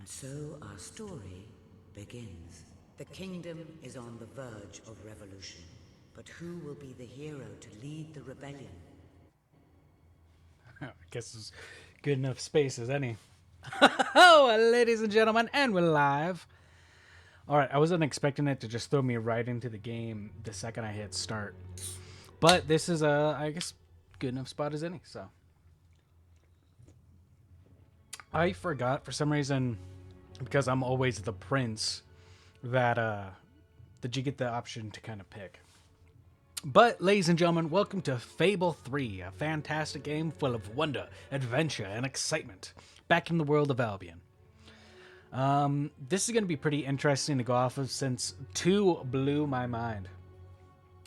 And so our story begins. The kingdom is on the verge of revolution. But who will be the hero to lead the rebellion? I guess it's good enough space as any. Oh, ladies and gentlemen, and we're live. All right, I wasn't expecting it to just throw me right into the game the second I hit start. But this is I guess, good enough spot as any, so. I forgot for some reason, because I'm always the prince, that you get the option to kind of pick. But, ladies and gentlemen, welcome to Fable 3, a fantastic game full of wonder, adventure, and excitement, back in the world of Albion. This is going to be pretty interesting to go off of, since 2 blew my mind.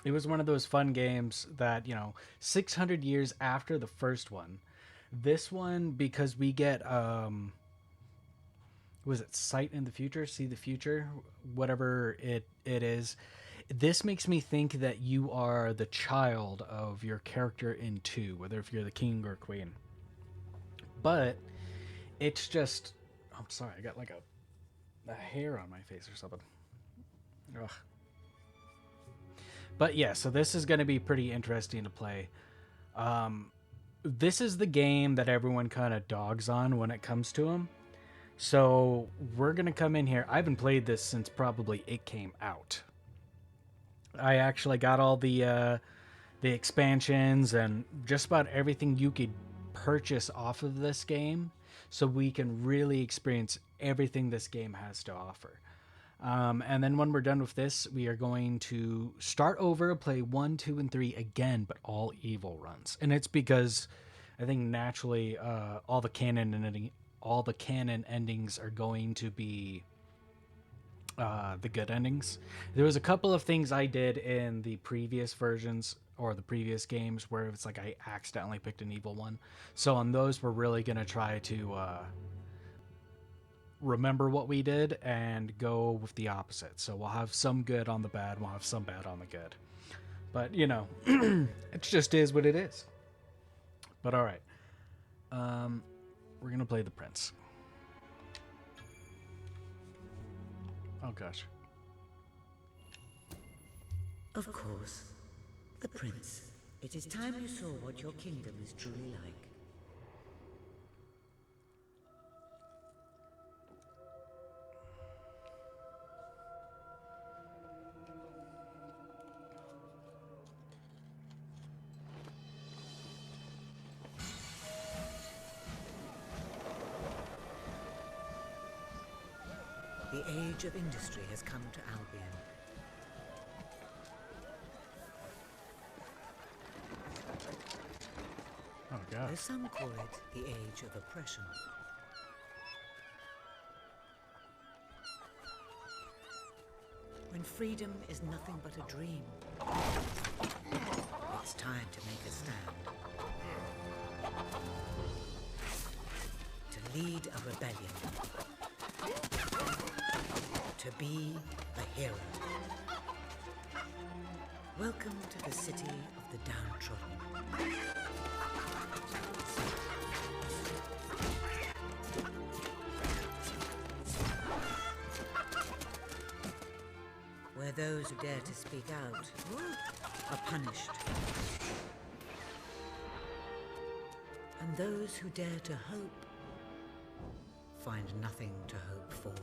It was one of those fun games that, 600 years after the first one, this one, because we get, was it Sight in the Future? See the Future? Whatever it is. This makes me think that you are the child of your character in 2, whether if you're the king or queen. But it's just... I'm sorry, I got like a hair on my face or something. Ugh. But yeah, so this is going to be pretty interesting to play. This is the game that everyone kind of dogs on when it comes to them. So we're going to come in here. I haven't played this since probably it came out. I actually got all the expansions and just about everything you could purchase off of this game, so we can really experience everything this game has to offer. And then when we're done with this, we are going to start over, play 1, 2, and 3 again, but all evil runs. And it's because I think naturally all the canon endings are going to be the good endings. There was a couple of things I did in the previous versions or the previous games where it's like I accidentally picked an evil one. So on those, we're really going to try to remember what we did and go with the opposite. So we'll have some good on the bad, we'll have some bad on the good. But, it just is what it is. But all right. We're going to play the prince. Oh, gosh. Of course, the prince. It is time you saw what your kingdom is truly like. The age of industry has come to Albion. Oh, God. Though some call it the age of oppression. When freedom is nothing but a dream, it's time to make a stand. To lead a rebellion. To be a hero. Welcome to the city of the downtrodden. Where those who dare to speak out are punished. And those who dare to hope find nothing to hope for.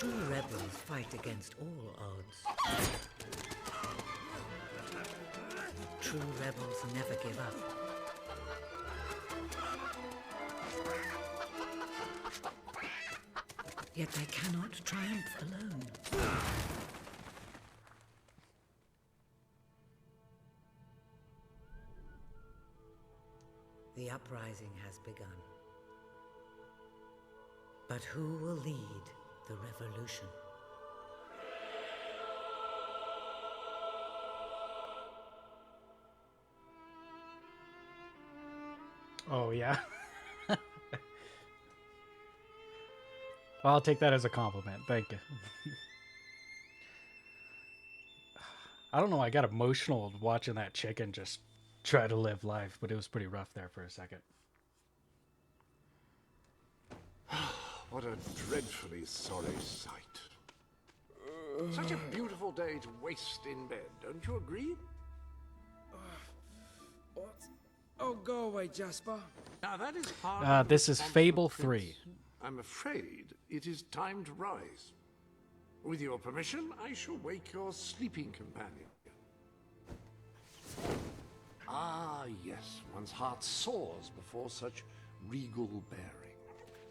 True rebels fight against all odds. True rebels never give up. Yet they cannot triumph alone. The uprising has begun. But who will lead the revolution? Oh, yeah. Well, I'll take that as a compliment. Thank you. I don't know. I got emotional watching that chicken just try to live life, but it was pretty rough there for a second. What a dreadfully sorry sight. Such a beautiful day to waste in bed, don't you agree? What? Oh, go away, Jasper. Now that is hard. This is Fable 3. I'm afraid it is time to rise. With your permission, I shall wake your sleeping companion. Ah, yes, one's heart soars before such regal bearing.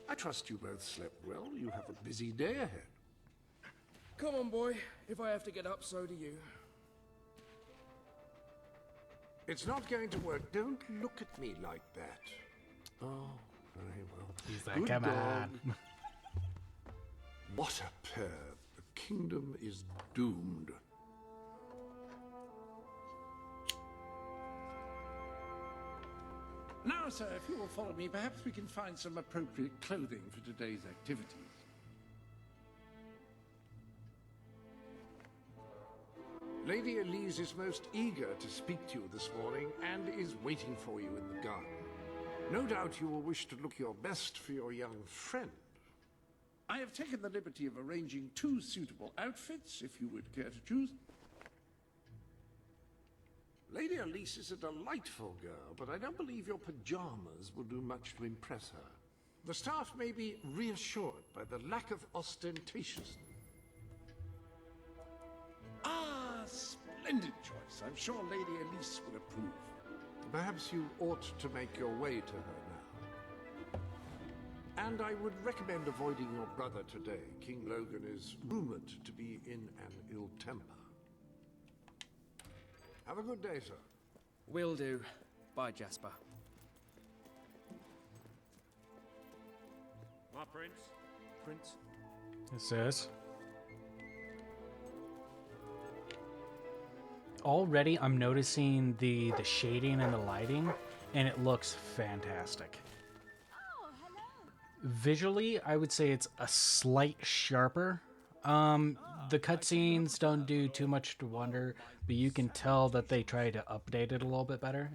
I trust you both slept well. You have a busy day ahead. Come on, boy. If I have to get up, so do you. It's not going to work. Don't look at me like that. Oh, very well. He's like, Good come dog. on. What a pair. The kingdom is doomed. Now, sir, if you will follow me, perhaps we can find some appropriate clothing for today's activities. Lady Elise is most eager to speak to you this morning and is waiting for you in the garden. No doubt you will wish to look your best for your young friend. I have taken the liberty of arranging 2 suitable outfits, if you would care to choose. Lady Elise is a delightful girl, but I don't believe your pajamas will do much to impress her. The staff may be reassured by the lack of ostentatiousness. Ah, splendid choice. I'm sure Lady Elise will approve. Perhaps you ought to make your way to her now. And I would recommend avoiding your brother today. King Logan is rumored to be in an ill temper. Have a good day, sir. Will do. Bye, Jasper. My prince. Prince. It says. Already, I'm noticing the shading and the lighting, and it looks fantastic. Oh, hello. Visually, I would say it's a slight sharper. The cutscenes don't do too much to wonder, but you can tell that they try to update it a little bit better.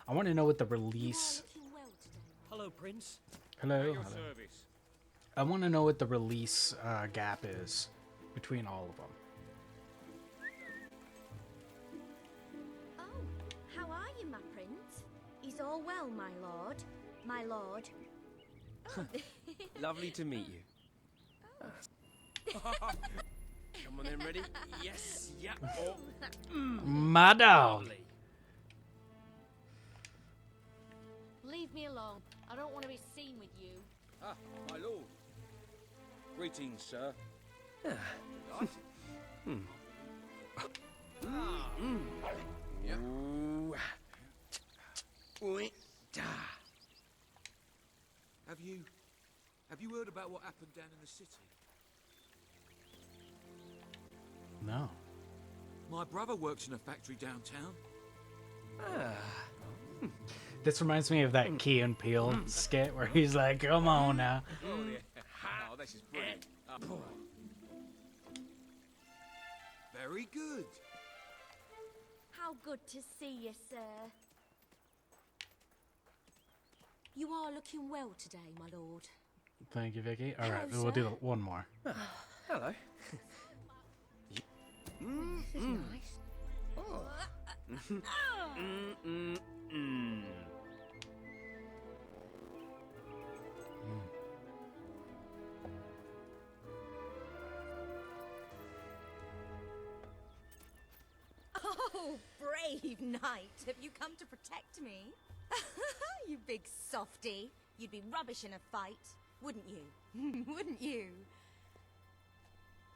I want to know what the release. Hello, Prince. Hello. At your Hello. service. I want to know what the release gap is between all of them. Oh, how are you, my prince? Is all well, my lord? My lord. Lovely to meet you. Come on then, ready? Yes, yeah. Oh, My dog. lovely. Leave me alone. I don't want to be seen with you. Ah, my lord. Greetings, sir. Ooh. Oi, da. Have you heard about what happened down in the city? No. My brother works in a factory downtown. This reminds me of that Key and Peele skit where he's like, "Come on now." Oh, yeah. Oh, this is brilliant. Very good. How good to see you, sir. You are looking well today, my lord. Thank you, Vicky. All right, Hello, we'll do sir. one more. Hello. This is nice. Oh. Oh, brave knight. Have you come to protect me? You big softy. You'd be rubbish in a fight, wouldn't you? Wouldn't you?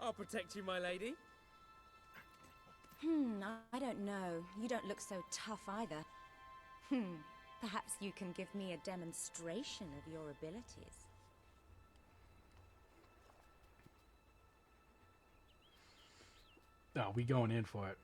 I'll protect you, my lady. I don't know. You don't look so tough either. Perhaps you can give me a demonstration of your abilities. Oh, we going in for it.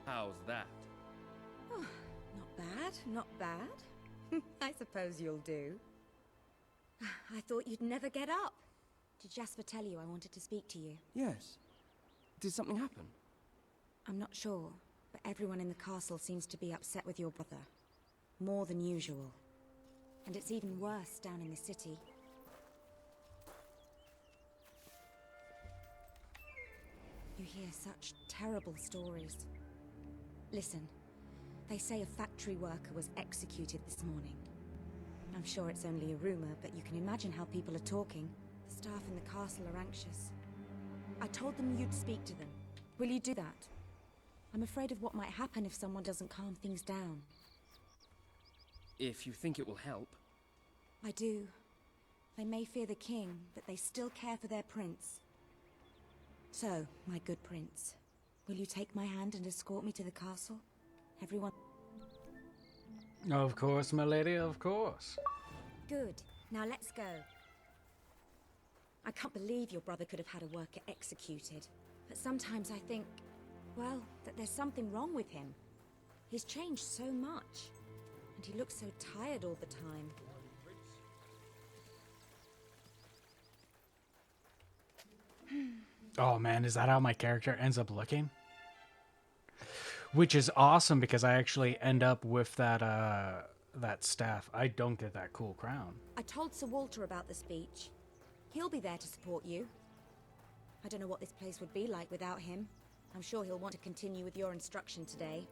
How's that? Not bad, not bad. I suppose you'll do. I thought you'd never get up. Did Jasper tell you I wanted to speak to you? Yes. Did something happen? I'm not sure, but everyone in the castle seems to be upset with your brother. More than usual. And it's even worse down in the city. You hear such terrible stories. Listen, they say a factory worker was executed this morning. I'm sure it's only a rumor, but you can imagine how people are talking. The staff in the castle are anxious. I told them you'd speak to them. Will you do that? I'm afraid of what might happen if someone doesn't calm things down. If you think it will help. I do. They may fear the king, but they still care for their prince. So, my good prince, will you take my hand and escort me to the castle? Everyone... Of course, my lady, of course. Good. Now let's go. I can't believe your brother could have had a worker executed. But sometimes I think, well, that there's something wrong with him. He's changed so much. And he looks so tired all the time. Oh man, is that how my character ends up looking? Which is awesome because I actually end up with that that staff. I don't get that cool crown. I told Sir Walter about the speech. He'll be there to support you. I don't know what this place would be like without him. I'm sure he'll want to continue with your instruction today.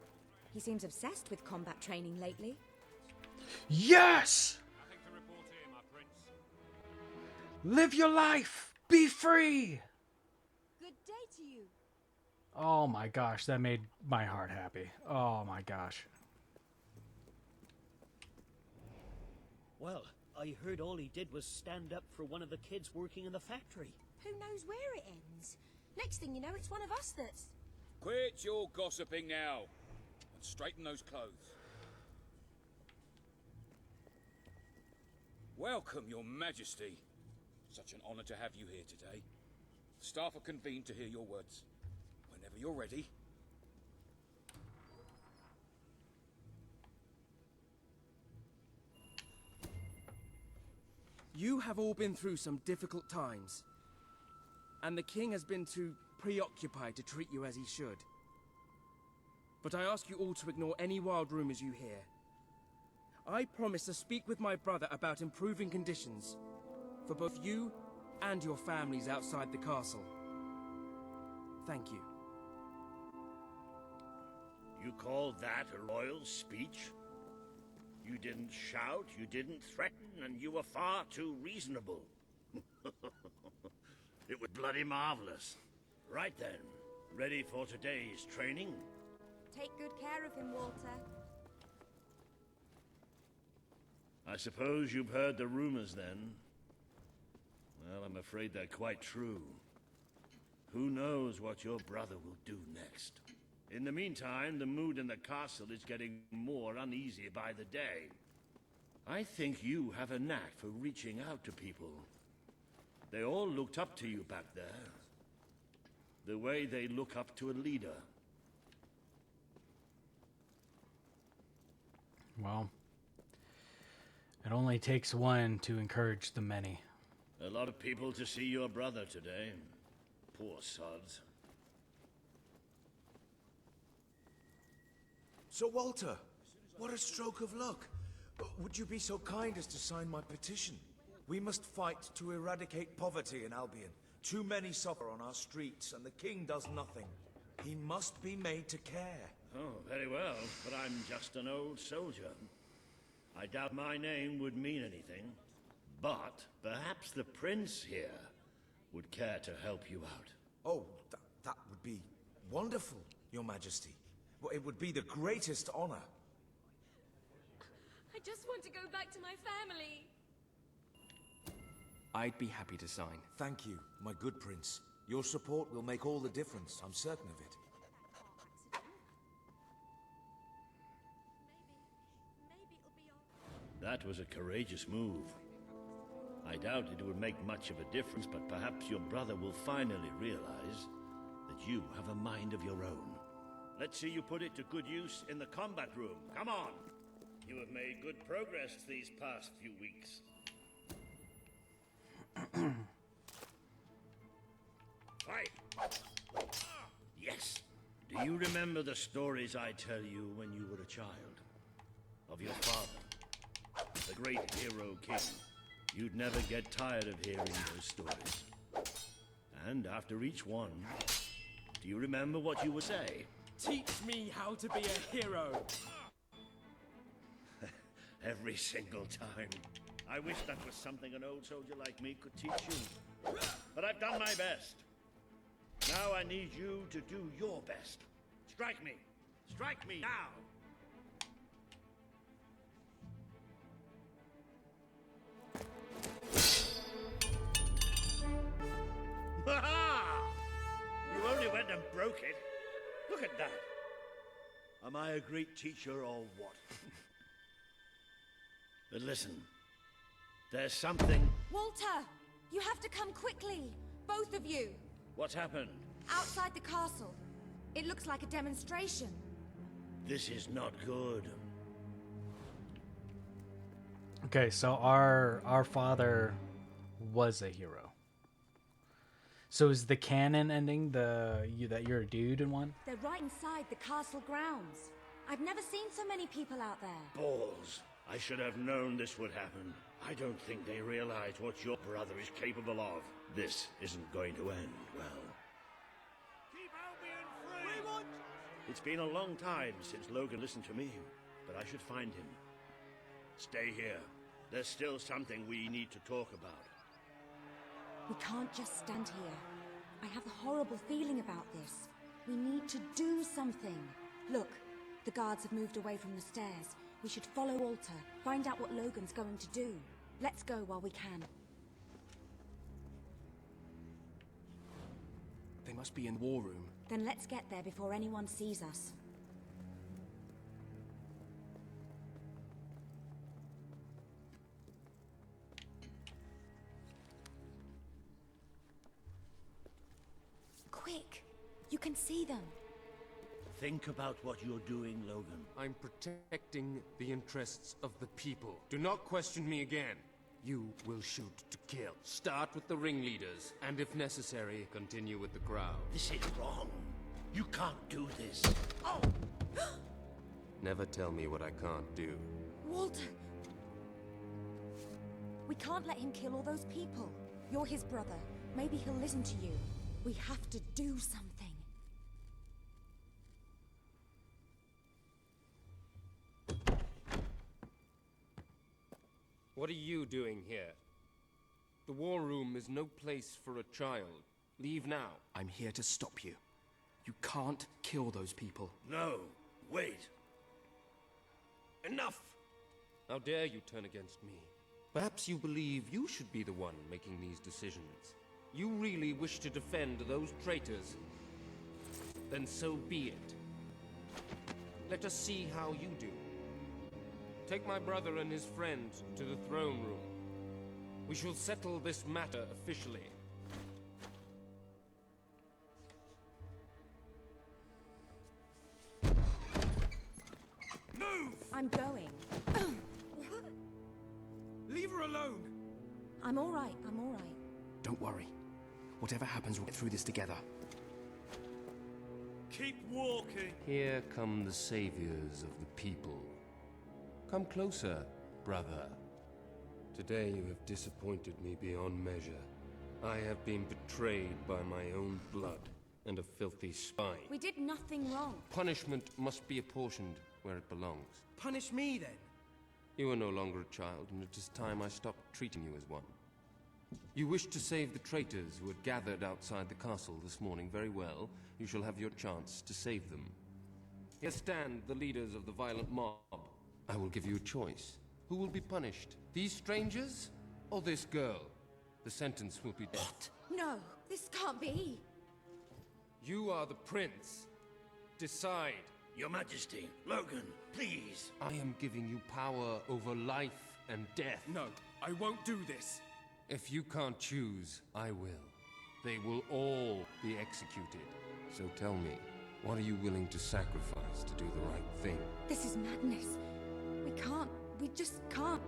He seems obsessed with combat training lately. Yes! Nothing to report here, my prince. Live your life! Be free! Good day to you. Oh my gosh, that made my heart happy. Oh my gosh. Well, I heard all he did was stand up for one of the kids working in the factory. Who knows where it ends? Next thing you know, it's one of us that's... Quit your gossiping now, and straighten those clothes. Welcome, your majesty. Such an honor to have you here today. The staff are convened to hear your words. Whenever you're ready. You have all been through some difficult times. And the king has been too preoccupied to treat you as he should. But I ask you all to ignore any wild rumors you hear. I promise to speak with my brother about improving conditions for both you and your families outside the castle. Thank you. You call that a royal speech? You didn't shout, you didn't threaten, and you were far too reasonable. It was bloody marvelous. Right then, ready for today's training? Take good care of him, Walter. I suppose you've heard the rumors then? Well, I'm afraid they're quite true. Who knows what your brother will do next? In the meantime, the mood in the castle is getting more uneasy by the day. I think you have a knack for reaching out to people. They all looked up to you back there. The way they look up to a leader. Well, it only takes one to encourage the many. A lot of people to see your brother today. Poor sods. Sir Walter, what a stroke of luck. Would you be so kind as to sign my petition? We must fight to eradicate poverty in Albion. Too many suffer on our streets, and the king does nothing. He must be made to care. Oh, very well, but I'm just an old soldier. I doubt my name would mean anything. But perhaps the prince here would care to help you out. Oh, that would be Wonderful, Your Majesty. Well, it would be the greatest honor. I just want to go back to my family. I'd be happy to sign. Thank you, my good prince. Your support will make all the difference, I'm certain of it. Maybe it'll be all... That was a courageous move. I doubt it would make much of a difference, but perhaps your brother will finally realize that you have a mind of your own. Let's see you put it to good use in the combat room. Come on! You have made good progress these past few weeks. Fight! Yes! Do you remember the stories I tell you when you were a child? Of your father, the great hero king. You'd never get tired of hearing those stories. And after each one, do you remember what you would say? Teach me how to be a hero! Every single time. I wish that was something an old soldier like me could teach you. But I've done my best. Now I need you to do your best. Strike me! Strike me now! Ha! You only went and broke it. Look at that. Am I a great teacher or what? But listen, there's something... Walter! You have to come quickly! Both of you! What's happened? Outside the castle. It looks like a demonstration. This is not good. Okay, so our father was a hero. So is the canon ending that you're a dude in one? They're right inside the castle grounds. I've never seen so many people out there. Balls. I should have known this would happen. I don't think they realize what your brother is capable of. This isn't going to end well. Keep Albion free! We want... It's been a long time since Logan listened to me, but I should find him. Stay here. There's still something we need to talk about. We can't just stand here. I have a horrible feeling about this. We need to do something. Look, the guards have moved away from the stairs. We should follow Walter, find out what Logan's going to do. Let's go while we can. They must be in the war room. Then let's get there before anyone sees us. Quick! You can see them. Think about what you're doing, Logan. I'm protecting the interests of the people. Do not question me again. You will shoot to kill. Start with the ringleaders, and if necessary, continue with the crowd. This is wrong. You can't do this. Oh! Never tell me what I can't do. Walter! We can't let him kill all those people. You're his brother. Maybe he'll listen to you. We have to do something. What are you doing here? The war room is no place for a child. Leave now. I'm here to stop you. You can't kill those people. No, wait. Enough! How dare you turn against me? Perhaps you believe you should be the one making these decisions. You really wish to defend those traitors? Then so be it. Let us see how you do. Take my brother and his friend to the throne room. We shall settle this matter officially. Move! I'm going. Leave her alone! I'm all right, I'm all right. Don't worry. Whatever happens, we'll get through this together. Keep walking. Here come the saviors of the people. Come closer, brother. Today you have disappointed me beyond measure. I have been betrayed by my own blood and a filthy spine. We did nothing wrong. Punishment must be apportioned where it belongs. Punish me, then. You are no longer a child, and it is time I stopped treating you as one. You wish to save the traitors who had gathered outside the castle this morning. Very well. You shall have your chance to save them. Here stand the leaders of the violent mob. I will give you a choice. Who will be punished? These strangers or this girl? The sentence will be death. No, this can't be. You are the prince. Decide. Your Majesty, Logan, please. I am giving you power over life and death. No, I won't do this. If you can't choose, I will. They will all be executed. So tell me, what are you willing to sacrifice to do the right thing? This is madness. We just can't.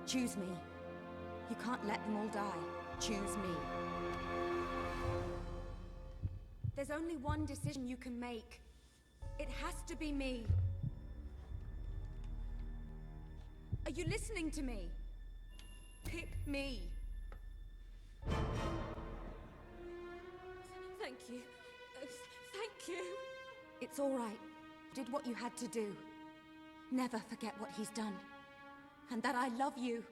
Choose me. You can't let them all die. Choose me. There's only one decision you can make. It has to be me. Are you listening to me? Pick me. Thank you. Thank you. It's all right. You did what you had to do. Never forget what he's done. And that I love you.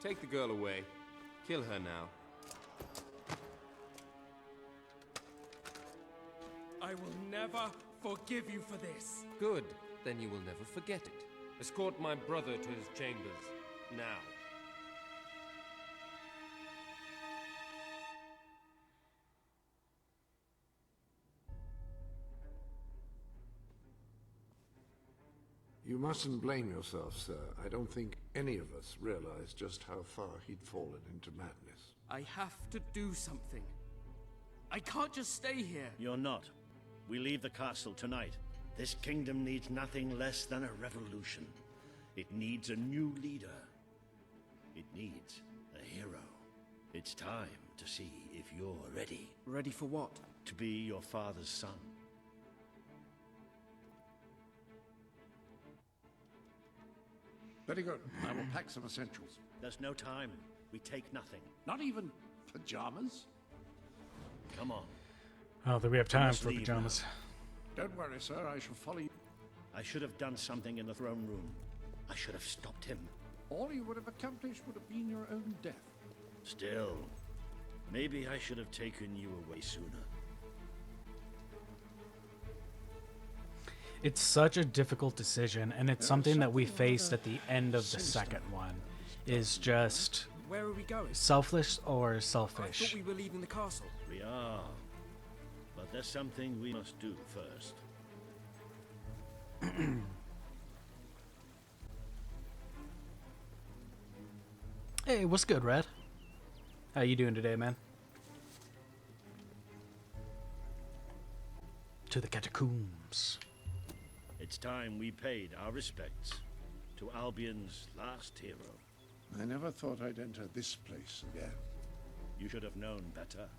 Take the girl away. Kill her now. I will never forgive you for this. Good. Then you will never forget it. Escort my brother to his chambers. Now. You mustn't blame yourself, sir. I don't think any of us realized just how far he'd fallen into madness. I have to do something. I can't just stay here. You're not. We leave the castle tonight. This kingdom needs nothing less than a revolution. It needs a new leader. It needs a hero. It's time to see if you're ready. Ready for what? To be your father's son. Very good. I will pack some essentials. There's no time. We take nothing. Not even pajamas? Come on. I don't think we have time for pajamas. Don't worry, sir. I shall follow you. I should have done something in the throne room. I should have stopped him. All you would have accomplished would have been your own death. Still, maybe I should have taken you away sooner. It's such a difficult decision, and it's something that we faced at the end of the second one. Is just... Where are we going? Selfless or I selfish? thought we were leaving the castle. We are. But there's something we must do first. Hey, what's good, Red? How you doing today, man? To the catacombs. It's time we paid our respects to Albion's last hero. I never thought I'd enter this place again. You should have known better.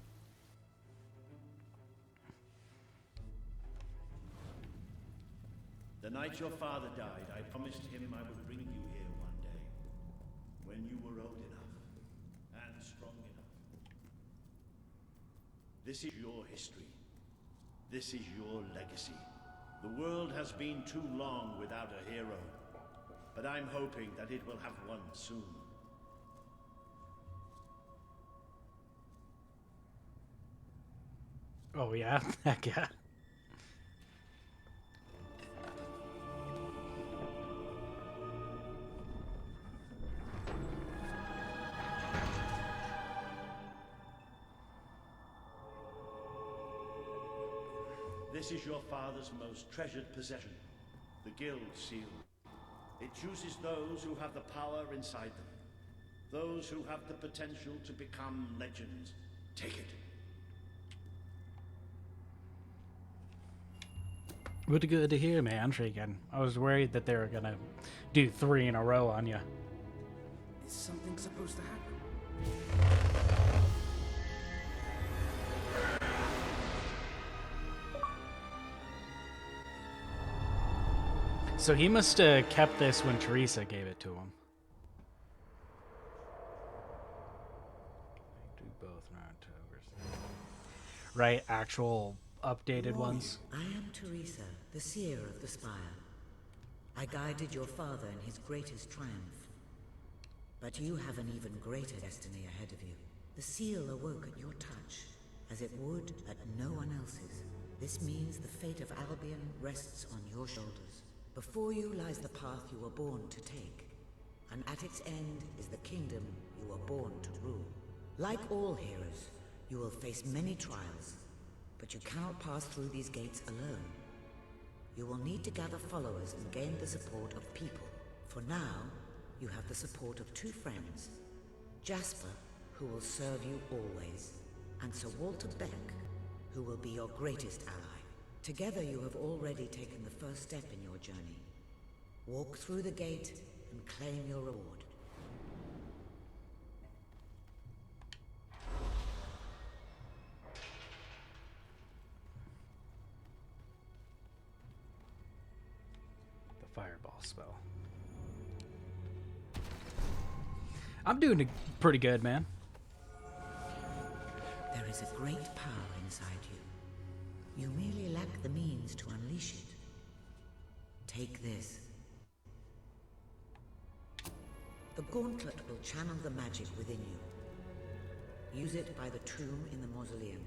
The night your father died, I promised him I would bring you here one day, when you were old enough and strong enough. This is your history. This is your legacy. The world has been too long without a hero, but I'm hoping that it will have one soon. Oh yeah, heck yeah. This is your father's most treasured possession, the Guild Seal. It chooses those who have the power inside them, those who have the potential to become legends. Take it. Really good to hear, man. Shaken. I was worried that they were gonna do 3 in a row on you. Is something supposed to happen? So he must have kept this when Teresa gave it to him. Do both right, actual updated ones. I am Teresa, the seer of the spire. I guided your father in his greatest triumph. But you have an even greater destiny ahead of you. The seal awoke at your touch, as it would at no one else's. This means the fate of Albion rests on your shoulders. Before you lies the path you were born to take, and at its end is the kingdom you were born to rule. Like all heroes, you will face many trials, but you cannot pass through these gates alone. You will need to gather followers and gain the support of people. For now, you have the support of two friends, Jasper, who will serve you always, and Sir Walter Beck, who will be your greatest ally. Together you have already taken the first step in your journey. Walk through the gate and claim your reward. The fireball spell. I'm doing pretty good, man. There is a great power inside you. You merely lack the means to unleash it. Take this. The gauntlet will channel the magic within you. Use it by the tomb in the mausoleum,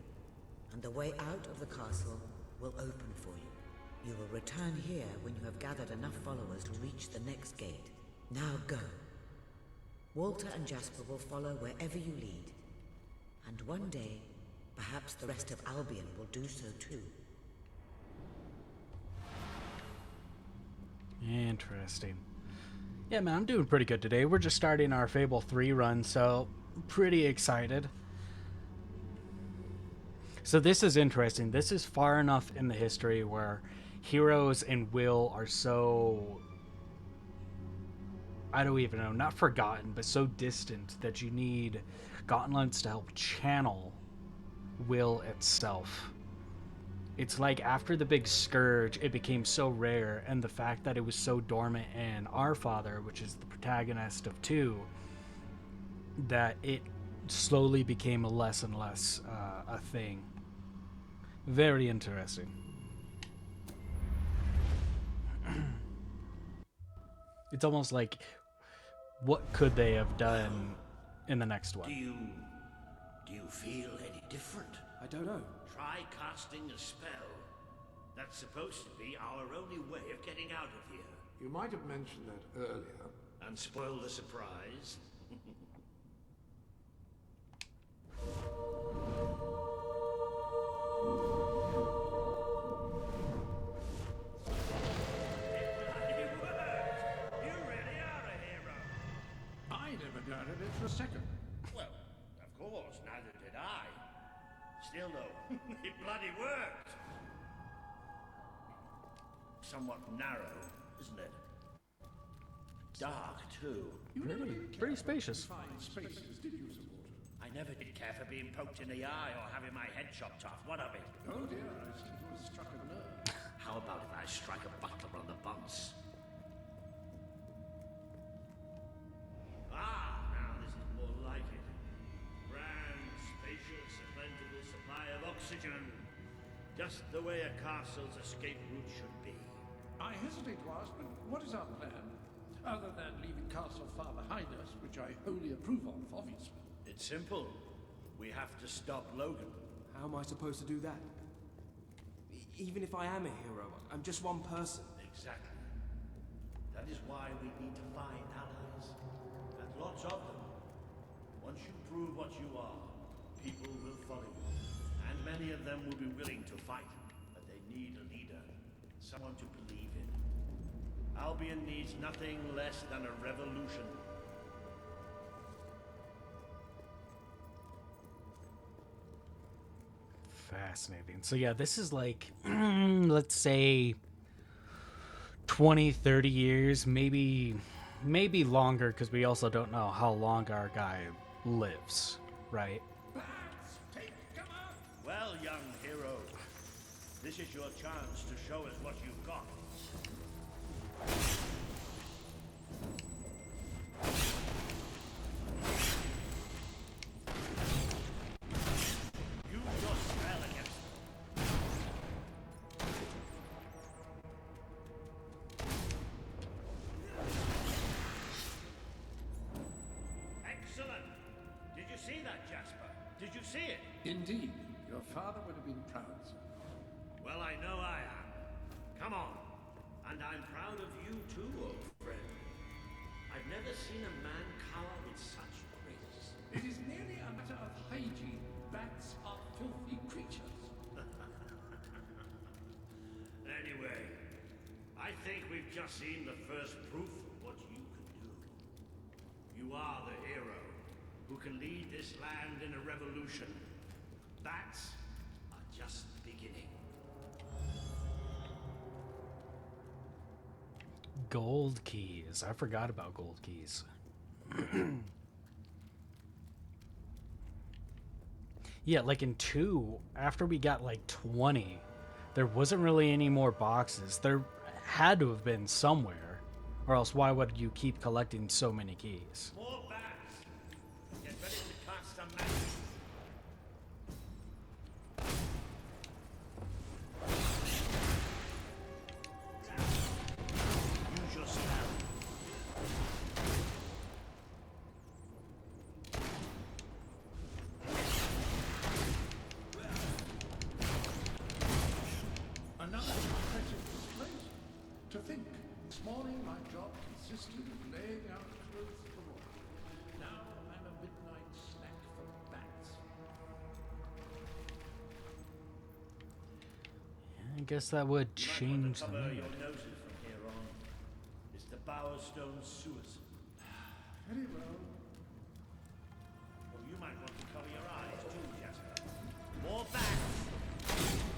and the way out of the castle will open for you. You will return here when you have gathered enough followers to reach the next gate. Now go. Walter and Jasper will follow wherever you lead. And one day, perhaps the rest of Albion will do so too. Interesting. Yeah, man, I'm doing pretty good today. We're just starting our Fable 3 run, so I'm pretty excited. So this is interesting. This is far enough in the history where heroes and Will are so... I don't even know, not forgotten, but so distant that you need gauntlets to help channel Will itself. It's like after the big scourge, it became so rare, and the fact that it was so dormant in Our Father, which is the protagonist of 2, that it slowly became less and less a thing. Very interesting. It's almost like, what could they have done in the next one? Do you feel any different? I don't know. Try casting a spell. That's supposed to be our only way of getting out of here. You might have mentioned that earlier. And spoil the surprise. I never doubted it for a second. Well, of course, neither did I. Still, though, it bloody worked. Somewhat narrow, isn't it? Dark, too. Pretty spacious. Spaces, did you, Sir Walter? I never did care for being poked in the eye or having my head chopped off. What of it? Oh dear, I seem to have struck a nerve. How about if I strike a butler on the bunce? Ah, now this is more like it. Grand, spacious, and plentiful supply of oxygen. Just the way a castle's escape route should be. I hesitate to ask, but what is our plan? Other than leaving Castle far behind us, which I wholly approve of, obviously. It's simple. We have to stop Logan. How am I supposed to do that? Even if I am a hero, I'm just one person. Exactly. That is why we need to find allies. And lots of them. Once you prove what you are, people will follow you. And many of them will be willing to fight. But they need a leader. Someone to believe in. Albion needs nothing less than a revolution. Fascinating. So yeah, this is like, let's say 20, 30 years, maybe longer, because we also don't know how long our guy lives, right? Well, young hero, this is your chance to show us what you've got. Use your spell against them. see it? Indeed. Your father would have been proud, sir. Well, I know I am. Come on. And I'm proud of you too, old friend. I've never seen a man cower with such grace. It is merely a matter of hygiene. Bats are filthy creatures. Anyway, I think we've just seen the first proof of what you can do. You are the hero who can lead this land in a revolution. Bats are just the beginning. Gold keys. I forgot about gold keys. Yeah, like in 2, after we got like 20, there wasn't really any more boxes. There had to have been somewhere, or else why would you keep collecting so many keys? More bats! Get ready to cast some magic. Use your spell. Another impressive display. To think, this morning my job consisted of laying out clothes for all. Now I'm a midnight snack for bats. I guess that would You might change want to the cover mood. your noses from here on. It's the Bowerstone sewers. Very well. Well, you might want to cover your eyes too, Jasper. More bats!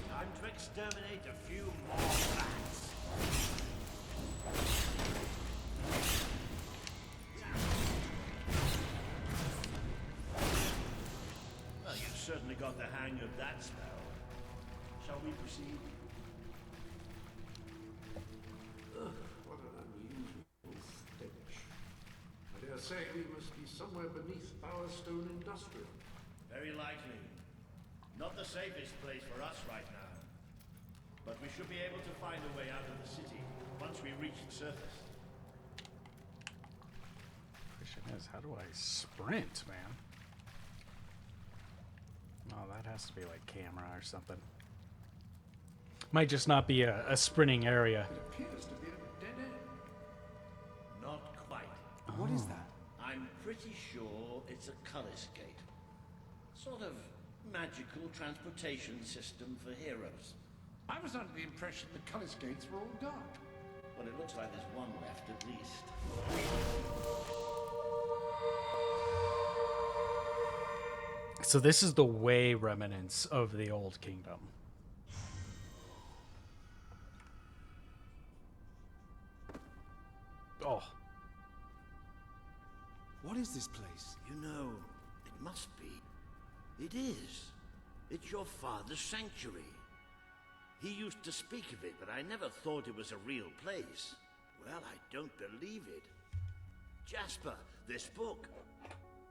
Time to exterminate a few more bats. Well, you've certainly got the hang of that spell. Shall we proceed? What an unusual stench. I dare say we must be somewhere beneath Bowerstone Industrial. Very likely. Not the safest place for us right now. But we should be able to find a way out of the city once we reach the surface. Question is, how do I sprint, man? Oh, that has to be like camera or something. Might just not be a sprinting area. It appears to be a dead end. Not quite. What is that? I'm pretty sure it's a Cullisgate. Sort of magical transportation system for heroes. I was under the impression the Cullis gates were all dark. Well, it looks like there's one left at least. So this is the way remnants of the old kingdom. Oh. What is this place? You know, it must be. It is. It's your father's sanctuary. He used to speak of it, but I never thought it was a real place. Well, I don't believe it. Jasper, this book.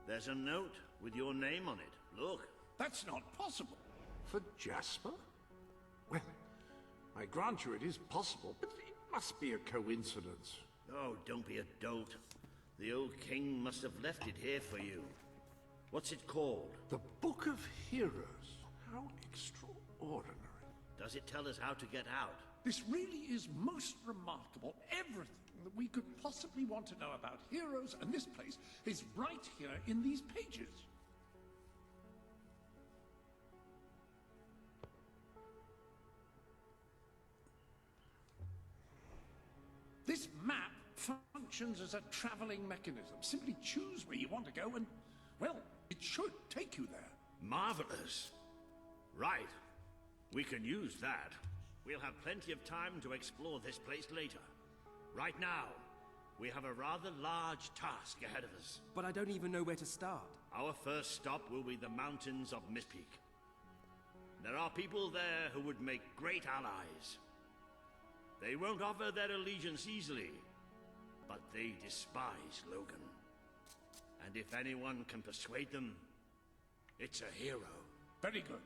There's a note with your name on it. Look. That's not possible. For Jasper? Well, I grant you it is possible, but it must be a coincidence. Oh, don't be a dolt. The old king must have left it here for you. What's it called? The Book of Heroes. How extraordinary. Does it tell us how to get out? This really is most remarkable. Everything that we could possibly want to know about heroes and this place is right here in these pages. This map functions as a traveling mechanism. Simply choose where you want to go and, well, it should take you there. Marvelous. Right. We can use that. We'll have plenty of time to explore this place later. Right now, we have a rather large task ahead of us. But I don't even know where to start. Our first stop will be the mountains of Mistpeak. There are people there who would make great allies. They won't offer their allegiance easily, but they despise Logan. And if anyone can persuade them, it's a hero. Very good.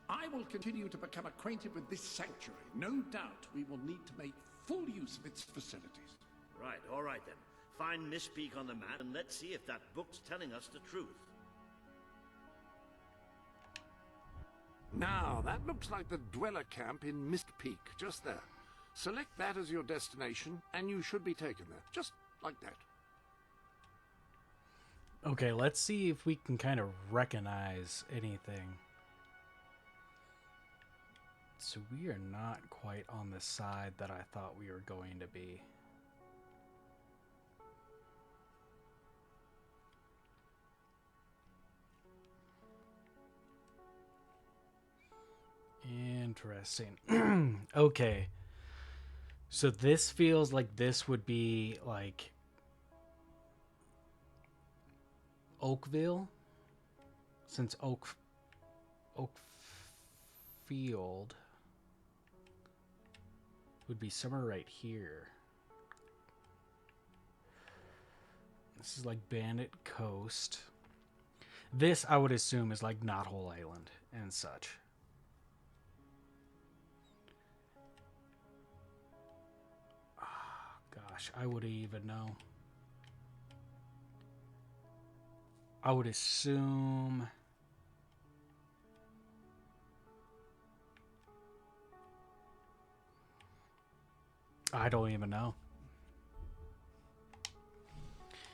I will continue to become acquainted with this sanctuary. No doubt we will need to make full use of its facilities. Right, all right then. Find Mistpeak on the map and let's see if that book's telling us the truth. Now, that looks like the dweller camp in Mist Peak, just there. Select that as your destination, and you should be taken there, just like that. Okay, let's see if we can kind of recognize anything. So we are not quite on the side that I thought we were going to be. Interesting. Okay. So this feels like this would be like Oakville, since Oakfield would be somewhere right here. This is like Bandit Coast. This I would assume is like Knothole Island and such. Gosh, I wouldn't even know. I would assume... I don't even know.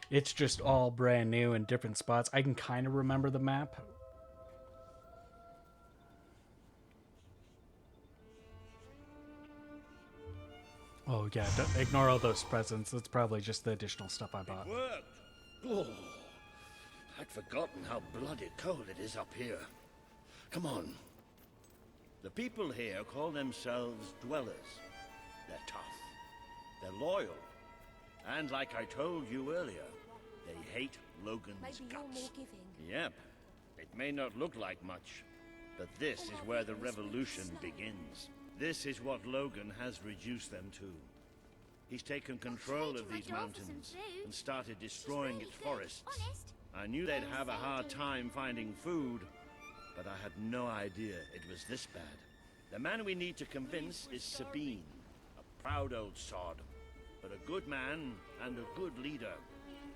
It's just all brand new in different spots. I can kind of remember the map. Oh yeah, don't ignore all those presents. That's probably just the additional stuff I bought. It worked. Oh, I'd forgotten how bloody cold it is up here. Come on. The people here call themselves dwellers. They're tough. They're loyal. And like I told you earlier, they hate Logan's Maybe guts. you're more giving. Yep. It may not look like much, but this is where the revolution begins. This is what Logan has reduced them to. He's taken control of these mountains and started destroying its forests. I knew they'd have a hard time finding food, but I had no idea it was this bad. The man we need to convince is Sabine, a proud old sod, but a good man and a good leader.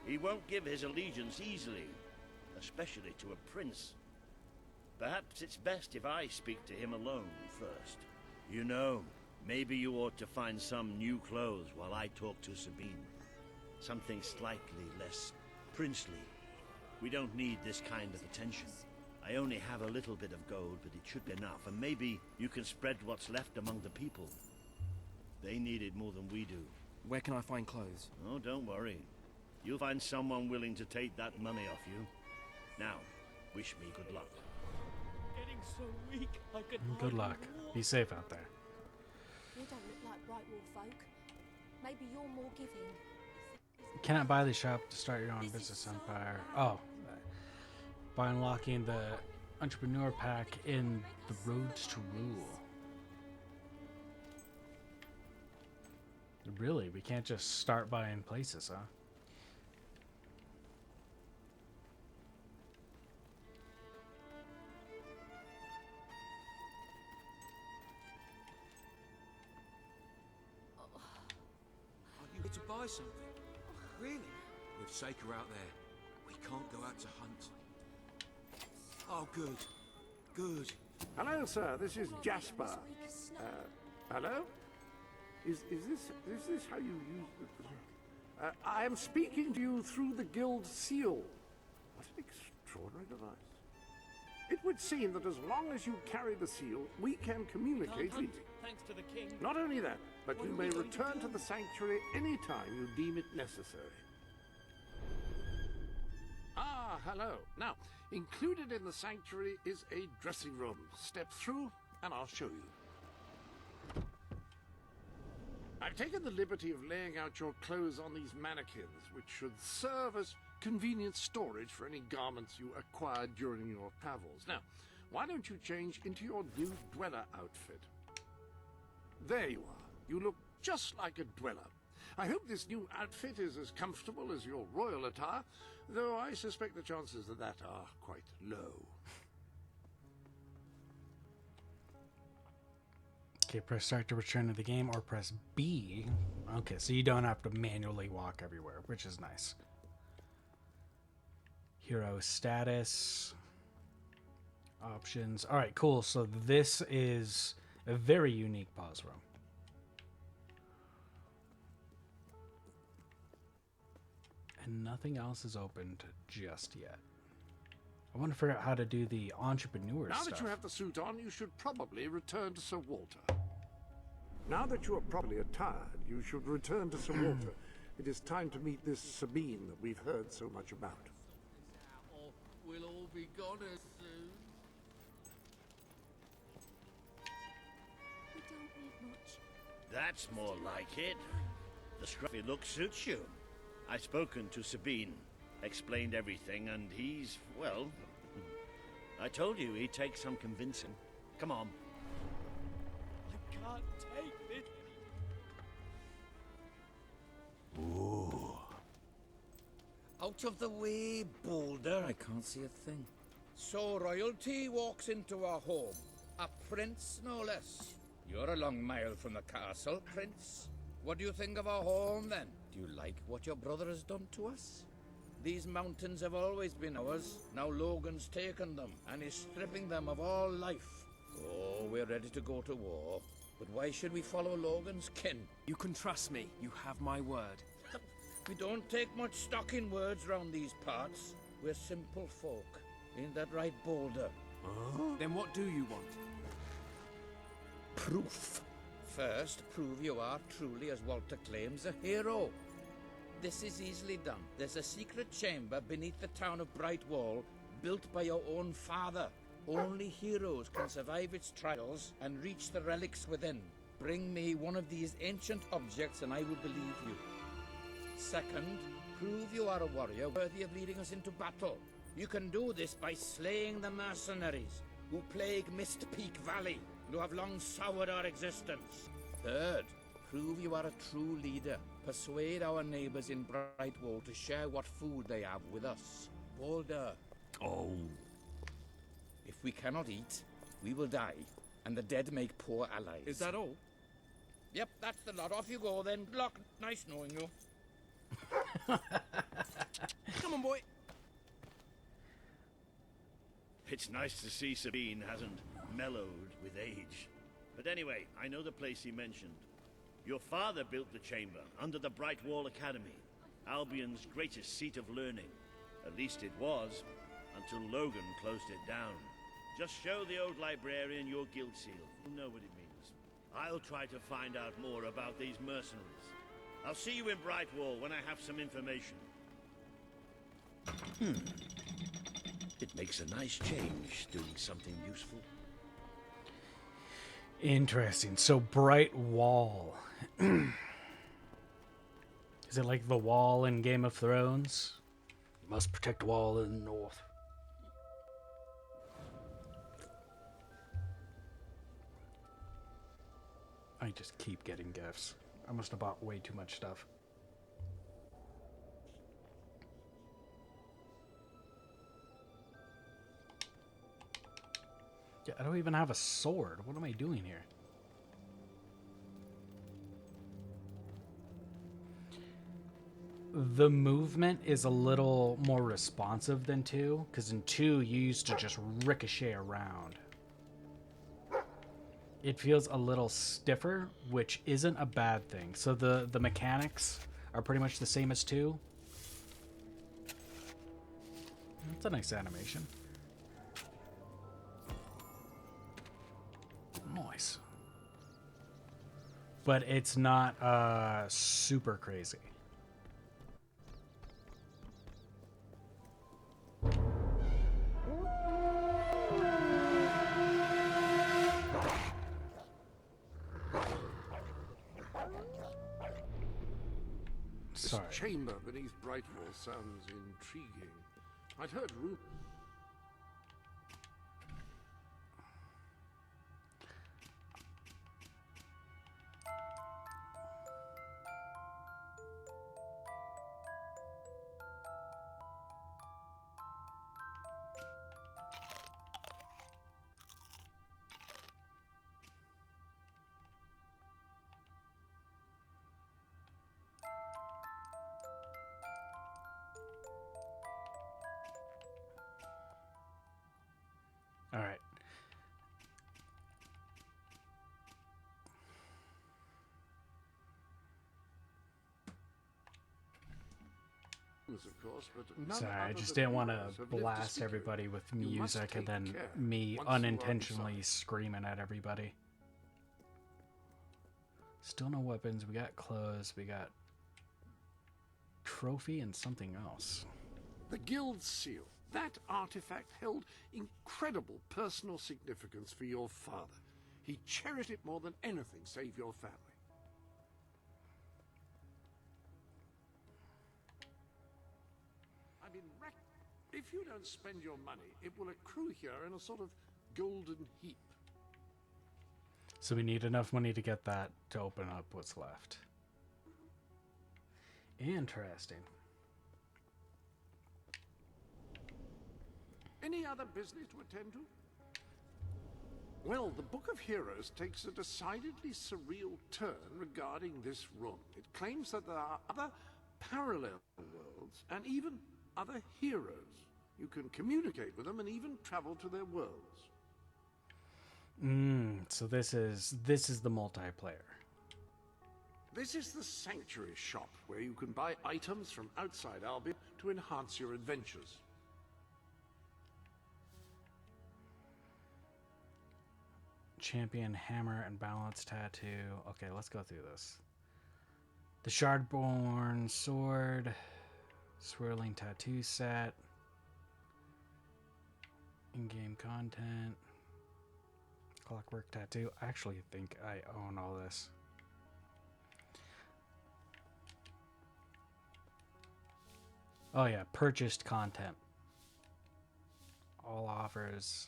He won't give his allegiance easily, especially to a prince. Perhaps it's best if I speak to him alone first. You know, maybe you ought to find some new clothes while I talk to Sabine. Something slightly less princely. We don't need this kind of attention. I only have a little bit of gold, but it should be enough, and maybe you can spread what's left among the people. They need it more than we do. Where can I find clothes? Oh, don't worry. You'll find someone willing to take that money off you. Now, wish me good luck. Getting so weak, I could Good luck. Be safe out there. You don't look like Brightwall folk. Maybe you're more giving. Cannot buy the shop to start your own business empire. Oh. By unlocking the entrepreneur pack in the Roads to Rule. Really? We can't just start buying places, huh? Are you here to buy something? Really? We've Saker out there. We can't go out to hunt. Oh, good. Good. Hello, sir. This is Jasper. Hello? Is this how you use the... I am speaking to you through the guild seal. What an extraordinary device. It would seem that as long as you carry the seal, we can communicate with you. Thanks to the king. Not only that, but you may return to the sanctuary any time you deem it necessary. Ah, hello. Now, included in the sanctuary is a dressing room. Step through, and I'll show you. I've taken the liberty of laying out your clothes on these mannequins, which should serve as convenient storage for any garments you acquired during your travels. Now, why don't you change into your new dweller outfit? There you are. You look just like a dweller. I hope this new outfit is as comfortable as your royal attire, though I suspect the chances of that are quite low. Okay, press start to return to the game or press B. Okay, so you don't have to manually walk everywhere, which is nice. Hero status. Options. All right, cool. So this is a very unique pause room. And nothing else is opened just yet. I want to figure out how to do the entrepreneur Now stuff. that you have the suit on, you should probably return to Sir Walter. Now that you are properly attired, you should return to Sir Walter. It is time to meet this Sabine that we've heard so much about. We'll all be gone as soon. We don't need much. That's more like it. The scruffy look suits you. I've spoken to Sabine, explained everything, and he's, well, I told you he'd take some convincing. Come on. I can't take this. Ooh. Out of the way, Boulder. I can't see a thing. So royalty walks into our home. A prince, no less. You're a long mile from the castle, Prince. What do you think of our home, then? Do you like what your brother has done to us? These mountains have always been ours. Now Logan's taken them, and is stripping them of all life. Oh, we're ready to go to war. But why should we follow Logan's kin? You can trust me. You have my word. We don't take much stock in words round these parts. We're simple folk. Ain't that right, Boulder? Then what do you want? Proof. First, prove you are truly, as Walter claims, a hero. This is easily done. There's a secret chamber beneath the town of Brightwall, built by your own father. Only heroes can survive its trials and reach the relics within. Bring me one of these ancient objects and I will believe you. Second, prove you are a warrior worthy of leading us into battle. You can do this by slaying the mercenaries who plague Mist Peak Valley and who have long soured our existence. Third, prove you are a true leader. Persuade our neighbors in Brightwall to share what food they have with us. Boulder. Oh. If we cannot eat, we will die, and the dead make poor allies. Is that all? Yep, that's the lot. Off you go then. Glock, nice knowing you. Come on, boy. It's nice to see Sabine hasn't mellowed with age. But anyway, I know the place he mentioned. Your father built the chamber under the Brightwall Academy, Albion's greatest seat of learning. At least it was, until Logan closed it down. Just show the old librarian your guild seal. You'll know what it means. I'll try to find out more about these mercenaries. I'll see you in Brightwall when I have some information. It makes a nice change, doing something useful. Interesting. So Bright Wall. Is it like the wall in Game of Thrones? You must protect the wall in the north. I just keep getting gifts. I must have bought way too much stuff. Yeah, I don't even have a sword. What am I doing here? The movement is a little more responsive than 2, because in 2 you used to just ricochet around. It feels a little stiffer, which isn't a bad thing. So the mechanics are pretty much the same as 2. That's a nice animation. Nice. But it's not super crazy. This chamber beneath Brightwall sounds intriguing. I'd heard rumors. buttons, of course, but none Sorry, I other just than didn't want heroes to have lived to blast speak of. everybody with You must music and take then care me once you are unintentionally inside. screaming at everybody. Still no weapons. We got clothes. We got trophy and something else. The Guild Seal. That artifact held incredible personal significance for your father. He cherished it more than anything save your family. I mean, if you don't spend your money, it will accrue here in a sort of golden heap. So we need enough money to get that to open up what's left. Interesting. Any other business to attend to? Well, the Book of Heroes takes a decidedly surreal turn regarding this room. It claims that there are other parallel worlds and even other heroes. You can communicate with them and even travel to their worlds. So this is the multiplayer. This is the Sanctuary shop, where you can buy items from outside Albion to enhance your adventures. Champion hammer and balance tattoo. Okay, let's go through this. The Shardborn sword, swirling tattoo set, in-game content, clockwork tattoo. I actually think I own all this. Oh yeah, purchased content. All offers.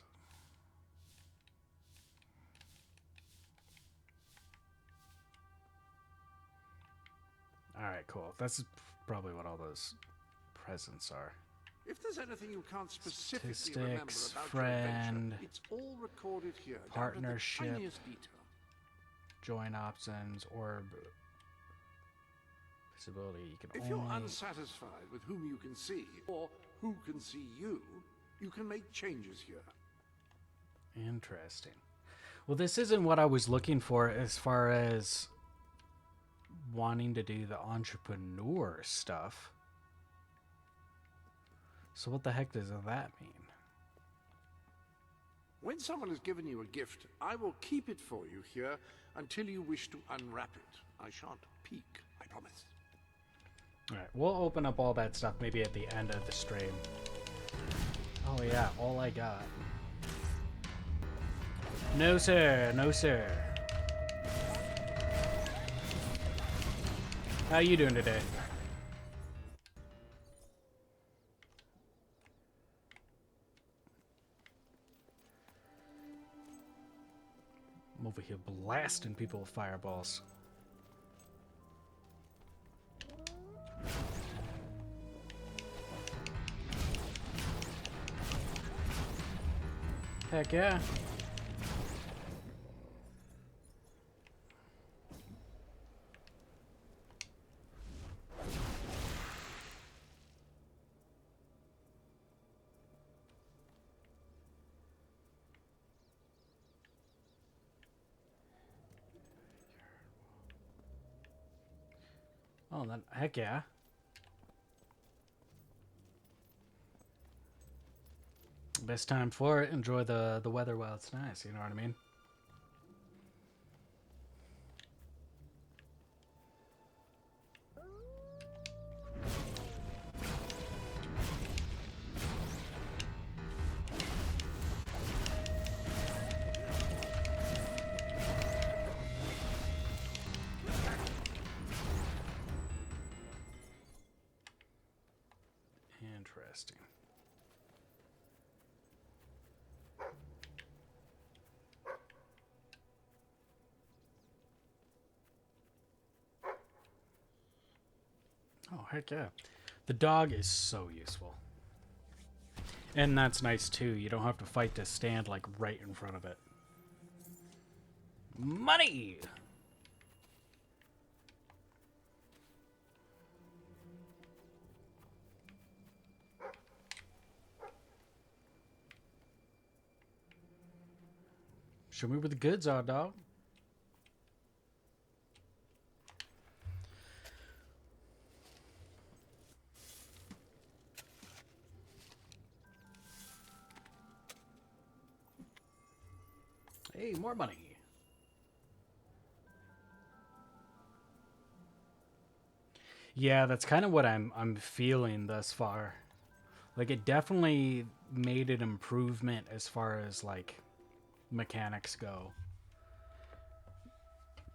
Alright, cool. That's probably what all those presents are. If there's anything you can't specifically remember Statistics, about friend, your adventure, it's all recorded here, down to the partnership, tiniest detail. join options, orb, visibility. You can If only... you're unsatisfied with whom you can see, or who can see you, you can make changes here. Interesting. Well, this isn't what I was looking for as far as wanting to do the entrepreneur stuff. So what the heck does that mean? When someone has given you a gift, I will keep it for you here until you wish to unwrap it. I shan't peek, I promise. Alright, we'll open up all that stuff maybe at the end of the stream. Oh yeah, all I got. No sir, no sir. How you doing today? I'm over here blasting people with fireballs. Heck yeah. Oh, then heck yeah. Best time for it. Enjoy the weather while it's nice, you know what I mean? Interesting. Oh, heck yeah. The dog is so useful. And that's nice too. You don't have to fight to stand like right in front of it. Money! Show me where the goods are, dog. Hey, more money. Yeah, that's kind of what I'm feeling thus far. Like, it definitely made an improvement as far as like mechanics go.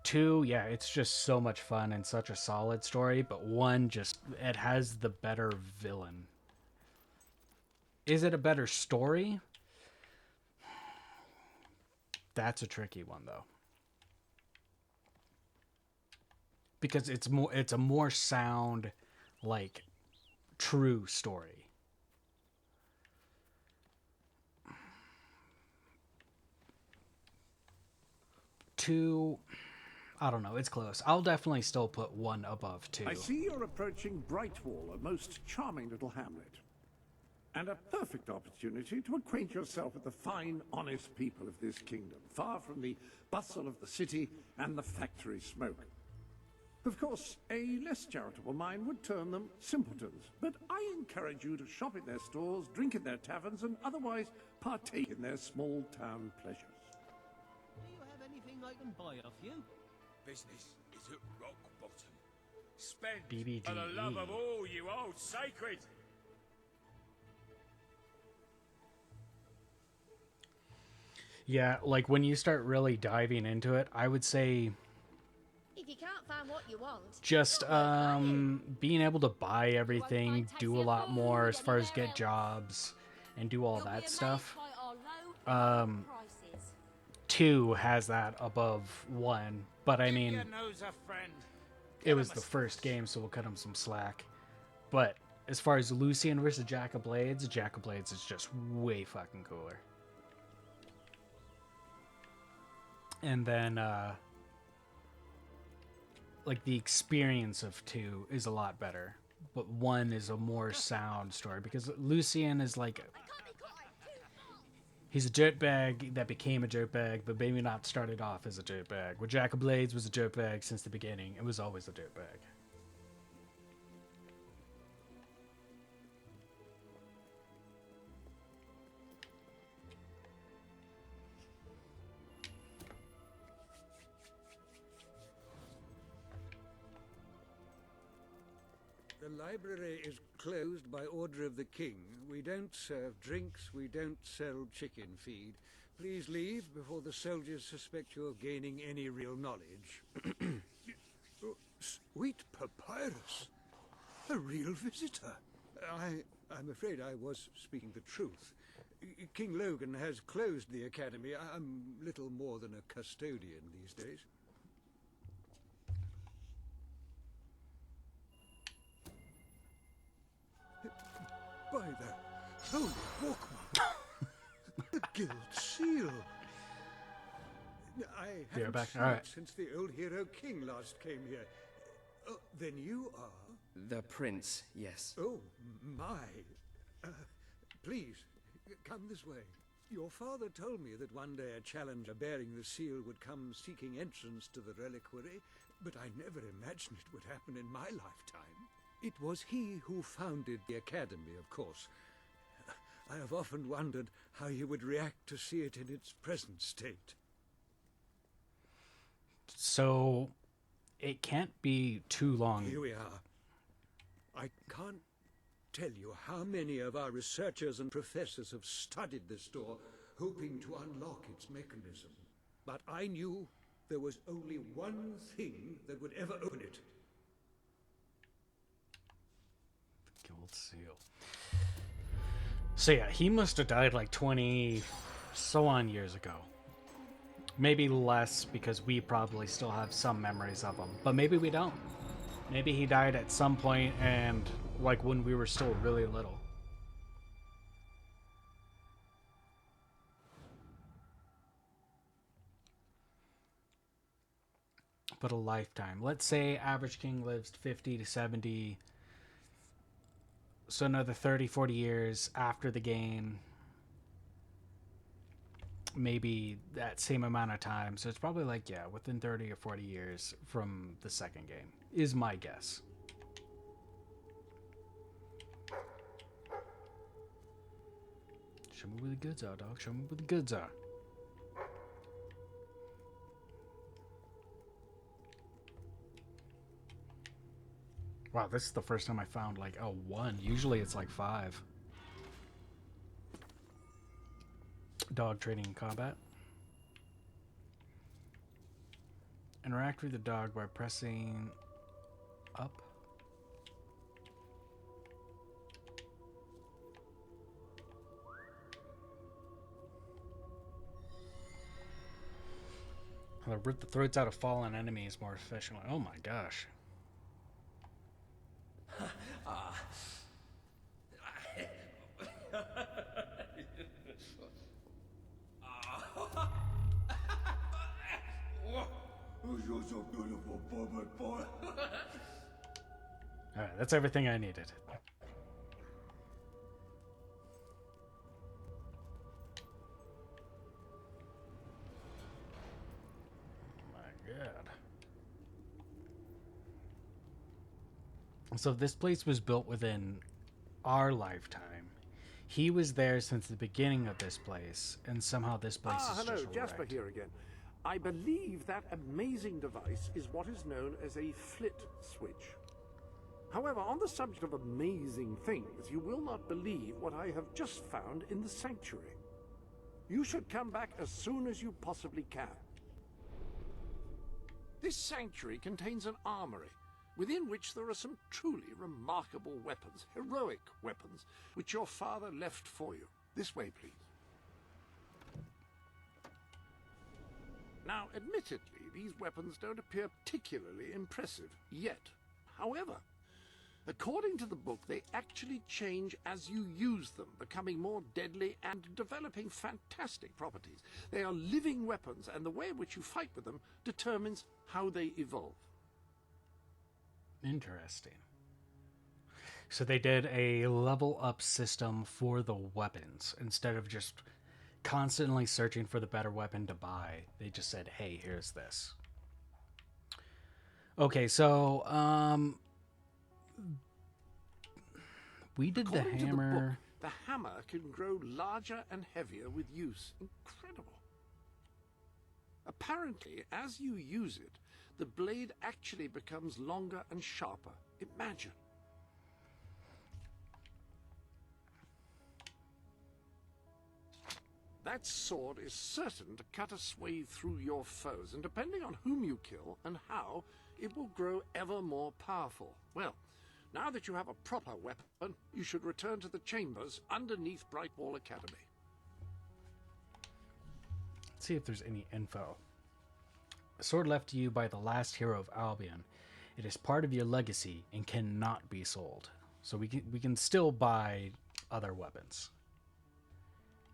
2, yeah, it's just so much fun and such a solid story, but 1 just, it has the better villain. Is it a better story? That's a tricky one though. Because it's a more sound, like, true story. Two, I don't know, it's close. I'll definitely still put 1 above 2. I see you're approaching Brightwall, a most charming little hamlet. And a perfect opportunity to acquaint yourself with the fine, honest people of this kingdom, far from the bustle of the city and the factory smoke. Of course, a less charitable mind would term them simpletons, but I encourage you to shop in their stores, drink in their taverns, and otherwise partake in their small-town pleasures. Do you have anything I can buy off you? Business is at rock bottom. Spend BBDE. for the love of all you hold sacred. Yeah, like when you start really diving into it, I would say If you can't find what you want, just being able to buy everything, do a lot more as far as get jobs and do all that stuff. 2 has that above 1, but I mean, it was the first game, so we'll cut him some slack. But as far as Lucian versus Jack of Blades is just way fucking cooler. And then like the experience of 2 is a lot better, but 1 is a more sound story because Lucian is like, he's a dirtbag that became a dirtbag, but maybe not started off as a dirtbag. Where Jack of Blades was a dirtbag since the beginning. It was always a dirtbag. The library is closed by order of the king. We don't serve drinks, we don't sell chicken feed. Please leave before the soldiers suspect you're gaining any real knowledge. Sweet papyrus! A real visitor! I'm afraid I was speaking the truth. King Logan has closed the academy. I'm little more than a custodian these days. By the holy Walkman! The Guild Seal! I haven't back. seen All it right. since the old hero king last came here. Oh, then you are... The prince, yes. Oh, my. Please, come this way. Your father told me that one day a challenger bearing the seal would come seeking entrance to the reliquary, but I never imagined it would happen in my lifetime. It was he who founded the academy, of course. I have often wondered how he would react to see it in its present state. So it can't be too long. Here we are. I can't tell you how many of our researchers and professors have studied this door, hoping to unlock its mechanism. But I knew there was only one thing that would ever open it. Guild Seal. So yeah, he must have died like 20 so on years ago. Maybe less because we probably still have some memories of him, but maybe we don't. Maybe he died at some point and like when we were still really little. But a lifetime. Let's say average king lives 50 to 70. So another 30, 40 years after the game. Maybe that same amount of time. So it's probably like, yeah, within 30 or 40 years from the second game, is my guess. Show me where the goods are, dog. Show me where the goods are. Wow, this is the first time I found like a 1. Usually it's like 5. Dog training in combat. Interact with the dog by pressing up. Rip the throats out of fallen enemies more efficiently. Oh my gosh. Alright, that's everything I needed. So this place was built within our lifetime. He was there since the beginning of this place, and somehow this place is hello, just Jasper wrecked. here again. I believe that amazing device is what is known as a flit switch. However, on the subject of amazing things, you will not believe what I have just found in the sanctuary. You should come back as soon as you possibly can. This sanctuary contains an armory, within which there are some truly remarkable weapons, heroic weapons, which your father left for you. This way, please. Now, admittedly, these weapons don't appear particularly impressive yet. However, according to the book, they actually change as you use them, becoming more deadly and developing fantastic properties. They are living weapons, and the way in which you fight with them determines how they evolve. Interesting. So they did a level up system for the weapons. Instead of just constantly searching for the better weapon to buy, they just said, hey, here's this. Okay, so we did According the hammer. To the book, the hammer can grow larger and heavier with use. Incredible. Apparently, as you use it, the blade actually becomes longer and sharper. Imagine. That sword is certain to cut a swathe through your foes, and depending on whom you kill and how, it will grow ever more powerful. Well, now that you have a proper weapon, you should return to the chambers underneath Brightwall Academy. Let's see if there's any info. A sword left to you by the last hero of Albion. It is part of your legacy and cannot be sold. So we can still buy other weapons.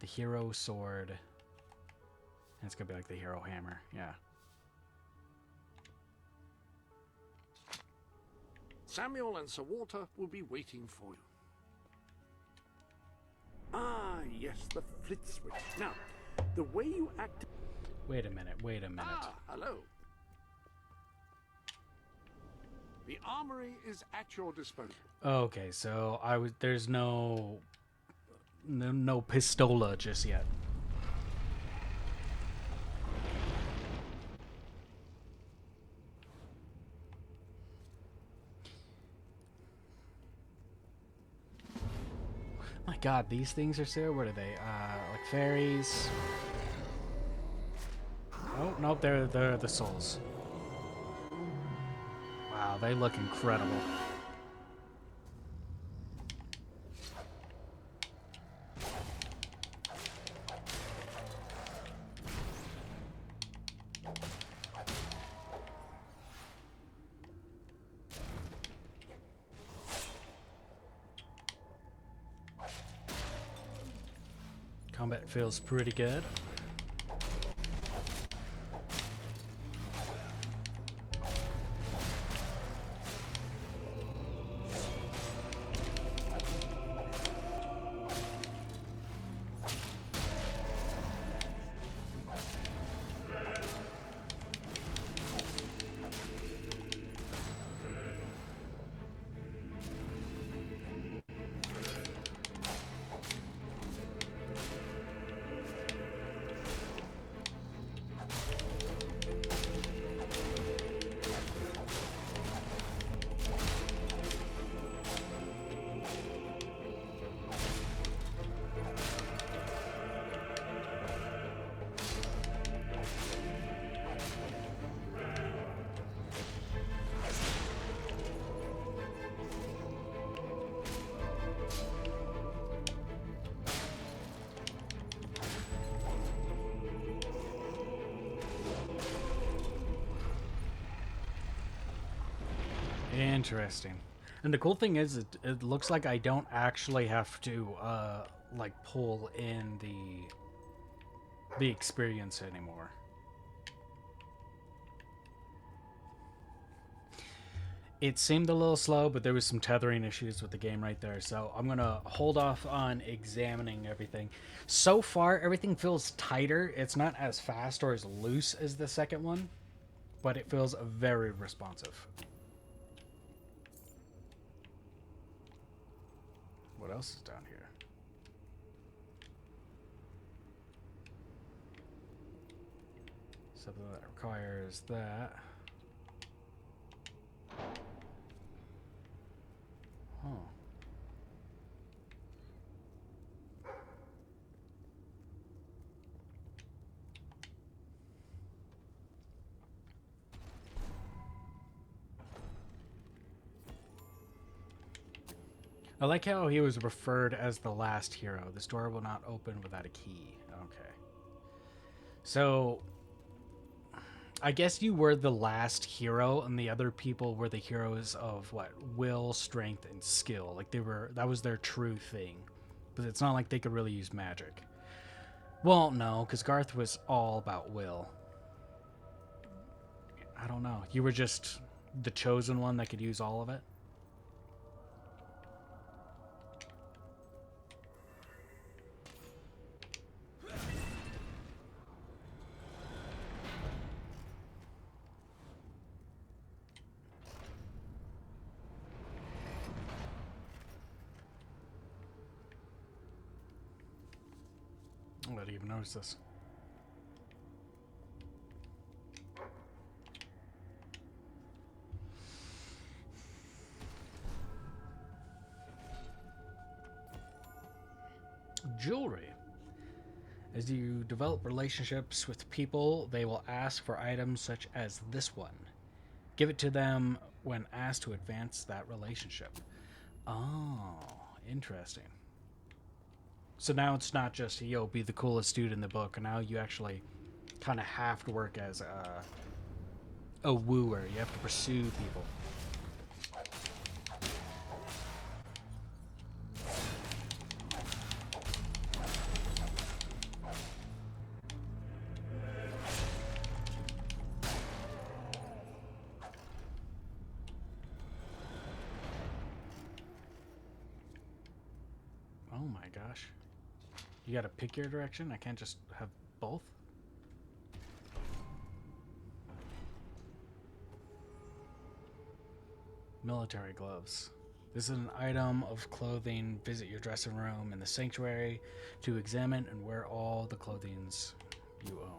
The hero sword. And it's gonna be like the hero hammer, yeah. Samuel and Sir Walter will be waiting for you. Ah, yes, the flit switch. Now, the way you act... Wait a minute. Ah, hello. The armory is at your disposal. Okay, so there's no pistola just yet. My god, these things are so... What are they? Like fairies? Oh, nope, they're the souls. Wow, they look incredible. Combat feels pretty good. Interesting. And the cool thing is, it looks like I don't actually have to, like, pull in the experience anymore. It seemed a little slow, but there was some tethering issues with the game right there, so I'm gonna hold off on examining everything. So far, everything feels tighter. It's not as fast or as loose as the second one, but it feels very responsive. What else is down here? Something that requires that. Huh. I like how he was referred as the last hero. This door will not open without a key. Okay. So, I guess you were the last hero, and the other people were the heroes of what? Will, strength, and skill. Like that was their true thing. But it's not like they could really use magic. Well, no, because Garth was all about will. I don't know. You were just the chosen one that could use all of it? I didn't even notice this. Jewelry. As you develop relationships with people, they will ask for items such as this one. Give it to them when asked to advance that relationship. Oh, interesting. So now it's not just, yo, be the coolest dude in the book. Now you actually kind of have to work as a wooer. You have to pursue people. Oh my gosh. You gotta pick your direction? I can't just have both? Military gloves. This is an item of clothing. Visit your dressing room in the sanctuary to examine and wear all the clothings you own.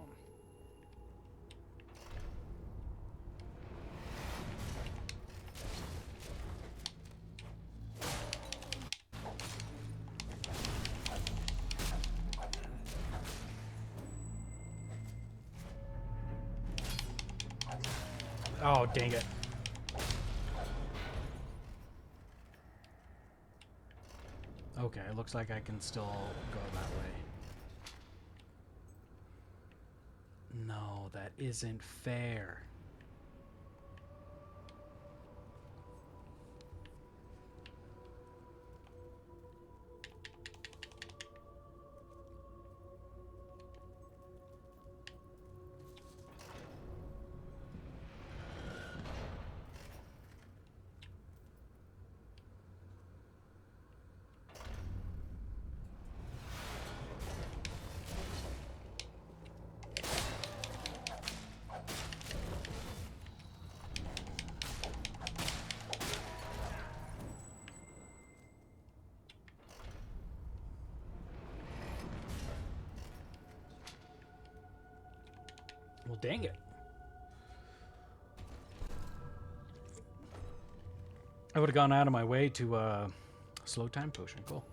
Oh, dang it. Okay, it looks like I can still go that way. No, that isn't fair. Well, dang it. I would have gone out of my way to slow time potion. Cool.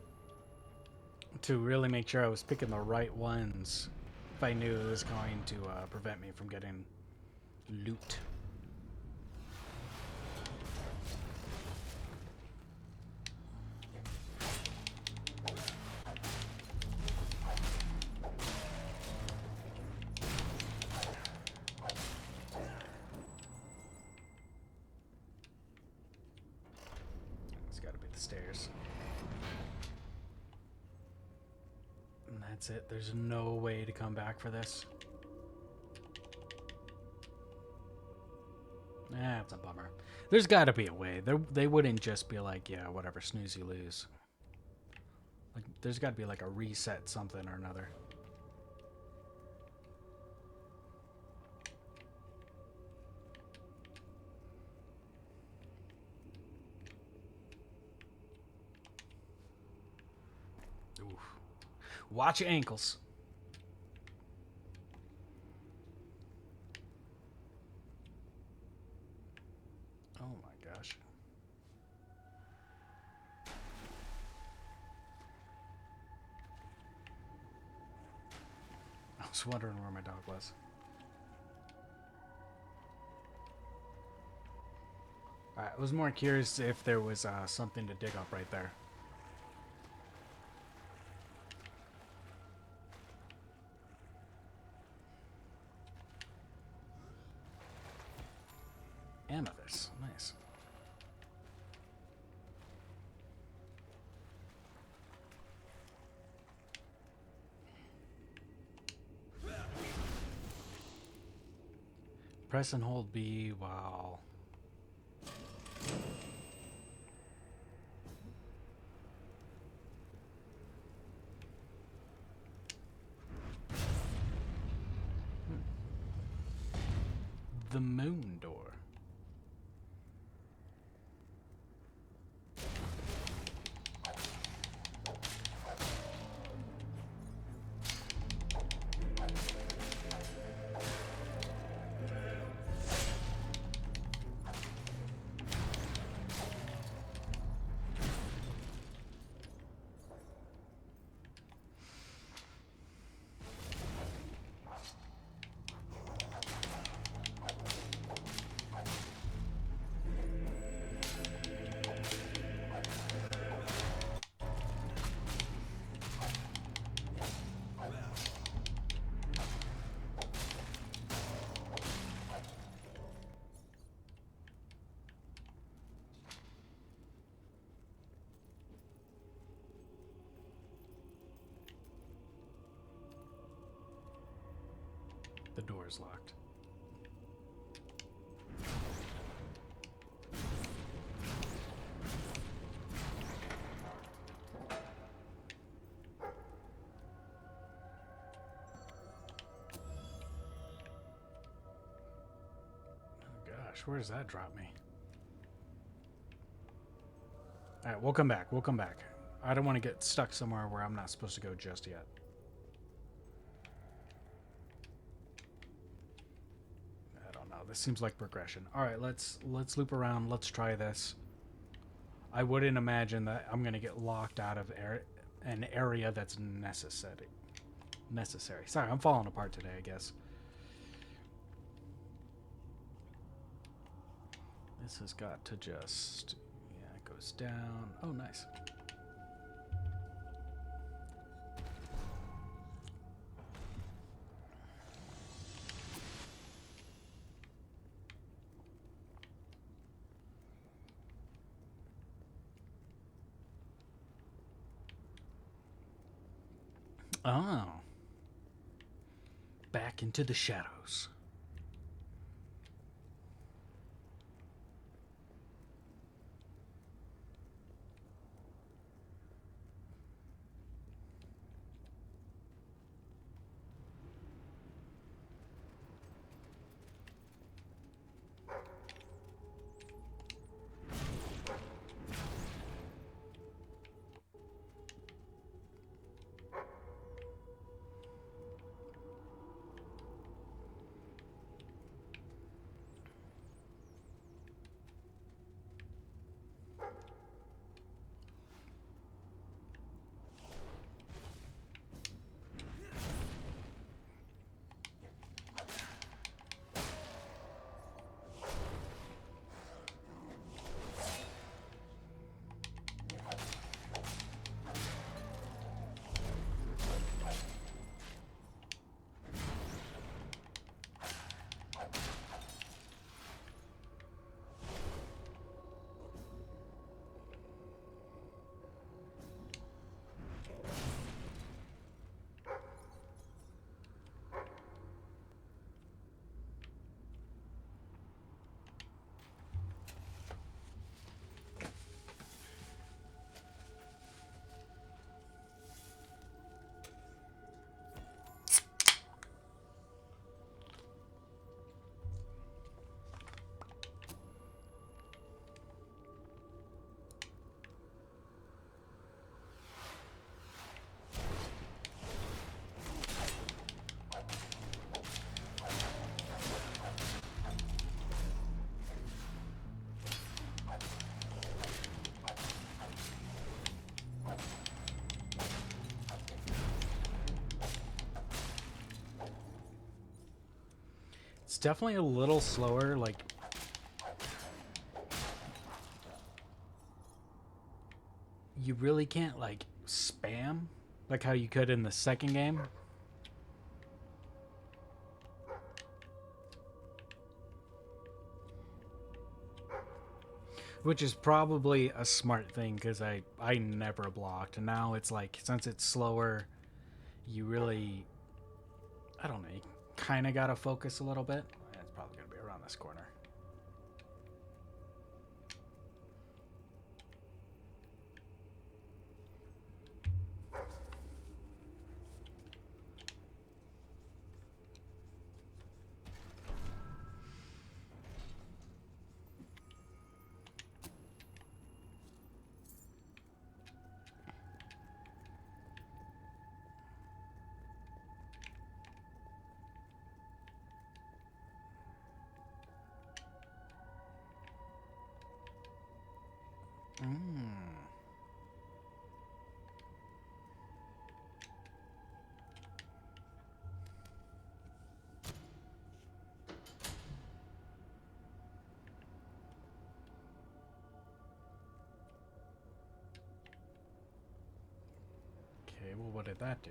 To really make sure I was picking the right ones if I knew it was going to prevent me from getting loot. the stairs. And that's it. There's no way to come back for this. That's a bummer. There's got to be a way. They wouldn't just be like, yeah, whatever, snooze you lose. Like, there's got to be like a reset something or another. Oof. Watch your ankles. Oh my gosh. I was wondering where my dog was. Alright, I was more curious if there was something to dig up right there. Amethyst, nice. Press and hold B while... The moon door. The door's locked. Oh gosh, where does that drop me? Alright, we'll come back. We'll come back. I don't want to get stuck somewhere where I'm not supposed to go just yet. This seems like progression. All right, let's loop around. Let's try this. I wouldn't imagine that I'm gonna get locked out of an area that's necessary. Sorry, I'm falling apart today, I guess. This has got to just... yeah, it goes down. Oh, nice. Oh. Back into the shadows. definitely a little slower, like... You really can't, like, spam like how you could in the second game. Which is probably a smart thing, because I never blocked. And now it's like, since it's slower, you really... I don't know, you kind of got to focus a little bit. It's probably going to be around this corner. Okay, well, what did that do?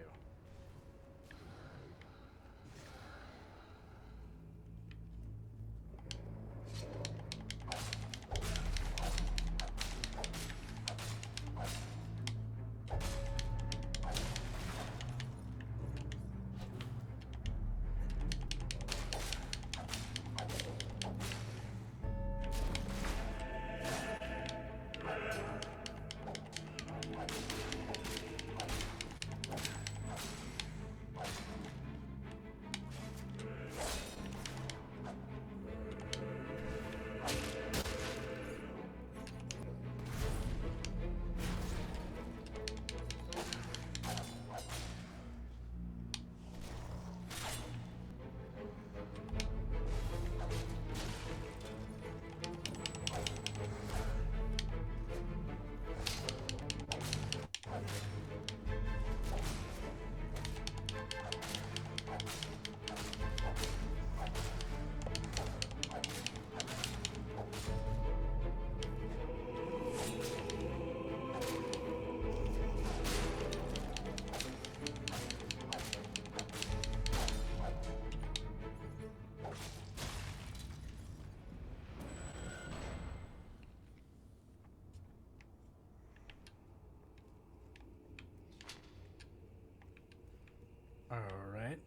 Alright.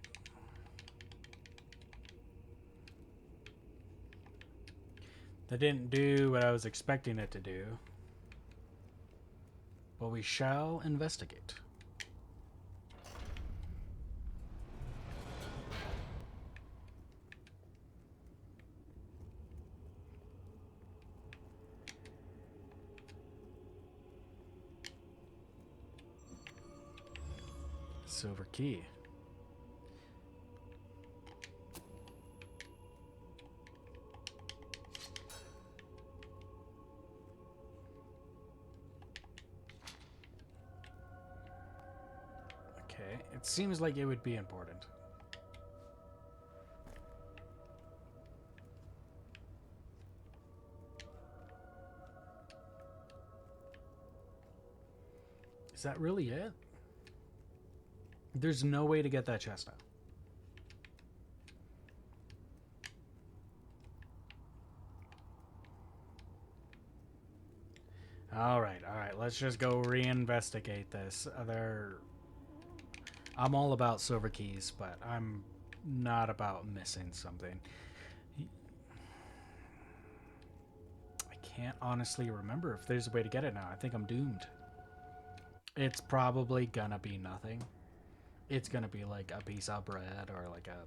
That didn't do what I was expecting it to do. But we shall investigate. Silver key. Okay, it seems like it would be important. Is that really it? There's no way to get that chest now. Alright, let's just go reinvestigate this. I'm all about silver keys, but I'm not about missing something. I can't honestly remember if there's a way to get it now. I think I'm doomed. It's probably gonna be nothing. It's gonna be like a piece of bread or like a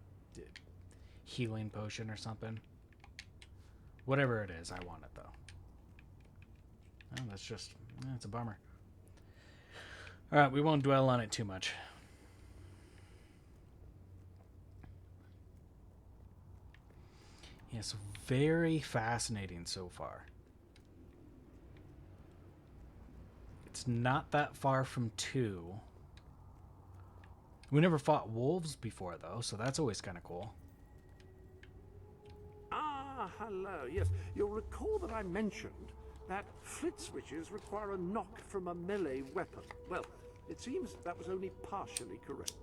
healing potion or something. Whatever it is, I want it though. Oh, that's just... it's a bummer. Alright, we won't dwell on it too much. Yes, very fascinating so far. It's not that far from 2. We never fought wolves before, though, so that's always kind of cool. hello. Yes, you'll recall that I mentioned that flit switches require a knock from a melee weapon. Well, it seems that was only partially correct.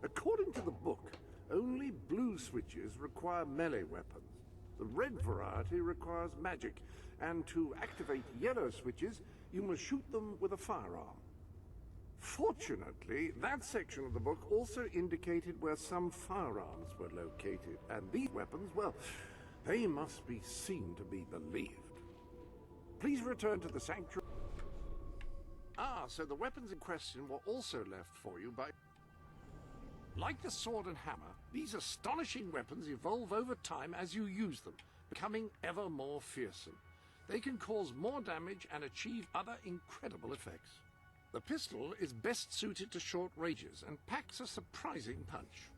According to the book, only blue switches require melee weapons. The red variety requires magic, and to activate yellow switches, you must shoot them with a firearm. Fortunately, that section of the book also indicated where some firearms were located, and these weapons, well, they must be seen to be believed. Please return to the sanctuary. Ah, so the weapons in question were also left for you by... Like the sword and hammer, these astonishing weapons evolve over time as you use them, becoming ever more fearsome. They can cause more damage and achieve other incredible effects. The pistol is best suited to short ranges and packs a surprising punch.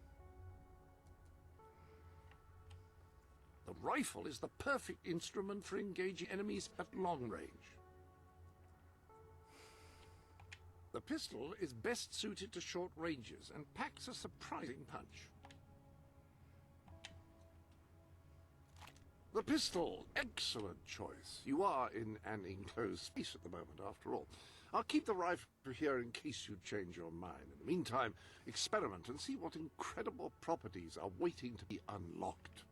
The rifle is the perfect instrument for engaging enemies at long range. The pistol is best suited to short ranges and packs a surprising punch. The pistol, excellent choice. You are in an enclosed space at the moment, after all. I'll keep the rifle here in case you change your mind. In the meantime, experiment and see what incredible properties are waiting to be unlocked.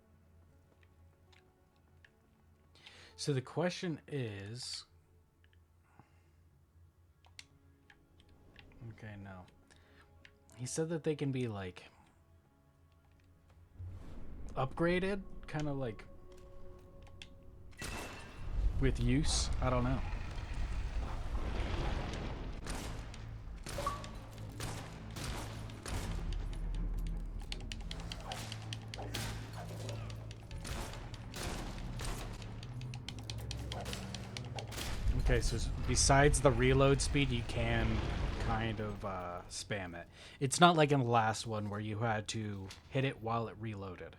So the question is... Okay, no. He said that they can be, like, upgraded, kind of like with use. I don't know. Okay, so besides the reload speed, you can kind of spam it. It's not like in the last one where you had to hit it while it reloaded.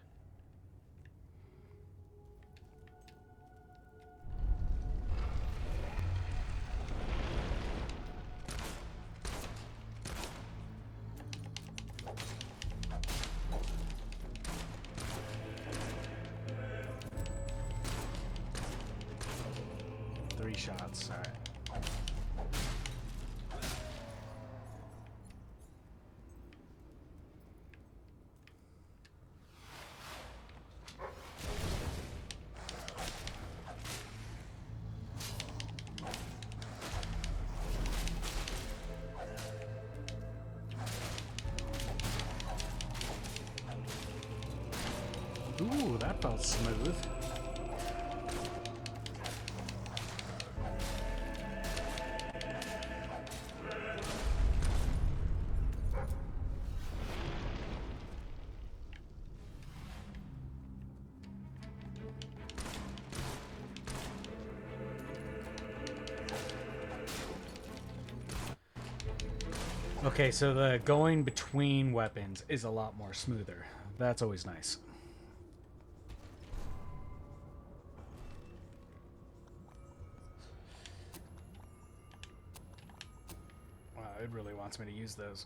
Three shots, all right. Ooh, that felt smooth. Okay, so the going between weapons is a lot more smoother. That's always nice. Wow, it really wants me to use those.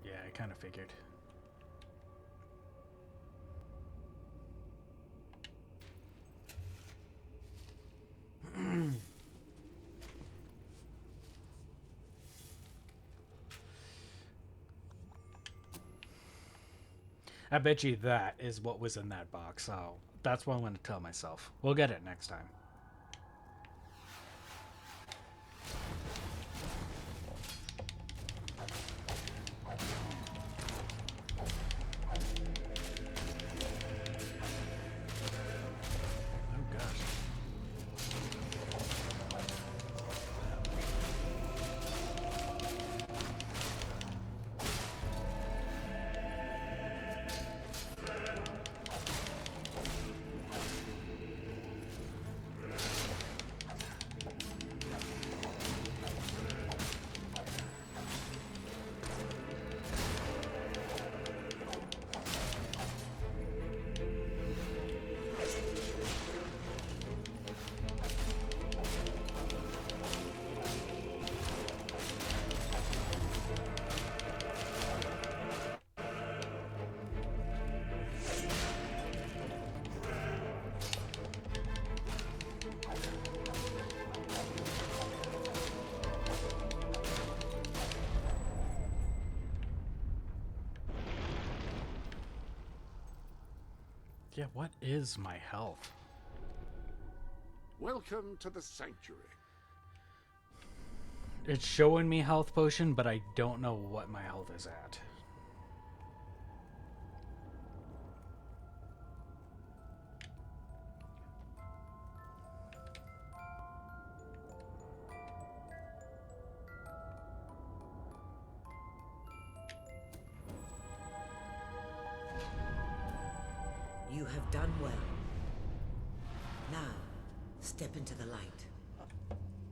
Yeah, I kind of figured. I bet you that is what was in that box, so that's what I'm going to tell myself. We'll get it next time. Oh gosh. Yeah, what is my health? Welcome to the sanctuary. It's showing me health potion, but I don't know what my health is at. You have done well. Now, step into the light.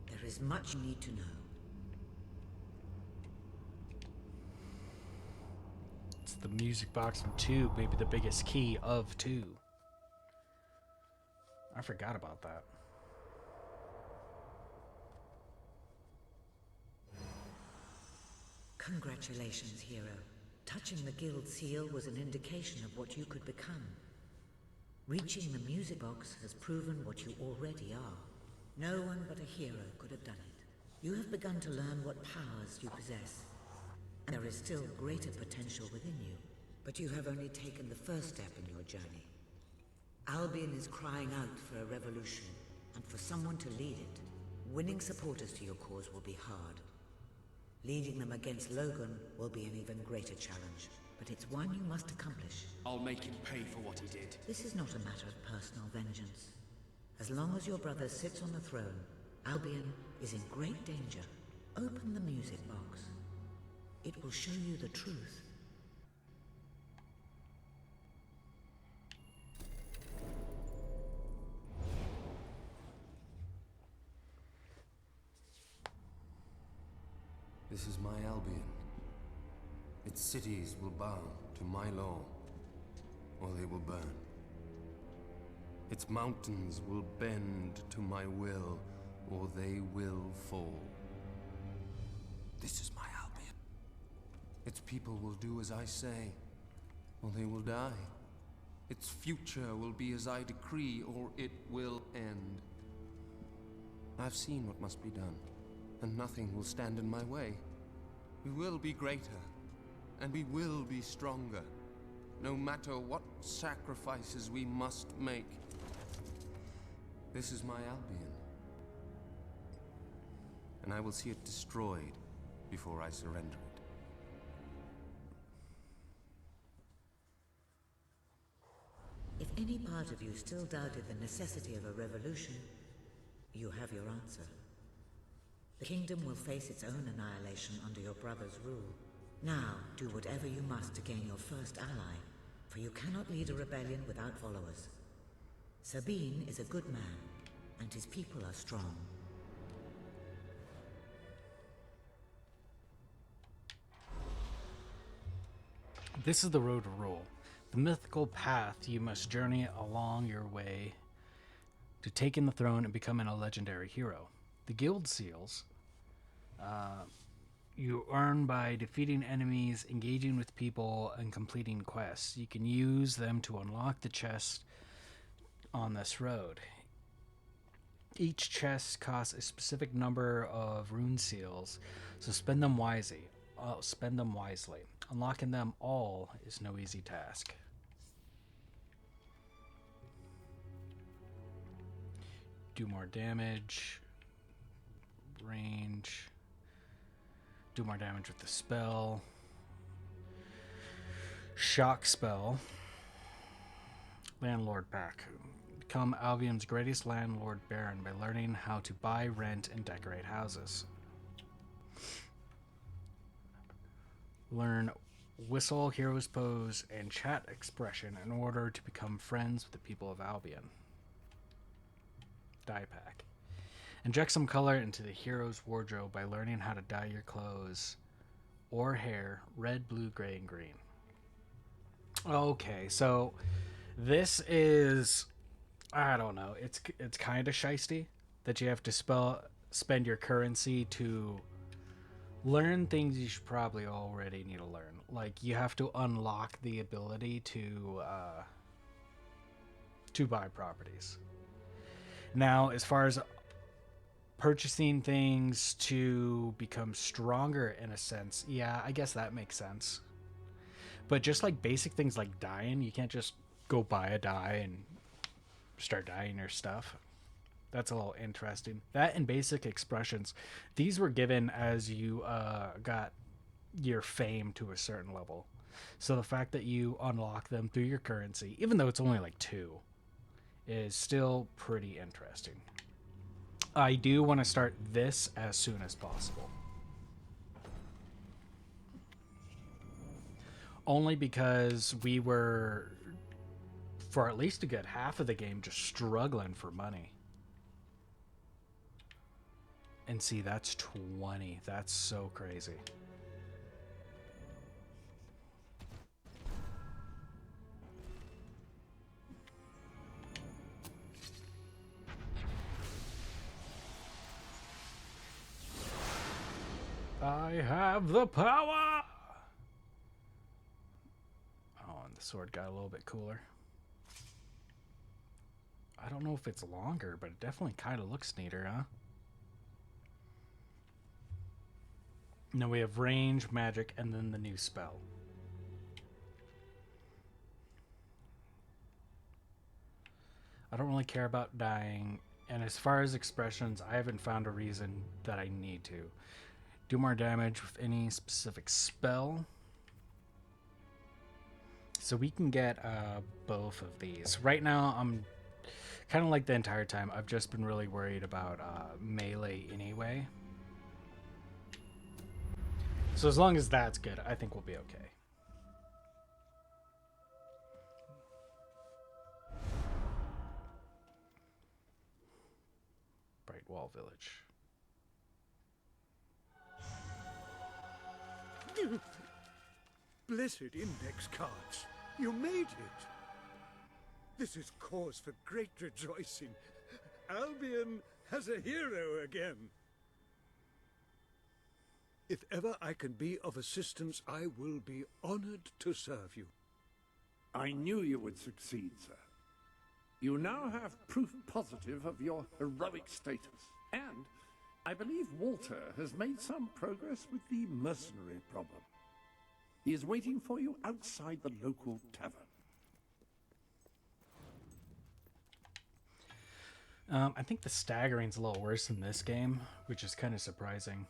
There is much you need to know. It's the music box from 2, maybe the biggest key of 2. I forgot about that. Congratulations, hero. Touching the guild seal was an indication of what you could become. Reaching the music box has proven what you already are. No one but a hero could have done it. You have begun to learn what powers you possess. There is still greater potential within you, but you have only taken the first step in your journey. Albion is crying out for a revolution, and for someone to lead it. Winning supporters to your cause will be hard. Leading them against Logan will be an even greater challenge, but it's one you must accomplish. I'll make him pay for what he did. This is not a matter of personal vengeance. As long as your brother sits on the throne, Albion is in great danger. Open the music box. It will show you the truth. This is my Albion. Its cities will bow to my law, or they will burn. Its mountains will bend to my will, or they will fall. This is my Albion. Its people will do as I say, or they will die. Its future will be as I decree, or it will end. I've seen what must be done, and nothing will stand in my way. We will be greater, and we will be stronger, no matter what sacrifices we must make. This is my Albion, and I will see it destroyed before I surrender it. If any part of you still doubted the necessity of a revolution, you have your answer. The kingdom will face its own annihilation under your brother's rule. Now, do whatever you must to gain your first ally, for you cannot lead a rebellion without followers. Sabine is a good man, and his people are strong. This is the road to rule, the mythical path you must journey along your way to taking the throne and becoming a legendary hero. The guild seals you earn by defeating enemies, engaging with people, and completing quests. You can use them to unlock the chest on this road. Each chest costs a specific number of rune seals, so spend them wisely. Unlocking them all is no easy task. Do more damage. Range. Do more damage with the spell. Shock spell. Landlord pack. Become Albion's greatest landlord baron by learning how to buy, rent, and decorate houses. Learn whistle, hero's pose, and chat expression in order to become friends with the people of Albion. Dye pack. Inject some color into the hero's wardrobe by learning how to dye your clothes or hair red, blue, gray, and green. Okay, so this is, I don't know, it's kind of shisty that you have to spend your currency to learn things you should probably already need to learn. Like, you have to unlock the ability to buy properties. Now, as far as purchasing things to become stronger in a sense, yeah, I guess that makes sense. But just like basic things like dyeing, you can't just go buy a die and start dyeing your stuff. That's a little interesting. That and basic expressions. These were given as you got your fame to a certain level. So the fact that you unlock them through your currency, even though it's only like 2, is still pretty interesting. I do want to start this as soon as possible. Only because we were, for at least a good half of the game, just struggling for money. And see, that's 20. That's so crazy. I have the power! Oh, and the sword got a little bit cooler. I don't know if it's longer, but it definitely kind of looks neater, huh? Now we have range, magic, and then the new spell. I don't really care about dying, and as far as expressions, I haven't found a reason that I need to. Do more damage with any specific spell. So we can get both of these. Right now, I'm kind of like the entire time, I've just been really worried about melee anyway. So as long as that's good, I think we'll be okay. Bright Wall Village. Blessed index cards. You made it. This is cause for great rejoicing. Albion has a hero again. If ever I can be of assistance, I will be honored to serve you. I knew you would succeed, sir. You now have proof positive of your heroic status. And I believe Walter has made some progress with the mercenary problem. He is waiting for you outside the local tavern. I think the staggering's a little worse in this game, which is kind of surprising.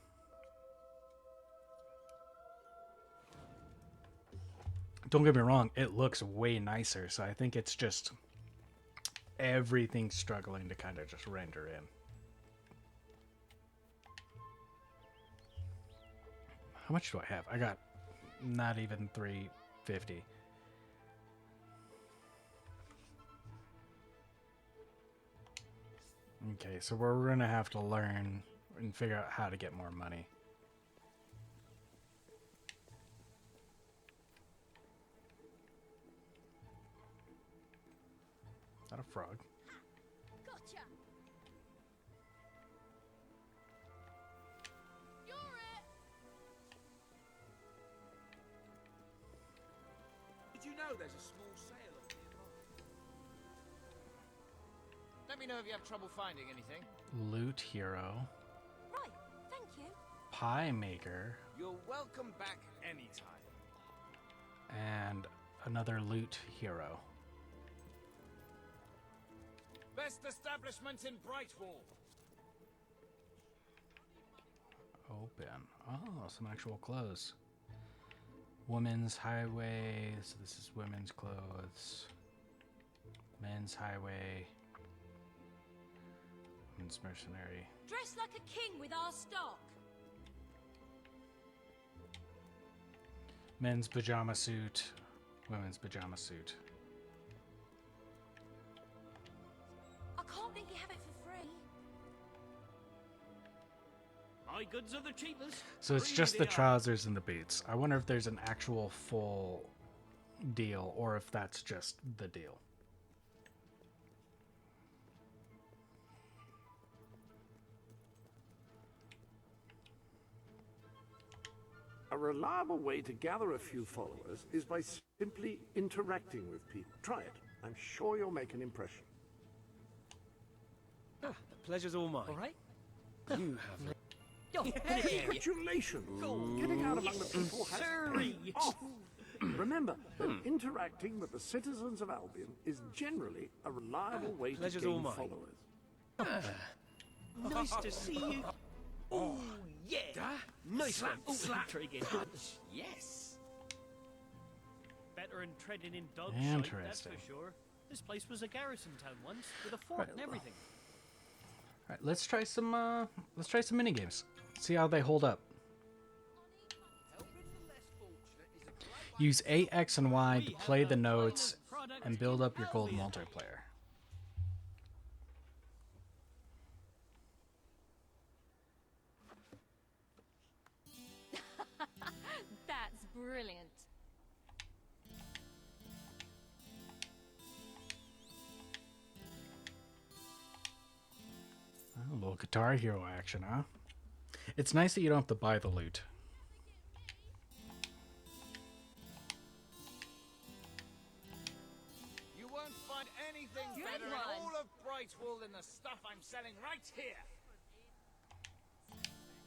Don't get me wrong, it looks way nicer, so I think it's just everything struggling to kind of just render in. How much do I have? I got not even 350. Okay, so we're gonna have to learn and figure out how to get more money. Is that a frog? Gotcha. You're it. Did you know there's a small sale on nearby? Let me know if you have trouble finding anything. Loot hero. Right, thank you. Pie maker. You're welcome back anytime. And another loot hero. Best establishment in Brightwall. Open. Oh, some actual clothes. Women's highway. So this is women's clothes. Men's highway. Women's mercenary. Dress like a king with our stock. Men's pajama suit. Women's pajama suit. I can't think you have it for free. My goods are the cheapest. So it's Free just they the are. trousers and the boots. I wonder if there's an actual full deal or if that's just the deal. A reliable way to gather a few followers is by simply interacting with people. Try it. I'm sure you'll make an impression. The pleasure's all mine. All right. You have. Congratulations! Getting out among the people has Sorry. paid off. Remember that interacting with the citizens of Albion is generally a reliable way to Pleasure's all gain mine. followers. Nice to see you. Oh, yeah. Nice one. Intriguing. Yes. Better than treading in dog shite, that's Interesting. for sure. This place was a garrison town once, with a fort and everything. All right, let's try some mini games. See how they hold up. Use A, X, and Y to play the notes and build up your gold multiplayer. That's brilliant. Oh, a little Guitar Hero action, huh? It's nice that you don't have to buy the loot. You won't find anything better in all of Brightwall than the stuff I'm selling right here.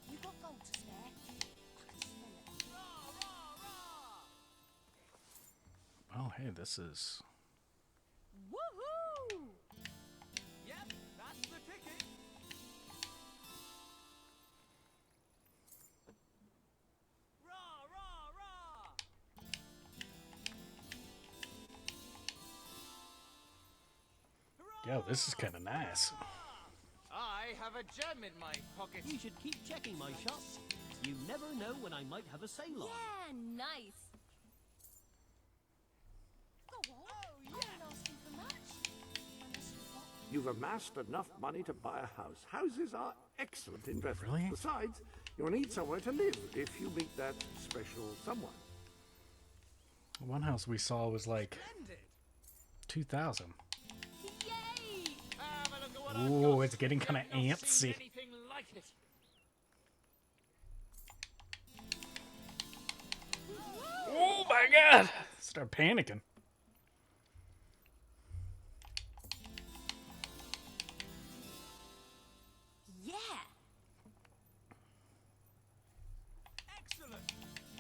You got gold to spare? I can smell it. Oh, hey, this is... Woohoo! Yep, that's the ticket. Rah, rah, rah! Yo, this is kind of nice. I have a gem in my pocket. You should keep checking my shops. You never know when I might have a sale on. Yeah, nice. Go on. I'm not asking for much. Unless you've got... You've amassed enough money to buy a house. Houses are excellent investments. Really? Besides, you'll need somewhere to live if you meet that special someone. One house we saw was like 2,000. Yay! Have a look at what I've Ooh, got. it's getting kind of You've not seen antsy. anything like it. Oh my god! Start panicking. Yeah! Excellent.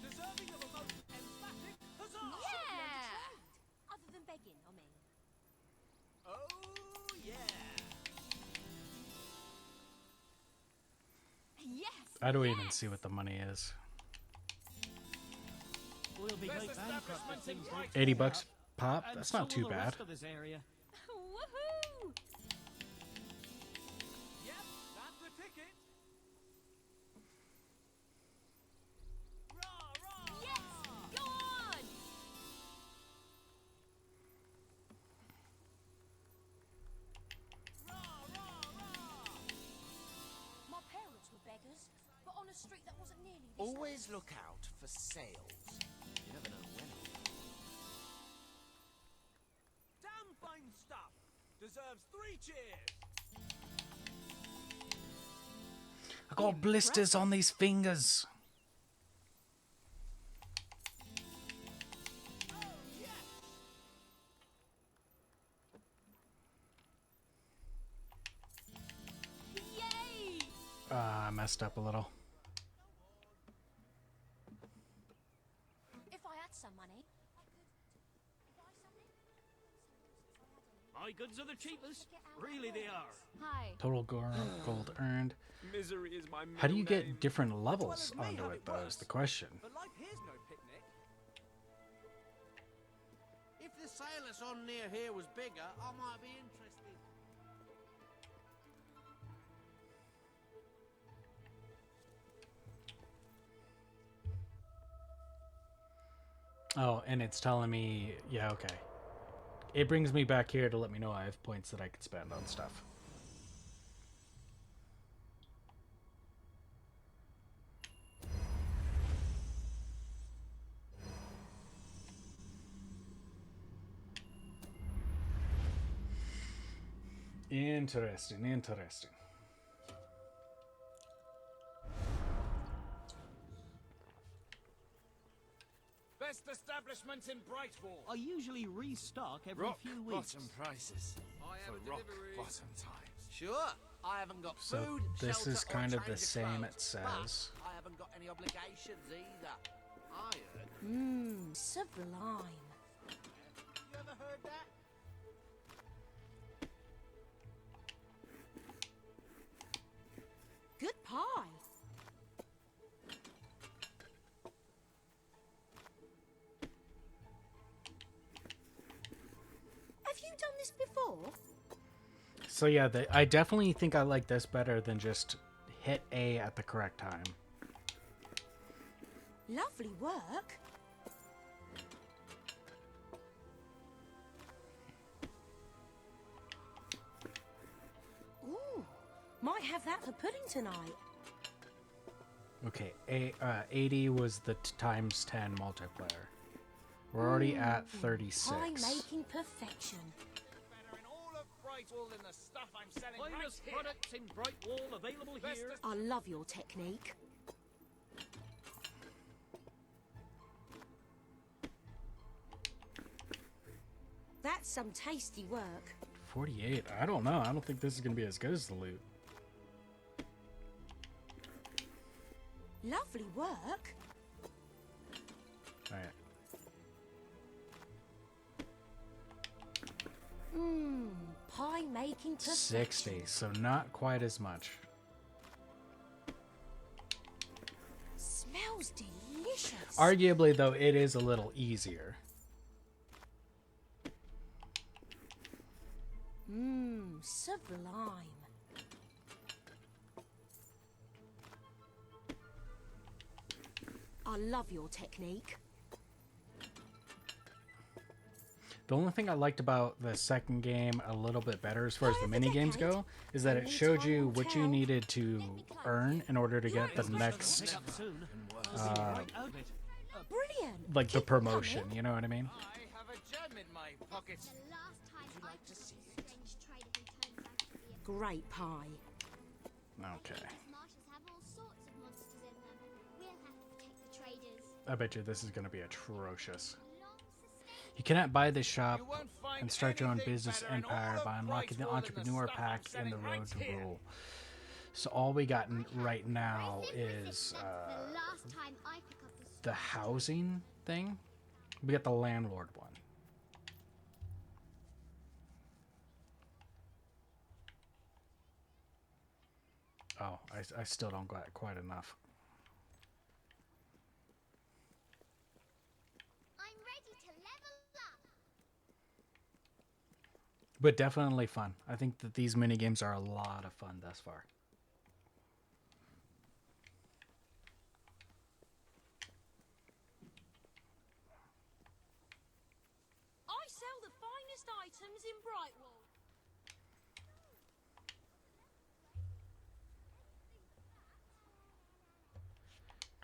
Deserving of a most emphatic huzzah. Yeah! Other than begging, I mean. Oh, yeah. Yes! I don't even see what the money is. We'll be Best right bankrupt establishment if things in don't 80 work bucks out. pop? And That's so not will too the bad. rest of this area. Woohoo! Yep, that's the ticket. Rah, rah, Yes! Go on! rah, rah, rah. My parents were beggars, but on a street that wasn't nearly this Always look out for sales. You never know when. Damn fine stuff. Deserves 3 cheers. I got blisters on these fingers. Oh, yes. Yay! I messed up a little. If I had some money, I could buy something. My goods are the cheapest. Really they are. Hi. Total gold earned. Misery is my How do you middle name. get different levels As well as me onto have it, though, is worse. the question. But life here's no picnic. If the sale that's on near here was bigger, I might be interested. Oh, and it's telling me, yeah, okay. It brings me back here to let me know I have points that I could spend on stuff. Interesting, interesting. Best establishment in Brightwall. I usually restock every Rock few weeks. bottom prices. I have For a rock delivery. bottom times. Sure, I haven't got So food, this shelter, is or kind of change the same, clothes, it says. but I haven't got any obligations either. Mmm, sublime. You ever heard that? Good pie. Have you done this before? So yeah, I definitely think I like this better than just hit A at the correct time. Lovely work. Ooh, might have that for pudding tonight. Okay, 80 was the times 10 multiplayer. We're already at 36. Pie making perfection. Better in all of Brightwall than the stuff I'm selling Finest right here. products in Brightwall available here. I love your technique. That's some tasty work. 48. I don't know. I don't think this is going to be as good as the loot. Lovely work. All right. Mmm, pie making perfection. 60, so not quite as much. Smells delicious. Arguably, though, it is a little easier. Mmm, sublime. I love your technique. The only thing I liked about the second game a little bit better as far as the mini games go is that it showed you what you needed to earn in order to get the next Brilliant. like the promotion, you know what I mean? I have a gem in my pocket. Would you like to see it? Great pie. Okay. Marshes have all sorts of monsters in them. We'll have to protect the traders. I bet you this is going to be atrocious. You cannot buy this shop and start your own business empire by unlocking the entrepreneur pack in the road to rule. So all we got right now is the housing thing. We got the landlord one. Oh, I still don't got quite enough. I'm ready to level up. But definitely fun. I think that these mini games are a lot of fun thus far. I sell the finest items in Brightwall.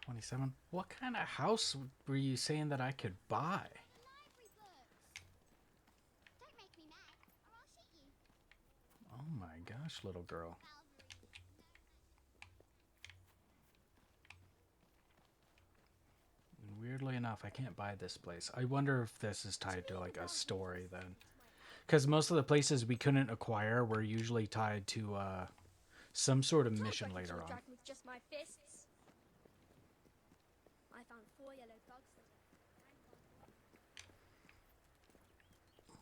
27. What kind of house were you saying that I could buy? Don't make me mad, or I'll shoot you. Oh my gosh, little girl. And weirdly enough, I can't buy this place. I wonder if this is tied to like a story then. Because most of the places we couldn't acquire were usually tied to some sort of mission later on. With just my fists. I found 4 yellow clogs.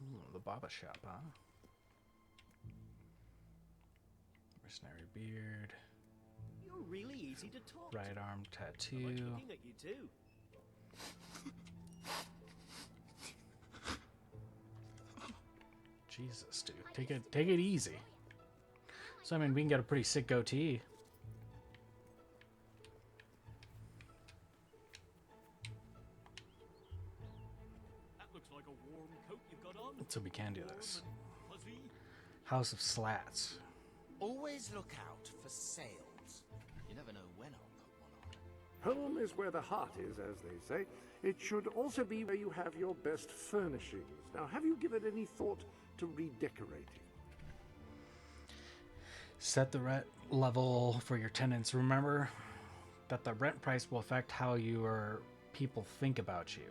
Ooh, the Baba shop, huh? Mercenary beard. You're really easy to talk to. Right arm I like tattoo. looking at you too. Jesus, dude. Take it easy. So I mean we can get a pretty sick goatee. That looks like a warm coat you've got on. So we can do this. Warm and fuzzy. House of Slats. Always look out for sales. You never know when I'll put one on. Home is where the heart is, as they say. It should also be where you have your best furnishings. Now, have you given any thought to redecorating? Set the rent level for your tenants. Remember that the rent price will affect how your people think about you.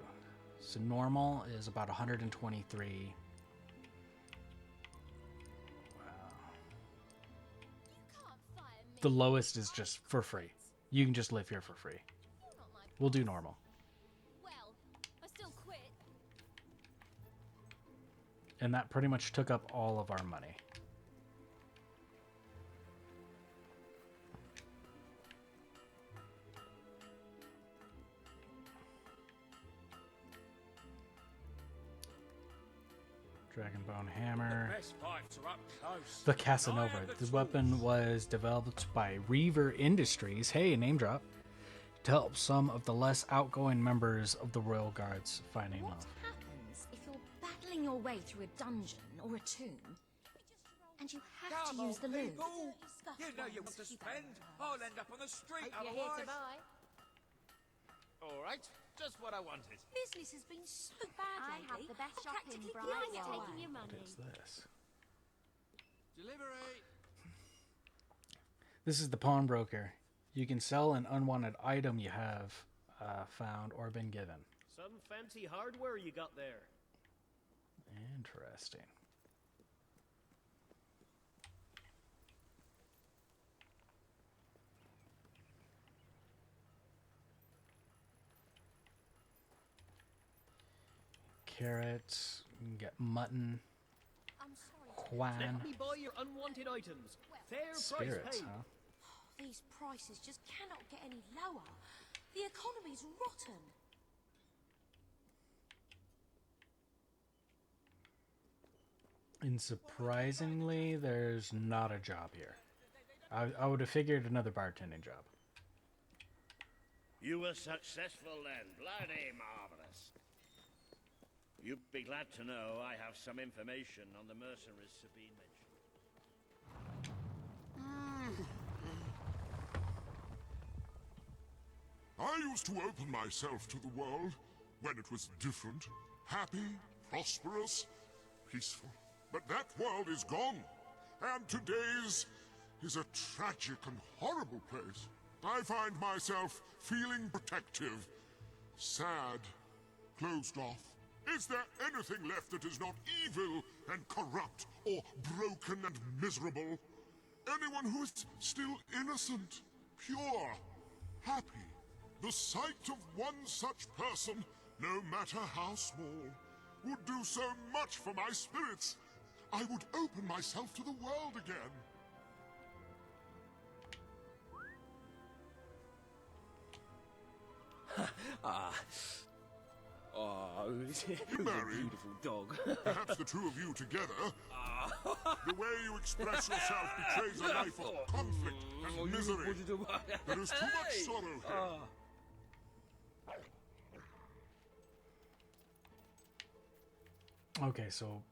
So normal is about 123. The lowest is just for free. You can just live here for free. We'll do normal. And that pretty much took up all of our money. Dragonbone hammer. The best fights are up close. The Casanova. The weapon was developed by Reaver Industries. Hey, name drop. To help some of the less outgoing members of the Royal Guards finding What love. happens if you're battling your way through a dungeon or a tomb, and you have to use the loo? You know you want to spend. I'll end up on the street Hope you're here to otherwise. All right, just what I wanted. Business has been so bad I lately. have the best I'm shop in practically Brightwall. giving it away. Taking your money. What is this? Delivery. This is the pawnbroker. You can sell an unwanted item you have found or been given. Some fancy hardware you got there. Interesting. Carrots. You can get mutton. Juan. Let me buy your unwanted items. Fair Spirits, price paid. huh? These prices just cannot get any lower. The economy's rotten. And surprisingly, there's not a job here. I would have figured another bartending job. You were successful then. Bloody marvelous. You'd be glad to know I have some information on the mercenaries Sabine mentioned. I used to open myself to the world when it was different, happy, prosperous, peaceful. But that world is gone, and today's is a tragic and horrible place. I find myself feeling protective, sad, closed off. Is there anything left that is not evil and corrupt or broken and miserable? Anyone who is still innocent, pure, happy? The sight of one such person, no matter how small, would do so much for my spirits. I would open myself to the world again. Oh, Married? beautiful dog. Perhaps the two of you together. The way you express yourself betrays a life of conflict and misery. There is too much sorrow here. Okay, so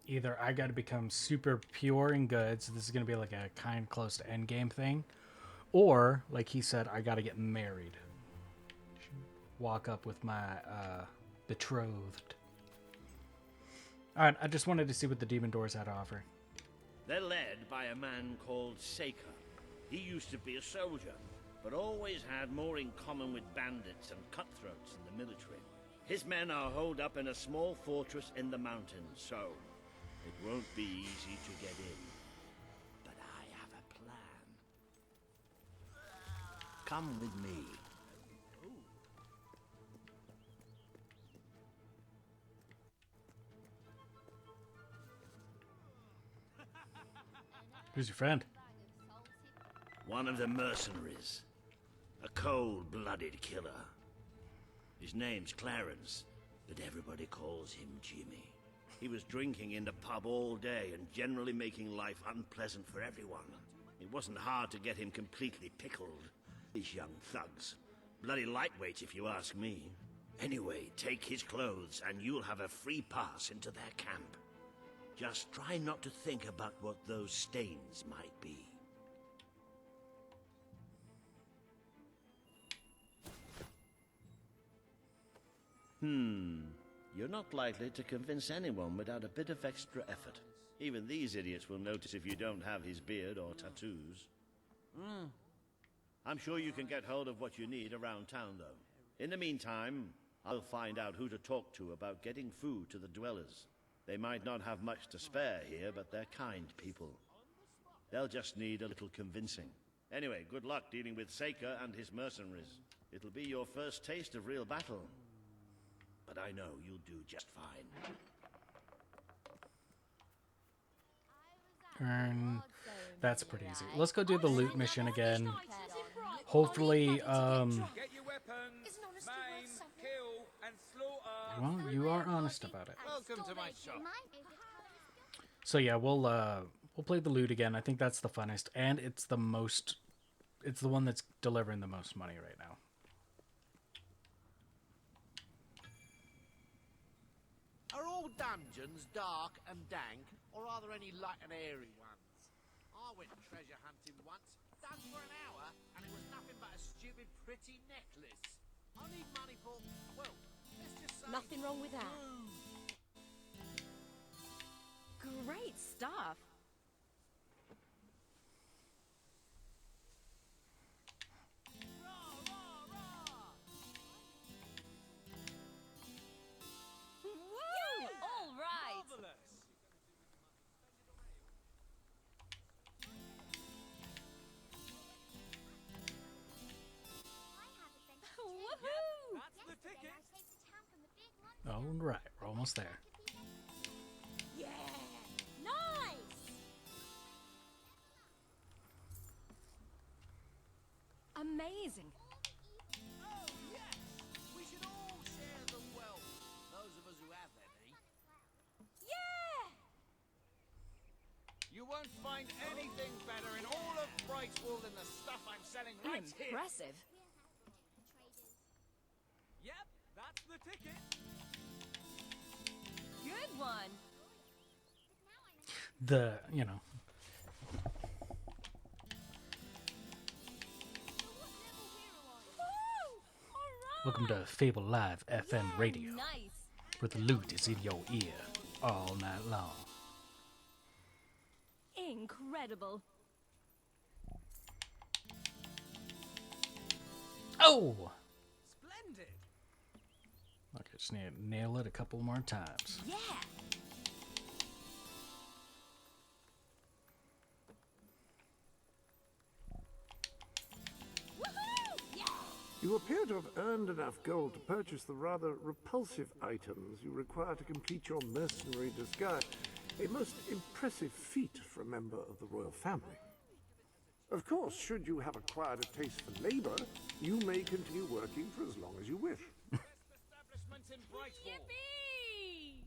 either I got to become super pure and good, so this is going to be like a kind close to endgame thing, or, like he said, I got to get married. Walk up with my betrothed. Alright, I just wanted to see what the demon doors had to offer. They're led by a man called Saker. He used to be a soldier, but always had more in common with bandits and cutthroats in the military. His men are holed up in a small fortress in the mountains, so it won't be easy to get in. But I have a plan. Come with me. Who's your friend? One of the mercenaries. A cold-blooded killer. His name's Clarence, but everybody calls him Jimmy. He was drinking in the pub all day and generally making life unpleasant for everyone. It wasn't hard to get him completely pickled. These young thugs. Bloody lightweight, if you ask me. Anyway, take his clothes and you'll have a free pass into their camp. Just try not to think about what those stains might be. You're not likely to convince anyone without a bit of extra effort. Even these idiots will notice if you don't have his beard or tattoos. I'm sure you can get hold of what you need around town, though. In the meantime, I'll find out who to talk to about getting food to the dwellers. They might not have much to spare here, but they're kind people. They'll just need a little convincing. Anyway, good luck dealing with Saker and his mercenaries. It'll be your first taste of real battle. But I know you'll do just fine. turn. That's pretty easy. Let's go do the loot mission again. Hopefully, Get your weapons, maim, kill, and slaughter. well, you are honest about it. Welcome to my shop. So yeah, we'll play the loot again. I think that's the funnest, and it's the one that's delivering the most money right now. Are all dungeons dark and dank, or are there any light and airy ones? I went treasure hunting once, done for an hour, and it was nothing but a stupid pretty necklace. I need money for, well, let's just say... Nothing wrong with that. Great stuff. Woo! All right. Woohoo! That's the ticket. All right, we're almost there. Yeah! Nice! Amazing. Oh, yes! We should all share the wealth, those of us who have any. Yeah! You won't find anything better in all of Brightwall than the stuff I'm selling right here. Impressive. Yep, that's the ticket. Good one. Welcome to Fable Live FM Radio, Nice. where the loot is in your ear all night long. Incredible. Oh! Splendid. Okay, just need to nail it a couple more times. Yeah. You appear to have earned enough gold to purchase the rather repulsive items you require to complete your mercenary disguise. A most impressive feat for a member of the royal family. Of course, should you have acquired a taste for labor, you may continue working for as long as you wish. Establishment in Brightwall. Yippee!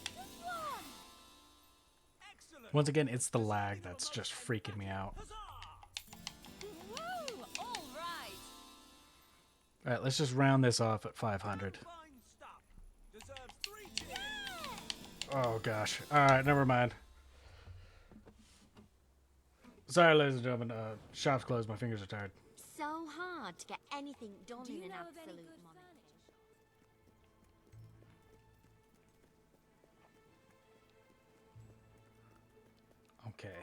Good one. Excellent. Once again, it's the lag that's just freaking me out. Woo! All right. All right, let's just round this off at 500. Fine stuff. Deserves 3 cheers. Oh gosh. All right, never mind. Sorry, ladies and gentlemen. Shop's closed. My fingers are tired. So hard to get anything done Do you in an know of any absolute good money. Okay.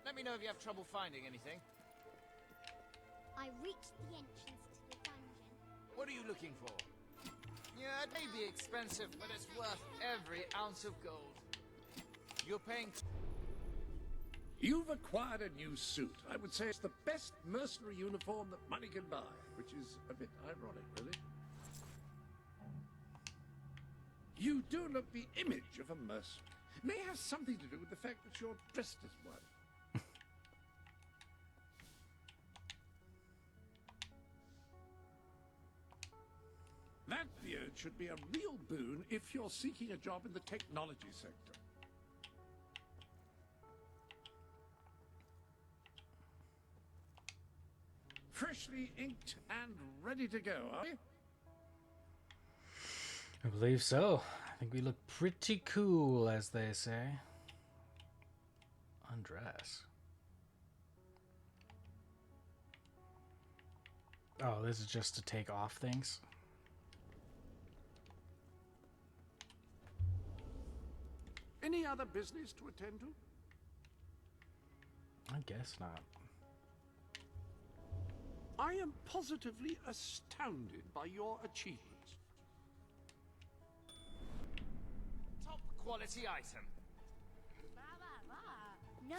Let me know if you have trouble finding anything. I reached the entrance to the dungeon. What are you looking for? Yeah, it may be expensive, but it's worth every ounce of gold. You're paying... You've acquired a new suit. I would say it's the best mercenary uniform that money can buy, which is a bit ironic, really. You do look the image of a mercenary. May have something to do with the fact that you're dressed as one. That beard should be a real boon if you're seeking a job in the technology sector. Freshly inked and ready to go, are you? I believe so. I think we look pretty cool, as they say. Undress. Oh, this is just to take off things? Any other business to attend to? I guess not. I am positively astounded by your achievements. Top quality item. No.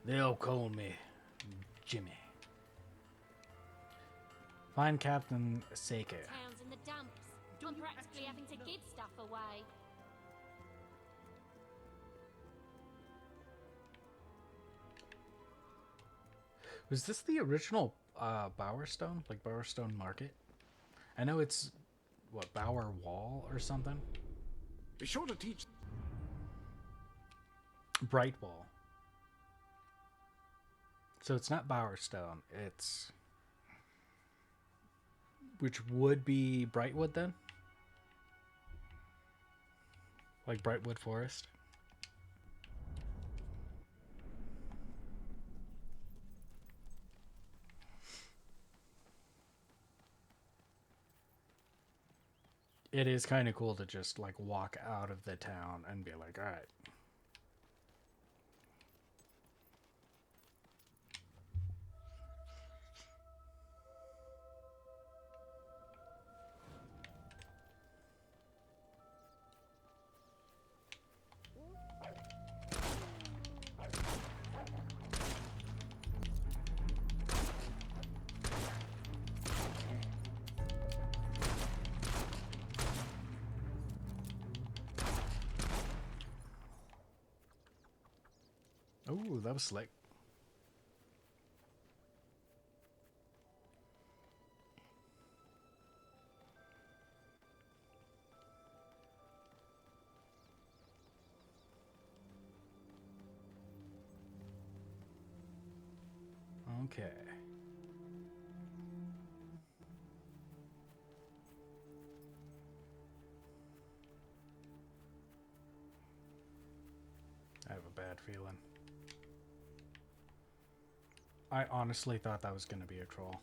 They'll call me Jimmy. Find Captain Saker. Town's in the dumps. I'm practically having to give stuff away. Was this the original Bowerstone? Like Bowerstone Market? I know it's, what, Bower Wall or something? Be sure to teach... Bright Wall. So it's not Bowerstone, it's... Which would be Brightwood then? Like Brightwood Forest? It is kind of cool to just like walk out of the town and be like, all right. Oh, that was slick. Okay. I have a bad feeling. I honestly thought that was going to be a troll.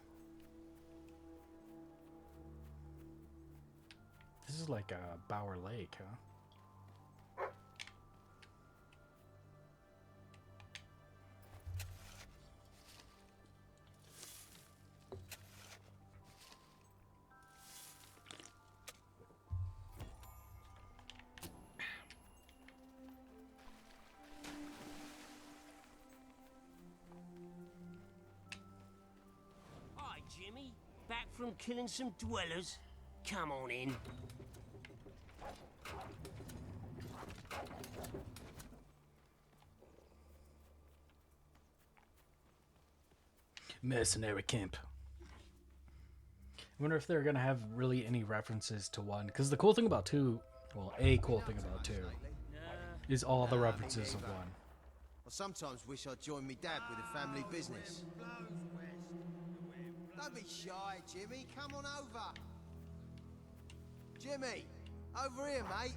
This is like a Bower Lake, huh? Hi, Jimmy. Back from killing some dwellers? Come on in. Mercenary camp. I wonder if they're going to have really any references to 1. Because the cool thing about 2, well, a cool thing about 2, is all the references of 1. I sometimes wish I'd joined me dad with a family business. Don't be shy, Jimmy. Come on over. Jimmy, over here, mate.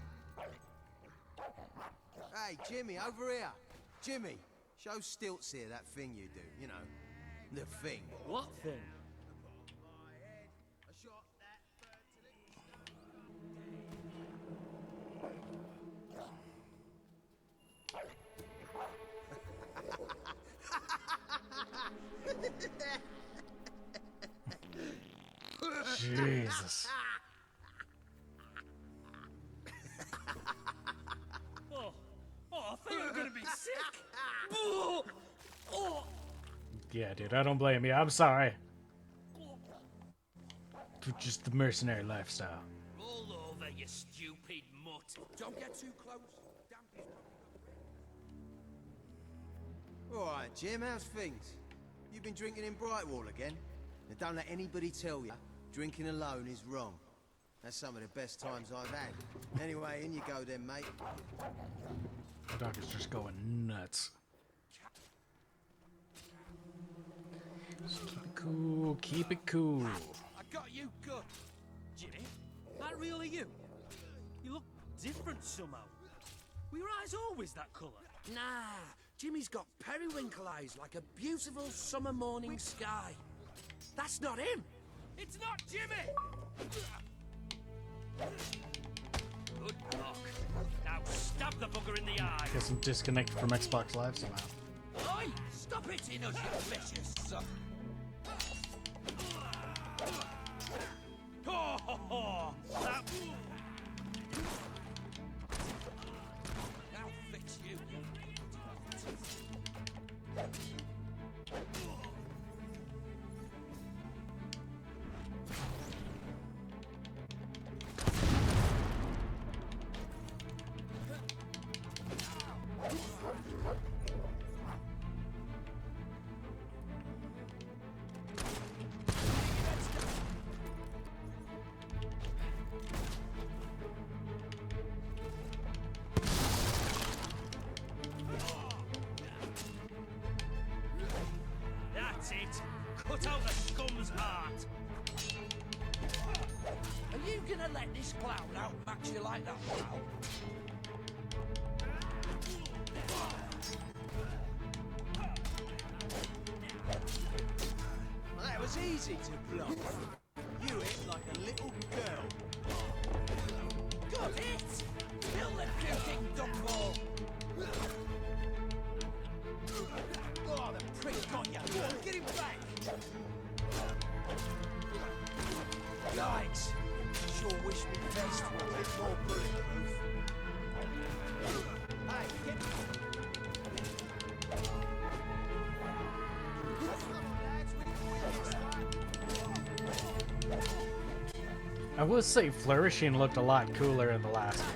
Hey, Jimmy, over here. Jimmy, show Stilts here that thing you do, you know. The thing. What thing? Jesus. Oh, I think I'm gonna be sick. Oh, oh. Yeah, dude, I don't blame you. I'm sorry. Just the mercenary lifestyle. Roll over, you stupid mutt. Don't get too close. All right, Jim, how's things? You've been drinking in Brightwall again? Now, don't let anybody tell you drinking alone is wrong. That's some of the best times I've had. Anyway, in you go then, mate. The dog is just going nuts. Just keep it cool. Keep it cool. I got you good. Jimmy, that really you? You look different somehow. Were your eyes always that colour? Nah, Jimmy's got periwinkle eyes like a beautiful summer morning sky. That's not him. It's not Jimmy! Good knock. Now stab the bugger in the eye. Guess I'm disconnected from Xbox Live somehow. Oi! Stop hitting us, you vicious son! Oh, that... I'll fix you. That's it. Cut out the scum's heart. Are you gonna let this clown outmatch you like that, pal? Well, that was easy to block. You hit like a little girl. Got it! Kill the puking dumbball! Oh, the prick got you. Go on, get him back. Yikes. Sure wish me vest were a bit more bulletproof. Hey, get... I will say Flourishing looked a lot cooler in the last game.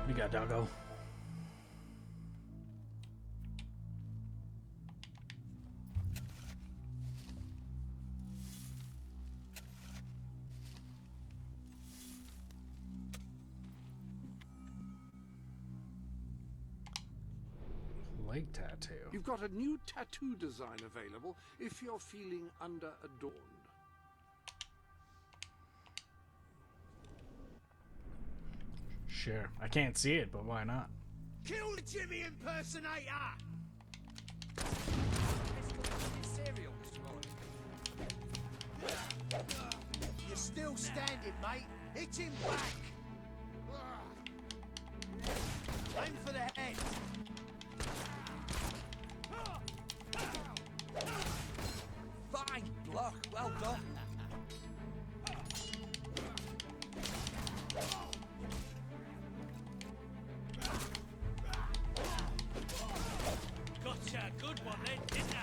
You got doggo. Leg tattoo. You've got a new tattoo design available if you're feeling under-adorned. Sure. I can't see it, but why not? Kill the Jimmy impersonator! Cereal this morning. You're still standing, mate. Hit him back. Aim for the head. Fine block, well done. Gotcha, good one then, didn't I?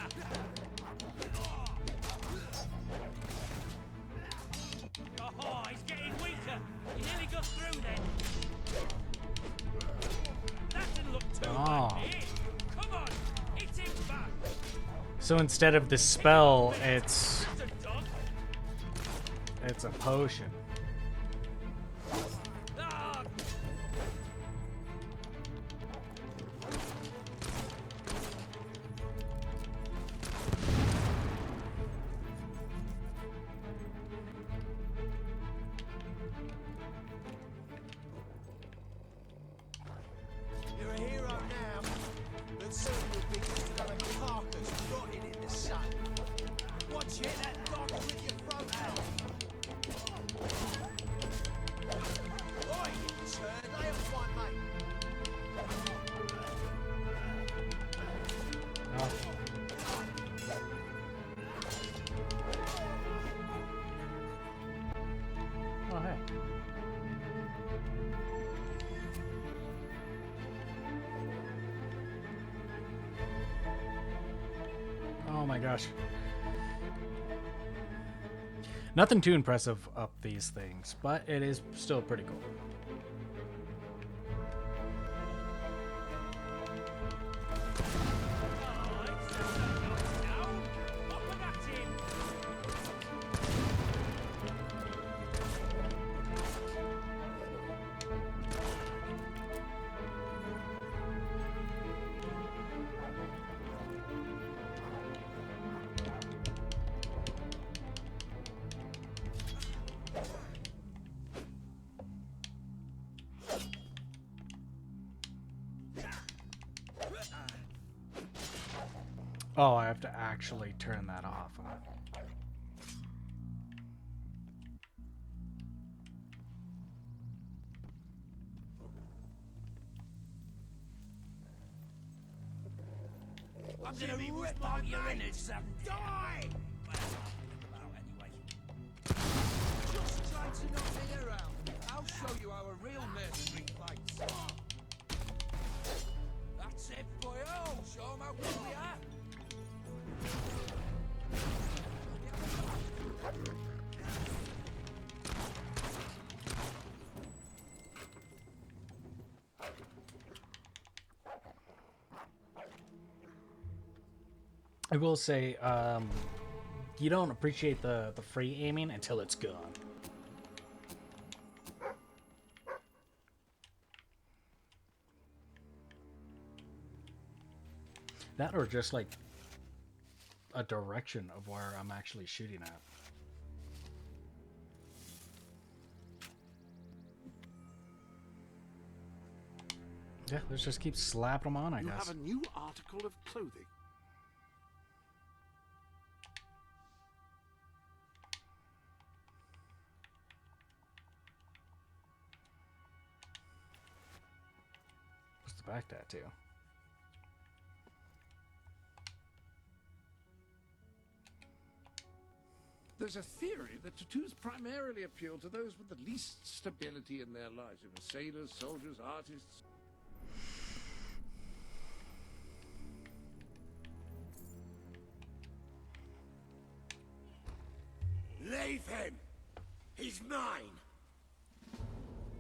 Oh, he's getting weaker. You nearly got through then. That didn't look too Oh. bad. Here, come on, hit him back. So instead of the spell, it's a potion. Ah, You're a hero now, but soon you'll be just another carcass rotting in the sun. Watch you hit that dog with your throat out. Oi, you turd, lay off my mate. Oh, hey. Oh my gosh. Nothing too impressive up these things, but it is still pretty cool. Oh, I have to actually turn that off. Huh? I'm gonna rip out your innards and die! Just try to knock me around. I'll show you how a real mercenary fights. That's it, boyo. Show 'em how good we are. I will say, you don't appreciate the free aiming until it's gone. That or just like a direction of where I'm actually shooting at. Yeah, let's just keep slapping them on, I You guess. have a new article of clothing. What's the back tattoo? There's a theory that tattoos primarily appeal to those with the least stability in their lives. You know, sailors, soldiers, artists. Leave him! He's mine!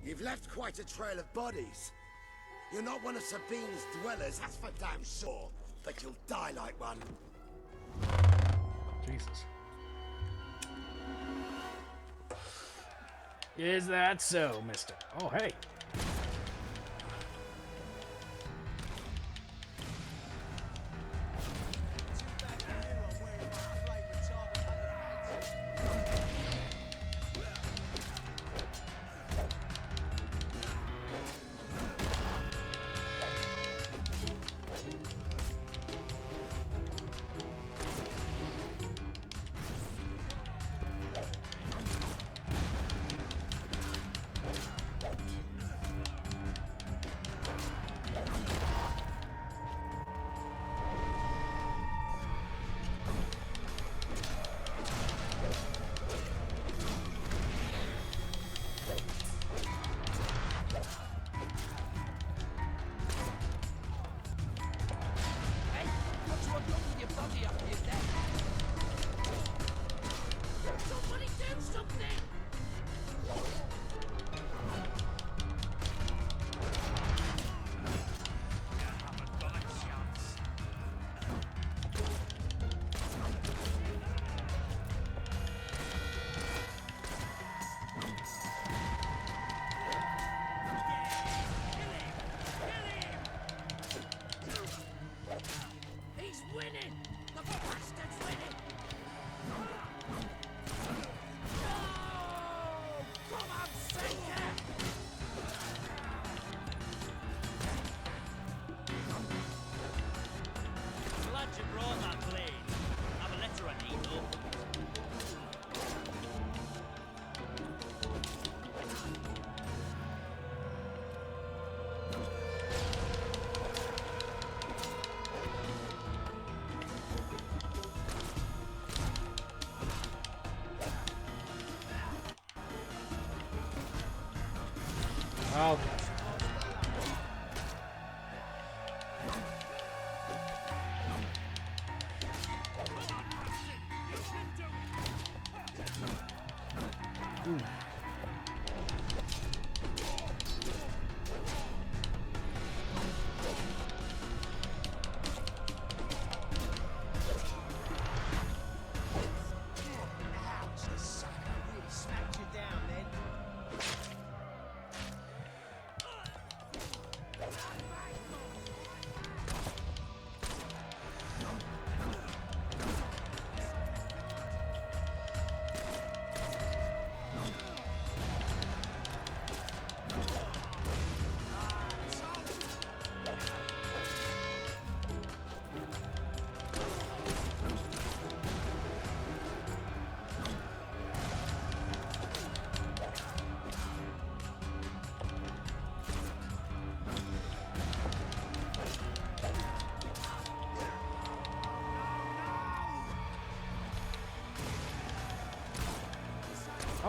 You've left quite a trail of bodies. You're not one of Sabine's dwellers, that's for damn sure. But you'll die like one. Jesus. Is that so, mister? Oh, hey. Okay. Ooh.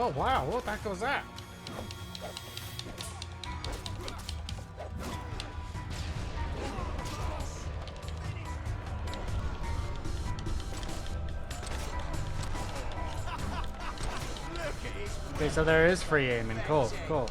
Oh wow, what the heck was that? Okay, so there is free aiming. Cool, cool.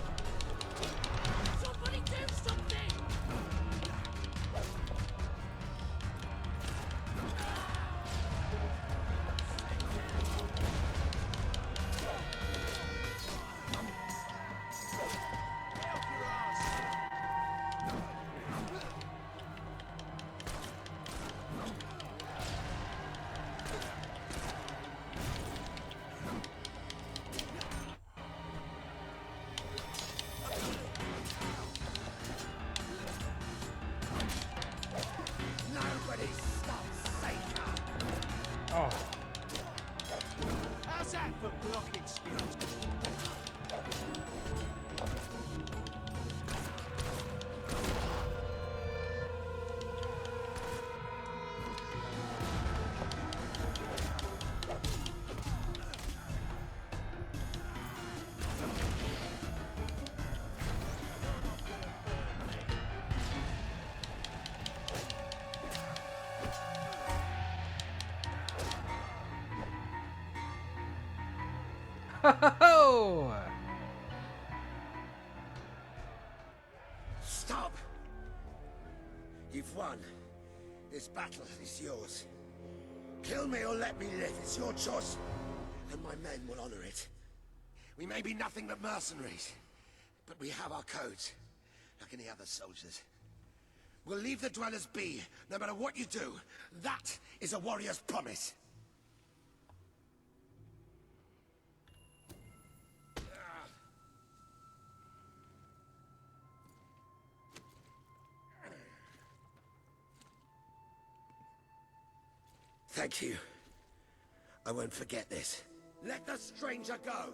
How's that for blocking skills? Ho! Stop! You've won. This battle is yours. Kill me or let me live. It's your choice. And my men will honor it. We may be nothing but mercenaries, but we have our codes, like any other soldiers. We'll leave the dwellers be, no matter what you do. That is a warrior's promise. Thank you. I won't forget this. Let the stranger go!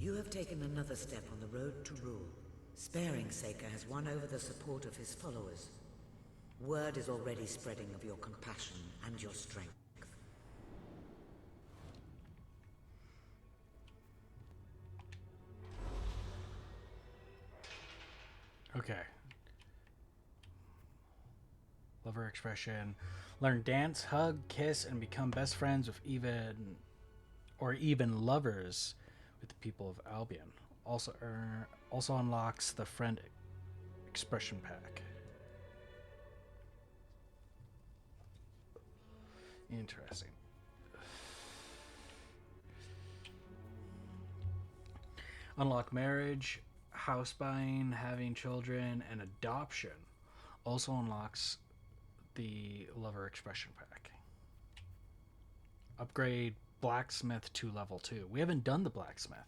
You have taken another step on the road to rule. Sparing Saker has won over the support of his followers. Word is already spreading of your compassion and your strength. Okay. Lover expression. Learn dance, hug, kiss, and become best friends with even lovers with the people of Albion. Also unlocks the friend expression pack. Interesting. Unlock marriage, house buying, having children, and adoption. Also unlocks the lover expression pack. Upgrade blacksmith to level 2. We haven't done the blacksmith.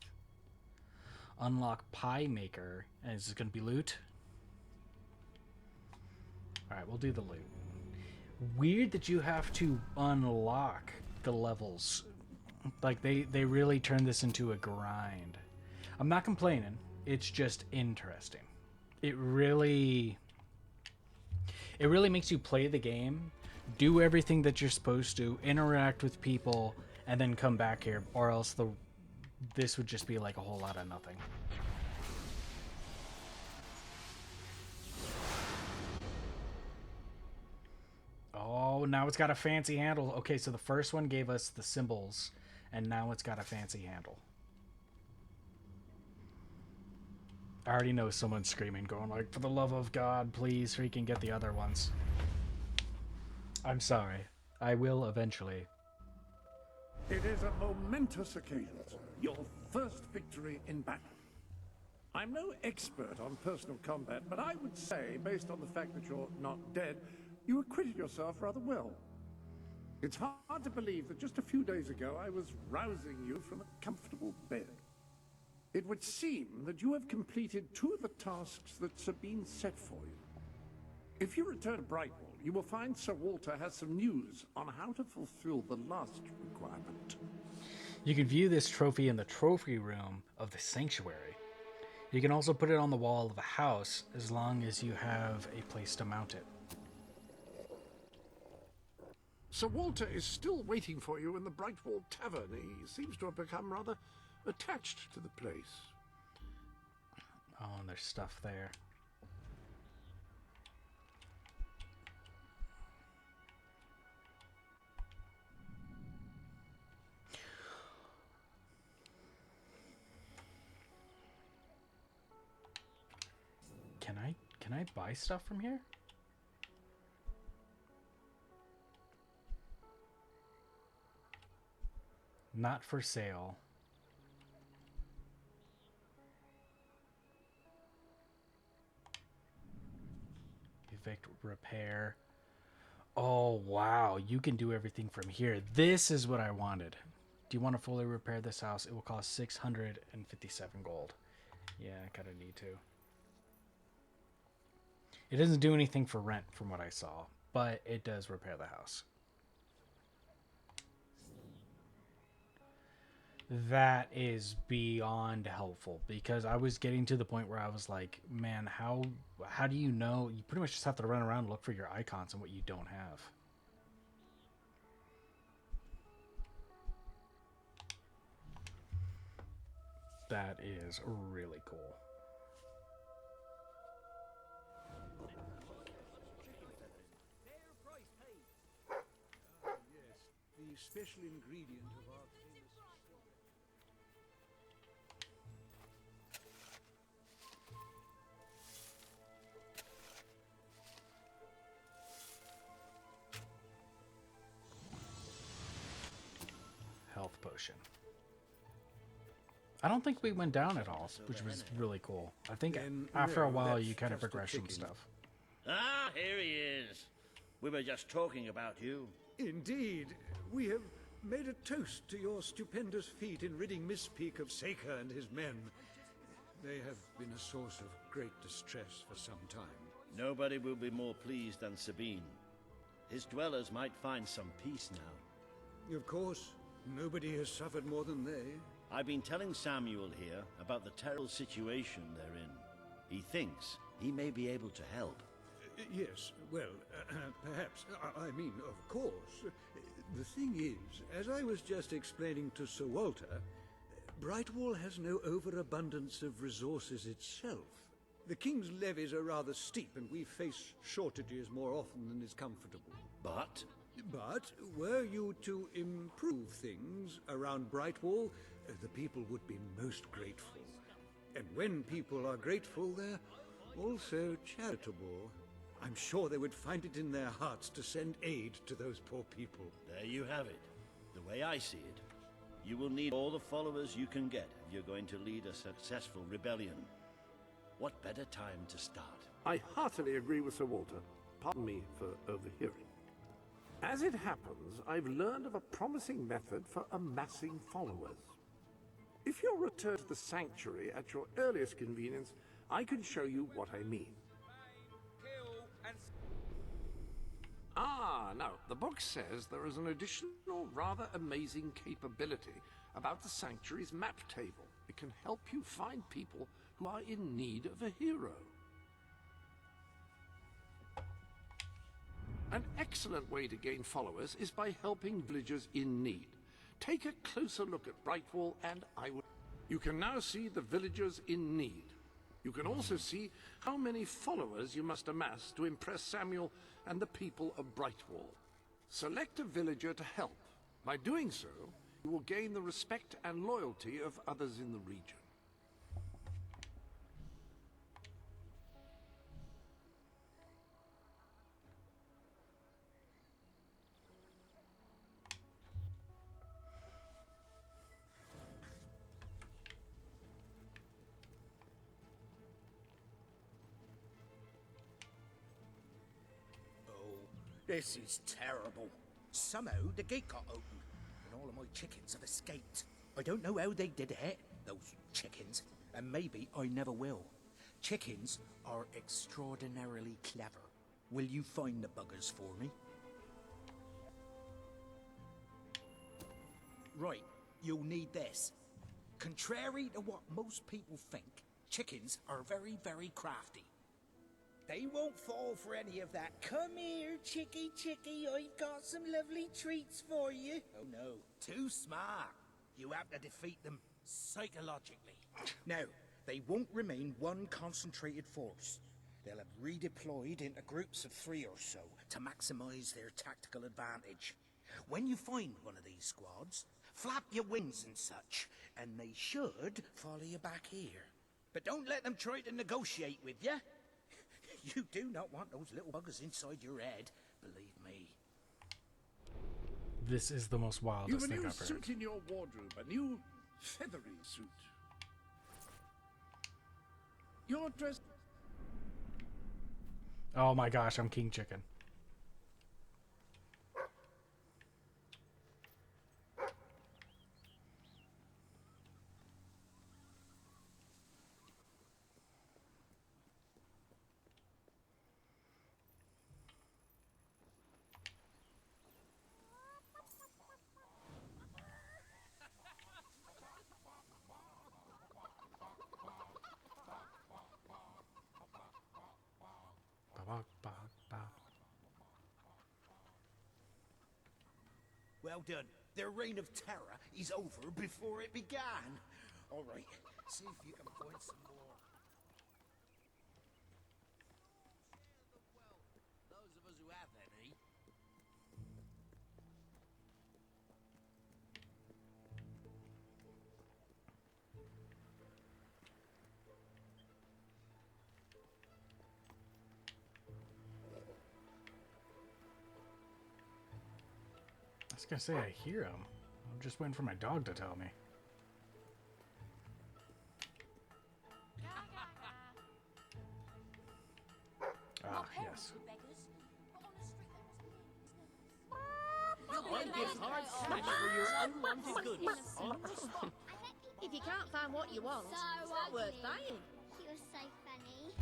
Unlock pie maker. And is it going to be loot? Alright, we'll do the loot. Weird that you have to unlock the levels. Like, they really turned this into a grind. I'm not complaining. It's just interesting. It really makes you play the game, do everything that you're supposed to, interact with people, and then come back here, or else this would just be like a whole lot of nothing. Oh, now it's got a fancy handle. Okay, so the first one gave us the symbols, and now it's got a fancy handle. I already know someone's screaming, going like, for the love of God, please freaking get the other ones. I'm sorry. I will eventually. It is a momentous occasion, sir. Your first victory in battle. I'm no expert on personal combat, but I would say, based on the fact that you're not dead, you acquitted yourself rather well. It's hard to believe that just a few days ago I was rousing you from a comfortable bed. It would seem that you have completed 2 of the tasks that Sabine set for you. If you return to Brightwall, you will find Sir Walter has some news on how to fulfill the last requirement. You can view this trophy in the trophy room of the sanctuary. You can also put it on the wall of a house as long as you have a place to mount it. Sir Walter is still waiting for you in the Brightwall Tavern. He seems to have become rather attached to the place. Oh, and there's stuff there. Can I buy stuff from here? Not for sale. Evict, repair. Oh, wow. You can do everything from here. This is what I wanted. Do you want to fully repair this house? It will cost 657 gold. Yeah, I kind of need to. It doesn't do anything for rent from what I saw, but it does repair the house. That is beyond helpful, because I was getting to the point where I was like, man, how do you know? You pretty much just have to run around and look for your icons and what you don't have. That is really cool. Yes, the special ingredient of our famous Health potion. I don't think we went down at all, which was really cool. I think Then, after a no, while that's you kind of just a progress and chicken. stuff. Ah, here he is. We were just talking about you. Indeed, we have made a toast to your stupendous feat in ridding Miss Peak of Saker and his men. They have been a source of great distress for some time. Nobody will be more pleased than Sabine. His dwellers might find some peace now. Of course, nobody has suffered more than they. I've been telling Samuel here about the terrible situation they're in. He thinks he may be able to help. Yes, well, perhaps. I mean, of course. The thing is, as I was just explaining to Sir Walter, Brightwall has no overabundance of resources itself. The King's levies are rather steep, and we face shortages more often than is comfortable. But Were you to improve things around Brightwall, the people would be most grateful. And when people are grateful, they're also charitable. I'm sure they would find it in their hearts to send aid to those poor people. there you have it. The way I see it, you will need all the followers you can get if you're going to lead a successful rebellion. What better time to start? I heartily agree with Sir Walter. Pardon me for overhearing. As it happens, I've learned of a promising method for amassing followers. If you'll return to the sanctuary at your earliest convenience, I can show you what I mean. Ah, no. The book says there is an additional, rather amazing capability about the sanctuary's map table. It can help you find people who are in need of a hero. An excellent way to gain followers is by helping villagers in need. Take a closer look at Brightwall and I will... You can now see the villagers in need. You can also see how many followers you must amass to impress Samuel and the people of Brightwall. Select a villager to help. By doing so, you will gain the respect and loyalty of others in the region. This is terrible. Somehow the gate got open, and all of my chickens have escaped. I don't know how they did it, those chickens, and maybe I never will. Chickens are extraordinarily clever. Will you find the buggers for me? Right, you'll need this. Contrary to what most people think, chickens are very, very crafty. They won't fall for any of that. Come here, chickie, I've got some lovely treats for you. Oh no, too smart. You have to defeat them psychologically. Now, they won't remain one concentrated force. They'll have redeployed into groups of 3 or so to maximize their tactical advantage. When you find one of these squads, flap your wings and such, and they should follow you back here. But don't let them try to negotiate with you. You do not want those little buggers inside your head, believe me. This is the most wildest You've a thing new I've heard. suit in your wardrobe, a new feathery suit. You're dressed... Oh my gosh, I'm King Chicken. Well done. Their reign of terror is over before it began. All right, see if you can find some more. Those of us who have any. I was gonna say I hear him. I'm just waiting for my dog to tell me. Ah, yes. I give hard cash for your unwanted goods. If you can't find what you want, it's not worth buying. You're so funny.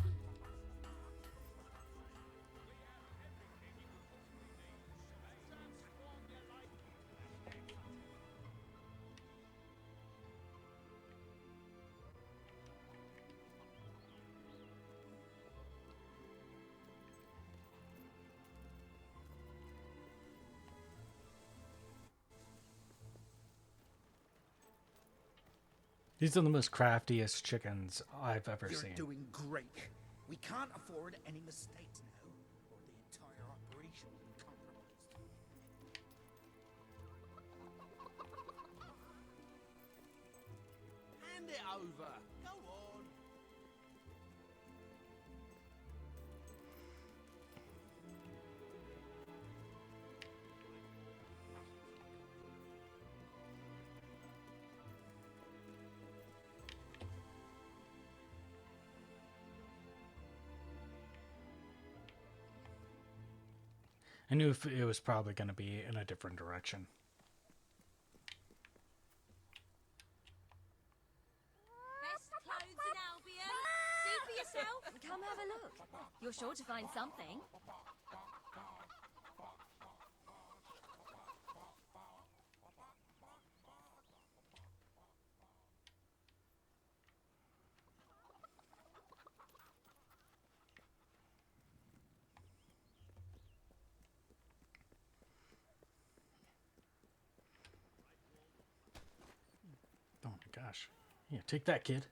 These are the most craftiest chickens I've ever You're seen. doing great. We can't afford any mistakes now, or the entire operation will be compromised. Hand it over. Go on. I knew it was probably going to be in a different direction. Best clothes in Albion. See for yourself. Come have a look. You're sure to find something. Oh my gosh. Yeah, take that, kid.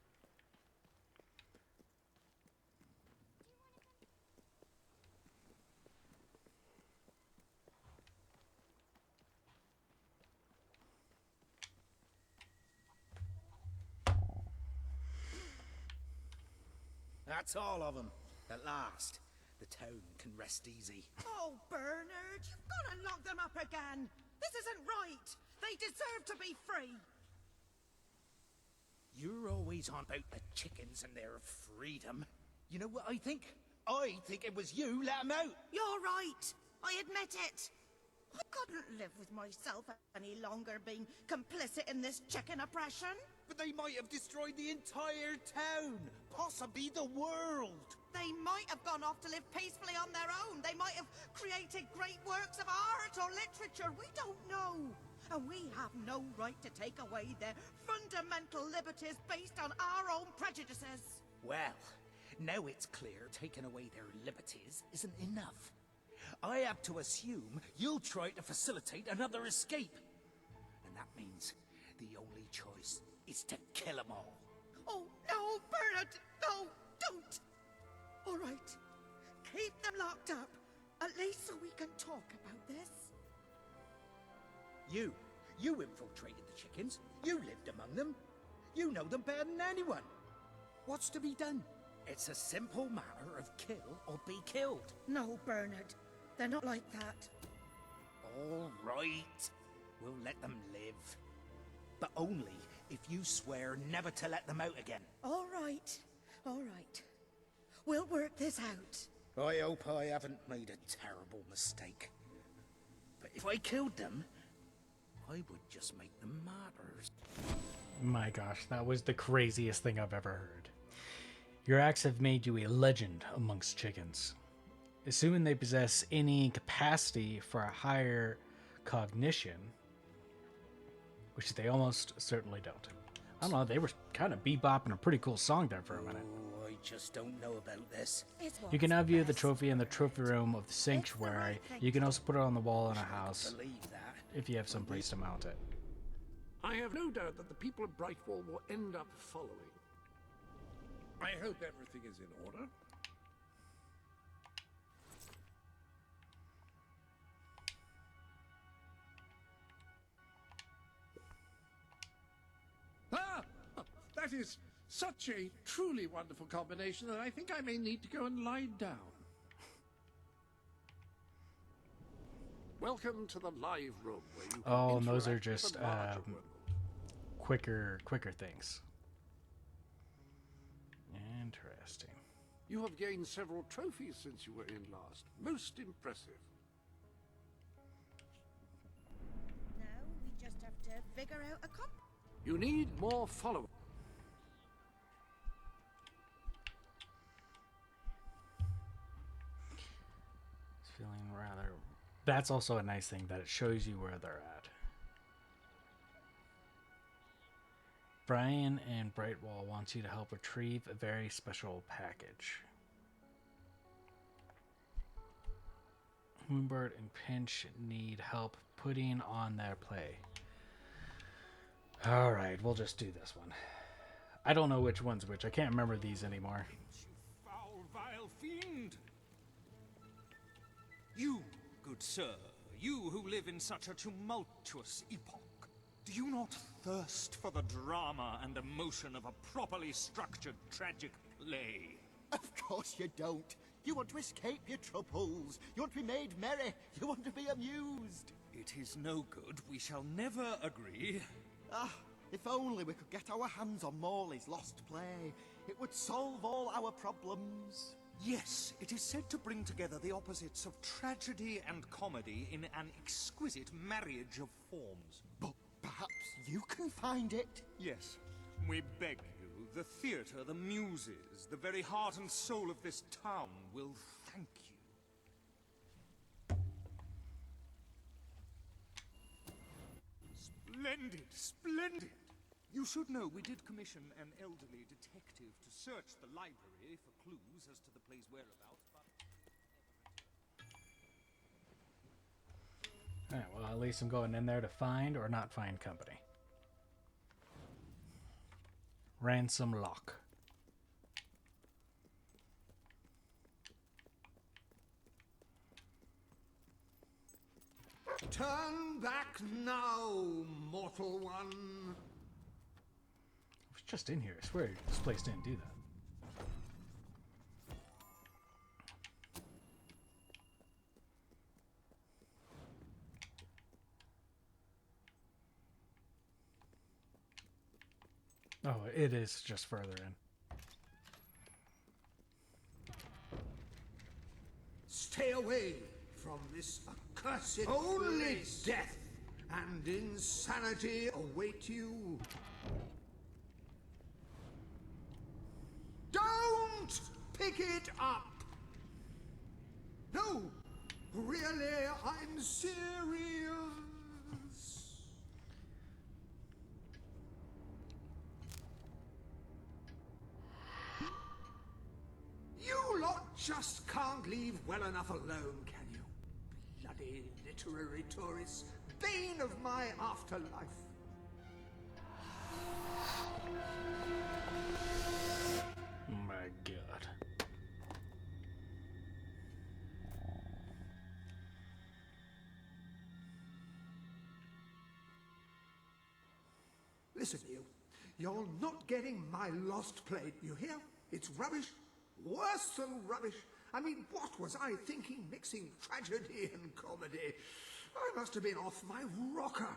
That's all of them. At last, the town can rest easy. Oh, Bernard, you've got to lock them up again. This isn't right. They deserve to be free. You're always on about the chickens and their freedom. You know what I think? I think it was you let 'em out. You're right. I admit it. I couldn't live with myself any longer being complicit in this chicken oppression. But they might have destroyed the entire town, possibly the world. They might have gone off to live peacefully on their own. They might have created great works of art or literature. We don't know. And we have no right to take away their fundamental liberties based on our own prejudices. Well, now it's clear taking away their liberties isn't enough. I have to assume you'll try to facilitate another escape. And that means the only choice is to kill them all. Oh, no, Bernard! No, don't! All right. Keep them locked up. At least so we can talk about this. You infiltrated the chickens. You lived among them. You know them better than anyone. What's to be done? It's a simple matter of kill or be killed. No, Bernard. They're not like that. All right. We'll let them live. But only if you swear never to let them out again. All right. All right. We'll work this out. I hope I haven't made a terrible mistake. But if I killed them, I would just make them martyrs. My gosh, that was the craziest thing I've ever heard. Your acts have made you a legend amongst chickens. Assuming they possess any capacity for a higher cognition, which they almost certainly don't. I don't know, they were kind of bebopping a pretty cool song there for a minute. Oh, I just don't know about this. You can now view the trophy in the trophy room of the sanctuary. You can also put it on the wall in a house. Believe that. if you have some place to mount it. I have no doubt that the people of Brightwall will end up following. I hope everything is in order. Ah! That is such a truly wonderful combination that I think I may need to go and lie down. Welcome to the live room where you can Oh, and those are interact with just the larger world. quicker things. Interesting. You have gained several trophies since you were in last. Most impressive. Now we just have to figure out a comp. You need more followers. It's feeling rather... That's also a nice thing, that it shows you where they're at. Brian and Brightwall wants you to help retrieve a very special package. Moonbird and Pinch need help putting on their play. Alright, we'll just do this one. I don't know which one's which. I can't remember these anymore. Foul, vile fiend! You, good sir, you who live in such a tumultuous epoch, do you not thirst for the drama and emotion of a properly structured tragic play? Of course you don't. You want to escape your troubles. You want to be made merry. You want to be amused. It is no good. We shall never agree. Ah, if only we could get our hands on Morley's lost play. It would solve all our problems. Yes, it is said to bring together the opposites of tragedy and comedy in an exquisite marriage of forms. But perhaps you can find it? Yes, we beg you. The theatre, the muses, the very heart and soul of this town will thank you. Splendid, splendid! You should know we did commission an elderly detective to search the library for clues as to the play's whereabouts, but... Alright, well, at least I'm going in there to find or not find company. Ransom Lock. Turn back now, mortal one. I was just in here. I swear this place didn't do that. Oh, it is just further in. Stay away from this accursed Only place. Death and insanity await you. Don't pick it up! No, really, I'm serious. You lot just can't leave well enough alone, can you? Bloody literary tourists, bane of my afterlife. My God. Listen, you're not getting my lost play, you hear? It's rubbish. Worse than rubbish. I mean, what was I thinking mixing tragedy and comedy? I must have been off my rocker.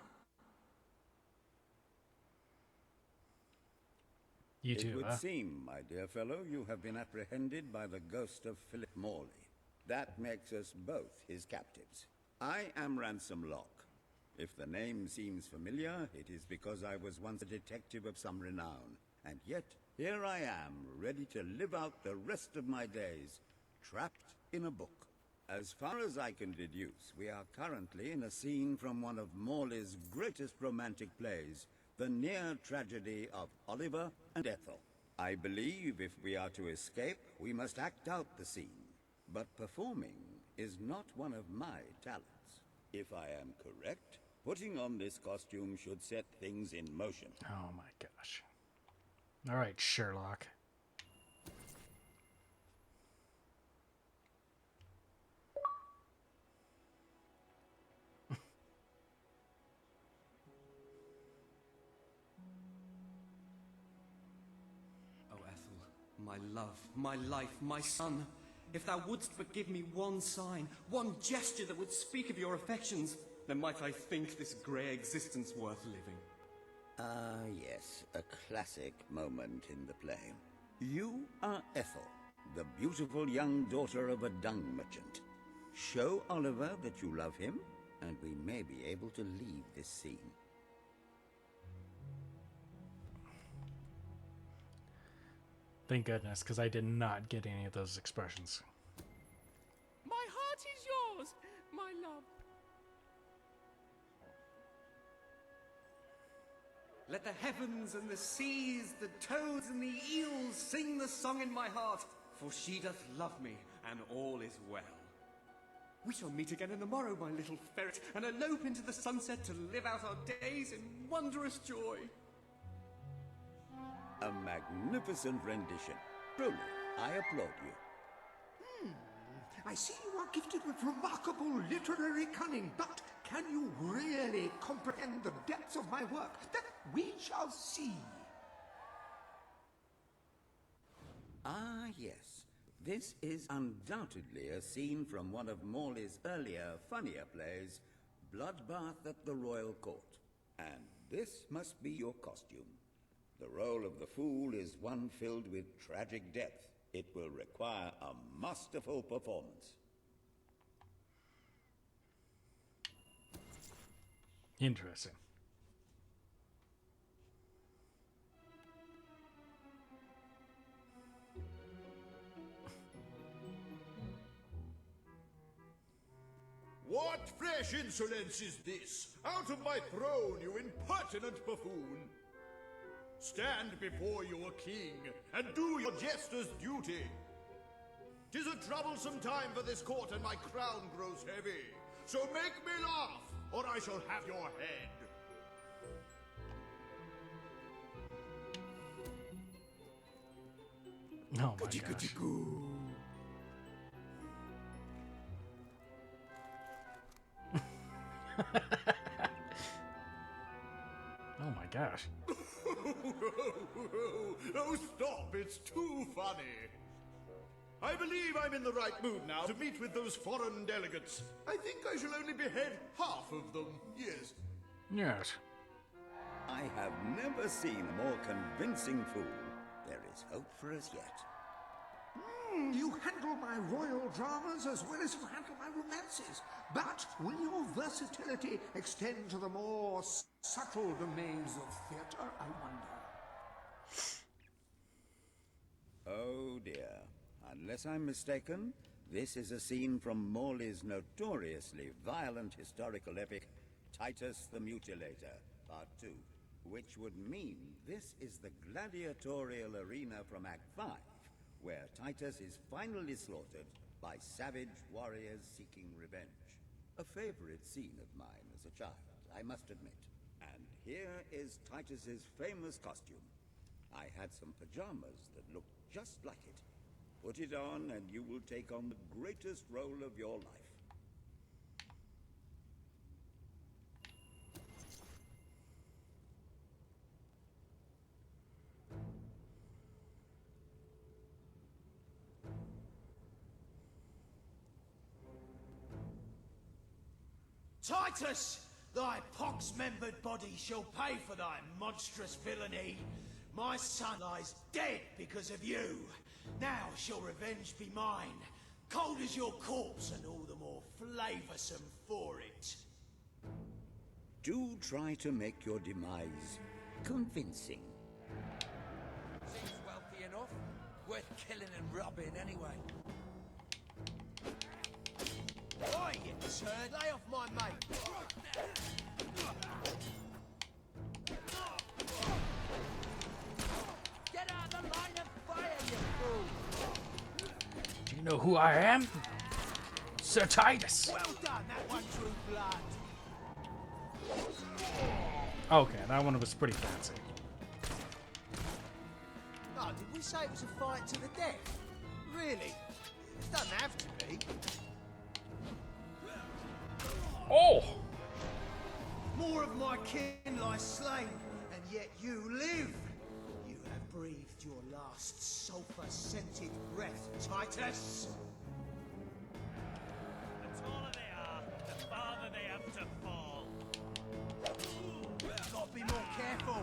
You too, It would huh? seem, my dear fellow, you have been apprehended by the ghost of Philip Morley. That makes us both his captives. I am Ransom Lock. If the name seems familiar, it is because I was once a detective of some renown. And yet, here I am, ready to live out the rest of my days, trapped in a book. As far as I can deduce, we are currently in a scene from one of Morley's greatest romantic plays, the near tragedy of Oliver and Ethel. I believe if we are to escape, we must act out the scene. But performing is not one of my talents. If I am correct, Putting on this costume should set things in motion. Oh my gosh. All right, Sherlock. O Ethel, my love, my life, my son, if thou wouldst but give me one sign, one gesture that would speak of your affections, then might I think this grey existence worth living. Ah, yes, a classic moment in the play. You are Ethel, the beautiful young daughter of a dung merchant. Show Oliver that you love him, and we may be able to leave this scene. Thank goodness, because I did not get any of those expressions. My heart is yours, my love. Let the heavens and the seas, the toads and the eels sing the song in my heart, for she doth love me, and all is well. We shall meet again in the morrow, my little ferret, and elope into the sunset to live out our days in wondrous joy. A magnificent rendition. Truly, I applaud you. I see you are gifted with remarkable literary cunning, but can you really comprehend the depths of my work? That we shall see. Ah, yes. This is undoubtedly a scene from one of Morley's earlier, funnier plays, Bloodbath at the Royal Court. And this must be your costume. The role of the fool is one filled with tragic depth. It will require a masterful performance. Interesting. What fresh insolence is this? Out of my throne, you impertinent buffoon! Stand before your king, and do your jester's duty. 'Tis a troublesome time for this court, and my crown grows heavy. So make me laugh, or I shall have your head. Oh my gosh. Oh my gosh. Oh, stop, it's too funny. I believe I'm in the right mood now to meet with those foreign delegates. I think I shall only behead half of them, yes. Yes. I have never seen a more convincing fool. There is hope for us yet. You handle my royal dramas as well as you handle my romances. But will your versatility extend to the more subtle domains of theatre, I wonder? Oh dear. Unless I'm mistaken, this is a scene from Morley's notoriously violent historical epic, Titus the Mutilator, Part 2, which would mean this is the gladiatorial arena from Act 5, where Titus is finally slaughtered by savage warriors seeking revenge. A favorite scene of mine as a child, I must admit. And here is Titus's famous costume. I had some pajamas that looked just like it. Put it on and you will take on the greatest role of your life. Titus, thy pox-membered body shall pay for thy monstrous villainy. My son lies dead because of you. Now shall revenge be mine, cold as your corpse and all the more flavoursome for it. Do try to make your demise convincing. Seems wealthy enough. Worth killing and robbing anyway. Oi, you turd! Lay off my mate! Get out of the line of fire, you fool! Do you know who I am? Sir Titus. Well done, that one drew blood. Okay, that one was pretty fancy. Oh, did we say it was a fight to the death? Really? It doesn't have to be. Oh! More of my kin lie slain, and yet you live. You have breathed your last sulphur-scented breath, Titus. The taller they are, the farther they have to fall. Gotta be more careful.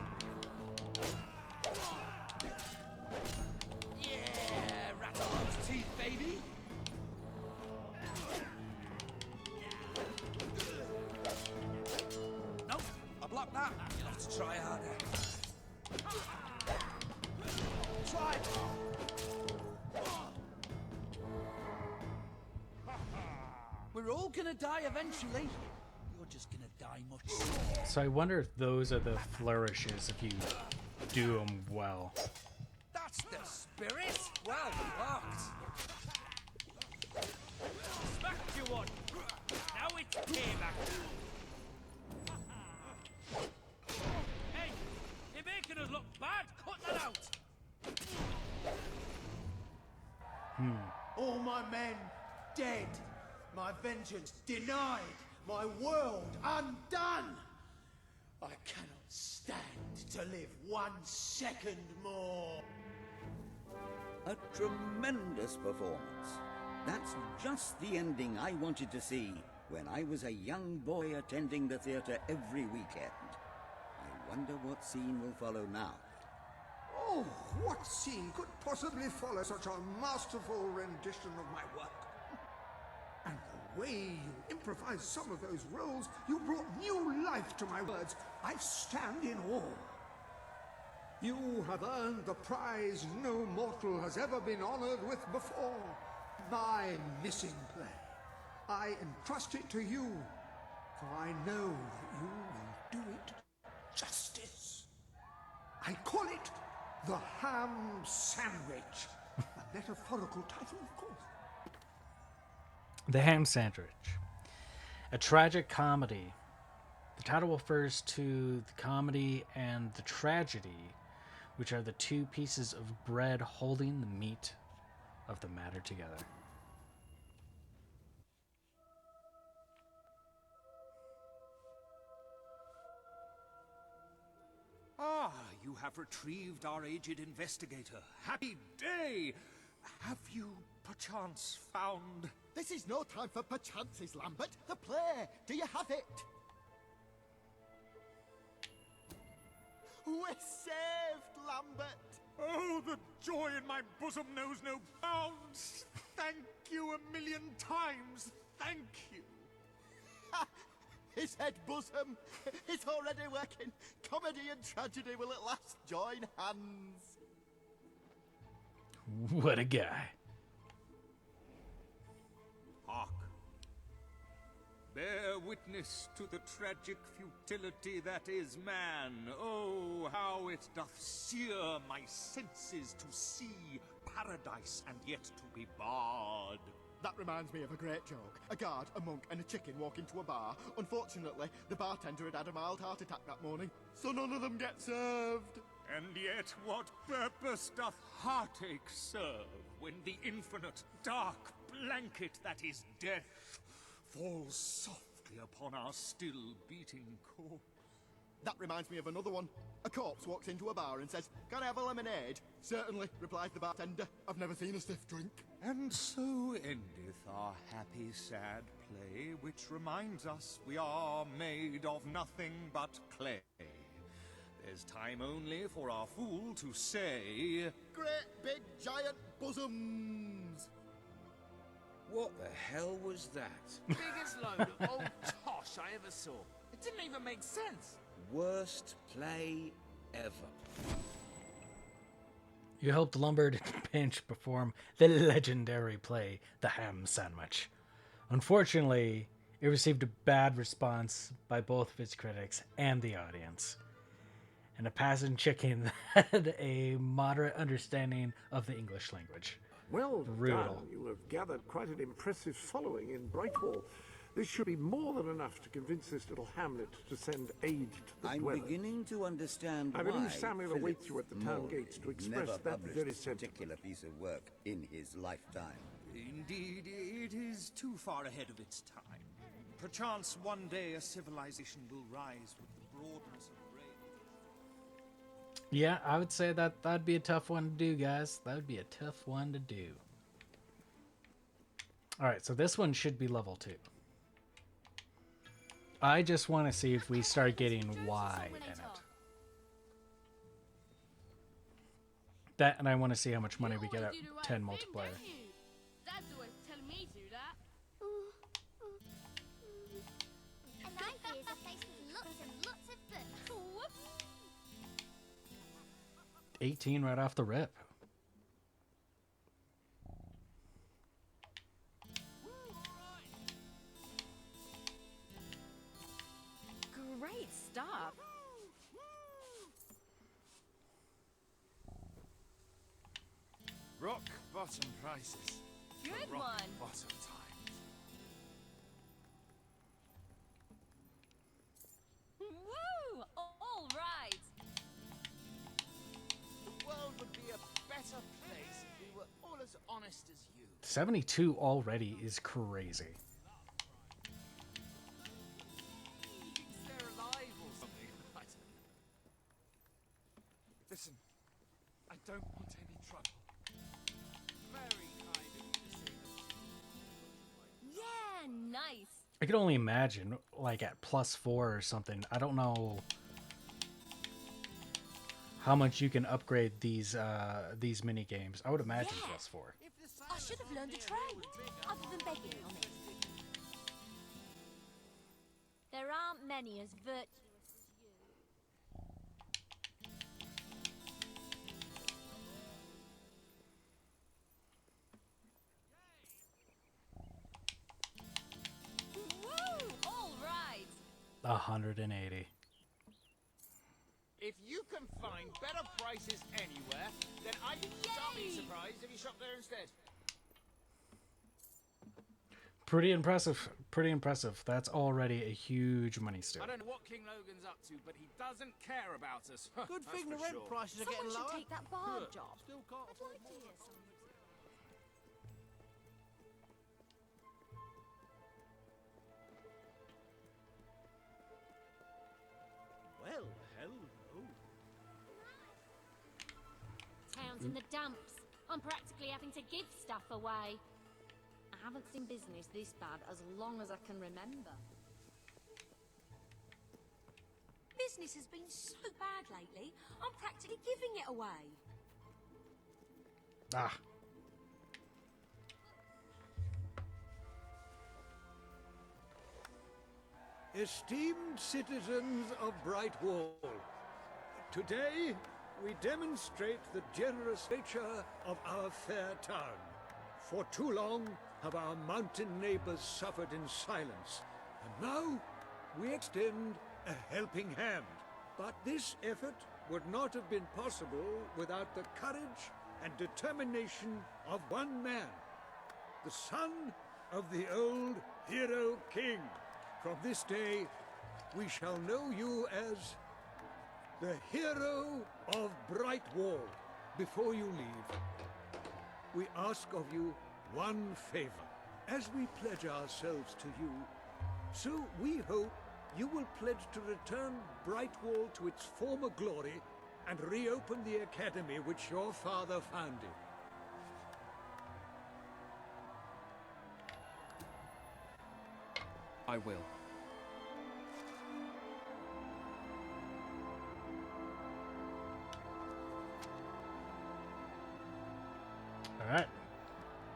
Yeah, rattle those teeth, baby. Nope, I blocked that. You'll have to try harder. Try. We're all gonna die eventually. You're just gonna die much sooner. So I wonder if those are the flourishes if you do them well. That's the spirit. Well blocked. Smacked you one. Now it's payback. Hey, you're making us look bad. Cut that out. All my men dead. My vengeance denied. My world undone. I cannot stand to live 1 second more. A tremendous performance. That's just the ending I wanted to see when I was a young boy attending the theatre every weekend. I wonder what scene will follow now. Oh, what scene could possibly follow such a masterful rendition of my work? And the way you improvised some of those roles, you brought new life to my words. I stand in awe. You have earned the prize no mortal has ever been honored with before. My missing play. I entrust it to you, for I know that you will do it justice. I call it The Ham Sandwich. A metaphorical title, of course. The Ham Sandwich. A tragic comedy. The title refers to the comedy and the tragedy, which are the two pieces of bread holding the meat of the matter together. Ah, you have retrieved our aged investigator. Happy day! Have you, perchance, found... This is no time for perchances, Lambert. The play. Do you have it? We're saved, Lambert. Oh, the joy in my bosom knows no bounds. Thank you a million times. Thank you. His head bosom. It's already working. Comedy and tragedy will at last join hands. What a guy. Hark. Bear witness to the tragic futility that is man. Oh, how it doth sear my senses to see paradise and yet to be barred. That reminds me of a great joke. A guard, a monk, and a chicken walk into a bar. Unfortunately, the bartender had a mild heart attack that morning, so none of them get served. And yet what purpose doth heartache serve when the infinite dark blanket that is death falls softly upon our still beating corpse? That reminds me of another one. A corpse walks into a bar and says, "Can I have a lemonade?" "Certainly," replies the bartender. "I've never seen a stiff drink." And so endeth our happy sad play, which reminds us we are made of nothing but clay. There's time only for our fool to say, "Great big giant bosoms." What the hell was that? Biggest load of old tosh I ever saw. It didn't even make sense. Worst play ever. You helped Lombard and Pinch perform the legendary play, The Ham Sandwich. Unfortunately, it received a bad response by both of its critics and the audience. And a passing chicken had a moderate understanding of the English language. Well Brutal. done. You have gathered quite an impressive following in Brightwall. This should be more than enough to convince this little hamlet to send aid to the I'm dwellers. beginning to understand I why believe Samuel Philip awaits you at the town Morley gates to express never that published very this sentiment. particular piece of work in his lifetime. Indeed, it is too far ahead of its time. Perchance one day a civilization will rise with the broadness of range. Yeah, I would say that'd be a tough one to do, guys. That would be a tough one to do. All right, so this one should be level 2. I just want to see if we start getting Y in it. That, and I want to see how much money we get at 10 multiplayer. Dad's always telling me to do that. And I here's a place with lots and lots of books. 18 right off the rip. Great stuff. Rock bottom prices. Good For rock one. bottom times. Woo! All right. The world would be a better place if we were all as honest as you. 72 already is crazy. Thinks they're alive or something. I don't know. Listen, I don't want any trouble. Very kind of you to say that. Yeah, nice. I can only imagine, like at +4 or something. I don't know how much you can upgrade these mini games. I would imagine Yeah. +4. I should have learned a trade, other than begging on it. There aren't many as virtuous as you. Woo! All right. 180. If you can find better prices anywhere, then I shan't be surprised if you shop there instead. Pretty impressive. Pretty impressive. That's already a huge money steal. I don't know what King Logan's up to, but he doesn't care about us. Good thing the rent prices are Someone getting should lower. take that bar Good. job. Still can't I'd like to hear some. Well, hello. Town's in the dumps. I'm practically having to give stuff away. I haven't seen business this bad as long as I can remember. Business has been so bad lately, I'm practically giving it away. Ah. Esteemed citizens of Brightwall, today we demonstrate the generous nature of our fair town. For too long have our mountain neighbors suffered in silence, and now we extend a helping hand. But this effort would not have been possible without the courage and determination of one man, the son of the old hero king. From this day, we shall know you as the hero of Brightwall. Before you leave, we ask of you one favor. As we pledge ourselves to you, so we hope you will pledge to return Brightwall to its former glory and reopen the academy which your father founded. I will. All right.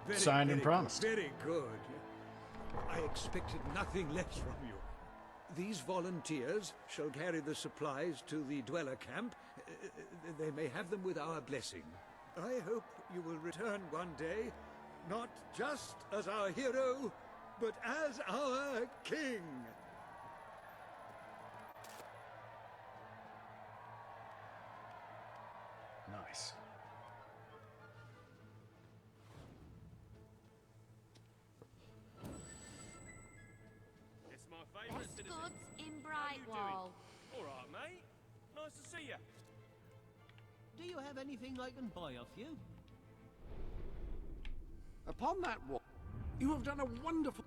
Very, Signed and very promised. Good, very good. I expected nothing less from you. These volunteers shall carry the supplies to the dweller camp. They may have them with our blessing. I hope you will return one day, not just as our hero, but as our king. Nice. Great Wall. All right, mate. Nice to see you. Do you have anything I can buy off you? Upon that wall, you have done a wonderful...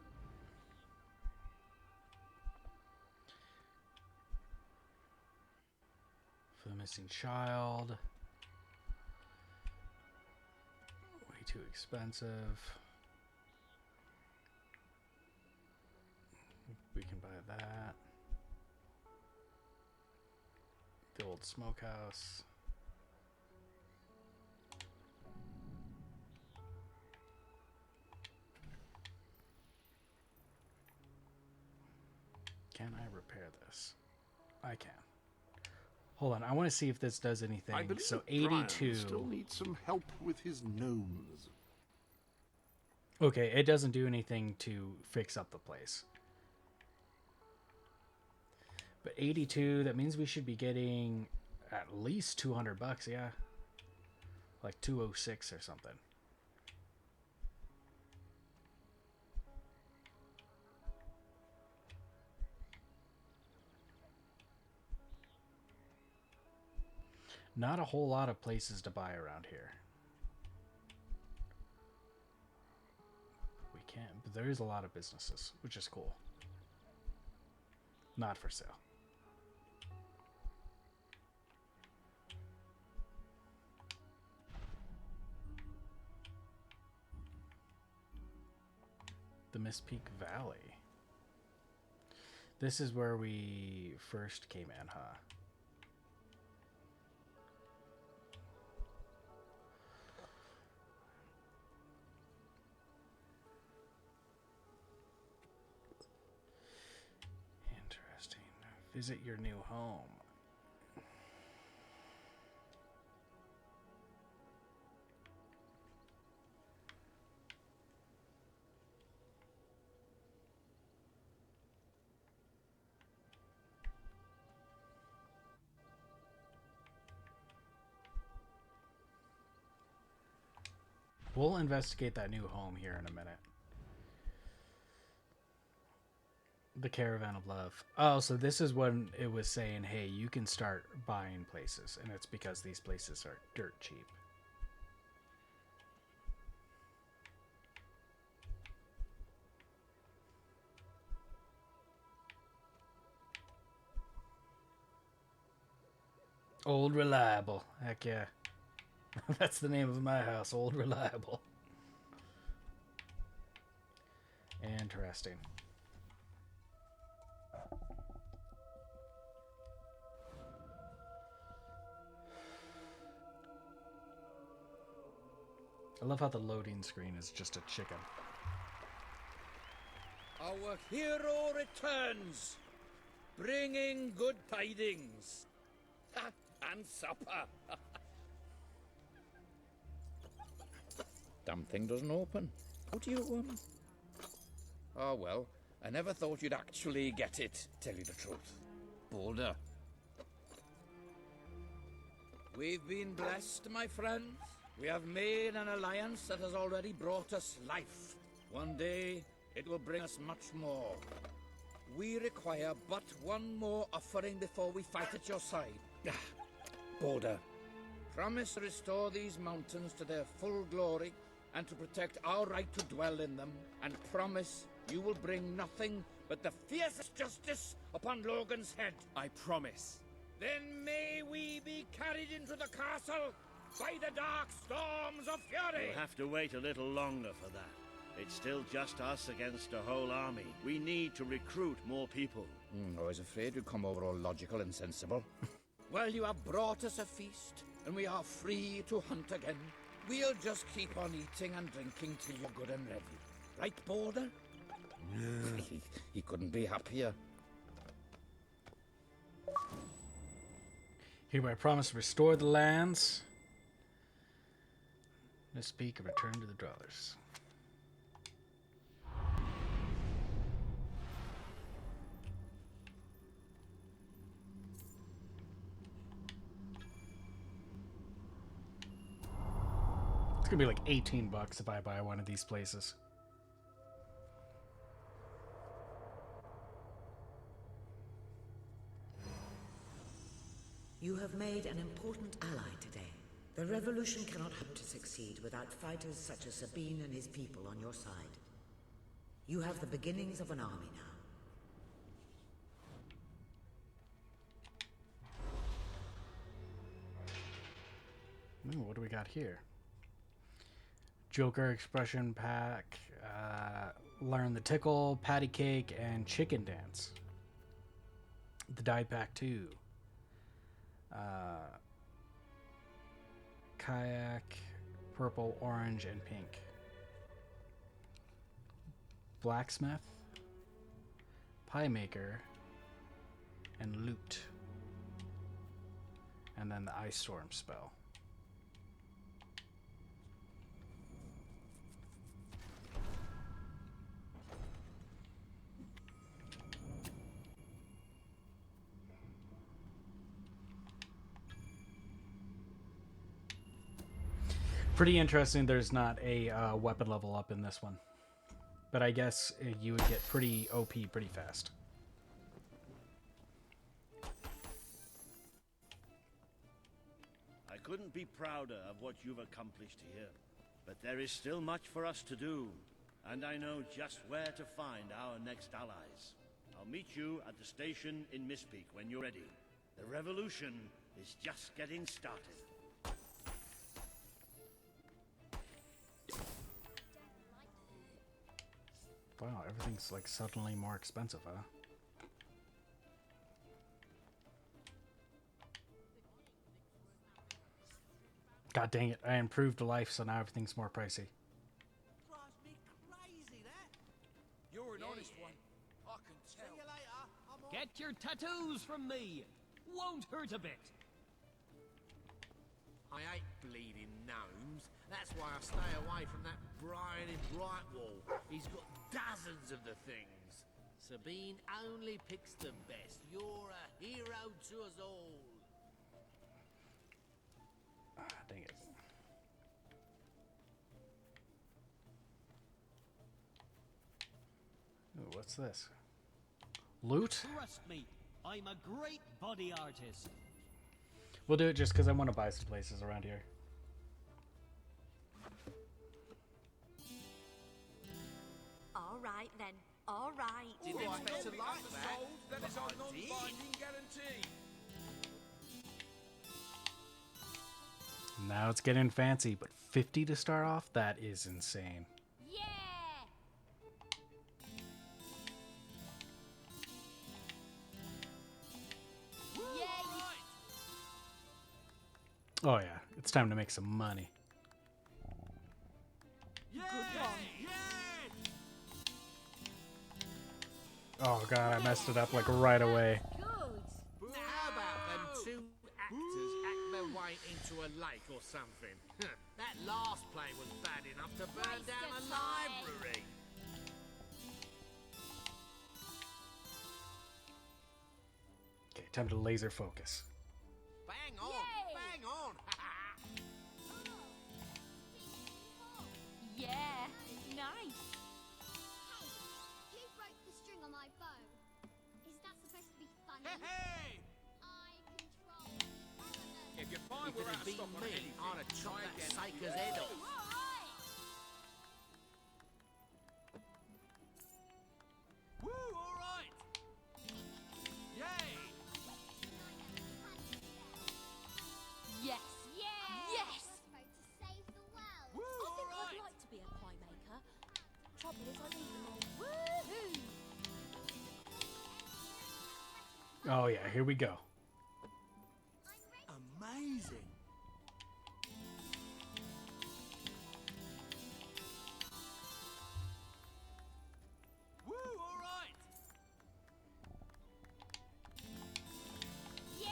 For the missing child. Way too expensive. We can buy that. The old smokehouse. Can I repair this? I can. Hold on, I want to see if this does anything. I believe So Brian 82. still needs some help with his gnomes. Okay, it doesn't do anything to fix up the place. But 82, that means we should be getting at least 200 bucks, yeah. Like 206 or something. Not a whole lot of places to buy around here. We can't, but there is a lot of businesses, which is cool. Not for sale. The Mistpeak Valley. This is where we first came in, huh? Interesting. Visit your new home. We'll investigate that new home here in a minute. The Caravan of Love. Oh, so this is when it was saying, hey, you can start buying places. And it's because these places are dirt cheap. Old Reliable. Heck yeah. That's the name of my house, Old Reliable. Interesting. I love how the loading screen is just a chicken. Our hero returns, bringing good tidings. And supper. Damn thing doesn't open. How do you, Oh, well, I never thought you'd actually get it, tell you the truth. Boulder. We've been blessed, my friends. We have made an alliance that has already brought us life. One day, it will bring us much more. We require but one more offering before we fight at your side. Boulder. Promise to restore these mountains to their full glory and to protect our right to dwell in them, and promise you will bring nothing but the fiercest justice upon Logan's head. I promise. Then may we be carried into the castle by the dark storms of fury. We'll have to wait a little longer for that. It's still just us against a whole army. We need to recruit more people. I was afraid you'd come over all logical and sensible. Well, you have brought us a feast, and we are free to hunt again. We'll just keep on eating and drinking till you're good and ready. Right, Boulder? Yeah. He couldn't be happier. Hereby promise to restore the lands. Mistpeak and return to the dwellers. It's gonna be like 18 bucks if I buy one of these places. You have made an important ally today. The revolution cannot hope to succeed without fighters such as Sabine and his people on your side. You have the beginnings of an army now. Ooh, what do we got here? Joker expression pack, learn the tickle, patty cake, and chicken dance. The die pack too. Kayak, purple, orange, and pink. Blacksmith, pie maker, and loot. And then the ice storm spell. Pretty interesting there's not a weapon level up in this one. But I guess you would get pretty OP pretty fast. I couldn't be prouder of what you've accomplished here. But there is still much for us to do. And I know just where to find our next allies. I'll meet you at the station in Mistpeak when you're ready. The revolution is just getting started. Wow, everything's like suddenly more expensive, huh? God dang it, I improved life, so now everything's more pricey. Drives me crazy, that. You're an honest one. I can tell. See you later. I'm on. Get your tattoos from me. Won't hurt a bit. I hate bleeding gnomes. That's why I stay away from that Brian in Brightwall. He's got dozens of the things. Sabine only picks the best. You're a hero to us all. Ah, dang it. Ooh, what's this? Loot? Trust me, I'm a great body artist. We'll do it just because I want to buy some places around here. All right then. All right. Didn't expect to like that. That is but our I did. non-binding guarantee. Now it's getting fancy, but 50 to start off? That is insane. Yeah! Oh yeah, it's time to make some money. Yeah! Oh god, I messed it up like right away. Now how about them two actors act their way into a lake or something? That last play was bad enough to burn down a library. Okay, time to laser focus. Bang on! Bang on! Yeah, nice. Hey, who broke the string on my bow? Is that supposed to be funny? Hey! I control the elements. If you find If we're it out had of been stock on me, anything, I'd have try chopped that again. Saker's head off. Woo, alright! Yay! Yes. Yeah. Yes. I think I'd like to be a pie maker. Trouble is, I need them all. Woohoo! Oh yeah, here we go. Amazing! Woo, alright! Yeah.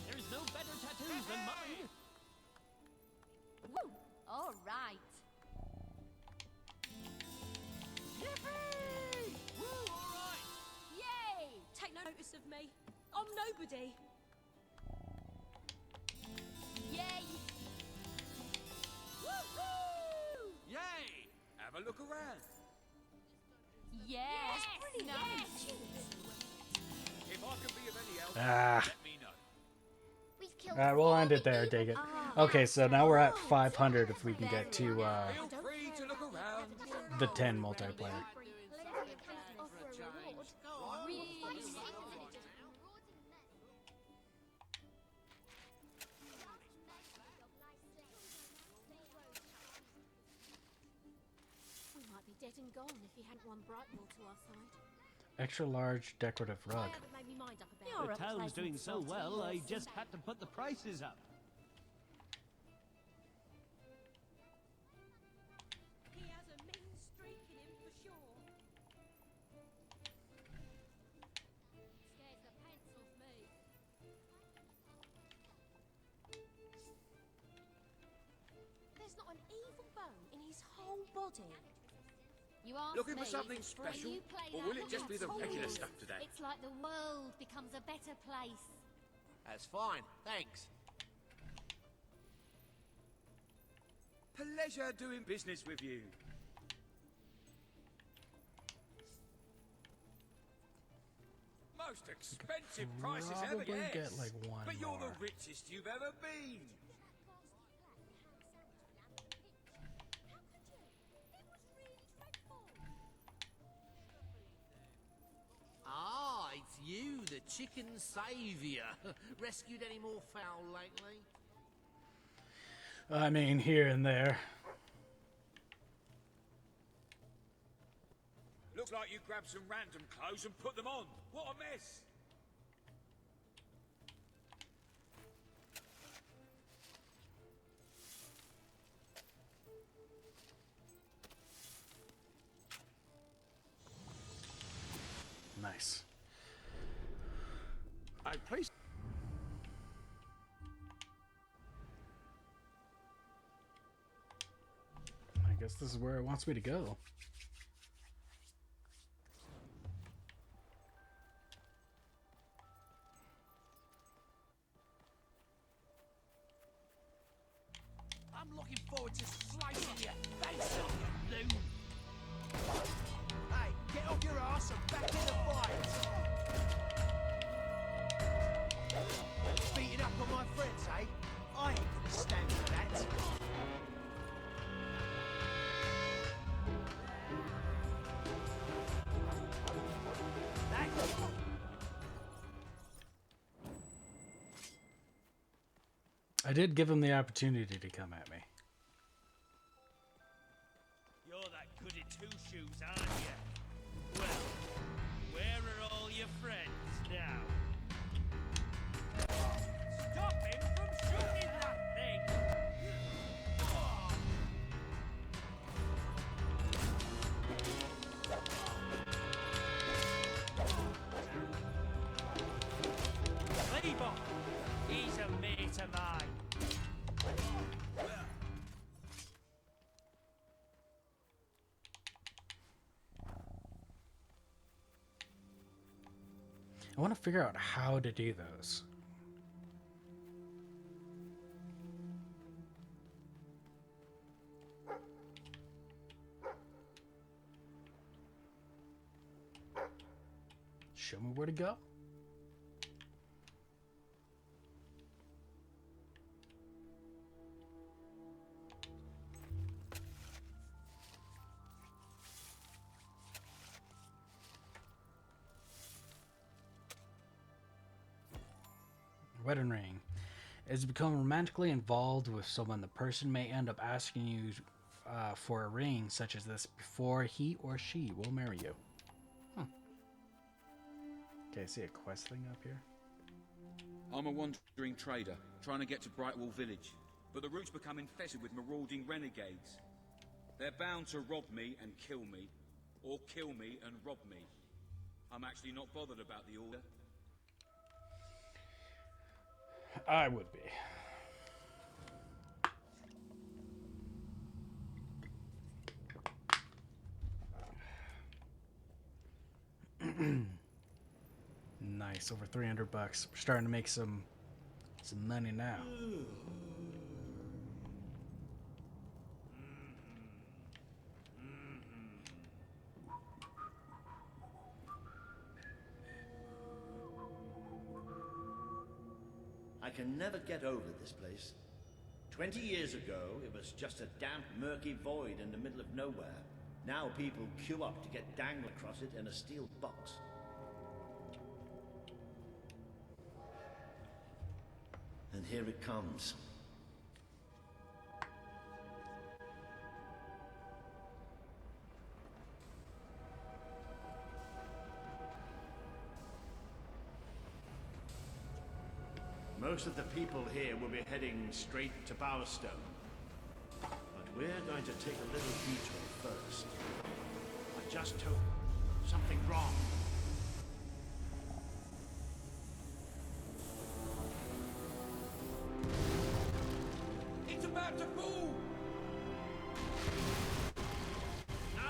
There's no better tattoos than mine. Woo. All right. Yippee! Woo, alright! Yay! Take no notice of me. I'm nobody. Yay. Woohoo! Yay! Have a look around. Yes. Brilliant. Nice. If I can be of any help, Ah. let me know. Alright, we'll end it there, dig it. Okay, so now we're at 500 if we can get to Feel free to look around. the 10 multiplayer. We might be dead and gone if he hadn't won Brightwall to our side. Extra large decorative rug. Made me mind up about The town's doing so well, I just had to put the prices up. He has a mean streak in him for sure. Scares the pants off me. There's not an evil bone in his whole body. You ask Looking for me, something when special? you play Or that will it just little be the toy, regular stuff today? It's like the world becomes a better place. That's fine, thanks. Pleasure doing business with you. Most expensive prices ever, probably yes. get, like, one but you're more. the richest you've ever been. Ah, it's you, the chicken saviour. Rescued any more fowl lately? I mean, here and there. Looks like you grabbed some random clothes and put them on. What a mess! Nice. I placed. I guess this is where it wants me to go. I'm looking forward to slicing your face off, you loon! Hey, get off your ass and back in the fight! Beating up on my friends, eh? I ain't gonna stand for that. I did give him the opportunity to come at me. You're that goody two-shoes, aren't you? Well, where are all your friends now? Stop him from shooting that thing! Fable! He's a mate of mine. I want to figure out how to do those. Show me where to go. Wedding ring. As you become romantically involved with someone, the person may end up asking you for a ring such as this before he or she will marry you. Okay, I see a quest thing up here. I'm a wandering trader, trying to get to Brightwall village. But the route's become infested with marauding renegades. They're bound to rob me and kill me, or kill me and rob me. I'm actually not bothered about the order. I would be. Nice, over 300 bucks. We're starting to make some money now. I can never get over this place. 20 years ago, it was just a damp, murky void in the middle of nowhere. Now people queue up to get dangled across it in a steel box. And here it comes. Most of the people here will be heading straight to Bowerstone. But we're going to take a little detour first. I just hope something wrong. It's about to fall! No!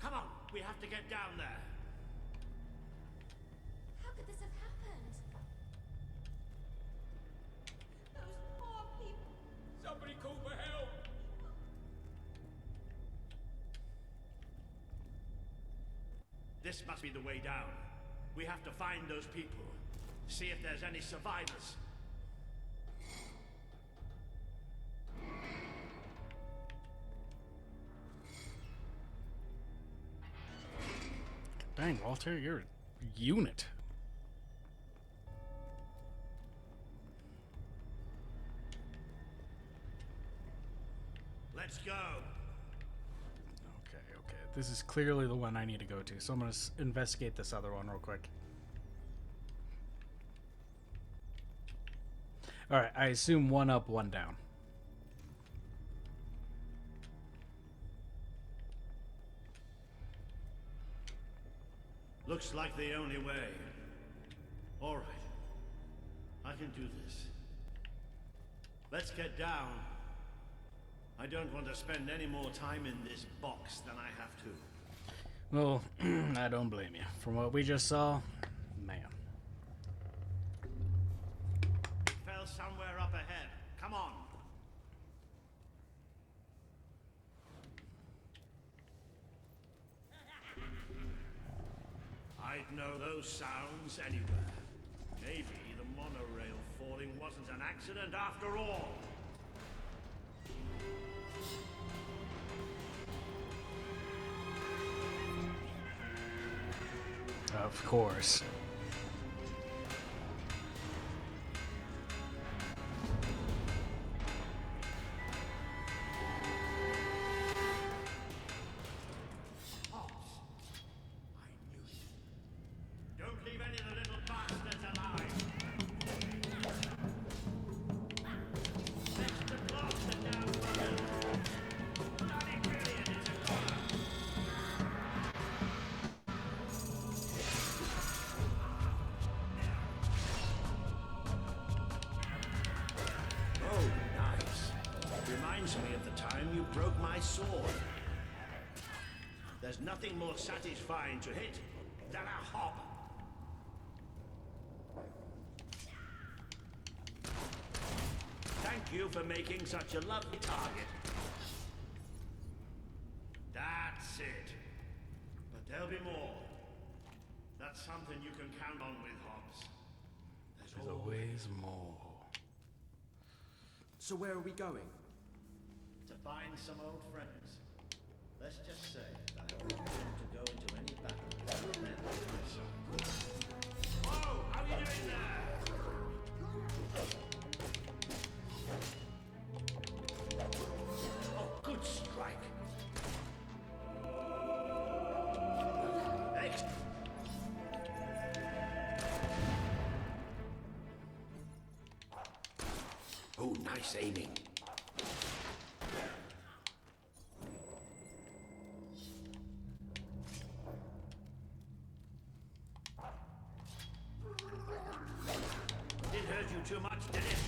Come on, we have to get down there. How could this have happened? Those poor people. Somebody call for help! This must be the way down. We have to find those people. See if there's any survivors. Dang, Walter, you're a unit. Let's go. Okay. This is clearly the one I need to go to, so I'm going to investigate this other one real quick. Alright, I assume one up, one down. Looks like the only way. All right. I can do this. Let's get down. I don't want to spend any more time in this box than I have to. Well, I don't blame you. From what we just saw, man. It fell somewhere up ahead. Come on. I'd know those sounds anywhere. Maybe the monorail falling wasn't an accident after all. Of course. Don't leave any of the little bastards alive. Fetch the blaster down, brother. Bloody brilliant, it's a corner. Oh, nice. Reminds me of the time you broke my sword. There's nothing more satisfying to hit than a hob. Thank you for making such a lovely target. That's it. But there'll be more. That's something you can count on with Hobbs. There's always more. So where are we going? To find some old friends. Let's just say that I wouldn't want to go into any battle with men on my side. Whoa! How are you doing there? Oh, good strike. Next. Oh, nice aiming. Didn't hurt you too much, did it?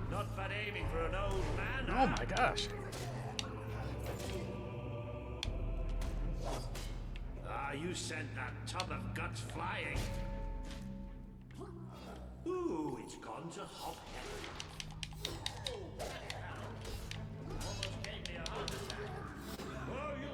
Not bad aiming for an old man. Oh my gosh. Ah, you sent that tub of guts flying. Ooh, it's gone to hop heaven. Almost gave me a heart attack. Whoa, you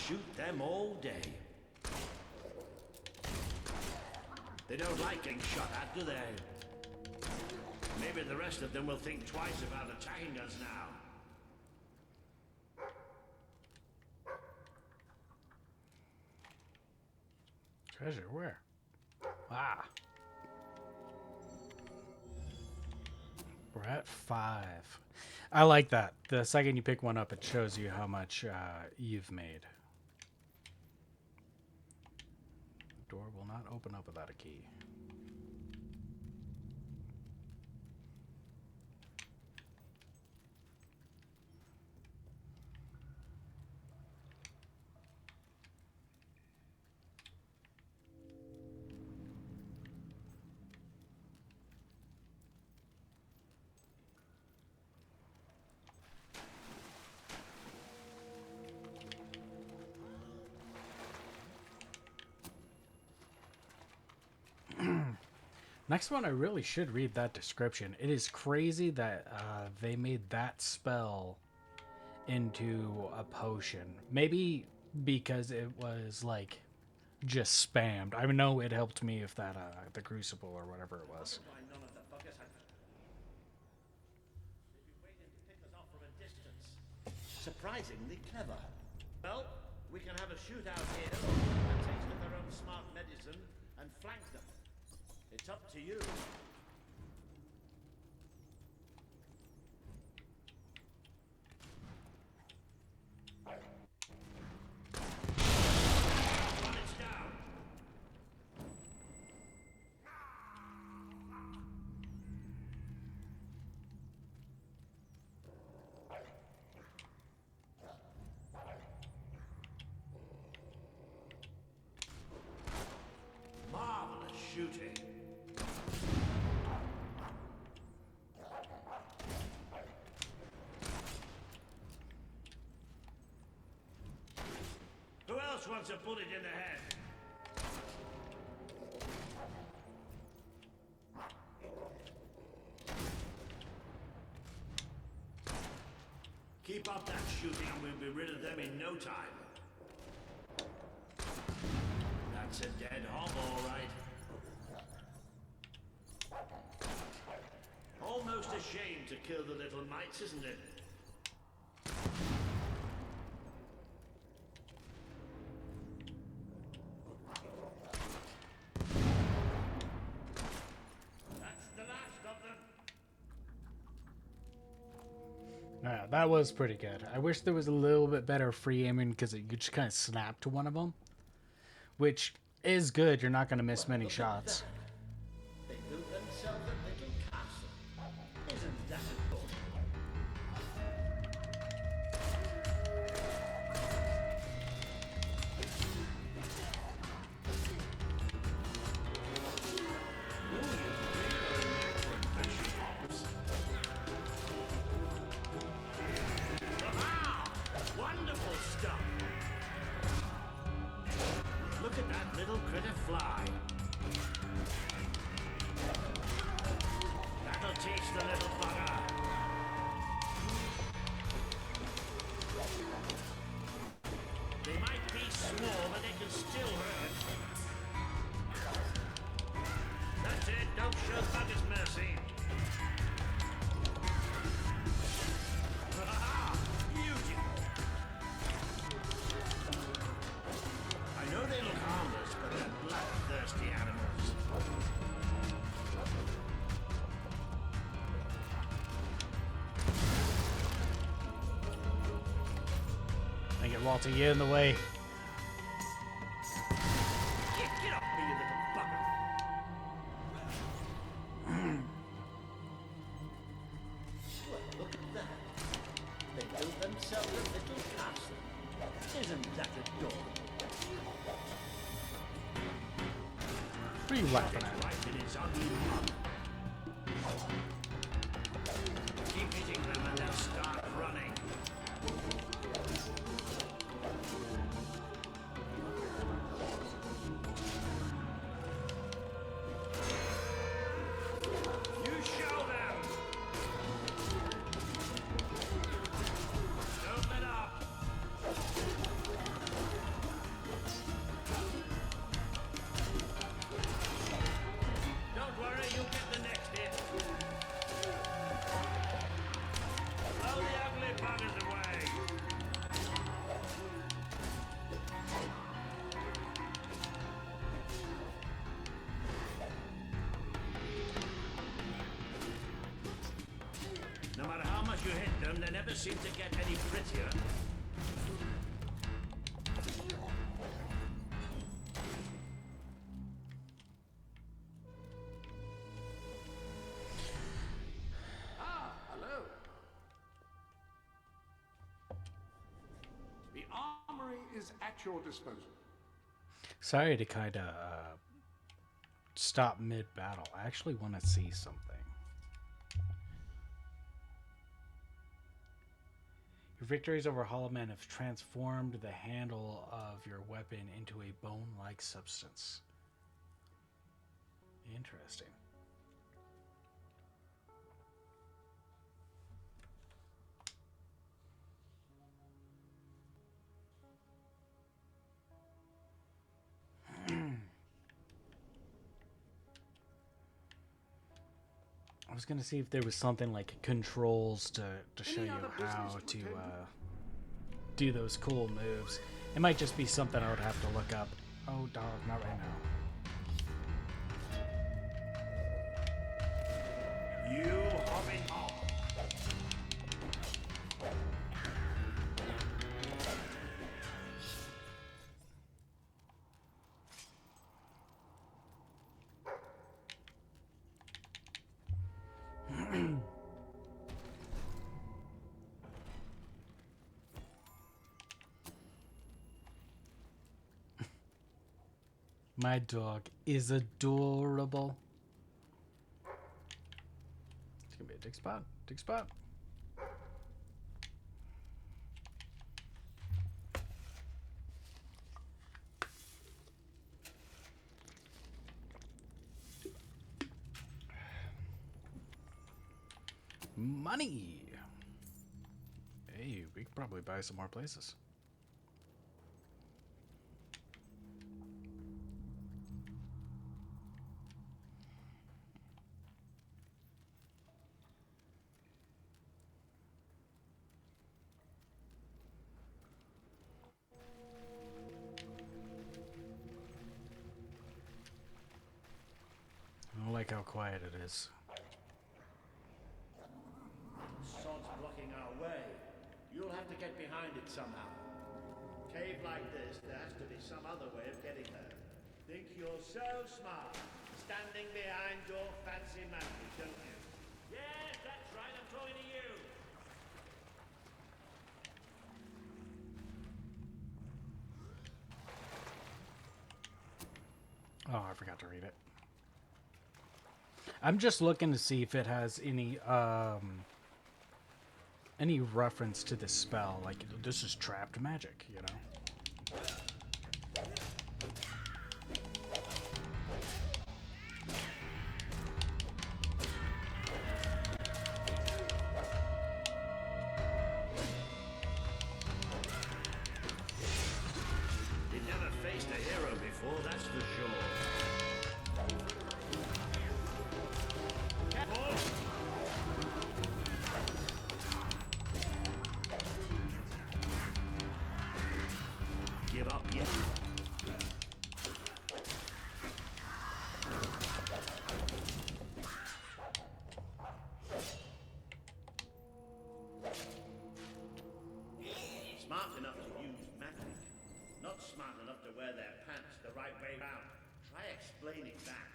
shoot them all day. They don't like getting shot at, do they? Maybe the rest of them will think twice about attacking us now. Treasure, where? Ah. We're at 5. I like that. The second you pick one up, it shows you how much you've made. Door will not open up without a key. Next one, I really should read that description. It is crazy that they made that spell into a potion. Maybe because it was like just spammed. I know it helped me with that the crucible or whatever it was. Surprisingly clever. Well, we can have a shootout here, a taste of their own smart medicine, and flank them. It's up to you. One is down. Marvelous shooting. Who else wants a bullet in the head? Keep up that shooting and we'll be rid of them in no time. That's a dead hob, all right. Almost a shame to kill the little mites, isn't it? Yeah, that was pretty good. I wish there was a little bit better free aiming because you just kind of snap to one of them, which is good. You're not going to miss many shots. They built themselves a little castle. Isn't that adorable? Wonderful stuff. Look at that little critter fly. That'll teach the little bugger. They might be small, but they can still hurt. That's it, don't show buggers mercy. Beautiful. I know they look harmless, but they're bloodthirsty animals. Dang it, Walter, you in the way. Get off me, you little bugger. Well, look at that. They built themselves a little castle. Isn't that adorable? What are you laughing at? Right in its ugly mug. Keep hitting them and they'll start running. You show them! Don't let up! you hit them, they never seem to get any prettier. Ah, hello. The armory is at your disposal. Sorry to kind of stop mid-battle. I actually want to see something. Your victories over Hollow Men have transformed the handle of your weapon into a bone-like substance. Interesting. I was gonna see if there was something like controls to show you how to do those cool moves. It might just be something I would have to look up. Oh, dog, not right now. You hobbit hob. My dog is adorable. It's gonna be a dig spot. Dig spot. Money. Hey, we could probably buy some more places. I don't like how quiet it is. Sod's blocking our way. You'll have to get behind it somehow. Cave like this, there has to be some other way of getting there. Think you're so smart, standing behind your fancy magic, don't you? Yes, that's right, I'm talking to you. Oh, I forgot to read it. I'm just looking to see if it has any reference to this spell. Like, this is trapped magic, you know? You've never faced a hero before, that's for sure. Give up yet? Smart enough to use magic, not smart enough to wear their pants the right way round. Try explaining that.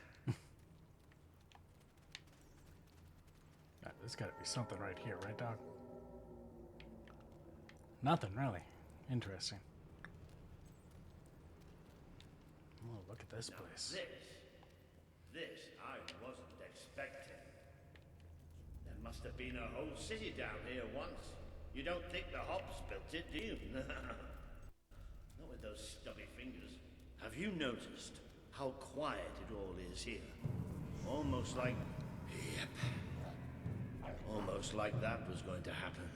There's got to be something right here, right, dog? Nothing, really. Interesting. Oh, look at this Now place. This I wasn't expecting. There must have been a whole city down here once. You don't think the hops built it, do you? Not with those stubby fingers. Have you noticed how quiet it all is here? Almost like... Yep. Almost like that was going to happen.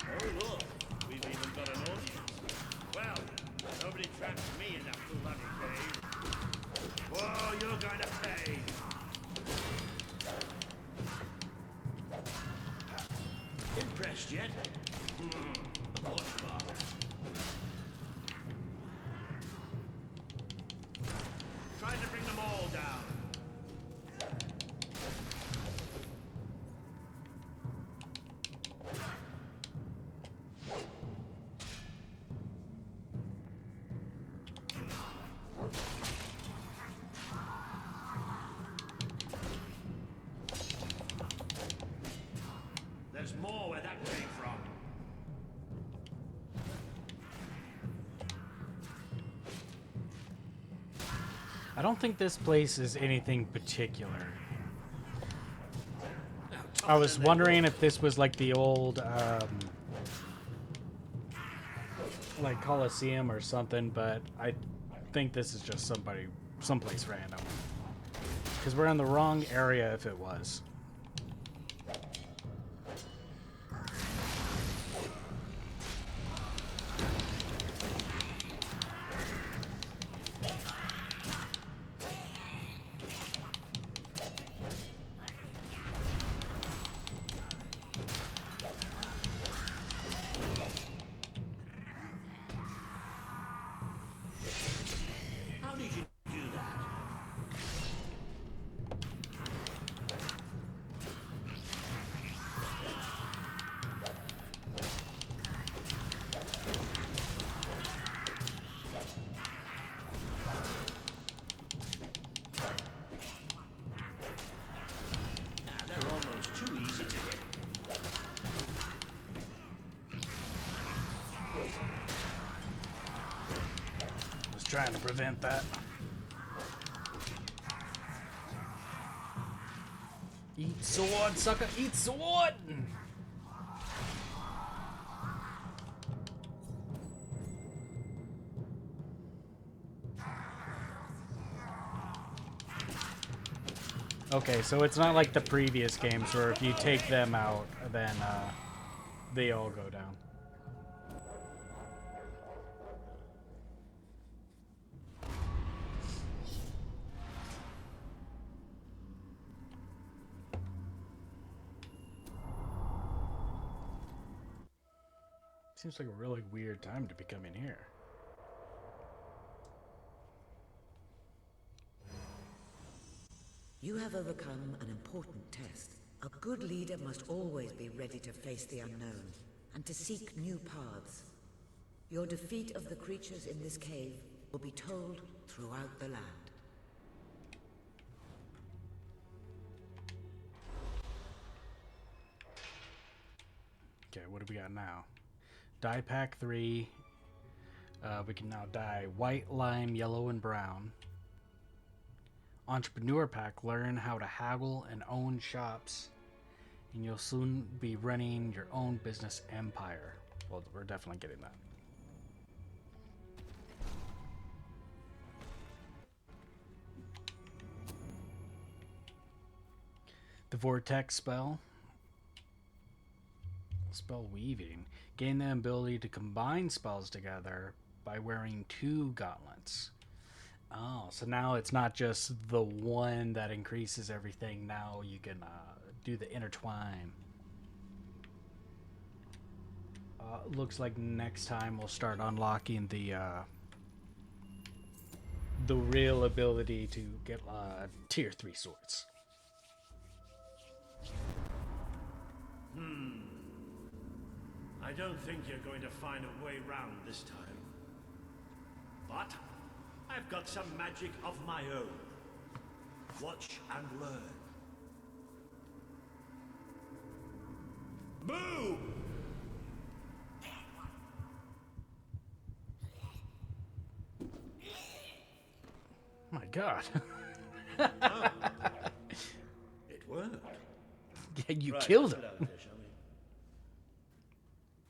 Oh, look. We've even got an audience. Well, nobody traps me in that bloody cave. Whoa, you're going to pay. Impressed yet? Watch bar. I don't think this place is anything particular. I was wondering if this was like the old, like Coliseum or something, but I think this is just someplace random. Because we're in the wrong area if it was. How did you do that? They're almost too easy to hit. Was trying to prevent that. Eat sword, sucker, eat sword! Okay, so it's not like the previous games where if you take them out, then they all go down. Seems like a really weird time to be coming here. You have overcome an important test. A good leader must always be ready to face the unknown and to seek new paths. Your defeat of the creatures in this cave will be told throughout the land. Okay, what do we got now? Dye pack 3. We can now dye white, lime, yellow, and brown. Entrepreneur pack, learn how to haggle and own shops. And you'll soon be running your own business empire. Well, we're definitely getting that. The vortex spell. Spell weaving. Gain the ability to combine spells together by wearing 2 gauntlets. Oh, so now it's not just the one that increases everything. Now you can do the intertwine. Looks like next time we'll start unlocking the real ability to get tier 3 swords. I don't think you're going to find a way round this time. But I've got some magic of my own. Watch and learn. Boom! My God. Oh. It worked. Yeah, you Right, killed let's him. get out of here, shall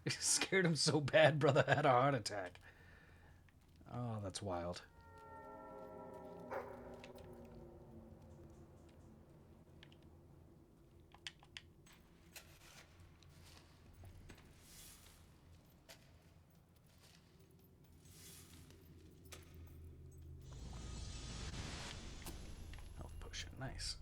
we? Scared him so bad, brother had a heart attack. Oh, that's wild. Health potion, nice.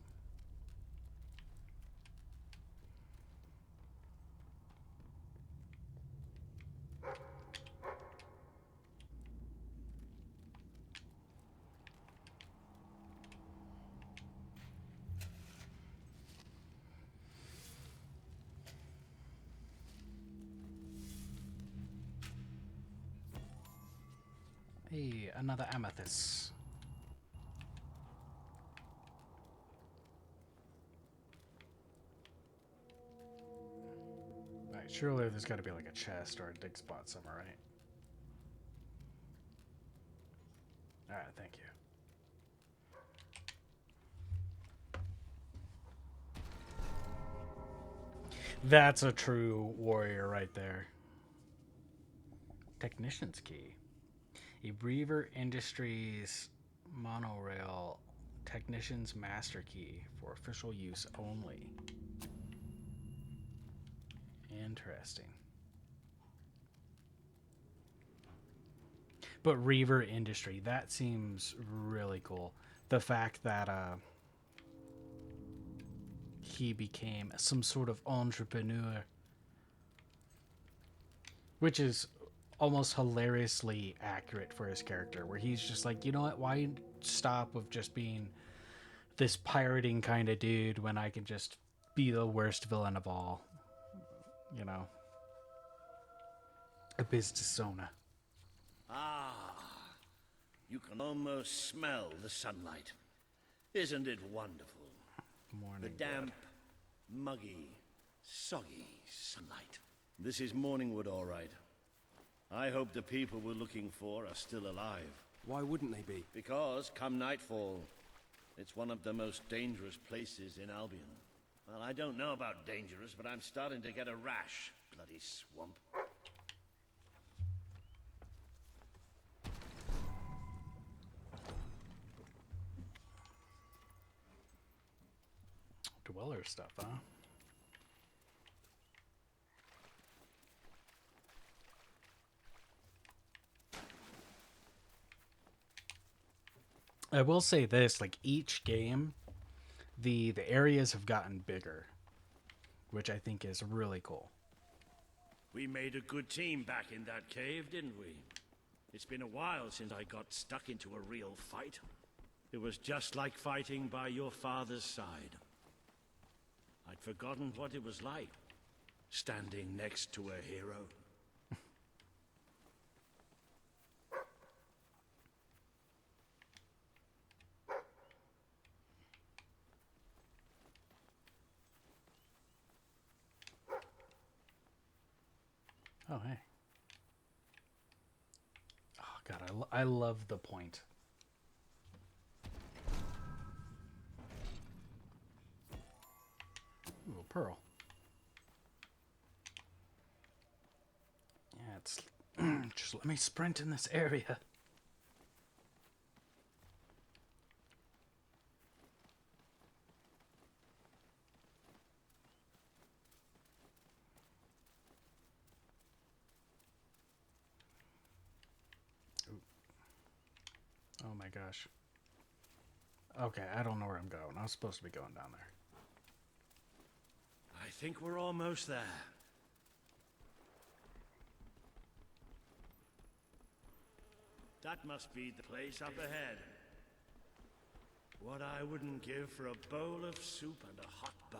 Hey, another amethyst. Alright, surely there's got to be like a chest or a dig spot somewhere, right? Alright, thank you. That's a true warrior right there. Technician's key. A Brever Industries monorail technician's master key for official use only. Interesting. But Reaver Industry, that seems really cool. The fact that he became some sort of entrepreneur, which is almost hilariously accurate for his character, where he's just like, you know what, why stop with just being this pirating kind of dude when I can just be the worst villain of all, you know, a business owner. Ah, you can almost smell the sunlight. Isn't it wonderful? Morning, the damp, muggy, soggy sunlight. This is Morningwood, all right. I hope the people we're looking for are still alive. Why wouldn't they be? Because, come nightfall, it's one of the most dangerous places in Albion. Well, I don't know about dangerous, but I'm starting to get a rash. Bloody swamp. Dweller stuff, huh? I will say this, like each game, the areas have gotten bigger, which I think is really cool. We made a good team back in that cave, didn't we? It's been a while since I got stuck into a real fight. It was just like fighting by your father's side. I'd forgotten what it was like, standing next to a hero. Oh, hey. Oh, God, I love the point. Ooh, a pearl. Yeah, it's... just let me sprint in this area. Oh my gosh. Okay, I don't know where I'm going. I was supposed to be going down there. I think we're almost there. That must be the place up ahead. What I wouldn't give for a bowl of soup and a hot bath.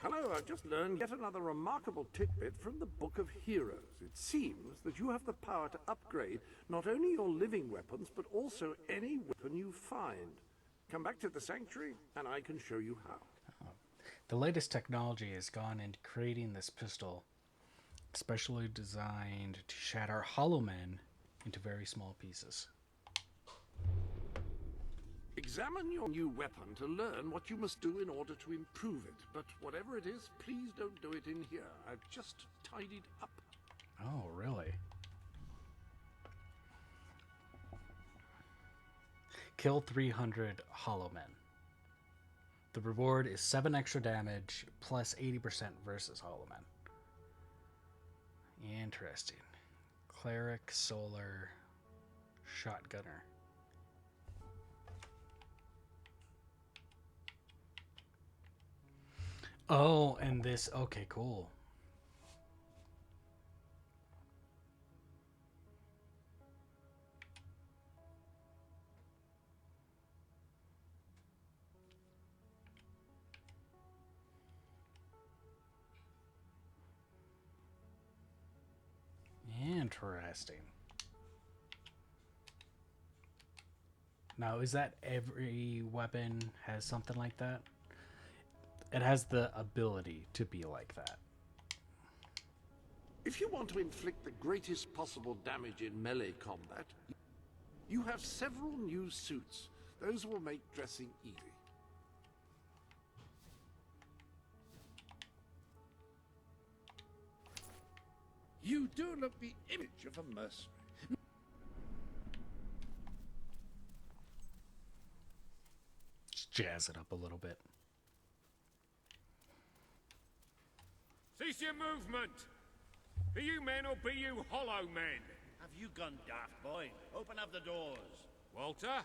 Hello, I've just learned yet another remarkable tidbit from the Book of Heroes. It seems that you have the power to upgrade not only your living weapons, but also any weapon you find. Come back to the Sanctuary, and I can show you how. The latest technology has gone into creating this pistol, specially designed to shatter hollow men into very small pieces. Examine your new weapon to learn what you must do in order to improve it. But whatever it is, please don't do it in here. I've just tidied up. Oh, really? Kill 300 hollow men. The reward is 7 extra damage plus 80% versus hollow men. Interesting. Cleric, solar, shotgunner. Oh, and this, okay, cool. Interesting. Now, is that every weapon has something like that? It has the ability to be like that. If you want to inflict the greatest possible damage in melee combat, You have several new suits. Those will make dressing easy. You do look the image of a mercenary. Just jazz it up a little bit. Cease your movement! Be you men or be you hollow men? Have you gone daft, boy? Open up the doors. Walter?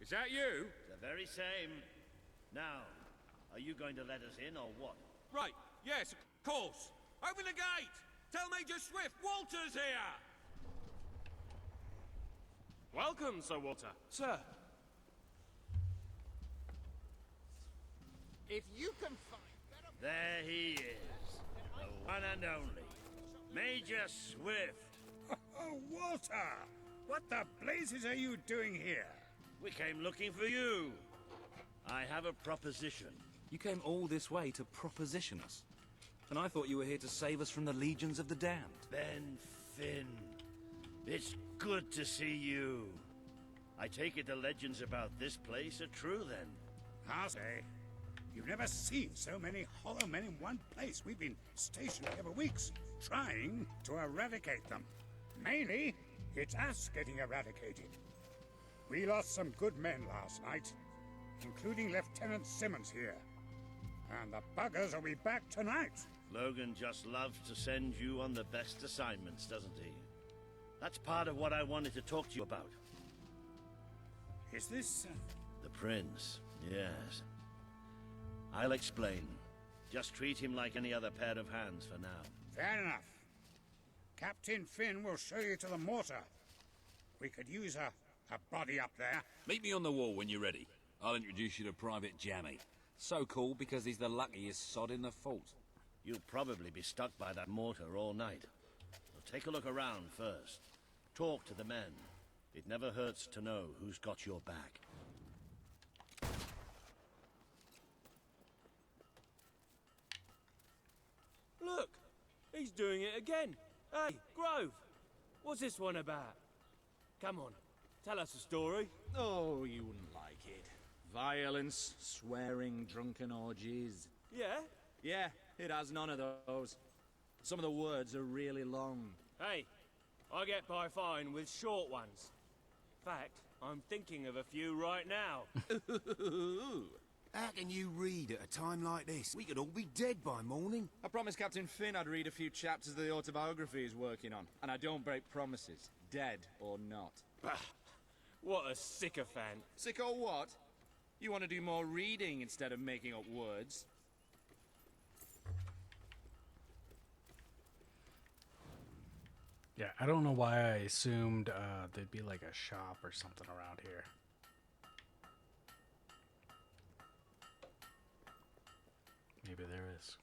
Is that you? The very same. Now, are you going to let us in or what? Right, yes, of course. Open the gate! Tell Major Swift Walter's here! Welcome, Sir Walter. Sir. If you can find better... There he is. The one and only. Major Swift. Oh, Walter! What the blazes are you doing here? We came looking for you. I have a proposition. You came all this way to proposition us. And I thought you were here to save us from the legions of the damned. Ben Finn. It's good to see you. I take it the legends about this place are true, then? I'll say. You've never seen so many hollow men in one place. We've been stationed here for weeks, trying to eradicate them. Mainly, it's us getting eradicated. We lost some good men last night, including Lieutenant Simmons here. And the buggers will be back tonight. Logan just loves to send you on the best assignments, doesn't he? That's part of what I wanted to talk to you about. Is this... The Prince, yes. I'll explain. Just treat him like any other pair of hands for now. Fair enough. Captain Finn will show you to the mortar. We could use a body up there. Meet me on the wall when you're ready. I'll introduce you to Private Jammy. So cool because he's the luckiest sod in the fort. You'll probably be stuck by that mortar all night. So take a look around first. Talk to the men. It never hurts to know who's got your back. Look! He's doing it again! Hey, Grove! What's this one about? Come on, tell us a story. Oh, you wouldn't like it. Violence, swearing, drunken orgies. Yeah? Yeah, it has none of those. Some of the words are really long. Hey, I get by fine with short ones. In fact, I'm thinking of a few right now. How can you read at a time like this? We could all be dead by morning. I promised Captain Finn I'd read a few chapters of the autobiography he's working on, and I don't break promises, dead or not. What a sycophant. Sick or what? You want to do more reading instead of making up words? Yeah, I don't know why I assumed there'd be like a shop or something around here. Maybe there is.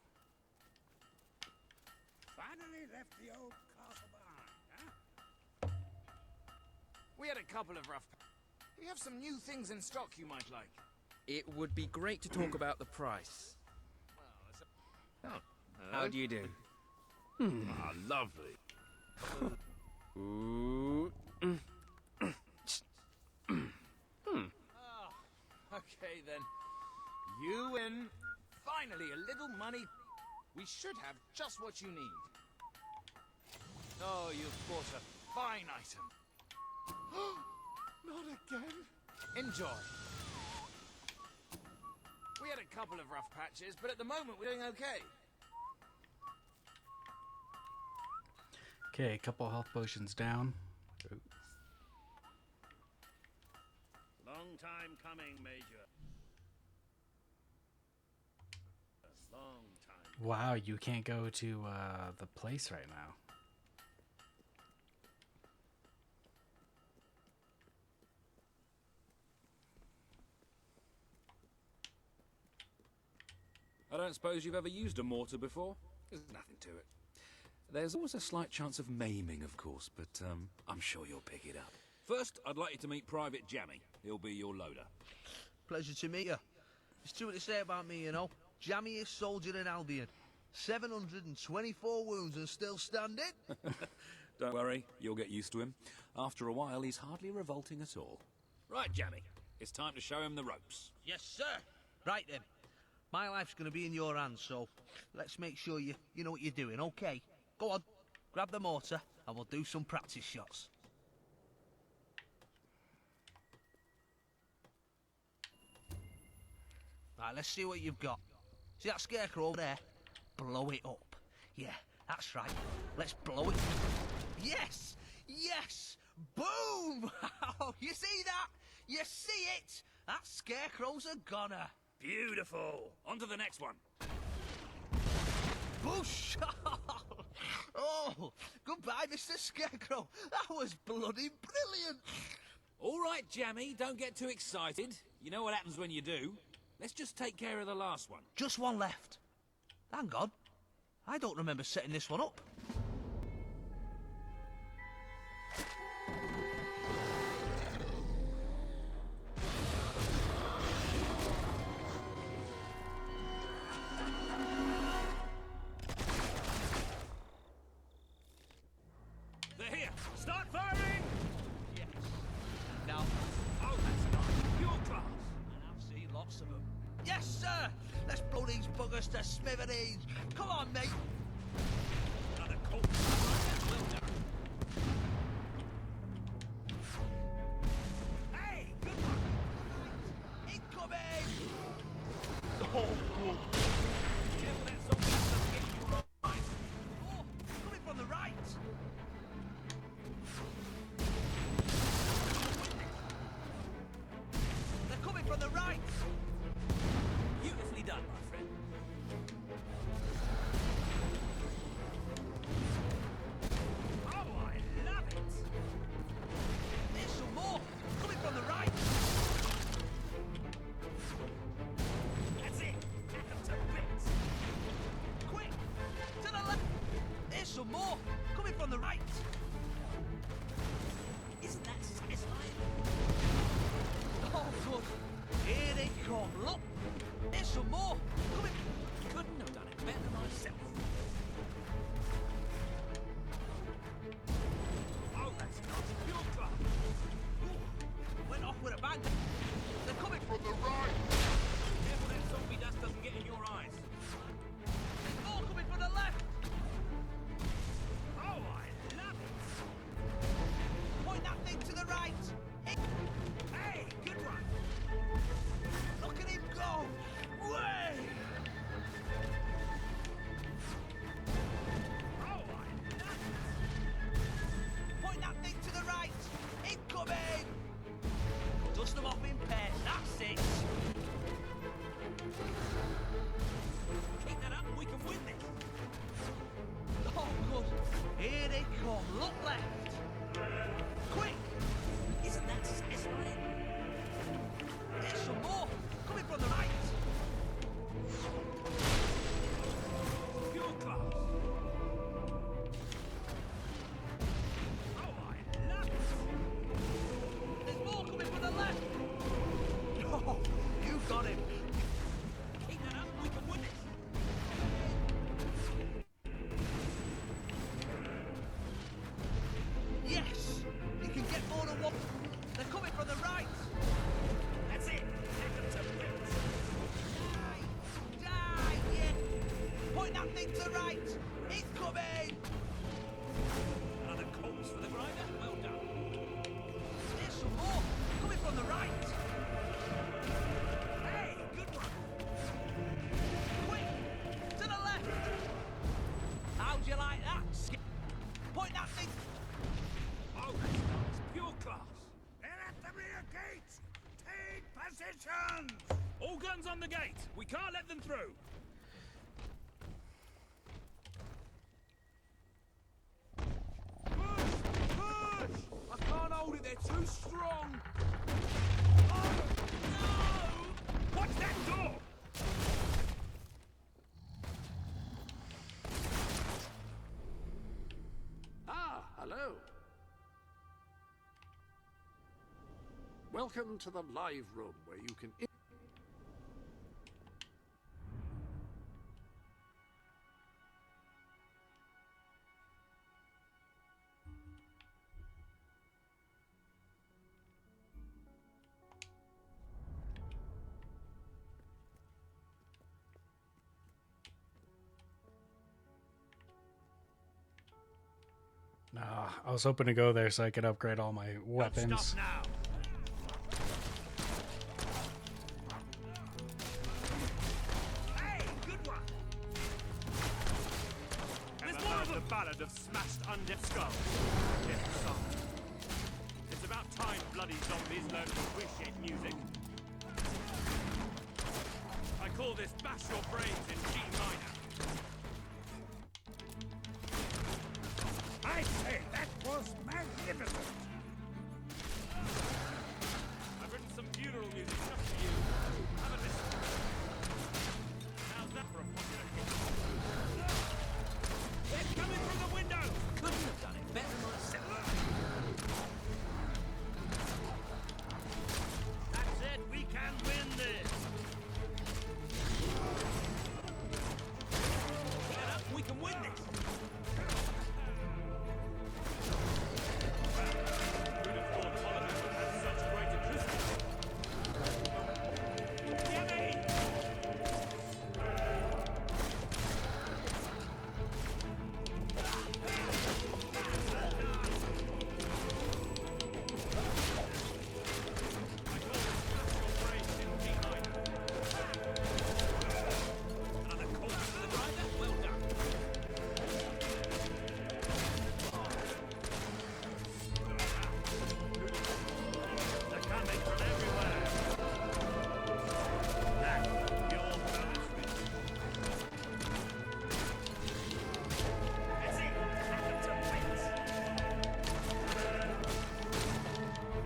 Finally left the old castle behind, huh? We had a couple of rough... We have some new things in stock you might like. It would be great to talk about the price. How do you do? Ah, lovely. Ooh. Okay then. You win. Finally, a little money. We should have just what you need. Oh, you've bought a fine item. Not again. Enjoy. We had a couple of rough patches, but at the moment we're doing okay. Okay, a couple health potions down. Ooh. Long time coming, Major. Long time. Wow, you can't go to the place right now. I don't suppose you've ever used a mortar before? There's nothing to it. There's always a slight chance of maiming, of course, but I'm sure you'll pick it up. First, I'd like you to meet Private Jammy. He'll be your loader. Pleasure to meet you. There's too much to say about me, you know. Jammiest soldier in Albion. 724 wounds and still standing. Don't worry, you'll get used to him. After a while, he's hardly revolting at all. Right, Jammy, it's time to show him the ropes. Yes, sir. Right then. My life's going to be in your hands, so let's make sure you know what you're doing, okay? Go on, grab the mortar, and we'll do some practice shots. Right, let's see what you've got. See that scarecrow over there? Blow it up. Yeah, that's right. Let's blow it. Yes! Yes! Boom! You see that? You see it? That scarecrow's a goner. Beautiful. On to the next one. Boosh! Oh, goodbye, Mr. Scarecrow. That was bloody brilliant. All right, Jammy, don't get too excited. You know what happens when you do. Let's just take care of the last one. Just one left. Hang on. I don't remember setting this one up. They're here. Start firing! Yes. Now, oh, that's nice. Pure class. And I've seen lots of them. Yes, sir! Let's blow these buggers to smithereens. Come on, mate. Another colt. Well done. Hey, good one. Incoming! Oh, good. Careful that zombie doesn't get you right. Oh, coming from the right. They're coming from the right. Beautifully done, my friend. Oh, I love it. There's some more coming from the right. That's it. Hack them to bits. Quick, to the left. There's some more coming from the right. Isn't that satisfying? Oh, good. Here they come. Look, there's some more coming. Couldn't have done it better myself. Oh, that's not pure class. Ooh, went off with a bang. They're coming from the right. Careful that zombie dust doesn't get in your eyes. There's more coming from the left. Oh, I love it. Point that thing to the right. Hey, good one. Look at him go. Way. Oh, I love it. Point that thing to the right. Incoming. Dust them off in pairs. That's it. Keep that up and we can win this. Oh, good. Here they come. Look left. Quick. Isn't that satisfying? There's some more coming from the right. Pure class. Oh, I love it. There's more coming from the left. Oh, you got him. Keep that up and we can win this. Yes. You can get more than one. They're coming from the right. That's it. Hack them to bits. Die. Die. Yeah. Point that thing to the right. Incoming. Another colts for the grinder. Well done. There's some more coming from the right. Hey, good one. Quick. To the left. How'd you like that? Point that thing. Oh, that's nice. Pure class. They're at the rear gates! Take positions! All guns on the gate. We can't let them through. Push! Push! I can't hold it, they're too strong. Oh, no! Watch that door! Ah, hello. Welcome to the live room where you can... I was hoping to go there so I could upgrade all my weapons. Stop now. Hey, good one. Ever heard the ballad of smashed undead skull? Yes, son. It's about time bloody zombies learn to appreciate music. I call this bash your brains in G minor. I say, that was magnificent! I've written some funeral music just for you. Have a listen. How's that for a popular hit? They're coming from the window! Couldn't have done it better myself. That's it, we can win this. Get up, we can win this! Who'd have thought Parliament would have such great acoustics? Jimmy! Another corpse for the driver? Well done. They're coming from everywhere! That, your punishment.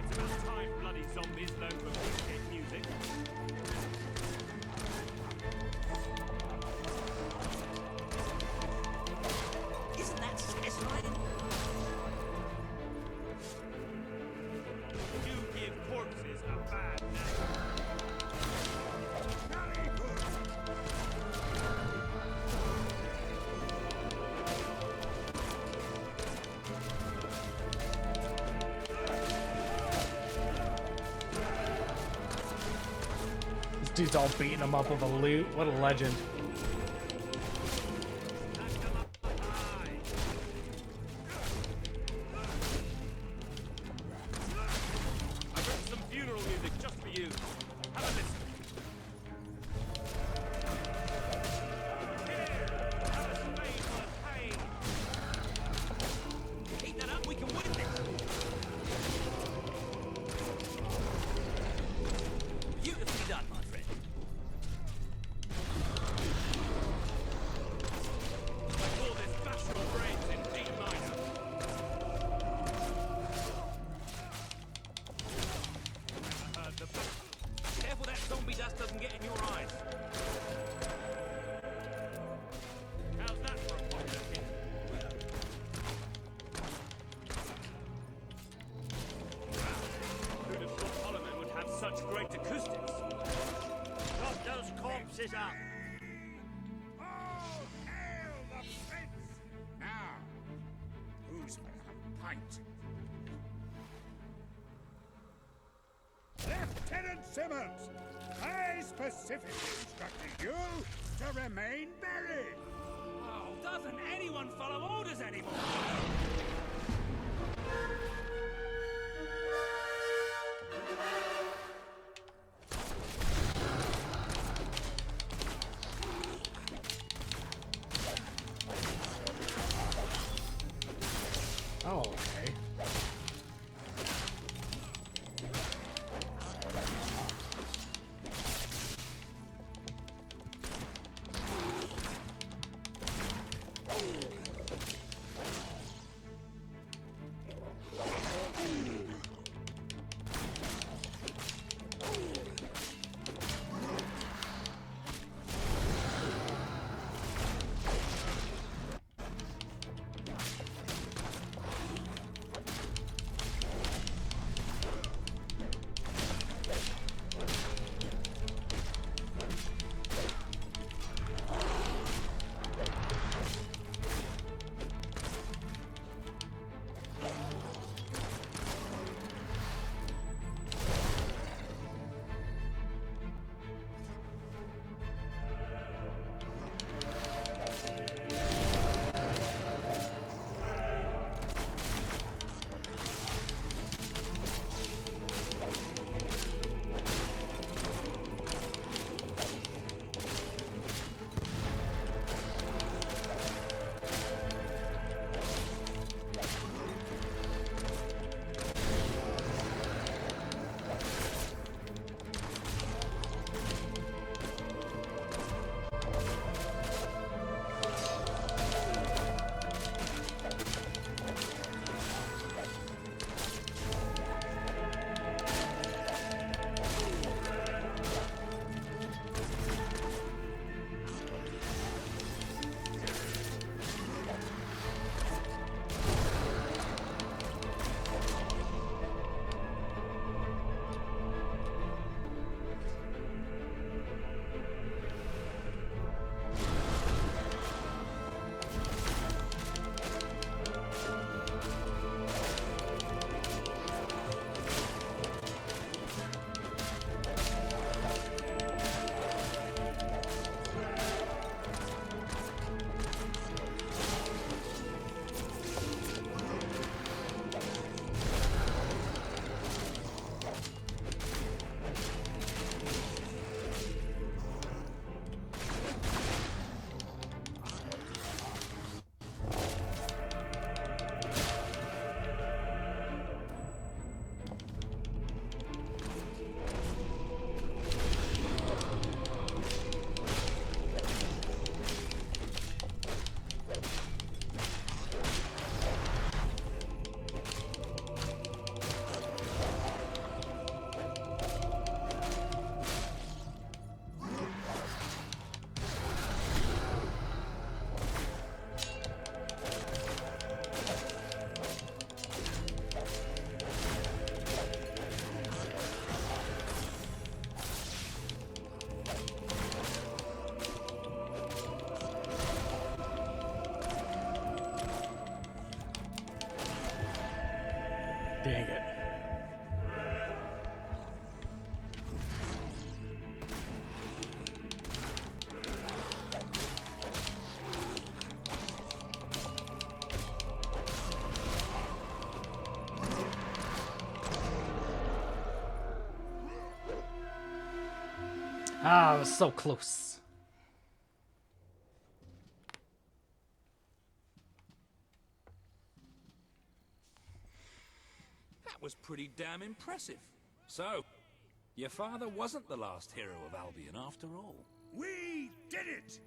It's about time bloody zombies learn to appreciate music. Isn't that satisfying? You give corpses a bad name. This dude's all beating him up with a loot. What a legend. I've written some funeral music just for you. Have a listen. Here, have a spade for the pain. Keep that up, we can win this. Beautifully done, my friend. I call this bash your brains in D minor. Ever heard the Careful that zombie dust doesn't get in your eyes. How's that for a popular hit? Who'd have thought Parliament would have such great acoustics? Chop those corpses up. All hail the prince! Now, who's for a pint? Lieutenant Simmons, I specifically instructed you to remain buried. Oh, doesn't anyone follow orders anymore? Oh, okay. Dang it. Ah, I was so close. That was pretty damn impressive. So, your father wasn't the last hero of Albion after all. We did it!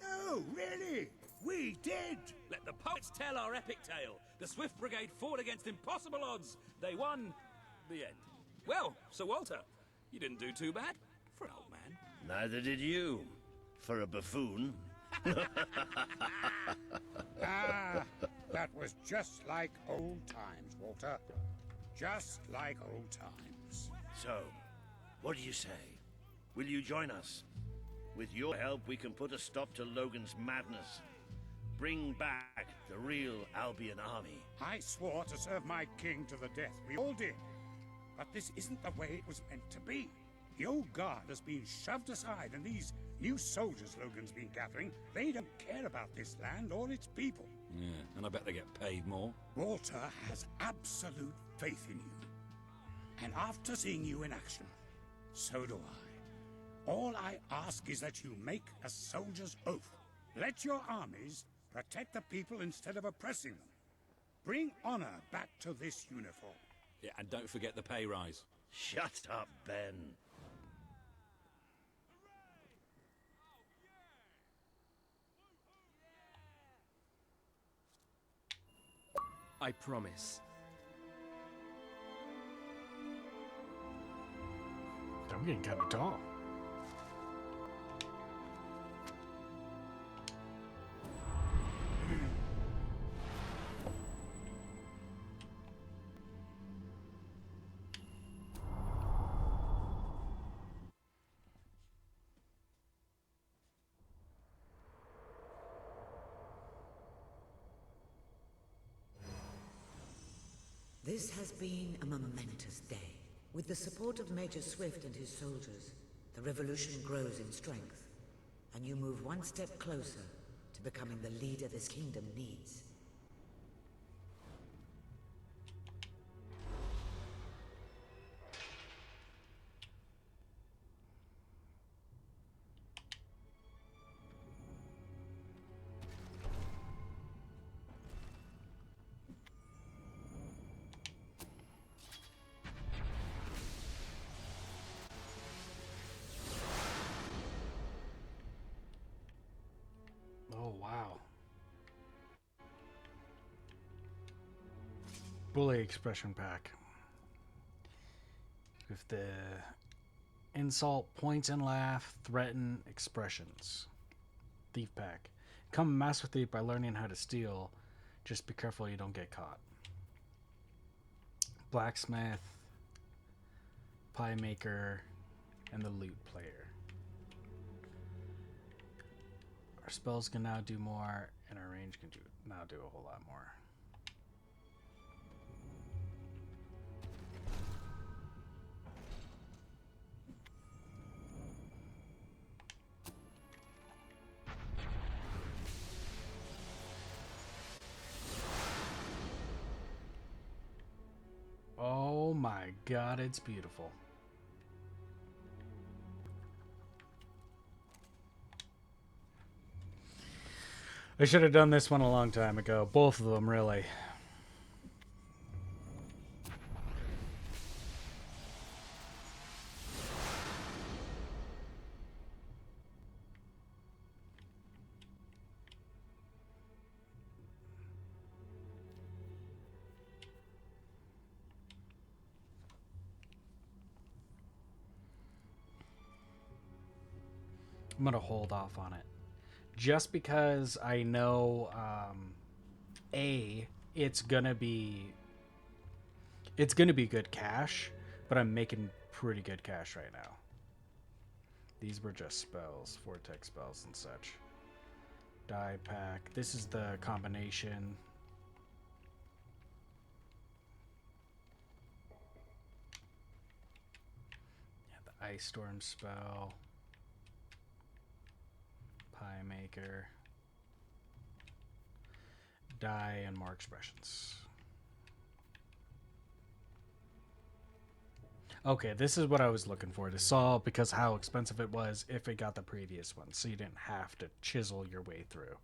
Oh, really? We did! Let the poets tell our epic tale. The Swift Brigade fought against impossible odds. They won. The end. Well, Sir Walter, you didn't do too bad for an old man. Neither did you. For a buffoon. Ah, that was just like old times, Walter. Just like old times. So, what do you say? Will you join us? With your help, we can put a stop to Logan's madness. Bring back the real Albion army. I swore to serve my king to the death. We all did. But this isn't the way it was meant to be. The old guard has been shoved aside, and these new soldiers Logan's been gathering, they don't care about this land or its people. Yeah, and I bet they get paid more. Walter has absolute faith in you. And after seeing you in action, so do I. All I ask is that you make a soldier's oath. Let your armies protect the people instead of oppressing them. Bring honor back to this uniform. Yeah, and don't forget the pay rise. Shut up, Ben. I promise. I'm getting kind of tall. This has been a momentous day. With the support of Major Swift and his soldiers, the revolution grows in strength, and you move one step closer to becoming the leader this kingdom needs. Oh, wow. Bully expression pack. With the insult, points and laugh, threaten, expressions. Thief pack. Become a master thief by learning how to steal. Just be careful you don't get caught. Blacksmith, pie maker, and the loot player. Our spells can now do more, and our range can now do a whole lot more. Oh my god, it's beautiful. I should have done this one a long time ago. Both of them, really. I'm going to hold off on it. Just because I know, it's gonna be good cash, but I'm making pretty good cash right now. These were just spells, vortex spells and such. Die pack. This is the combination. Ice Storm spell. Pie Maker. Die and more expressions. Okay, this is what I was looking for. To saw because how expensive it was if it got the previous one, so you didn't have to chisel your way through.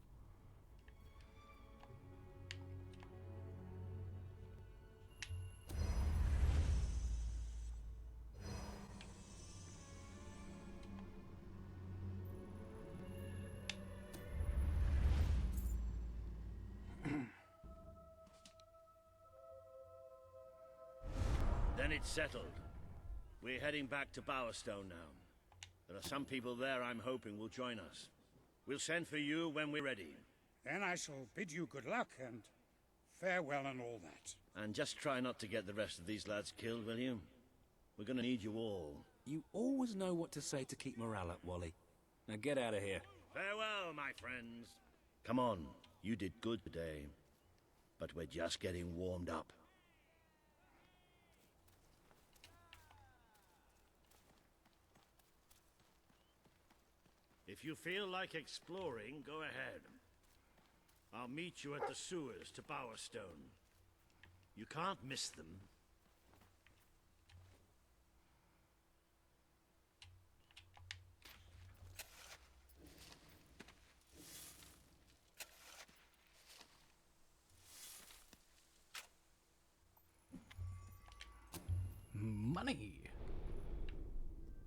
Then it's settled. We're heading back to Bowerstone now. There are some people there I'm hoping will join us. We'll send for you when we're ready. Then I shall bid you good luck and farewell and all that. And just try not to get the rest of these lads killed, will you? We're gonna need you all. You always know what to say to keep morale up, Wally. Now get out of here. Farewell, my friends. Come on, you did good today. But we're just getting warmed up. If you feel like exploring, go ahead. I'll meet you at the sewers to Bowerstone. You can't miss them. Money.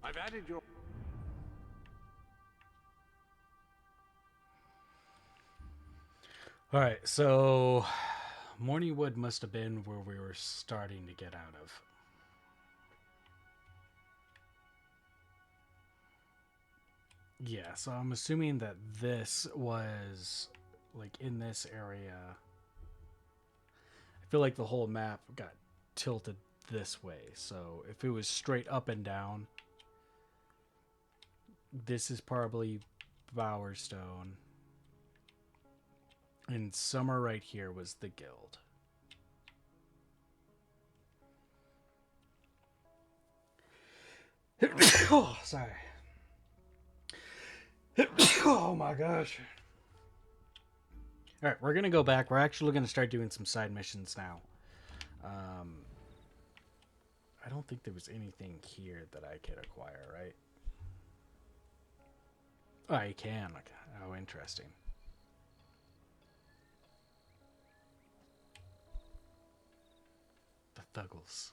I've added your... All right, so Morningwood must have been where we were starting to get out of. Yeah, so I'm assuming that this was like in this area. I feel like the whole map got tilted this way. So if it was straight up and down, this is probably Bowerstone. And somewhere right here was the guild. Oh, sorry. Oh my gosh. Alright, we're going to go back. We're actually going to start doing some side missions now. I don't think there was anything here that I could acquire, right? Oh, I can. Oh, interesting. The Thuggles.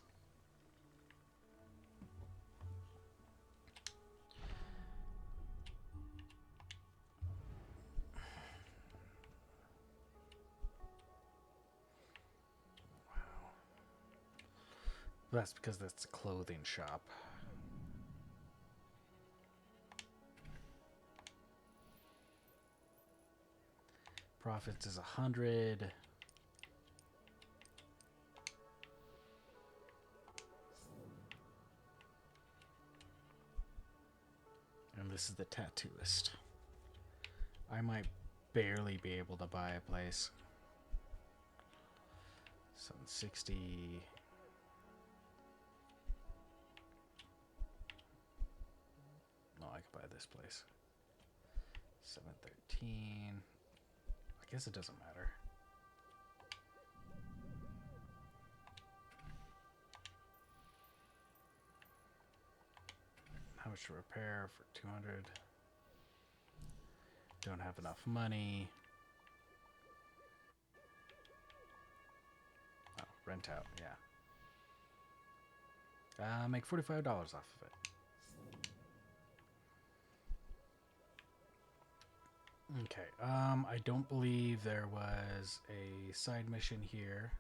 Wow. That's because that's a clothing shop. Profits is 100. And this is the tattooist. I might barely be able to buy a place. 760. No, I could buy this place. 713. I guess it doesn't matter. How much to repair for 200? Don't have enough money. Oh, rent out, yeah. Make $45 off of it. Okay, I don't believe there was a side mission here.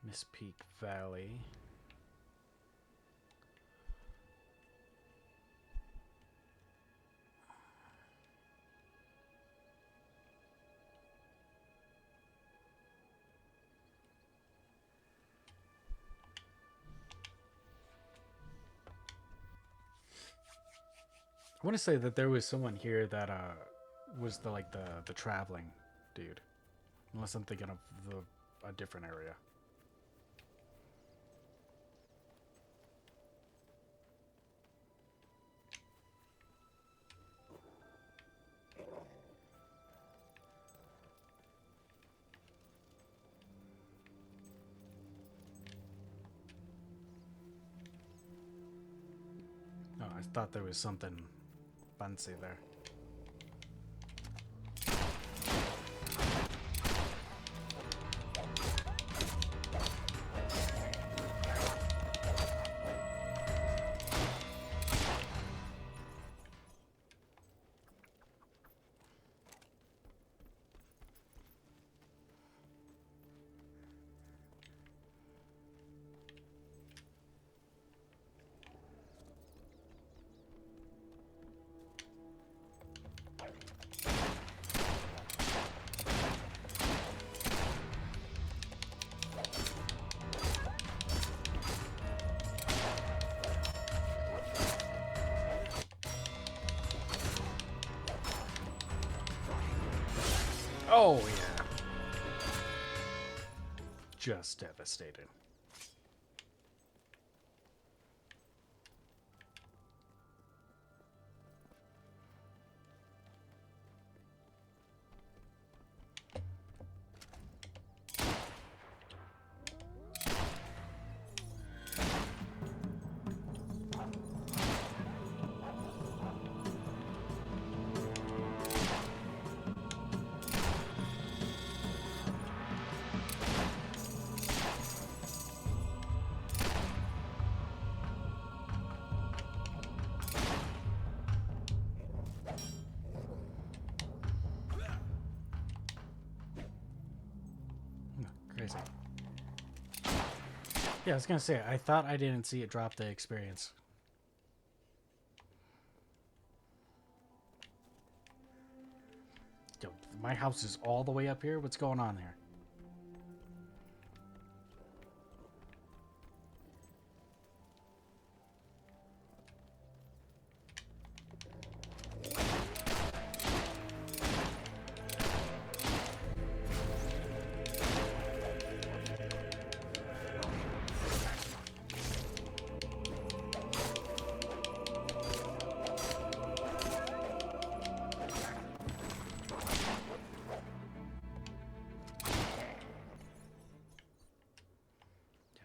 Miss Peak Valley. I want to say that there was someone here that was the traveling dude. Unless I'm thinking of the a different area. Oh, I thought there was something fancy there. Oh, yeah. Just devastated. Crazy. Yeah, I was gonna say, I thought I didn't see it drop the experience. Yo, my house is all the way up here? What's going on here?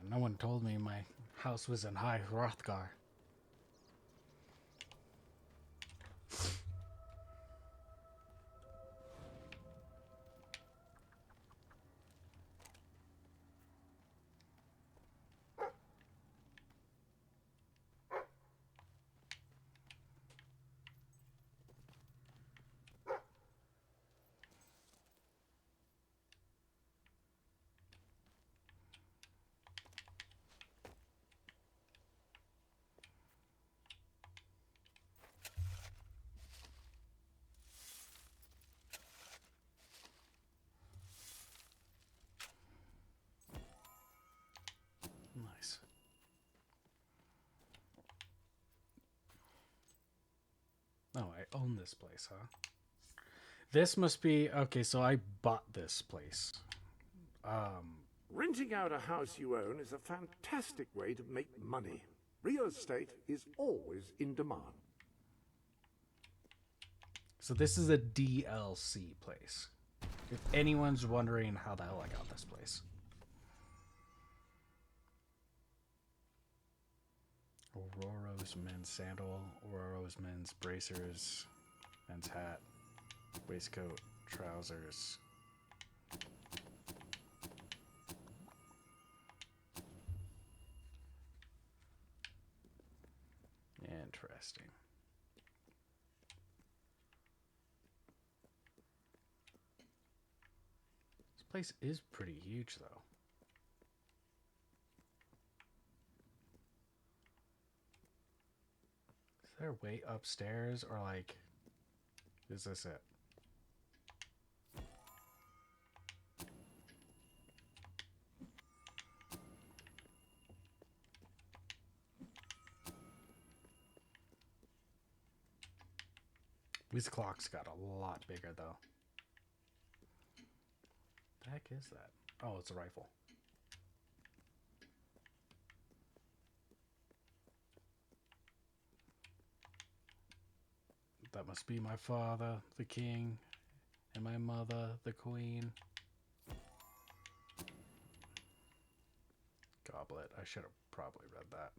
No one told me my house was in High Hrothgar. Nice. Oh, I own this place, huh? This must be... Okay, so I bought this place. Renting out a house you own is a fantastic way to make money. Real estate is always in demand. So this is a DLC place. If anyone's wondering how the hell I got this place. Aurora's men's sandal, Aurora's men's bracers, men's hat, waistcoat, trousers. Interesting. This place is pretty huge, though. Is there a way upstairs, or like, is this it? This clock's got a lot bigger, though. The heck is that? Oh, it's a rifle. That must be my father, the king, and my mother, the queen. Goblet. I should have probably read that.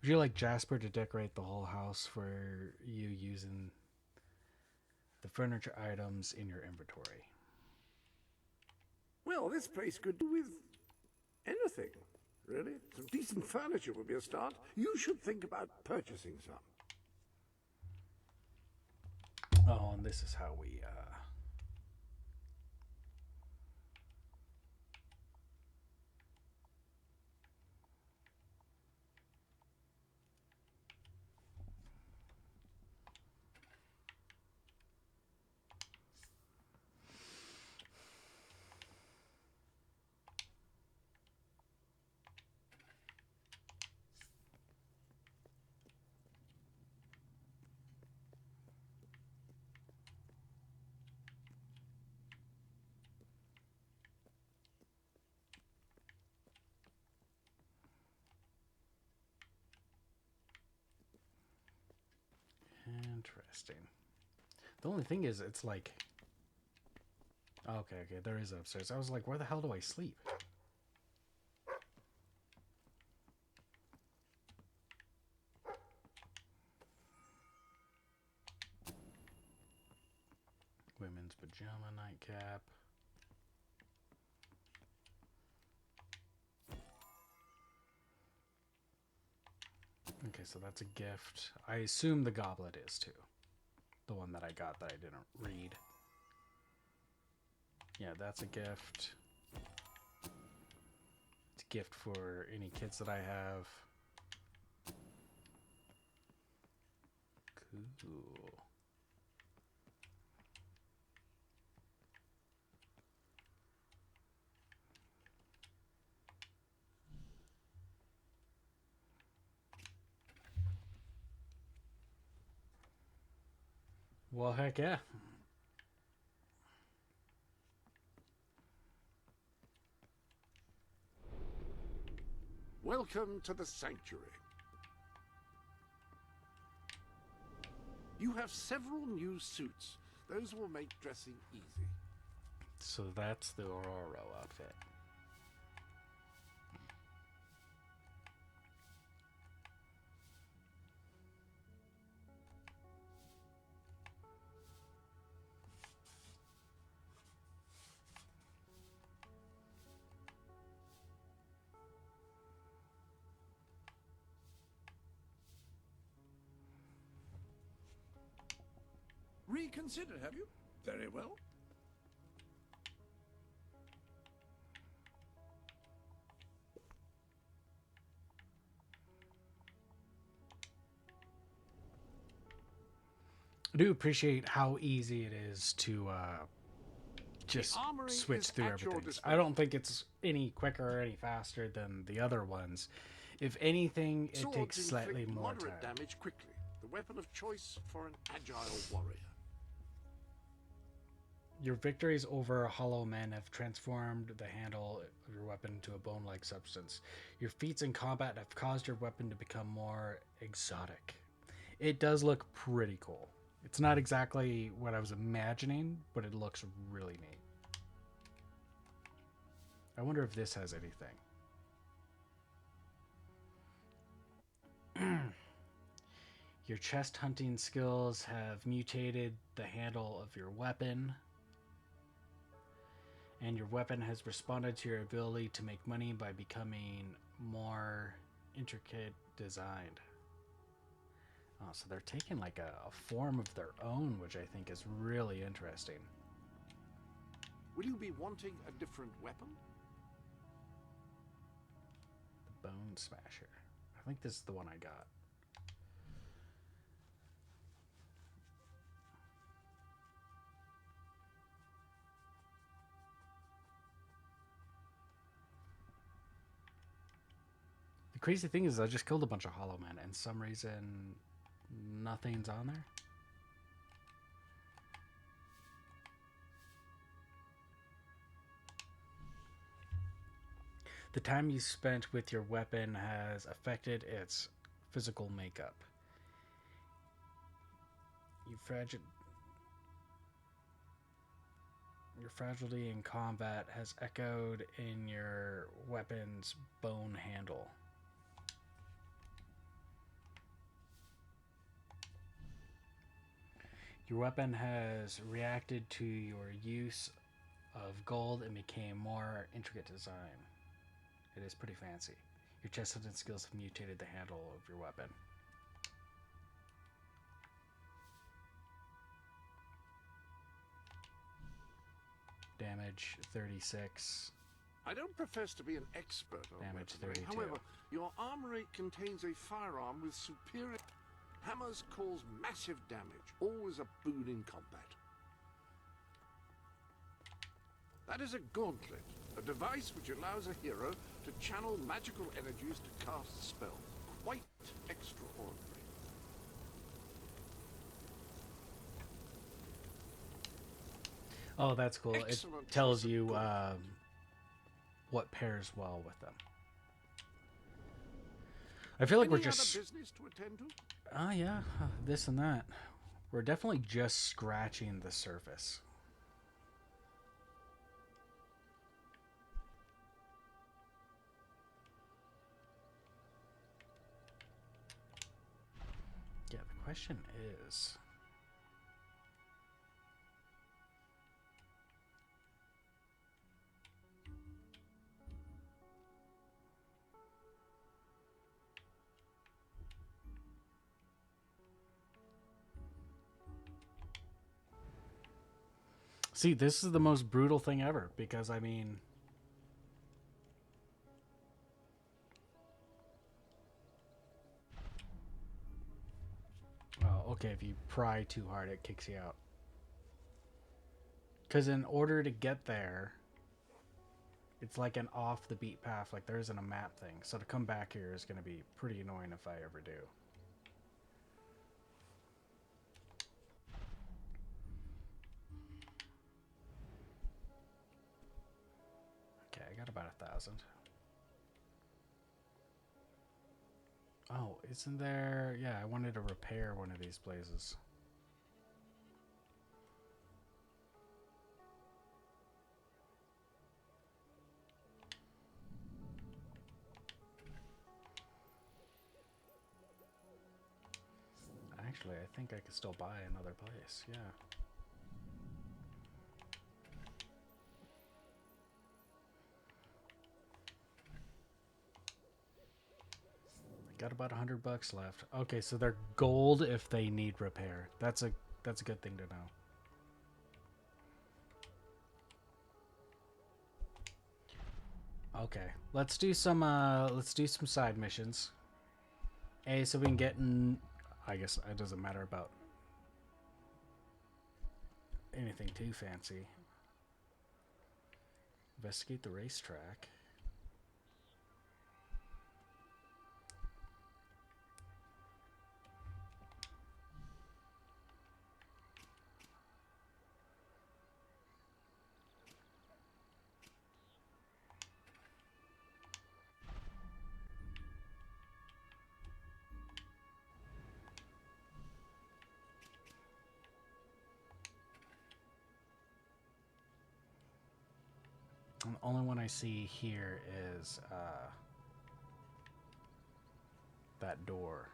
Would you like Jasper to decorate the whole house for you using the furniture items in your inventory? Well, this place could do with anything, really. Some decent furniture would be a start. You should think about purchasing some. Oh, and this is how we Interesting. The only thing is, it's like... Okay, there is upstairs. I was like, where the hell do I sleep? Women's pajama nightcap. Okay, so that's a gift. I assume the goblet is too. The one that I got that I didn't read. Yeah, that's a gift. It's a gift for any kids that I have. Cool. Well, heck yeah. Welcome to the sanctuary. You have several new suits. Those will make dressing easy. So that's the Aurora outfit. Reconsider, have you? Very well. I do appreciate how easy it is to just switch through everything. I don't think it's any quicker or any faster than the other ones. If anything, it takes slightly more time. Moderate damage quickly. The weapon of choice for an agile warrior. Your victories over hollow men have transformed the handle of your weapon into a bone-like substance. Your feats in combat have caused your weapon to become more exotic. It does look pretty cool. It's not exactly what I was imagining, but it looks really neat. I wonder if this has anything. Your chest hunting skills have mutated the handle of your weapon. And your weapon has responded to your ability to make money by becoming more intricate designed. Oh, so they're taking like a form of their own, which I think is really interesting. Will you be wanting a different weapon? The Bone Smasher. I think this is the one I got. The crazy thing is I just killed a bunch of Hollow Men and some reason nothing's on there. The time you spent with your weapon has affected its physical makeup. Your fragility in combat has echoed in your weapon's bone handle. Your weapon has reacted to your use of gold and became more intricate design. It is pretty fancy. Your chested and skills have mutated the handle of your weapon. Damage 36. I don't profess to be an expert on Damage weaponry. 32. However, your armory contains a firearm with superior... Hammers cause massive damage, always a boon in combat. That is a gauntlet, a device which allows a hero to channel magical energies to cast spells. Quite extraordinary. Oh, that's cool. Excellent It tells choice of you gauntlet. what pairs well with them. I feel like we're Any other just... business to attend to? Oh, yeah. This and that. We're definitely just scratching the surface. Yeah, the question is... See, this is the most brutal thing ever, because, I mean... Oh, okay, if you pry too hard, it kicks you out. Because in order to get there, it's like an off-the-beat path, like there isn't a map thing. So to come back here is going to be pretty annoying if I ever do. Okay, I got about 1,000. Oh, isn't there... Yeah, I wanted to repair one of these places. Actually, I think I could still buy another place, yeah. Got about $100 left. Okay, so they're gold if they need repair. That's a good thing to know. Okay, let's do some side missions. So we can get in. I guess it doesn't matter about anything too fancy. Investigate the racetrack. And the only one I see here is that door.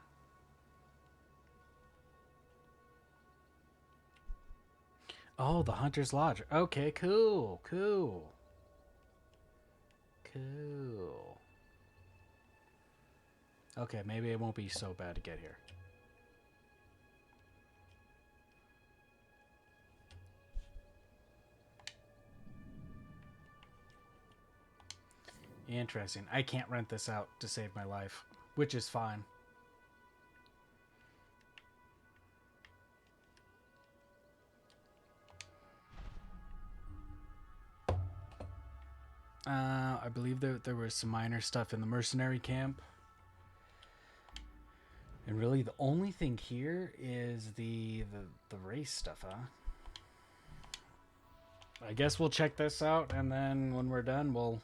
Oh, the Hunter's Lodge. Okay, cool. Okay, maybe it won't be so bad to get here. Interesting. I can't rent this out to save my life, which is fine. I believe there was some minor stuff in the mercenary camp. And really the only thing here is the race stuff, huh? I guess we'll check this out, and then when we're done, we'll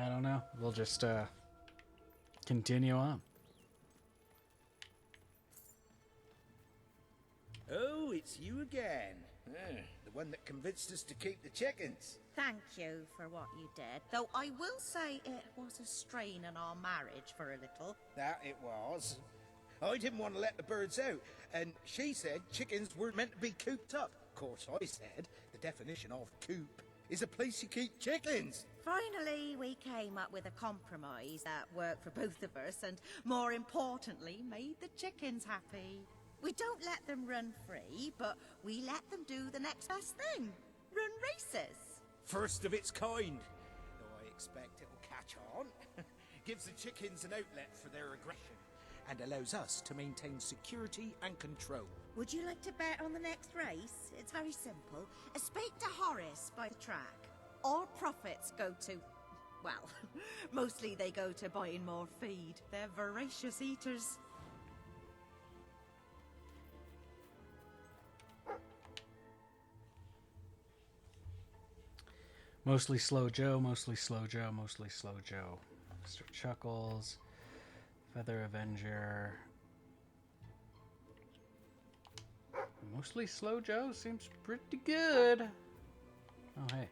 I don't know. We'll just continue on. Oh, it's you again. The one that convinced us to keep the chickens. Thank you for what you did, though I will say it was a strain on our marriage for a little. That it was. I didn't want to let the birds out, and she said chickens weren't meant to be cooped up. Of course, I said the definition of coop is a place you keep chickens. Finally, we came up with a compromise that worked for both of us and, more importantly, made the chickens happy. We don't let them run free, but we let them do the next best thing. Run races. First of its kind. Though I expect it'll catch on. Gives the chickens an outlet for their aggression and allows us to maintain security and control. Would you like to bet on the next race? It's very simple. Speak to Horace by the track. All profits go to... well, mostly they go to buying more feed. They're voracious eaters. Mostly Slow Joe, mostly Slow Joe, mostly Slow Joe. Mr. Chuckles, Feather Avenger. Mostly Slow Joe seems pretty good. Oh, hey.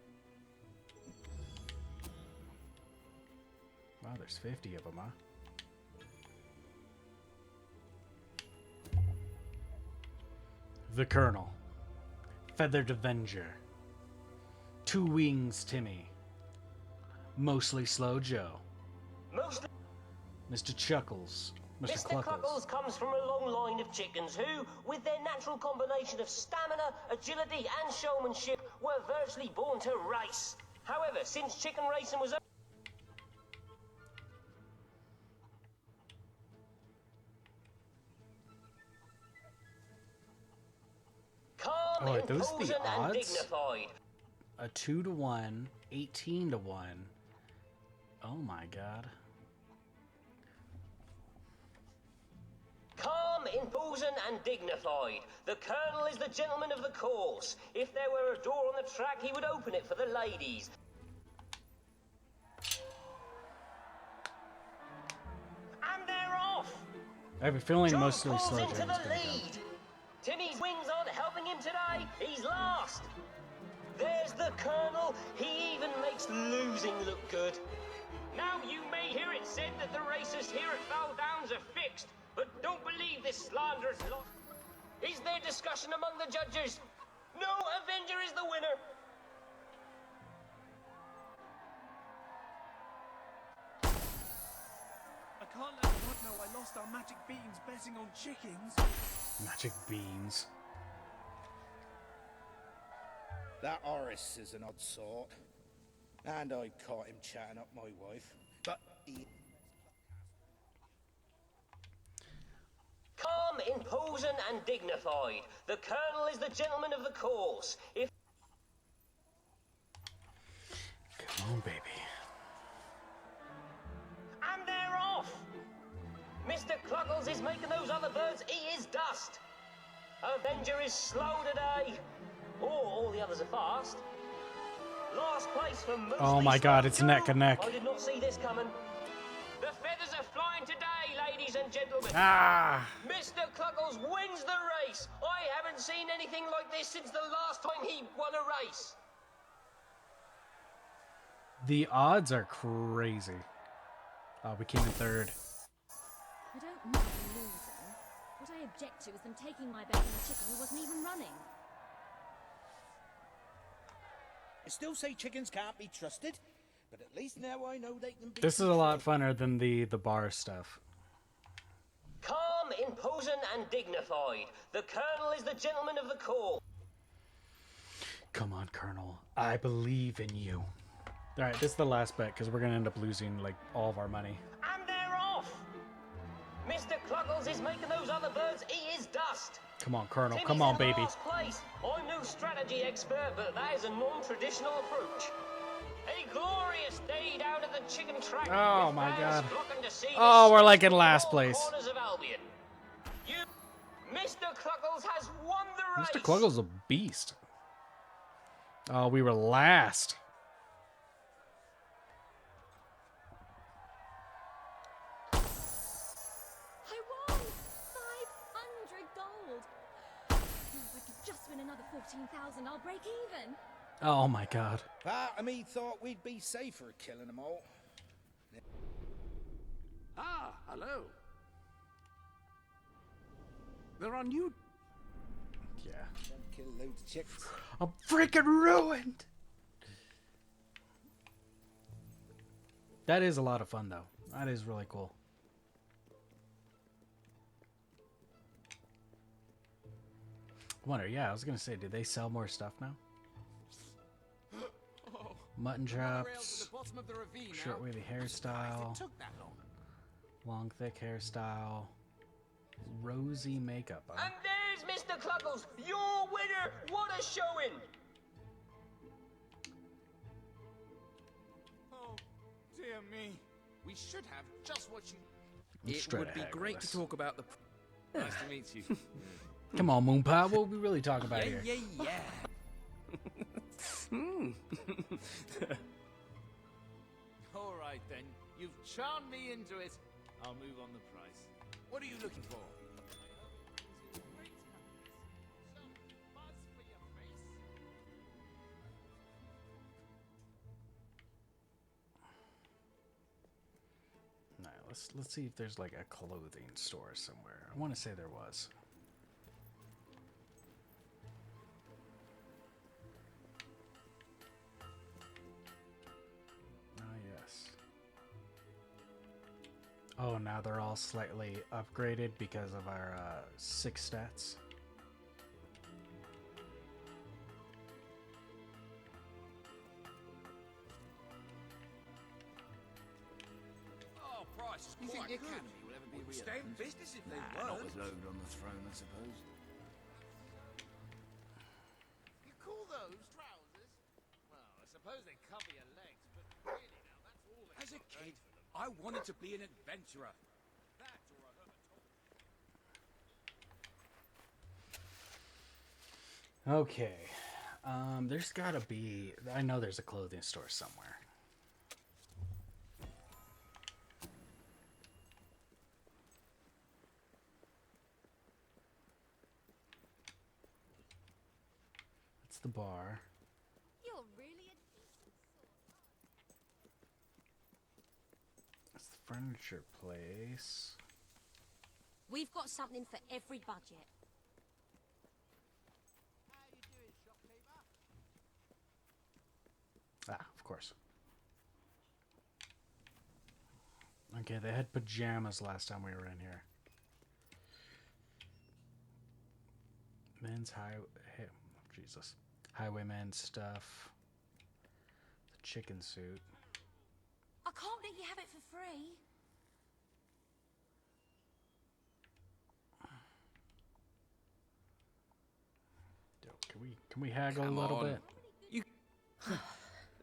Wow, there's 50 of them, huh? The Colonel. Feathered Avenger. Two Wings Timmy. Mostly Slow Joe. Mostly Mr. Chuckles. Mr. Mr. Cluckles. Cluckles comes from a long line of chickens who, with their natural combination of stamina, agility and showmanship, were virtually born to race. However, since chicken racing was... calm, Oh, wait, those are the imposing and odds? dignified. A 2-to-1, 18-to-1. Oh my god. Calm, imposing and dignified. The Colonel is the gentleman of the course. If there were a door on the track, he would open it for the ladies. And they're off! I have a feeling Joe mostly pulls Slow Joe into is the gonna go. lead. Timmy's wings aren't helping him today. He's last. There's the Colonel. He even makes losing look good. Now, you may hear it said that the races here at Foul Downs are fixed, but don't believe this slanderous lot. Is there discussion among the judges? No, Avenger is the winner. I can't let God know I lost our magic beans betting on chickens. Magic beans. That Horace is an odd sort. And I caught him chatting up my wife. But he... Calm, imposing and dignified. The Colonel is the gentleman of the course. If... Come on, baby. And they're off! Mr. Cluckles is making those other birds eat his dust. Avenger is slow today. Or all the others are fast. Last place for most. Oh my god, it's neck and neck. I did not see this coming. The feathers are flying today, ladies and gentlemen. Ah! Mr. Cluckles wins the race. I haven't seen anything like this since the last time he won a race. The odds are crazy. We came in third. I don't mind losing. What I object to is them taking my bet on a chicken who wasn't even running. I still say chickens can't be trusted, but at least now I know they can be... This is a lot funner than the bar stuff. Calm, imposing and dignified. The Colonel is the gentleman of the court. Come on, Colonel. I believe in you. Alright, this is the last bet, because we're going to end up losing, like, all of our money. And they're off! Mr. Cluckles is making those other birds eat his dust. Come on, Colonel. Timmy's Come on, in baby. last place. I'm no strategy expert, but that is a non-traditional approach. A glorious day down at the chicken track. Oh, with my fans God. flocking to see Oh, the we're like in from last all place. corners of Albion. Mr. Cluckles has won the race. Mr. Cluggle's a beast. Oh, we were last. earn another 14,000, I'll break even. Oh my god. Part of me thought we'd be safer killing them all. Ah, hello. There are new... Yeah. Them kill loads of chickens. I'm freaking ruined! That is a lot of fun, though. That is really cool. Wonder, yeah, I was gonna say, do they sell more stuff now? Mutton chops, short wavy hairstyle, long thick hairstyle, rosy makeup. Huh? And there's Mr. Cluckles, your winner! What a showing! Oh, dear me. We should have just what you... Let's It try would to be haggle great this. to talk about the... Nice to meet you. Come on, Moon Pie, what are we really talking about Yeah, here? All right, then. You've charmed me into it. I'll move on the price. What are you looking for? Alright, let's see if there's like a clothing store somewhere. I want to say there was. Yes. Oh, now they're all slightly upgraded because of our 6 stats. Oh, price is You think quite the good. Academy will ever be Would real? stay in business if they Nah, not weren't. with Logan on the throne, I suppose. You call those trousers? Well, I suppose they cover your legs, but really now, that's all they As a kid, I wanted to be an adventurer. That or a hermatologist. Okay. There's gotta be... I know there's a clothing store somewhere. That's the bar. You're really a decent sort. That's the furniture place. We've got something for every budget. Ah, of course. Okay, they had pajamas last time we were in here. Men's Jesus. Highwayman stuff. The chicken suit. I can't let you have it for free. Yo, can we haggle Come a little on. bit? You...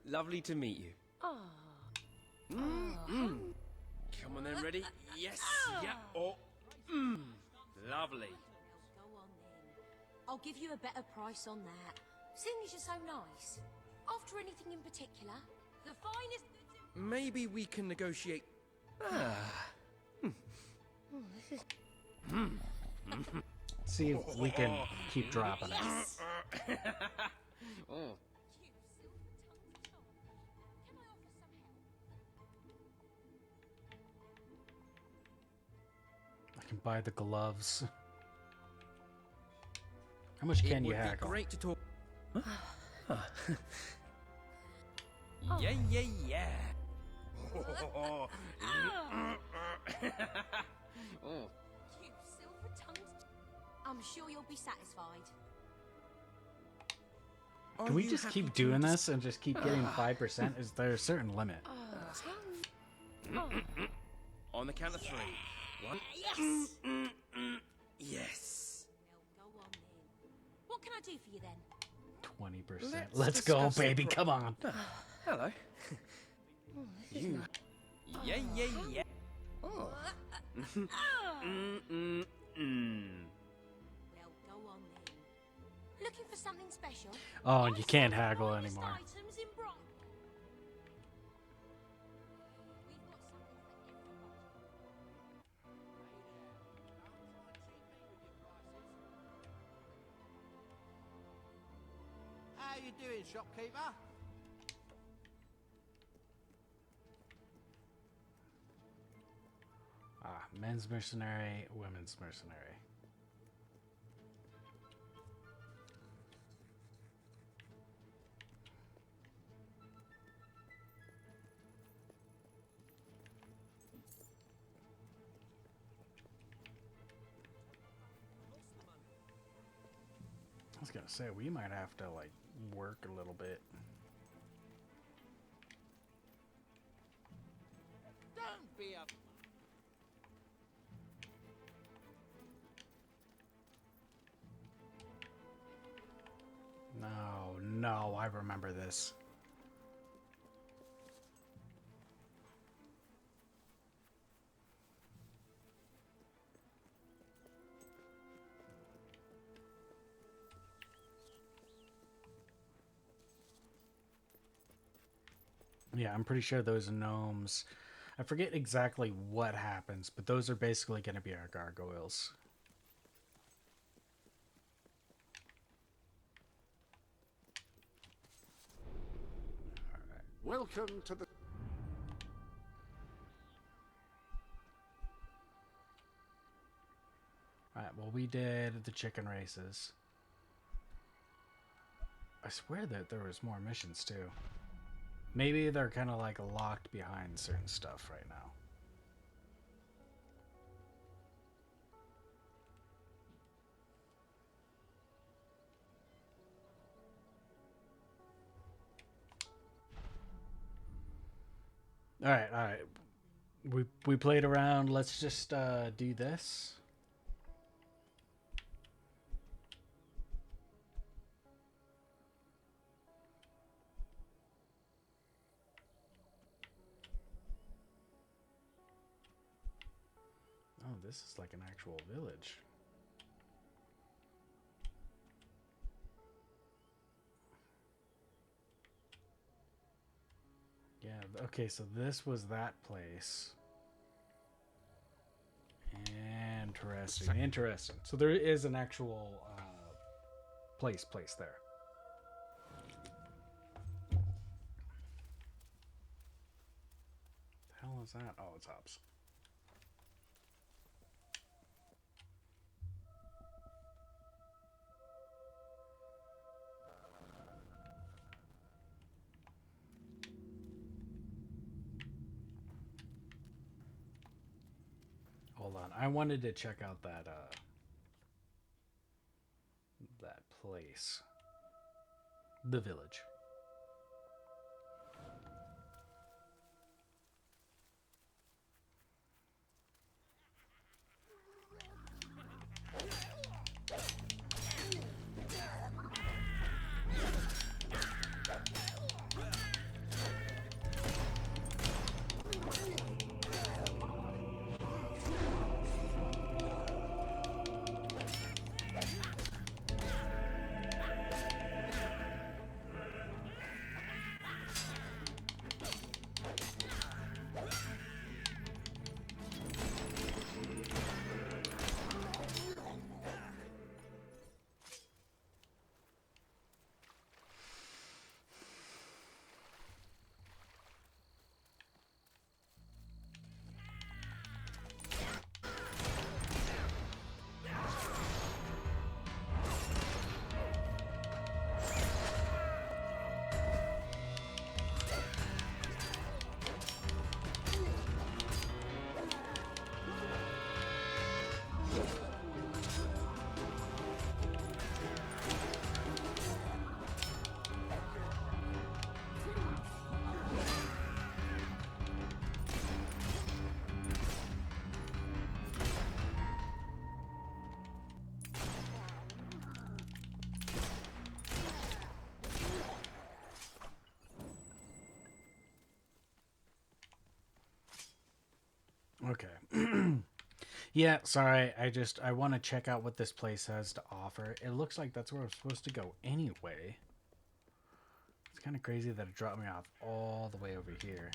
Lovely to meet you. Oh. Come on then, ready? Yes, yeah, oh, lovely. Go on then. I'll give you a better price on that. Seeing as you're so nice. After anything in particular, the finest... Maybe we can negotiate... this is... See if we can keep dropping it. Yes! Oh. I can buy the gloves. How much can you It would be haggle? great to talk... Yeah, yeah, yeah. Oh. You silver-tongued... I'm sure you'll be satisfied. Can we just keep doing this and just keep getting 5%? Is there a certain limit? On the count of 3. 1. Yes! Yes. Well, go on then. What can I do for you then? 20%. Let's go, discuss the baby. Come on. Hello. This is You. nice. Yeah, yeah, yeah. Oh. Well, go on then. Looking for something special? Oh, and you can't haggle anymore. Items in Brock. We've got something for everybody. doing, shopkeeper? Ah, men's mercenary, women's mercenary. I was gonna say, we might have to, like, work a little bit. Don't be a... No, I remember this. Yeah, I'm pretty sure those gnomes, I forget exactly what happens, but those are basically going to be our gargoyles. Welcome to the... Alright, well, we did the chicken races. I swear that there was more missions, too. Maybe they're kind of, like, locked behind certain stuff right now. Alright. We played around. Let's just do this. Oh, this is like an actual village. Yeah, okay, so this was that place. Interesting. So there is an actual place there. The hell is that? Oh, it's hops. Hold on. I wanted to check out that place. The village. Okay. Yeah, sorry. I want to check out what this place has to offer. It looks like that's where I'm supposed to go anyway. It's kind of crazy that it dropped me off all the way over here.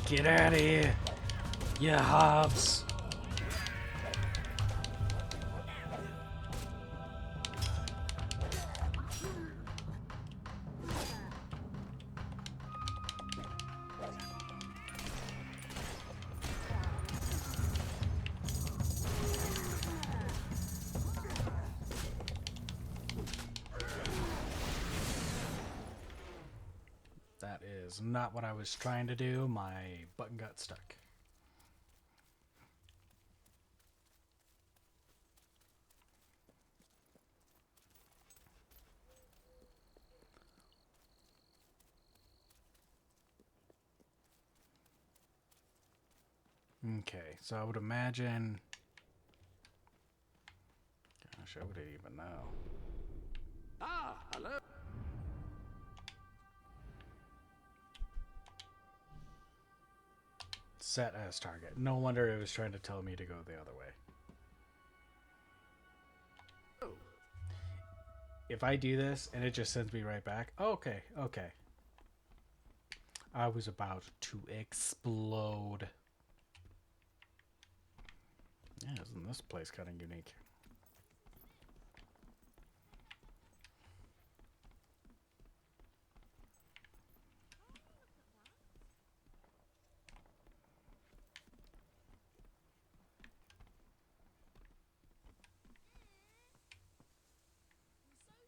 Get out of here, you hobs. That is not what I was trying to do. My button got stuck. Okay, so I would imagine... Gosh, I wouldn't even know. Ah, hello. Set as target. No wonder it was trying to tell me to go the other way. Oh. If I do this and it just sends me right back. Okay, okay. I was about to explode. Yeah, isn't this place kind of unique?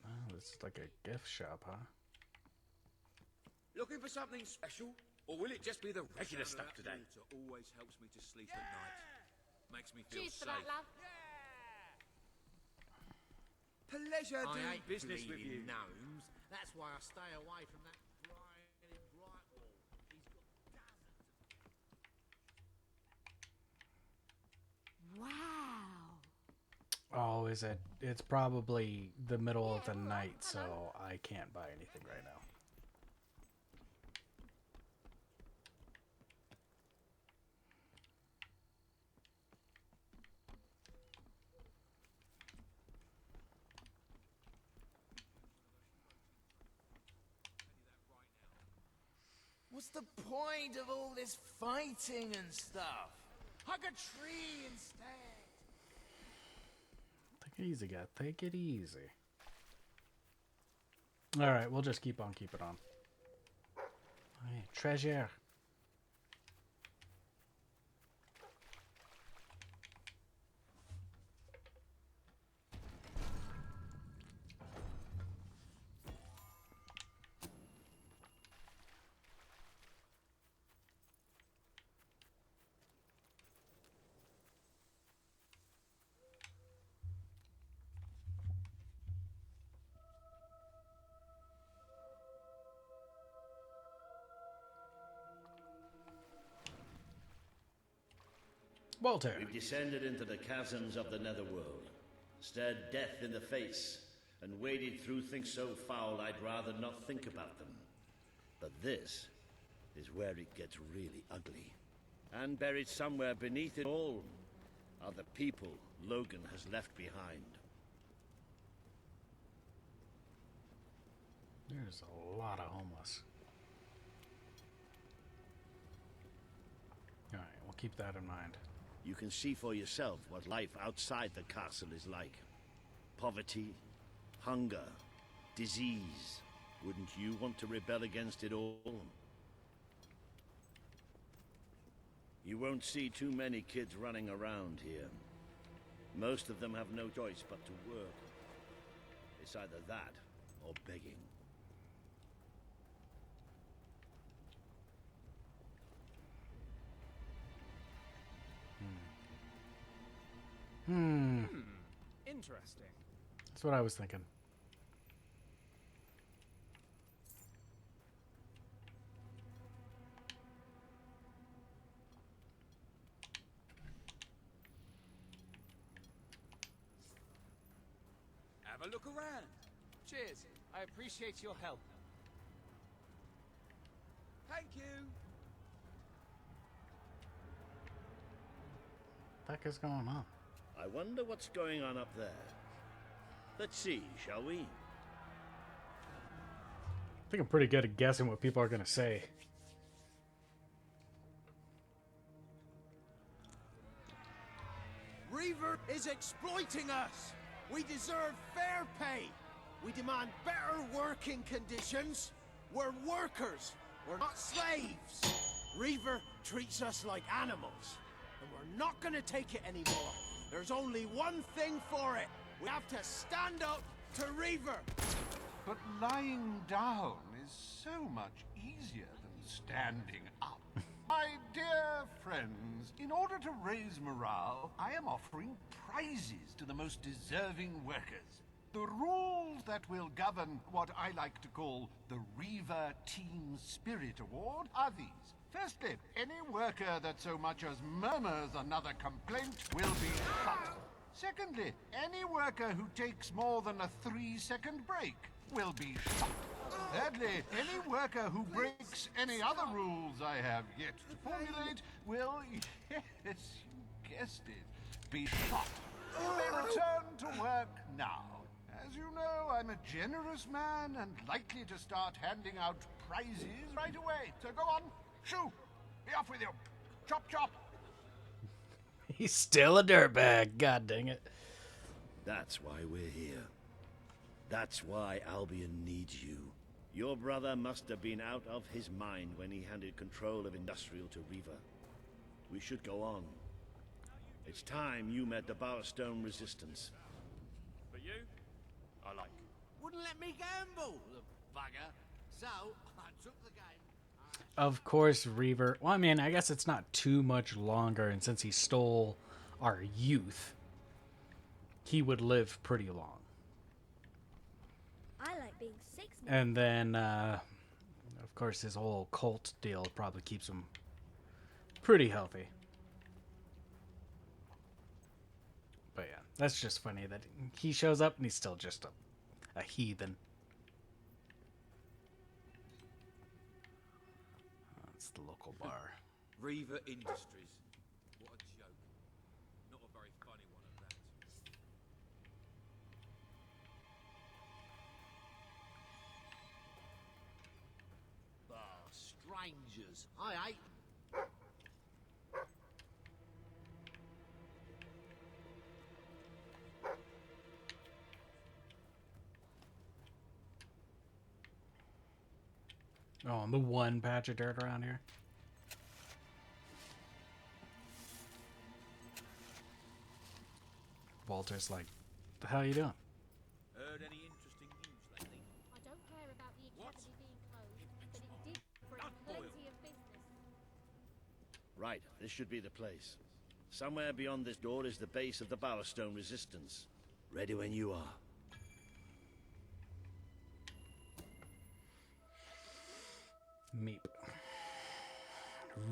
Oh, this is like a gift shop, huh? Looking for something special? Or will it just be the regular stuff today? Water always helps me to sleep at night. Makes me feel Cheers safe. for that, love. Pleasure I doing hate business with bleeding you. gnomes. That's why I stay away from that Brian in Brightwall. He's got dozens of... Wow. Oh, is it? It's probably the middle of the night, so I can't buy anything right now. What's the point of all this fighting and stuff? Hug a tree instead. Take it easy, guy. Take it easy. Alright, we'll just keep on keeping on. Okay, treasure. Walter. We've descended into the chasms of the netherworld, stared death in the face, and waded through things so foul I'd rather not think about them. But this is where it gets really ugly. And buried somewhere beneath it all are the people Logan has left behind. There's a lot of homeless. Alright, we'll keep that in mind. You can see for yourself what life outside the castle is like. Poverty, hunger, disease. Wouldn't you want to rebel against it all? You won't see too many kids running around here. Most of them have no choice but to work. It's either that or begging. Interesting. That's what I was thinking. Have a look around. Cheers. I appreciate your help. Thank you. What the heck is going on? I wonder what's going on up there. Let's see, shall we? I think I'm pretty good at guessing what people are going to say. Reaver is exploiting us. We deserve fair pay. We demand better working conditions. We're workers. We're not slaves. Reaver treats us like animals. And we're not gonna take it anymore. There's only one thing for it. We have to stand up to Reaver. But lying down is so much easier than standing up. My dear friends, in order to raise morale, I am offering prizes to the most deserving workers. The rules that will govern what I like to call the Reaver Team Spirit Award are these. Firstly, any worker that so much as murmurs another complaint will be shot. Secondly, any worker who takes more than a 3-second break will be shot. Thirdly, any worker who breaks any other rules I have yet to formulate will, yes, you guessed it, be shot. You may return to work now. As you know, I'm a generous man and likely to start handing out prizes right away. So go on, shoo! Be off with you! Chop, chop! He's still a dirtbag. God dang it. That's why we're here. That's why Albion needs you. Your brother must have been out of his mind when he handed control of Industrial to Reaver. We should go on. It's time you met the Bowerstone Resistance. But you? I like. Wouldn't let me gamble, the bugger. So, I took the game. Of course, Reaver. Well, I mean, I guess it's not too much longer, and since he stole our youth, he would live pretty long. I like being 6 now. And then, of course, his whole cult deal probably keeps him pretty healthy. But yeah, that's just funny that he shows up and he's still just a heathen. That's the local bar. Reaver Industries. What a joke. Not a very funny one at that. Strangers. I hate. Oh, and the one patch of dirt around here. Walter's like, the hell are you doing? Heard any interesting news lately? I don't care about the academy being closed, but it did bring plenty of business. Right, this should be the place. Somewhere beyond this door is the base of the Bowerstone Resistance. Ready when you are. Meep.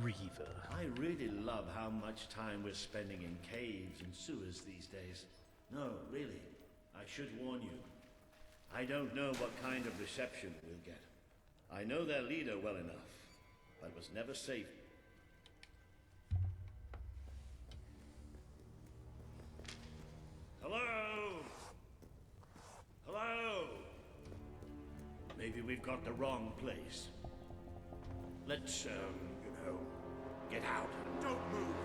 Reaver. I really love how much time we're spending in caves and sewers these days. No, really, I should warn you. I don't know what kind of reception we'll get. I know their leader well enough, but was never safe. Hello? Hello? Maybe we've got the wrong place. Let's, get out. Don't move.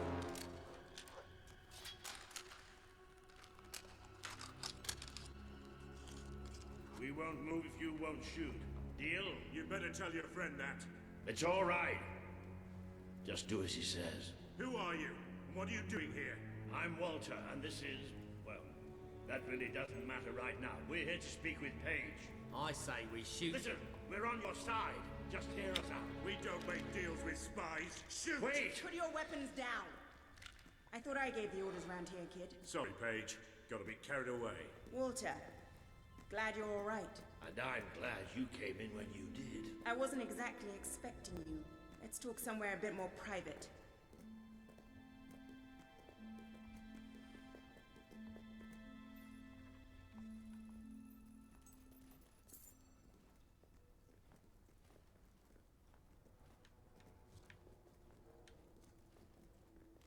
We won't move if you won't shoot. Deal? You better tell your friend that. It's all right. Just do as he says. Who are you? What are you doing here? I'm Walter, and this is, well, that really doesn't matter right now. We're here to speak with Paige. I say we shoot. Listen, we're on your side. Just hear us out. We don't make deals with spies. Shoot! Wait! Put your weapons down. I thought I gave the orders round here, kid. Sorry, Paige. Got a bit carried away. Walter, glad you're all right. And I'm glad you came in when you did. I wasn't exactly expecting you. Let's talk somewhere a bit more private.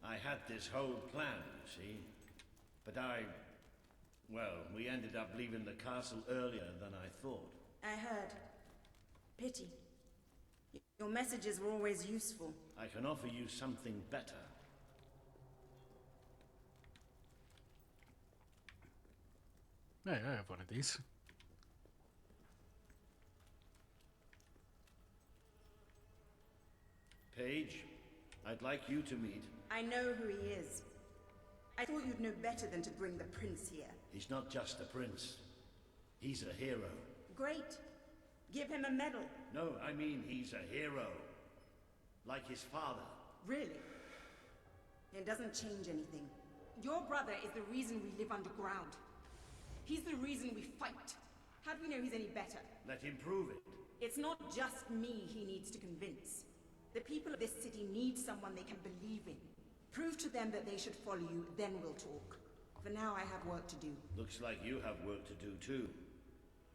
I had this whole plan, you see. But well, we ended up leaving the castle earlier than I thought. I heard. Pity. Your messages were always useful. I can offer you something better. Hey, I have one of these. Paige, I'd like you to meet. I know who he is. I thought you'd know better than to bring the prince here. He's not just a prince. He's a hero. Great. Give him a medal. No, I mean he's a hero. Like his father. Really? It doesn't change anything. Your brother is the reason we live underground. He's the reason we fight. How do we know he's any better? Let him prove it. It's not just me he needs to convince. The people of this city need someone they can believe in. Prove to them that they should follow you, then we'll talk. For now, I have work to do. Looks like you have work to do too.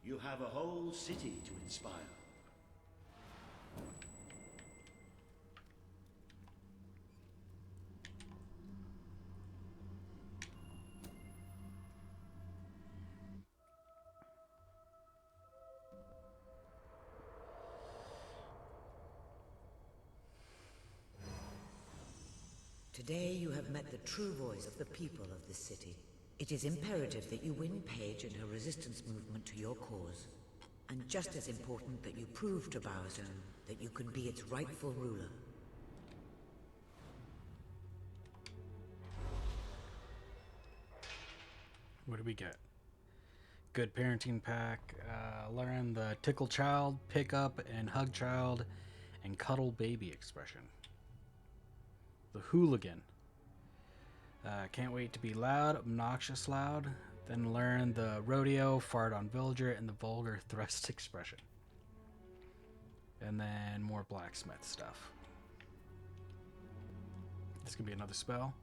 You have a whole city to inspire. Today you have met the true voice of the people of this city. It is imperative that you win Paige and her resistance movement to your cause. And just as important that you prove to Bowerzone that you can be its rightful ruler. What do we get? Good parenting pack. Learn the tickle child, pick up and hug child, and cuddle baby expression. The hooligan. Can't wait to be loud, obnoxious loud. Then learn the rodeo, fart on villager, and the vulgar thrust expression. And then more blacksmith stuff. This could be another spell.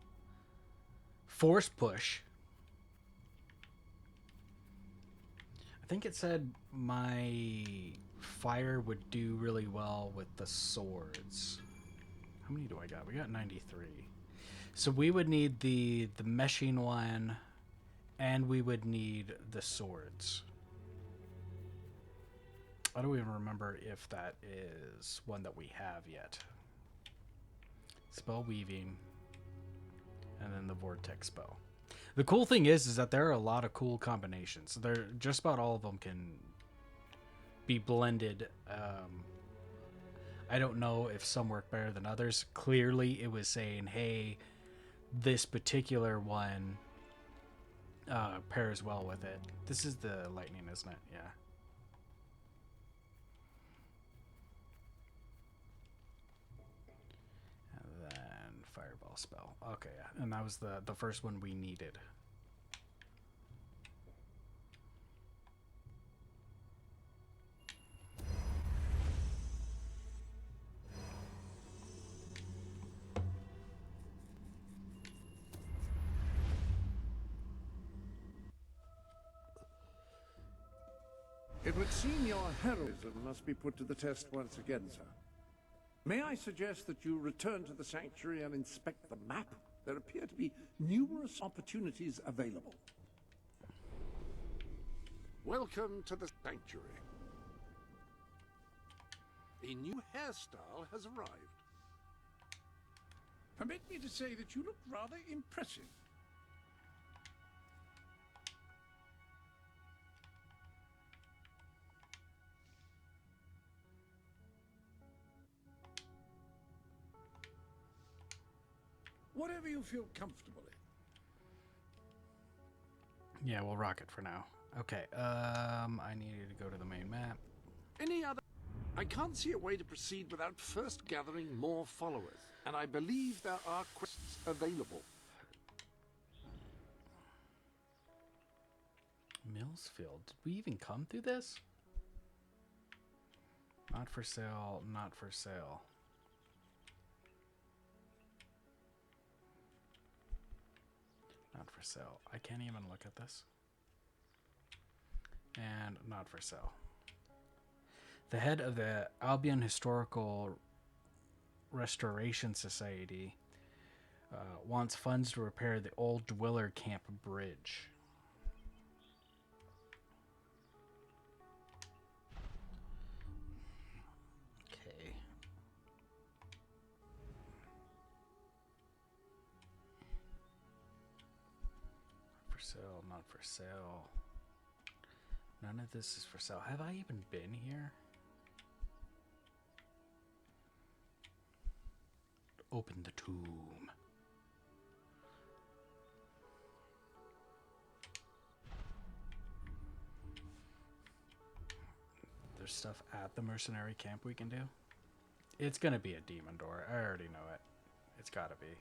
Force push. I think it said my fire would do really well with the swords. How many do I got? We got 93. So we would need the meshing one, and we would need the swords. I don't even remember if that is one that we have yet. Spell weaving, and then the vortex spell. The cool thing is that there are a lot of cool combinations. There, just about all of them can be blended. I don't know if some work better than others. Clearly, it was saying, hey, this particular one pairs well with it. This is the lightning, isn't it? Yeah. And then fireball spell. Okay, yeah. And that was the first one we needed. It would seem your heroism must be put to the test once again, sir. May I suggest that you return to the sanctuary and inspect the map? There appear to be numerous opportunities available. Welcome to the sanctuary. A new hairstyle has arrived. Permit me to say that you look rather impressive. Whatever you feel comfortable in. Yeah, we'll rock it for now. Okay, I needed to go to the main map. Any other? I can't see a way to proceed without first gathering more followers, and I believe there are quests available. Millsfield. Did we even come through this? Not for sale, not for sale. Not for sale. I can't even look at this. And not for sale. The head of the Albion Historical Restoration Society wants funds to repair the old Dweller Camp Bridge. Okay. For sale, not for sale. None of this is for sale. Have I even been here? Open the tomb. There's stuff at the mercenary camp we can do. It's gonna be a demon door. I already know it. It's gotta be.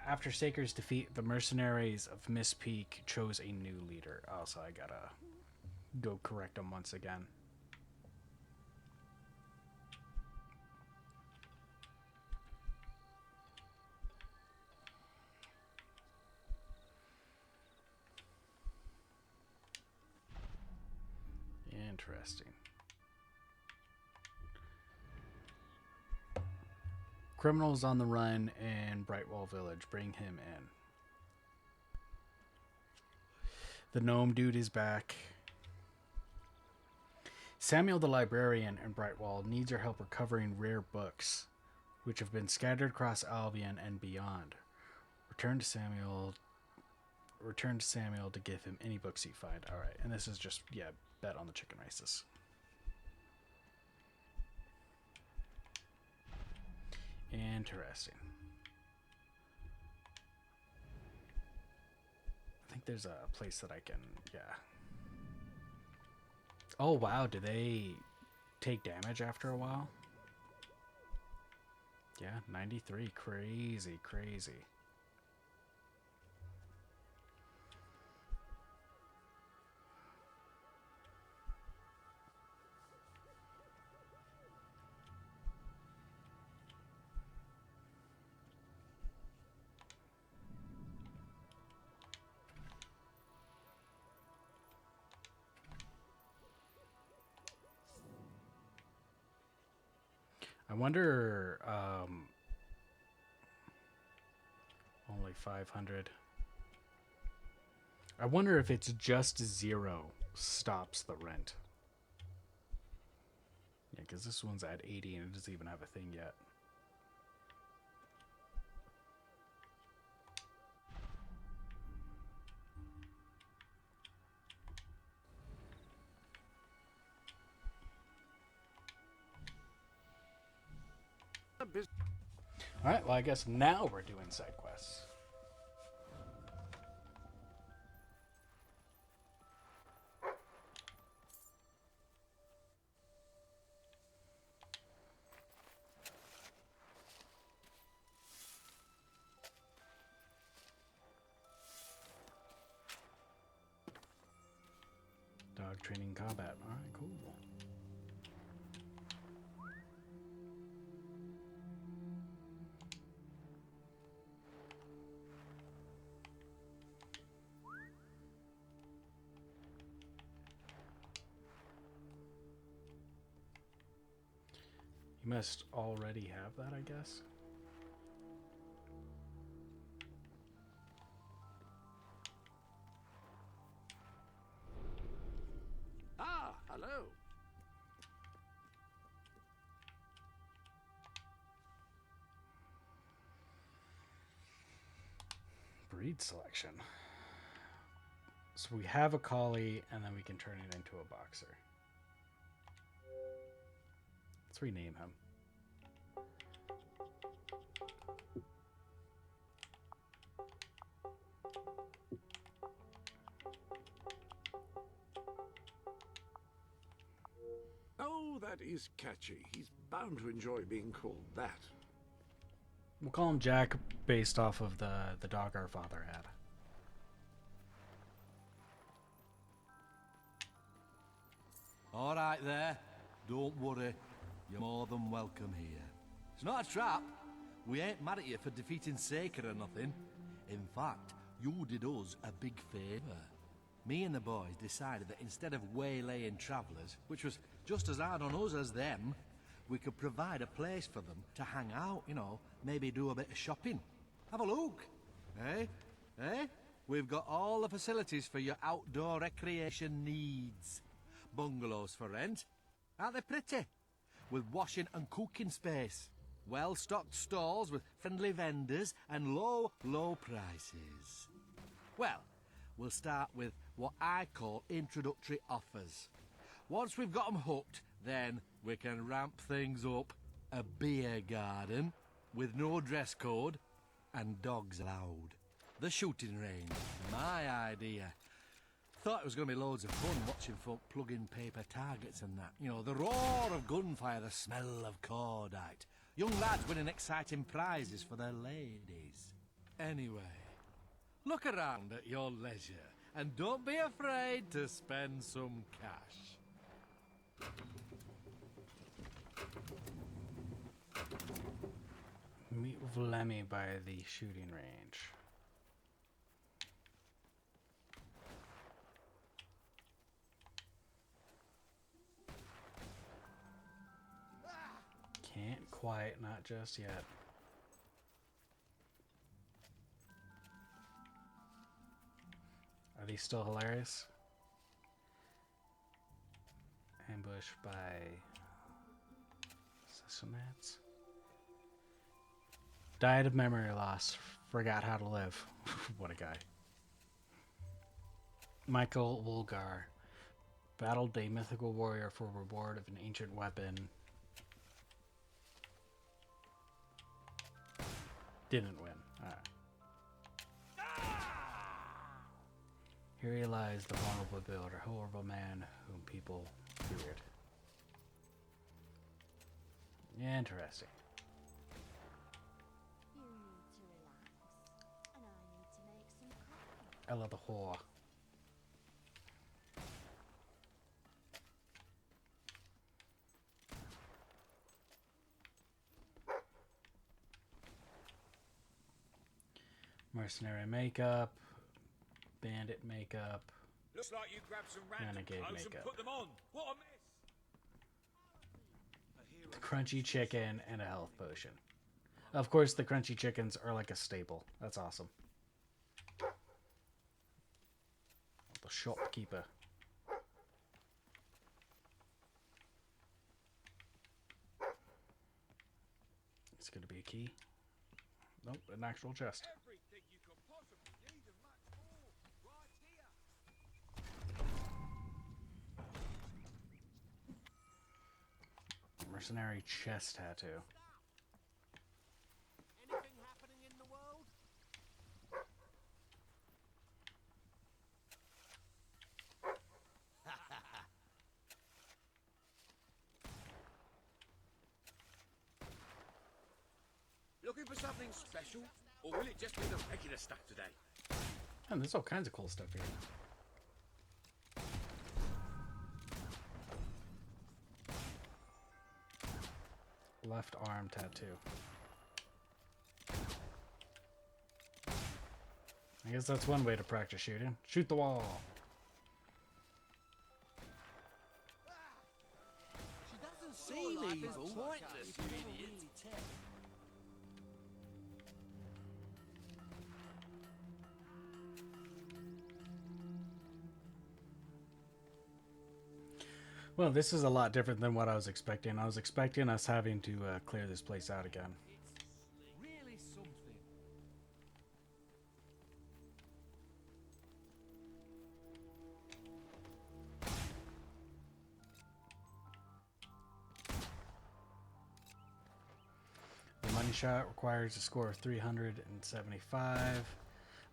After Saker's defeat, the mercenaries of Miss Peak chose a new leader. Also, I gotta go correct them once again. Interesting. Criminals on the run in Brightwall Village. Bring him in. The gnome dude is back. Samuel the librarian in Brightwall needs your help recovering rare books, which have been scattered across Albion and beyond. Return to Samuel to give him any books you find. Alright, and this is just, yeah, bet on the chicken races. Interesting. I think there's a place that I can, yeah. Oh wow, do they take damage after a while? Yeah, 93. Crazy, crazy. I wonder, only 500. I wonder if it's just 0 stops the rent. Yeah, because this one's at 80 and it doesn't even have a thing yet. Alright, well I guess now we're doing side quests. Dog training combat. Alright, cool. You must already have that, I guess. Ah, hello. Breed selection. So we have a collie, and then we can turn it into a boxer. Let's rename him. Oh, that is catchy. He's bound to enjoy being called that. We'll call him Jack based off of the dog our father had. All right there. Don't worry. You're more than welcome here. It's not a trap. We ain't mad at you for defeating Saker or nothing. In fact, you did us a big favour. Me and the boys decided that instead of waylaying travellers, which was just as hard on us as them, we could provide a place for them to hang out, you know, maybe do a bit of shopping. Have a look. Eh? Eh? We've got all the facilities for your outdoor recreation needs. Bungalows for rent. Aren't they pretty? With washing and cooking space. Well-stocked stalls with friendly vendors and low, low prices. Well, we'll start with what I call introductory offers. Once we've got them hooked, then we can ramp things up. A beer garden with no dress code and dogs allowed. The shooting range, my idea. Thought it was going to be loads of fun watching folk plug in paper targets and that. You know, the roar of gunfire, the smell of cordite. Young lads winning exciting prizes for their ladies. Anyway, look around at your leisure and don't be afraid to spend some cash. Meet with Lemmy by the shooting range. Can't quite, not just yet. Are these still hilarious? Ambush by assassinats. Died of memory loss. Forgot how to live. What a guy. Michael Woolgar. Battled a mythical warrior for reward of an ancient weapon. Didn't win. Alright. Here he lies, the vulnerable builder, horrible man whom people feared. Interesting. You need to relax, and I need to make some coffee. Ella the whore. Mercenary makeup, bandit makeup, Looks like you grabbed some random renegade clothes and makeup, put them on. What a miss! crunchy chicken, and a health potion. Of course, the crunchy chickens are like a staple. That's awesome. The shopkeeper. It's going to be a key. Nope, an actual chest. Everything you could possibly need and much more, right here. Mercenary chest tattoo. Anything happening in the world? Looking for something special, or will it just be the regular stuff today? And there's all kinds of cool stuff here. Left arm tattoo. I guess that's one way to practice shooting. Shoot the wall. She doesn't See, life Level. is pointless, you idiot. Well, this is a lot different than what I was expecting. I was expecting us having to clear this place out again. Really something. The money shot requires a score of 375.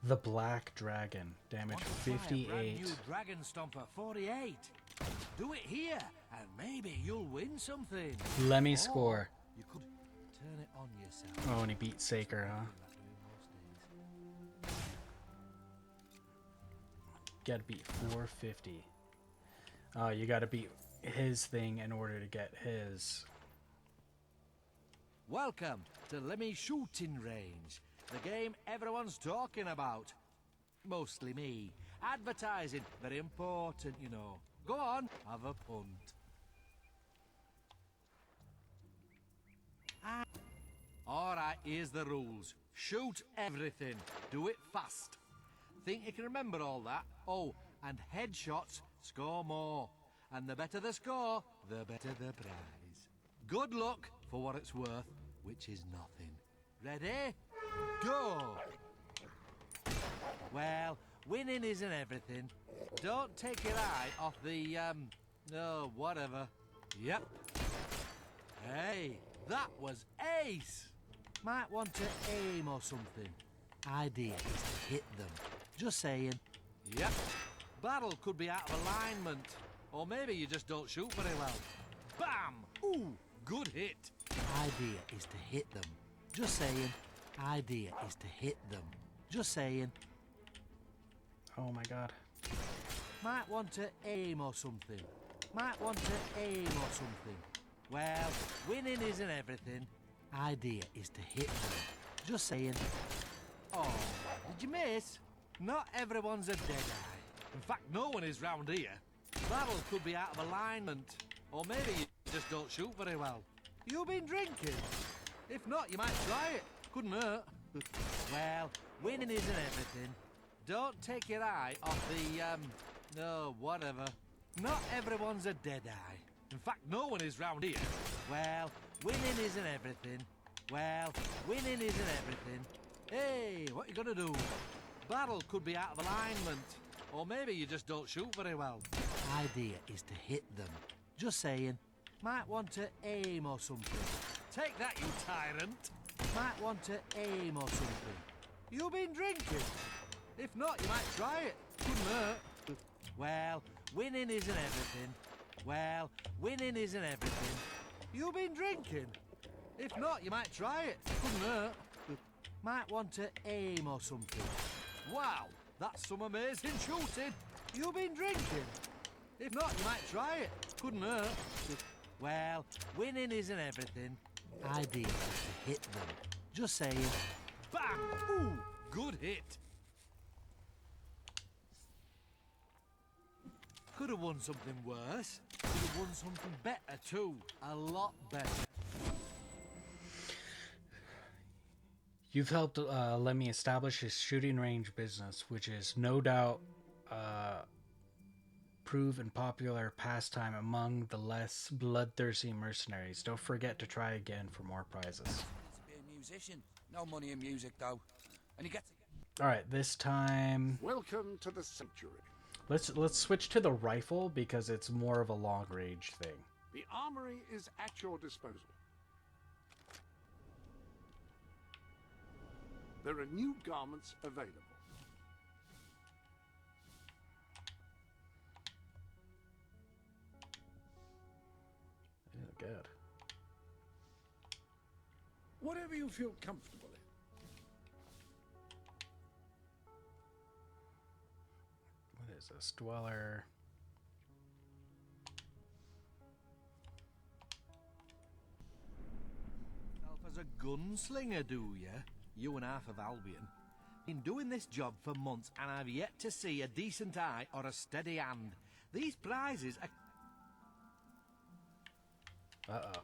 The Black Dragon, damage Want to try a brand 58. new Dragon Stomper 48. Do it here, and maybe you'll win something. Let me Or score. You could turn it on yourself. Oh, and he beat Saker, huh? Gotta beat 450. Oh, you gotta beat his thing in order to get his. Welcome to Lemmy Shooting Range, the game everyone's talking about. Mostly me. Advertising, very important, you know. Go on, have a punt. Alright, here's the rules. Shoot everything. Do it fast. Think you can remember all that? Oh, and headshots score more. And the better the score, the better the prize. Good luck for what it's worth, which is nothing. Ready? Go! Well, winning isn't everything. Don't take your eye off the, oh, whatever. Yep. Hey, that was ace! Might want to aim or something. Idea is to hit them. Just saying. Yep. Battle could be out of alignment. Or maybe you just don't shoot very well. Bam! Ooh, good hit. Idea is to hit them. Just saying. Idea is to hit them. Just saying. Oh my god. Might want to aim or something. Might want to aim or something. Well, winning isn't everything. Idea is to hit them. Just saying. Oh, did you miss? Not everyone's a dead-eye. In fact, no one is round here. Battle could be out of alignment. Or maybe you just don't shoot very well. You been drinking? If not, you might try it. Couldn't hurt. Well, winning isn't everything. Don't take your eye off the, no, whatever. Not everyone's a dead-eye. In fact, no one is round here. Well, winning isn't everything. Well, winning isn't everything. Hey, what you gonna do? Battle could be out of alignment. Or maybe you just don't shoot very well. Idea is to hit them. Just saying. Might want to aim or something. Take that, you tyrant. Might want to aim or something. You been drinking? If not, you might try it. Couldn't hurt. Well, winning isn't everything. Well, winning isn't everything. You been drinking? If not, you might try it. Couldn't hurt. Might want to aim or something. Wow, that's some amazing shooting. You been drinking? If not, you might try it. Couldn't hurt. Well, winning isn't everything. Idea is to hit them. Just saying. Bam! Ooh, good hit. Could have won something worse. Could have won something better too. A lot better. You've helped let me establish a shooting range business, which is no doubt proven popular pastime among the less bloodthirsty mercenaries. Don't forget to try again for more prizes. To be a musician. No money in music though. And you get All right, this time Welcome to the sanctuary. let's switch to the rifle because it's more of a long range thing. The armory is at your disposal. There are new garments available. Yeah, good. Whatever you feel comfortable in. What is this? Dweller. Yourself as a gunslinger, do ya? You and half of Albion. Been doing this job for months and I've yet to see a decent eye or a steady hand. These prizes are... Uh-oh.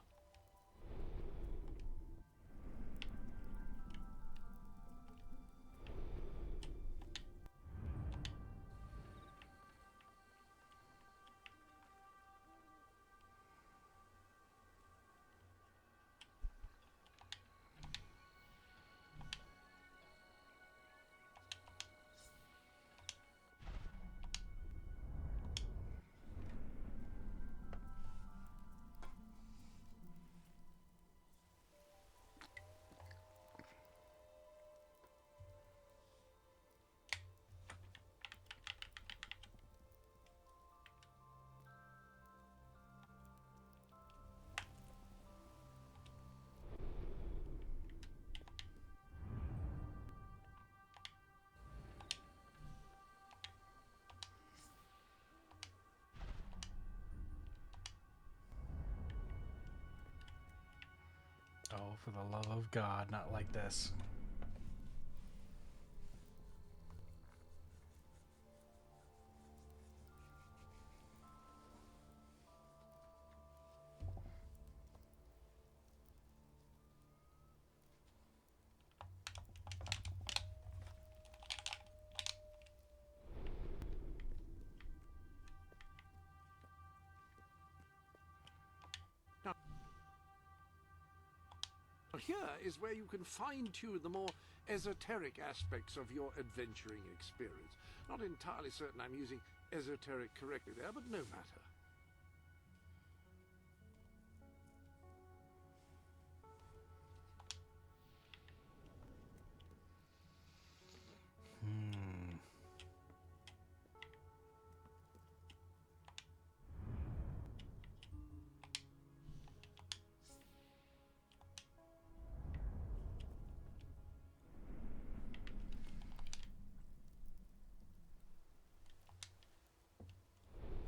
Oh, for the love of God, not like this. Here is where you can fine-tune the more esoteric aspects of your adventuring experience. Not entirely certain I'm using esoteric correctly there, but no matter.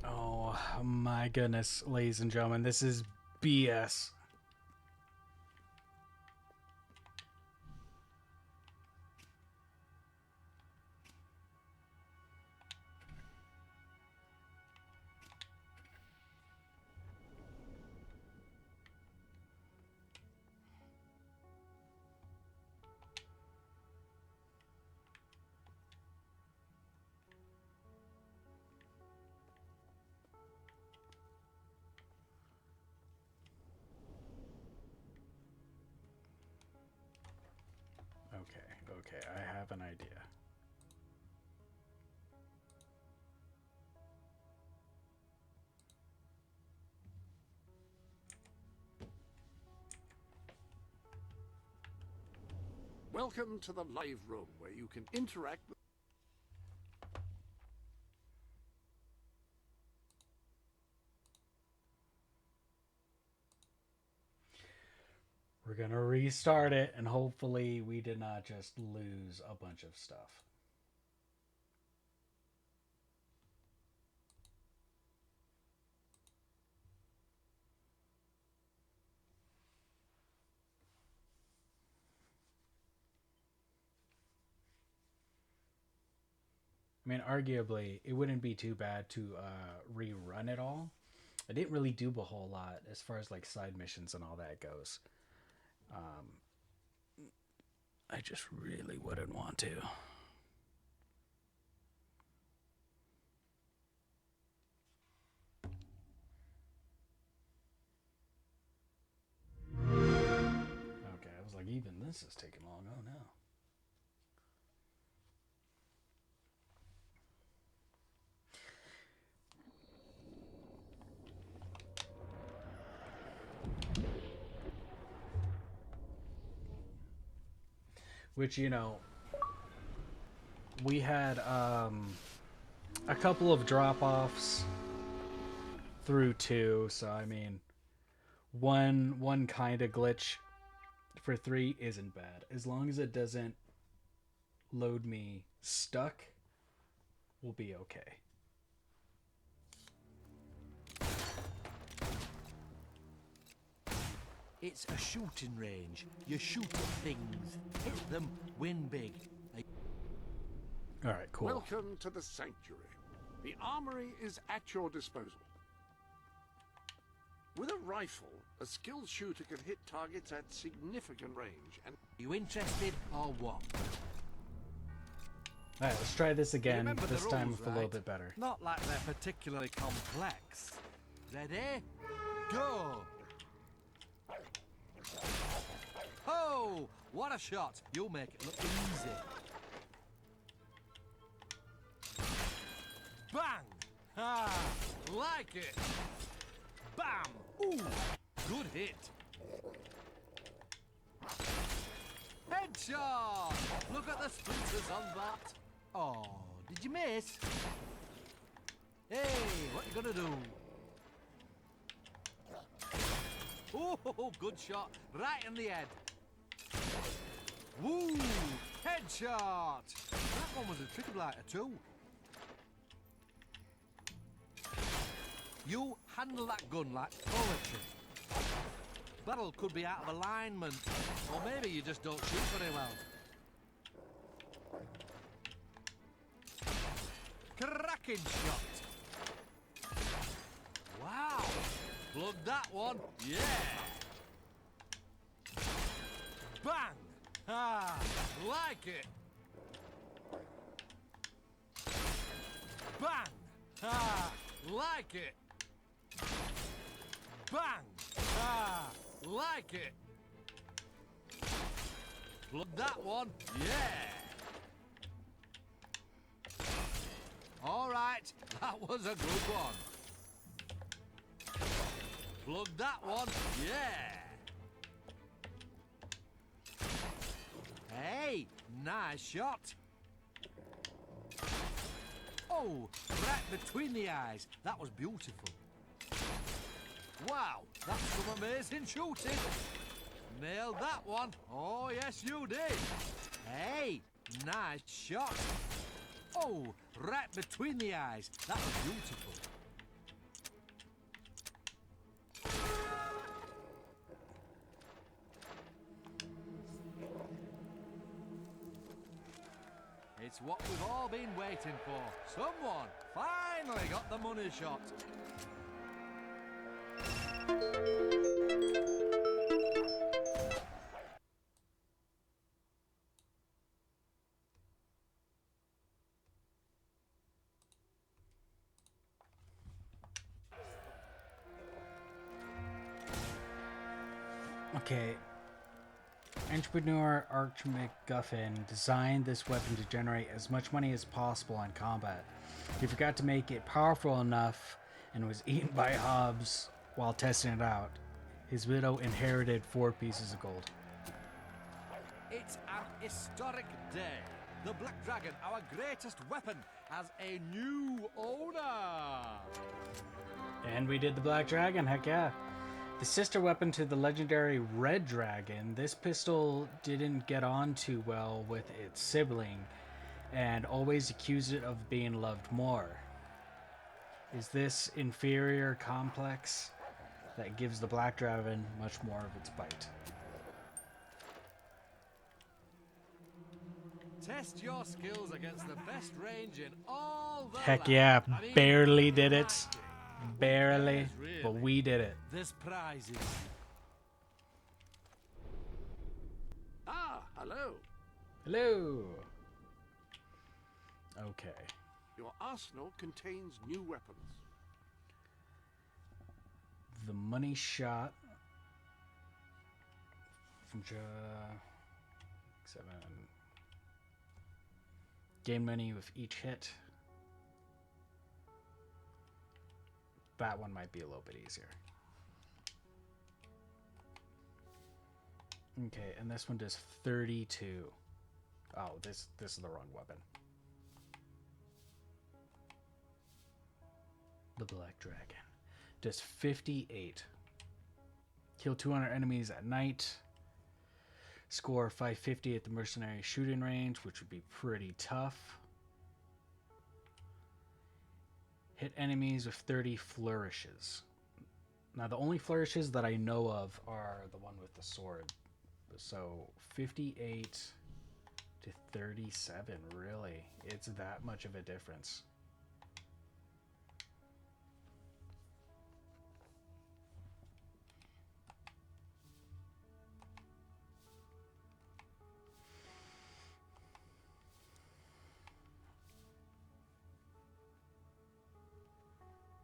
Oh my goodness, ladies and gentlemen, this is BS. Okay, I have an idea. Welcome to the live room, where you can interact with... We're gonna restart it, and hopefully we did not just lose a bunch of stuff. I mean, arguably, it wouldn't be too bad to rerun it all. I didn't really do a whole lot as far as like side missions and all that goes. I just really wouldn't want to. Okay, I was like, even this is taking long. Oh no. Which, you know, we had a couple of drop-offs through 2, so I mean, one kind of glitch for 3 isn't bad. As long as it doesn't load me stuck, we'll be okay. It's a shooting range. You shoot at things, hit them, win big. All right, cool. Welcome to the Sanctuary. The armory is at your disposal. With a rifle, a skilled shooter can hit targets at significant range and... You interested or what? All right, let's try this again, Remember this the time rules, with a little right? bit better. Not like they're particularly complex. Ready? Go! Oh, what a shot! You'll make it look easy. Bang! Ah, like it! Bam! Ooh, good hit. Headshot! Look at the splinters on that. Oh, did you miss? Hey, what you gonna do? Oh, good shot. Right in the head. Woo! Headshot! That one was a tricky blighter too. You handle that gun like poetry. Barrel could be out of alignment, or maybe you just don't shoot very well. Cracking shot. Wow! Plugged that one. Yeah! Bang! Ah, like it. Bang! Ah, like it. Bang! Ah, like it. Plug that one. Yeah! All right, that was a good one. Plug that one, yeah. Hey, nice shot. Oh, right between the eyes. That was beautiful. Wow, that's some amazing shooting. Nailed that one. Oh, yes, you did. Hey, nice shot. Oh, right between the eyes. That was beautiful. It's what we've all been waiting for. Someone finally got the money shot. Okay. Entrepreneur Arch McGuffin designed this weapon to generate as much money as possible in combat. He forgot to make it powerful enough and was eaten by Hobbs while testing it out. His widow inherited 4 pieces of gold. It's an historic day. The Black Dragon, our greatest weapon, has a new owner. And we did the Black Dragon, heck yeah. The sister weapon to the legendary Red Dragon, this pistol didn't get on too well with its sibling and always accused it of being loved more. Is this inferior complex that gives the Black Dragon much more of its bite? Test your skills against the best range in all the Heck land. yeah, I mean, barely did it. Barely, Yes, really. but we did it. This prize is... Ah, hello. Hello. Okay. Your arsenal contains new weapons. The money shot from 7. Gain money with each hit. That one might be a little bit easier. Okay, and this one does 32. Oh, this is the wrong weapon. The Black Dragon does 58. Kill 200 enemies at night. Score 550 at the mercenary shooting range, which would be pretty tough. Hit enemies with 30 flourishes. Now, the only flourishes that I know of are the one with the sword. So, 58 to 37, really. It's that much of a difference.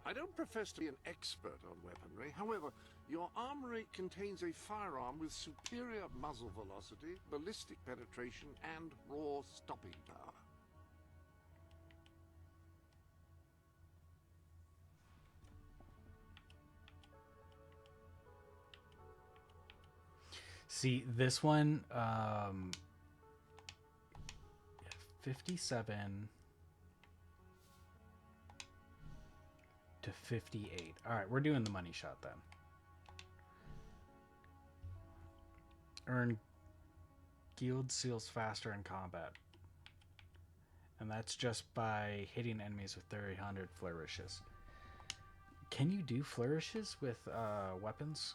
I don't profess to be an expert on weaponry. However, your armory contains a firearm with superior muzzle velocity, ballistic penetration, and raw stopping power. See, this one, 57 to 58. All right, we're doing the money shot then. Earn guild seals faster in combat. And that's just by hitting enemies with 300 flourishes. Can you do flourishes with weapons?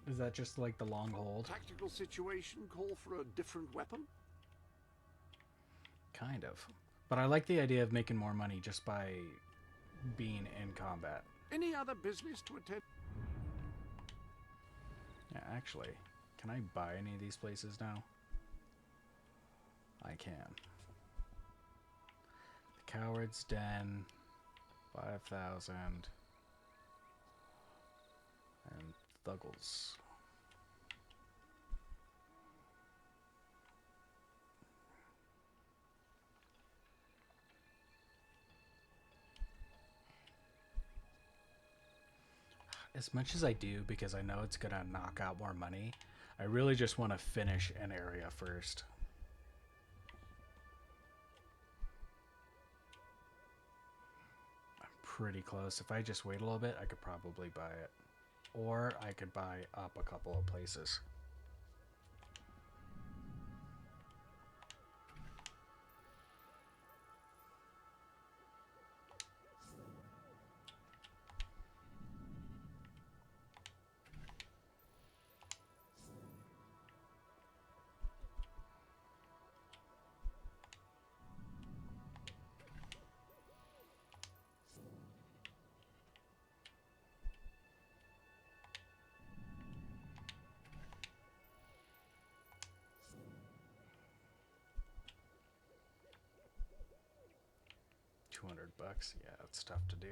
Is that just like the long hold? Tactical situation call for a different weapon? Kind of. But I like the idea of making more money just by being in combat. Any other business to attend? Yeah, actually, can I buy any of these places now? I can. The Coward's Den, 5,000. And Thuggles. as much as I do, because I know it's gonna knock out more money, I really just want to finish an area first. I'm pretty close. If I just wait a little bit, I could probably buy it. Or I could buy up a couple of places. $200, yeah, it's tough to do.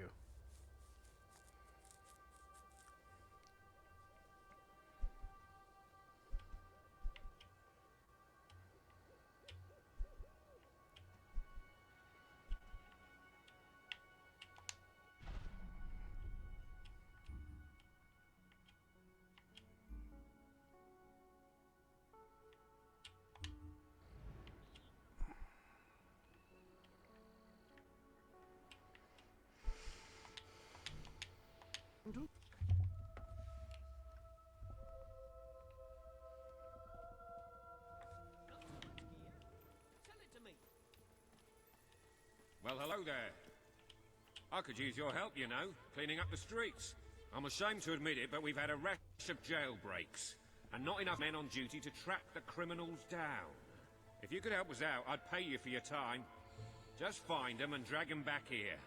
Well, hello there. I could use your help, you know, cleaning up the streets. I'm ashamed to admit it, but we've had a rash of jailbreaks, and not enough men on duty to track the criminals down. If you could help us out, I'd pay you for your time. Just find them and drag them back here.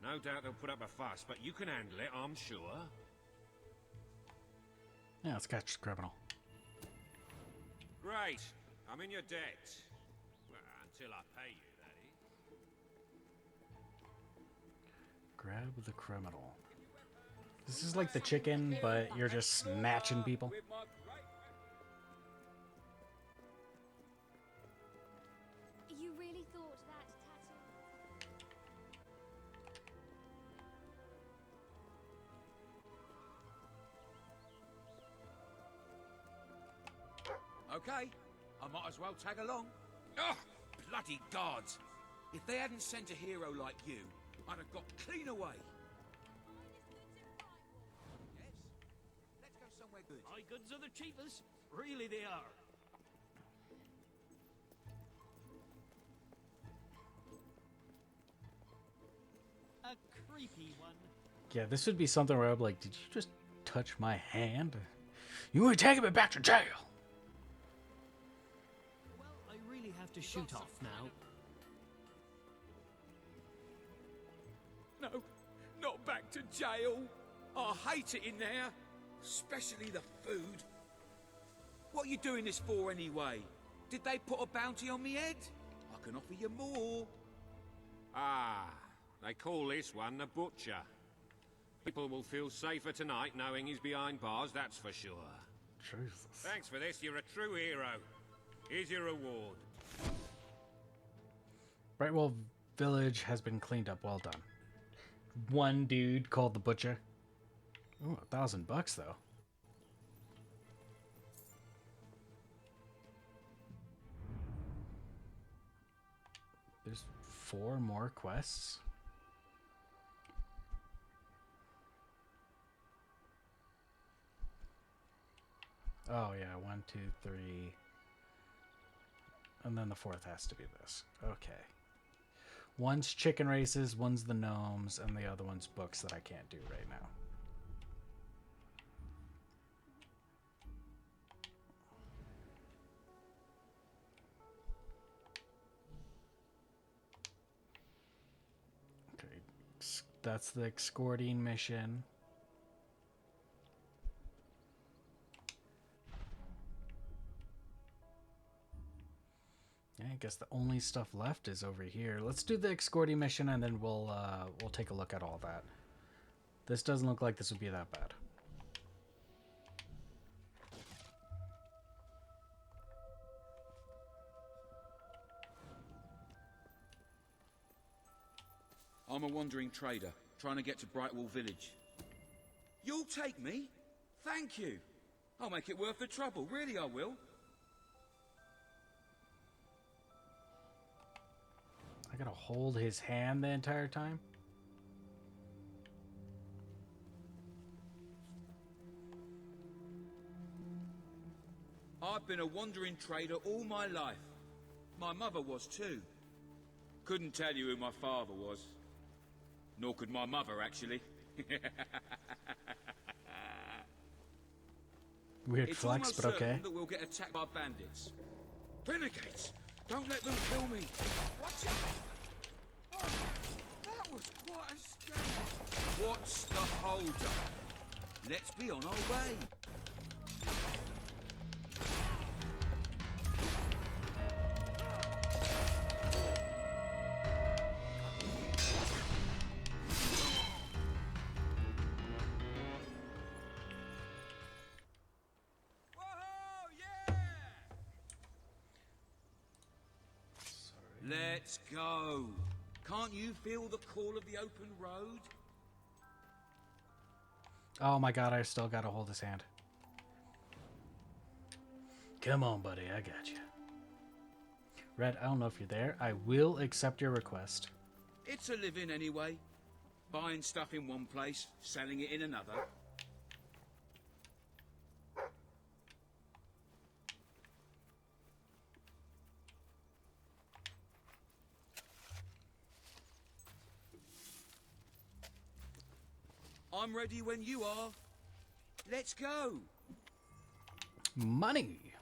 No doubt they'll put up a fuss, but you can handle it, I'm sure. Yeah, let's catch the criminal. Great. I'm in your debt. Well, until I pay you, that is. Grab the criminal. This is like the chicken, but you're just snatching people. You really thought that, Tattoo? Okay, I might as well tag along. Oh, bloody gods! If they hadn't sent a hero like you, I'd have got clean away. Yes? Let's go somewhere good. My goods are the cheapest. Really they are. A creepy one. Yeah, this would be something where I'm like, did you just touch my hand? You ain't taking me back to jail. Well, I really have to shoot off now. No, not back to jail. I hate it in there, especially the food. What are you doing this for anyway? Did they put a bounty on me head? I can offer you more. Ah, they call this one the Butcher. People will feel safer tonight knowing he's behind bars, that's for sure. Jesus. Thanks for this, you're a true hero. Here's your reward. Brightwell Village has been cleaned up. Well done. One dude called the Butcher. Ooh, $1,000 though. There's 4 more quests. Oh yeah, 1, 2, 3. And then the 4th has to be this. Okay. One's chicken races, one's the gnomes, and the other one's books that I can't do right now. Okay, that's the escorting mission. Yeah, I guess the only stuff left is over here. Let's do the escorting mission and then we'll take a look at all that. This doesn't look like this would be that bad. I'm a wandering trader, trying to get to Brightwall Village. You'll take me? Thank you. I'll make it worth the trouble, really I will. I gotta hold his hand the entire time? I've been a wandering trader all my life. My mother was too. Couldn't tell you who my father was. Nor could my mother, actually. Weird it's flex, almost but okay. certain that we'll get attacked by bandits. Renegades! Don't let them kill me! Watch out! Oh, that was quite a scare. What's the hold-up? Let's be on our way. Let's go. Can't you feel the call of the open road? Oh my god, I still gotta hold his hand. Come on, buddy, I got you. Red, I don't know if you're there. I will accept your request. It's a living anyway. Buying stuff in one place, selling it in another. I'm ready when you are. Let's go. Money!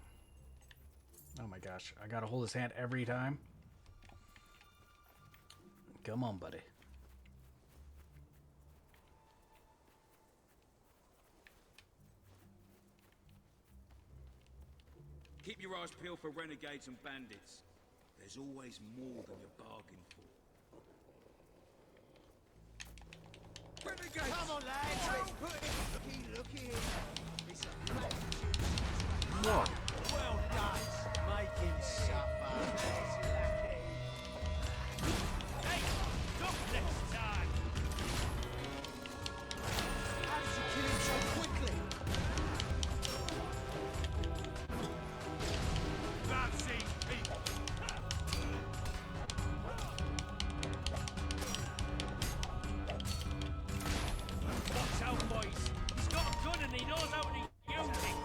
Oh my gosh, I gotta hold his hand every time. Come on, buddy. Keep your eyes peeled for renegades and bandits. There's always more than you bargained for. Renegades! Come on, lads, let's put it. Looky here. It's a flat Whoa. Well done. Make him suffer. There's lucky. Hey, look next time. How did you kill him so quickly? I've seen people. Watch out, boys. He's got a gun and he knows how to use it.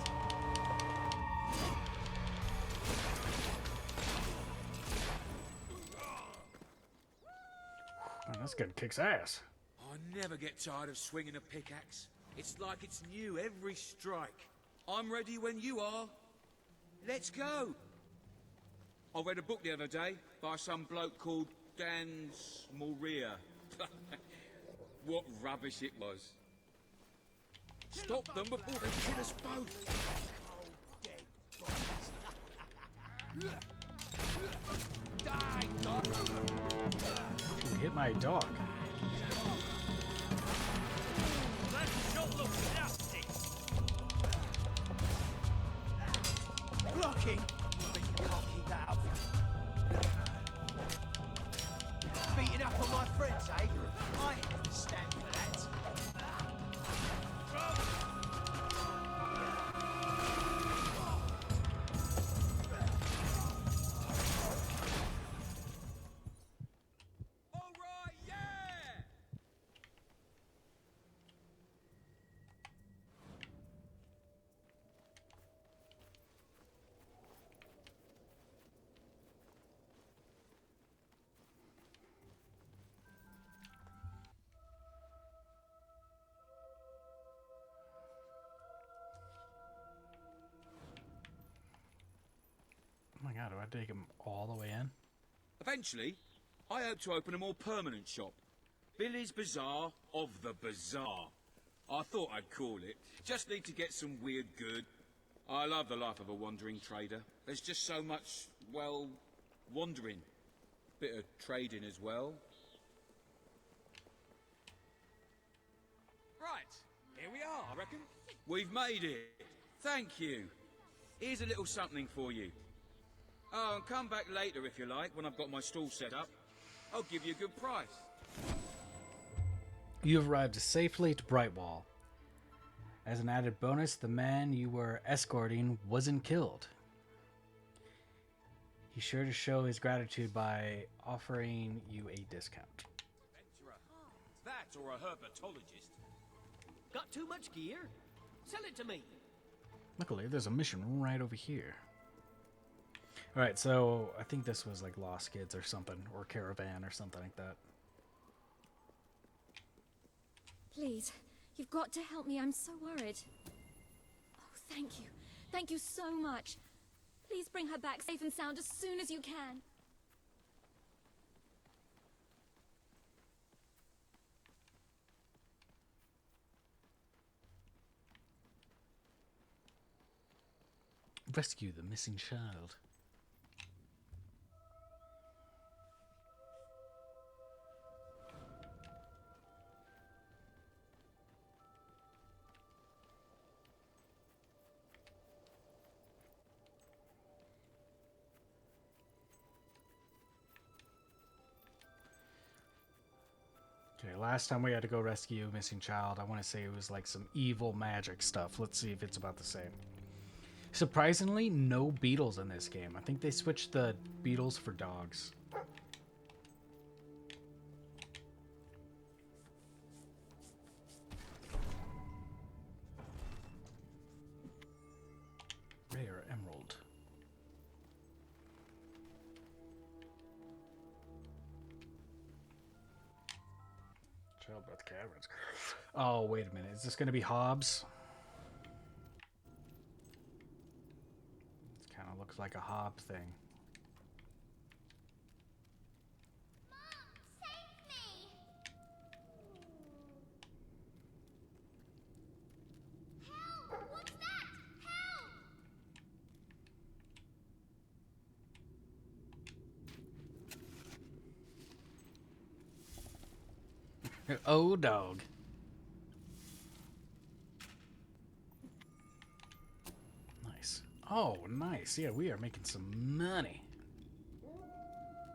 Man, this gun kicks ass. I never get tired of swinging a pickaxe. It's like it's new every strike. I'm ready when you are. Let's go. I read a book the other day by some bloke called Dan Moria. What rubbish it was. Stop them before they kill us both. Die, dog. You hit my dog. That shot looks nasty. Blocking? But you can't keep that up. Beating up on my friends, eh? I ain't gonna stand for that. All right, yeah! Oh my god, do I have to take him all the way in? Eventually, I hope to open a more permanent shop. Billy's Bazaar of the Bazaar. I thought I'd call it. Just need to get some weird good. I love the life of a wandering trader. There's just so much, well, wandering. Bit of trading as well. Right, here we are, I reckon. We've made it. Thank you. Here's a little something for you. Oh, and come back later if you like, when I've got my stall set up. I'll give you a good price. You have arrived safely to Brightwall. As an added bonus, the man you were escorting wasn't killed. He's sure to show his gratitude by offering you a discount. That or a herpetologist? Got too much gear? Sell it to me. Luckily, there's a mission right over here. Alright, so I think this was like Lost Kids or something, or Caravan or something like that. Please, you've got to help me. I'm so worried. Oh, thank you. Thank you so much. Please bring her back safe and sound as soon as you can. Rescue the missing child. Okay, last time we had to go rescue a missing child, I want to say it was like some evil magic stuff. Let's see if it's about the same. Surprisingly, no beetles in this game. I think they switched the beetles for dogs. Rare emerald. Childbirth caverns. Oh, wait a minute. Is this going to be Hobbs? This kind of looks like a Hobbs thing. Oh, dog. Nice. Oh, nice. Yeah, we are making some money.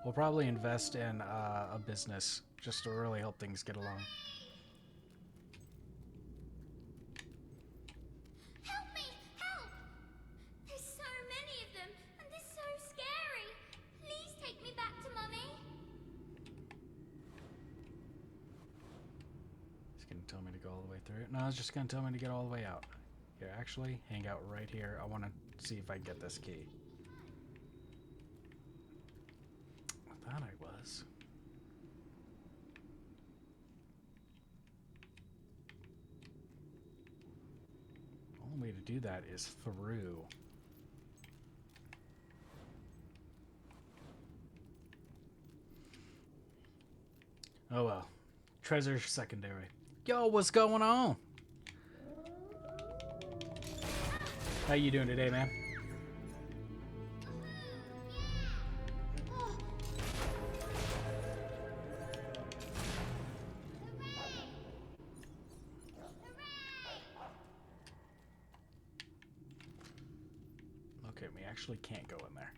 We'll probably invest in a business just to really help things get along. Help me! Help! There's so many of them, and they're so scary. Please take me back to Mummy. It's going to tell me to go all the way through it. No, it's just going to tell me to get all the way out. Here, actually, hang out right here. I want to see if I can get this key. I thought I was. The only way to do that is through. Oh well. Treasure secondary. Yo, what's going on? How you doing today, man? Okay, we actually can't go in there.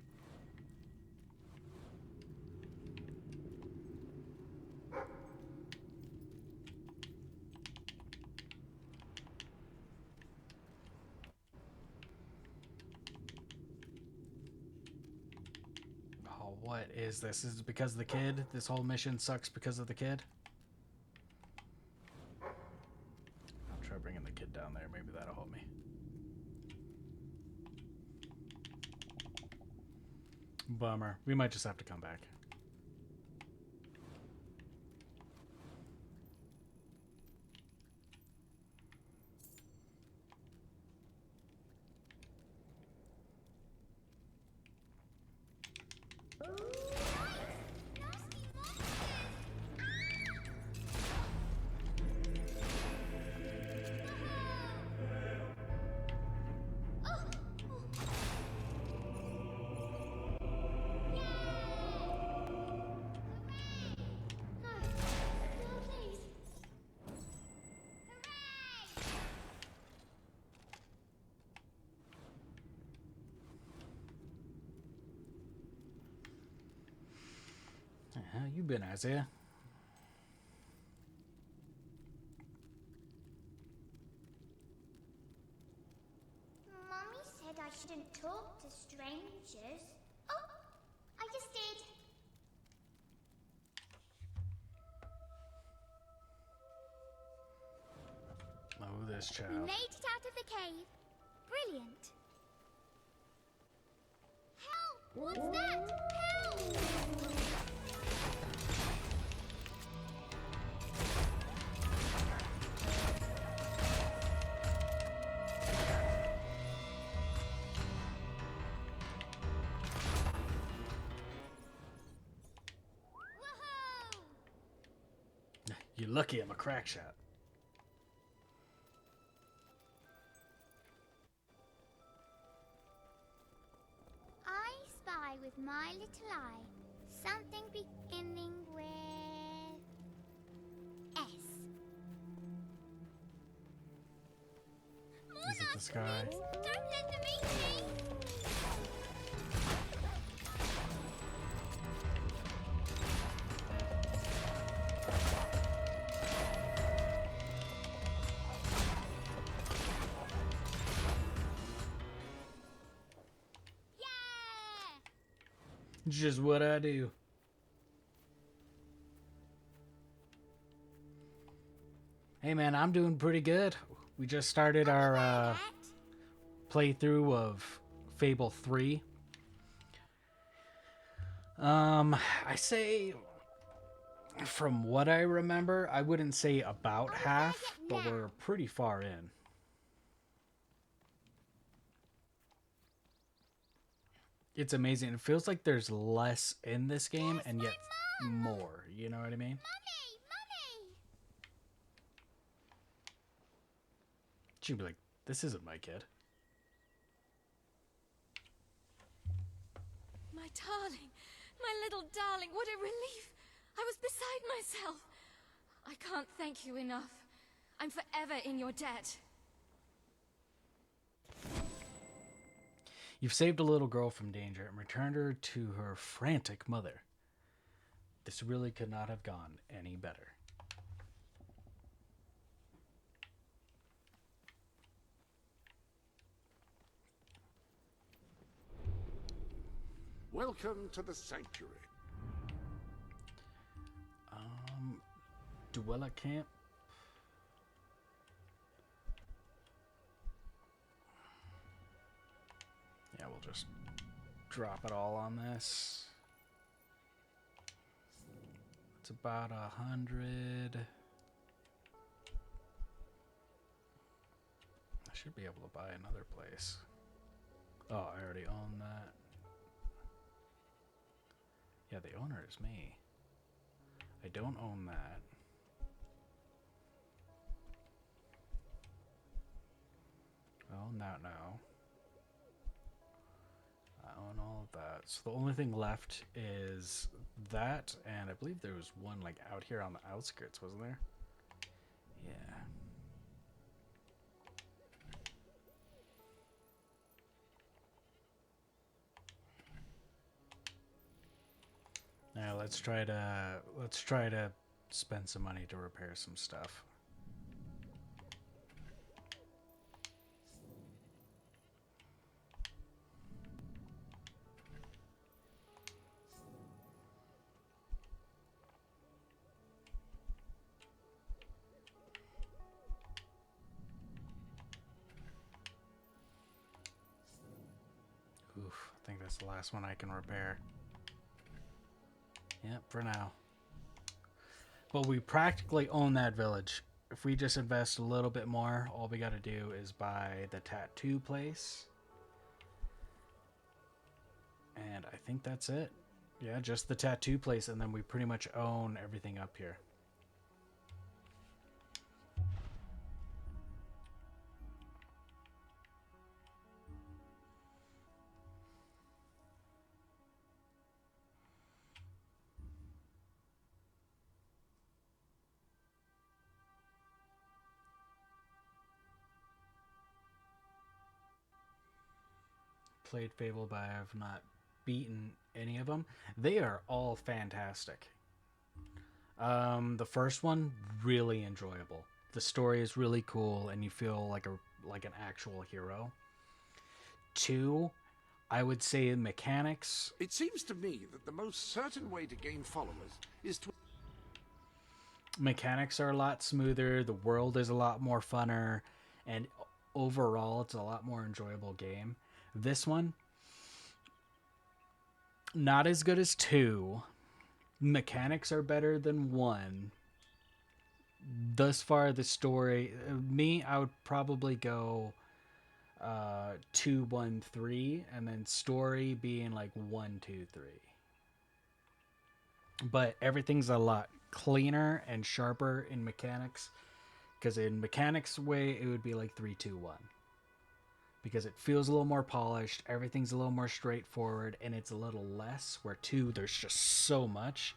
Oh, what is this? Is it because of the kid? This whole mission sucks because of the kid? I'll try bringing the kid down there. Maybe that'll help me. Bummer. We might just have to come back. How you been, Isaiah? shouldn't talk to strangers. Oh, I just did. Oh, this We child. made it out of the cave. Brilliant. Help! What's that? Help! You're lucky I'm a crack shot. I spy with my little eye something beginning with S. Is it the sky? Don't let them eat me! Just what I do. Hey man, I'm doing pretty good. We just started our playthrough of Fable 3. I say, from what I remember, I wouldn't say about half, but we're pretty far in. It's amazing. It feels like there's less in this game and yet more. You know what I mean? She'd be like, this isn't my kid. My darling, my little darling, what a relief. I was beside myself. I can't thank you enough. I'm forever in your debt. You've saved a little girl from danger and returned her to her frantic mother. This really could not have gone any better. Welcome to the sanctuary. Dweller camp. Yeah, we'll just drop it all on this. It's about 100. I should be able to buy another place. Oh, I already own that. Yeah, the owner is me. I don't own that. I own that now. I own all of that. So the only thing left is that, and I believe there was one like out here on the outskirts, wasn't there? Yeah. Now let's try to spend some money to repair some stuff. Oof, I think that's the last one I can repair. Yep, for now. But we practically own that village. If we just invest a little bit more, all we gotta do is buy the tattoo place. And I think that's it. Yeah, just the tattoo place, and then we pretty much own everything up here. Played Fable, but I have not beaten any of them. They are all fantastic. The first one, really enjoyable. The story is really cool, and you feel like an actual hero. 2, I would say mechanics. It seems to me that the most certain way to gain followers is to... Mechanics are a lot smoother, the world is a lot more funner, and overall it's a lot more enjoyable game. This one, not as good as 2. Mechanics are better than 1. Thus far, the story, I would probably go 2, 1, 3, and then story being like 1, 2, 3. But everything's a lot cleaner and sharper in mechanics, because in mechanics way it would be like 3, 2, 1, because it feels a little more polished, everything's a little more straightforward, and it's a little less, where 2 there's just so much.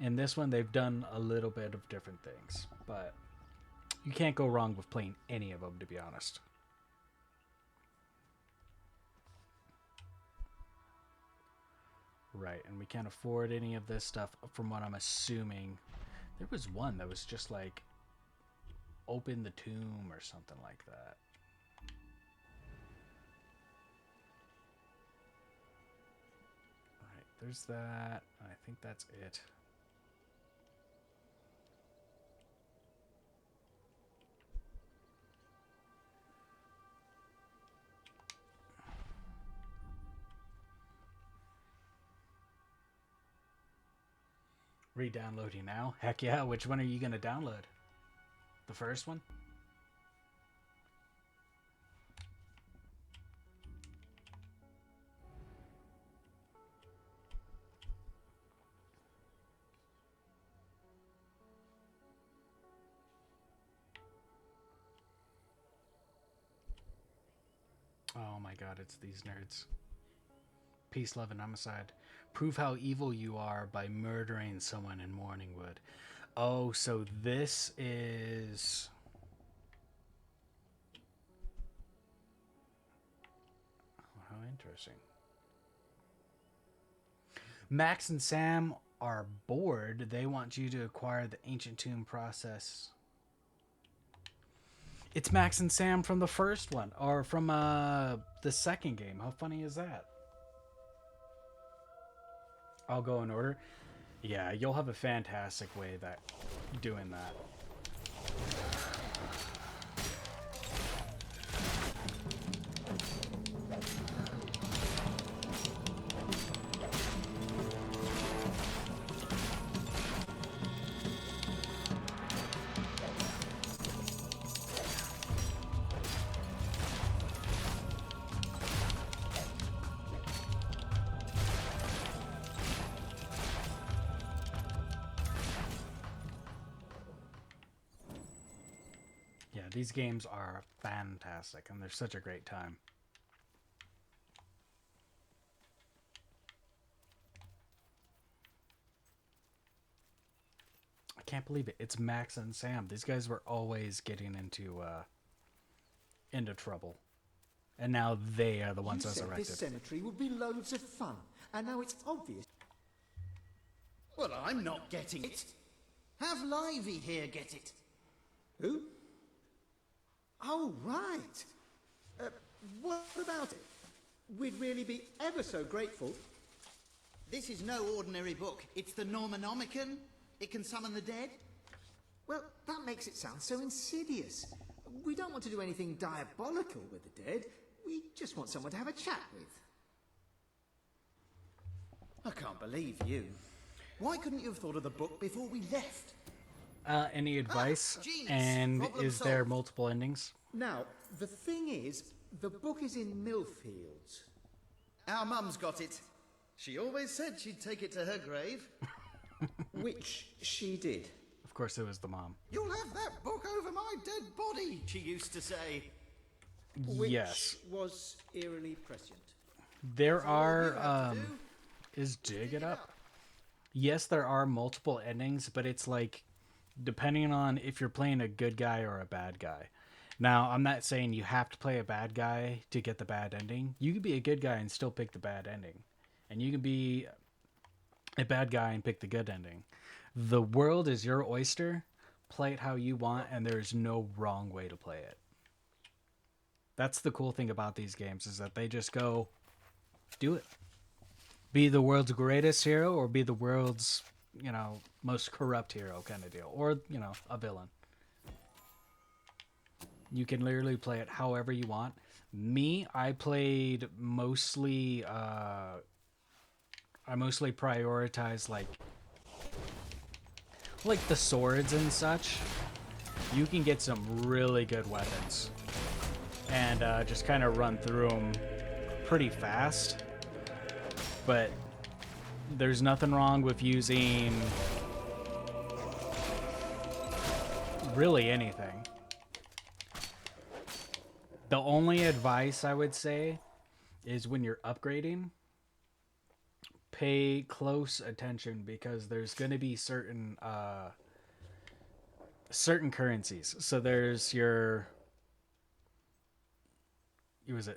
In this one they've done a little bit of different things, but you can't go wrong with playing any of them, to be honest. Right, and we can't afford any of this stuff from what I'm assuming. There was one that was just like open the tomb or something like that. Alright, there's that. I think that's it. Re-downloading now? Heck yeah, which one are you going to download? The first one? Oh my god, it's these nerds. Peace, love, and homicide. Prove how evil you are by murdering someone in Morningwood. Oh, so this is... Oh, how interesting. Max and Sam are bored. They want you to acquire the ancient tomb process. It's Max and Sam from the first one, or from the second game. How funny is that? I'll go in order. Yeah, you'll have a fantastic way that doing that. Yeah, these games are fantastic, and they're such a great time. I can't believe it. It's Max and Sam. These guys were always getting into trouble, and now they are the ones resurrected. This cemetery would be loads of fun, and now it's obvious. Well, I'm not getting it. Have Livy here get it. Who? Oh, right. What about it? We'd really be ever so grateful. This is no ordinary book. It's the Normanomicon. It can summon the dead. Well, that makes it sound so insidious. We don't want to do anything diabolical with the dead. We just want someone to have a chat with. I can't believe you. Why couldn't you have thought of the book before we left? Any advice? Genius. And Problem is there solved. multiple endings? Now, the thing is, the book is in Millfields. Our mum's got it. She always said she'd take it to her grave. Which she did. Of course it was the mom. You'll have that book over my dead body, she used to say. Which Yes. was eerily prescient. There are, is Dig It Up? Yes, there are multiple endings, but it's like, depending on if you're playing a good guy or a bad guy. Now, I'm not saying you have to play a bad guy to get the bad ending. You can be a good guy and still pick the bad ending. And you can be a bad guy and pick the good ending. The world is your oyster. Play it how you want, and there's no wrong way to play it. That's the cool thing about these games, is that they just go, do it. Be the world's greatest hero, or be the world's, most corrupt hero kind of deal. Or, a villain. You can literally play it however you want. Me, I played mostly, I mostly prioritized, like the swords and such. You can get some really good weapons. And just kind of run through them pretty fast. But there's nothing wrong with using really anything. The only advice I would say is when you're upgrading, pay close attention, because there's going to be certain currencies. So there's your,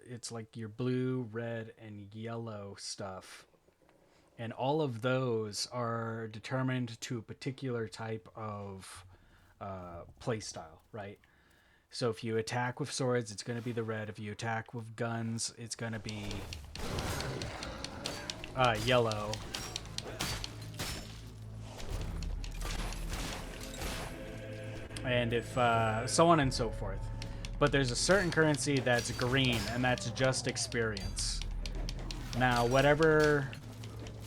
it's like your blue, red, and yellow stuff. And all of those are determined to a particular type of play style, right? So if you attack with swords, it's going to be the red. If you attack with guns, it's going to be yellow. And if so on and so forth. But there's a certain currency that's green, and that's just experience. Now, whatever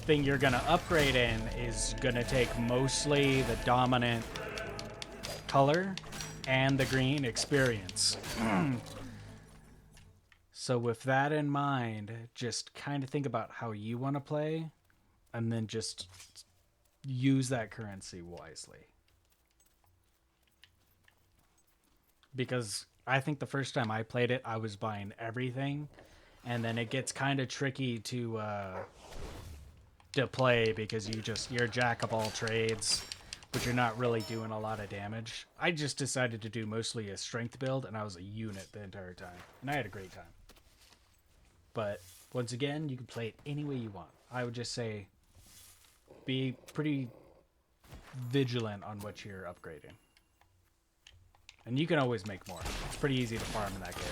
thing you're going to upgrade in is going to take mostly the dominant color and the green experience. So with that in mind, just kind of think about how you want to play, and then just use that currency wisely. Because I think the first time I played it, I was buying everything, and then it gets kind of tricky to play, because you're a jack of all trades, but you're not really doing a lot of damage. I just decided to do mostly a strength build, and I was a unit the entire time, and I had a great time. But once again, you can play it any way you want. I would just say be pretty vigilant on what you're upgrading. And you can always make more. It's pretty easy to farm in that game.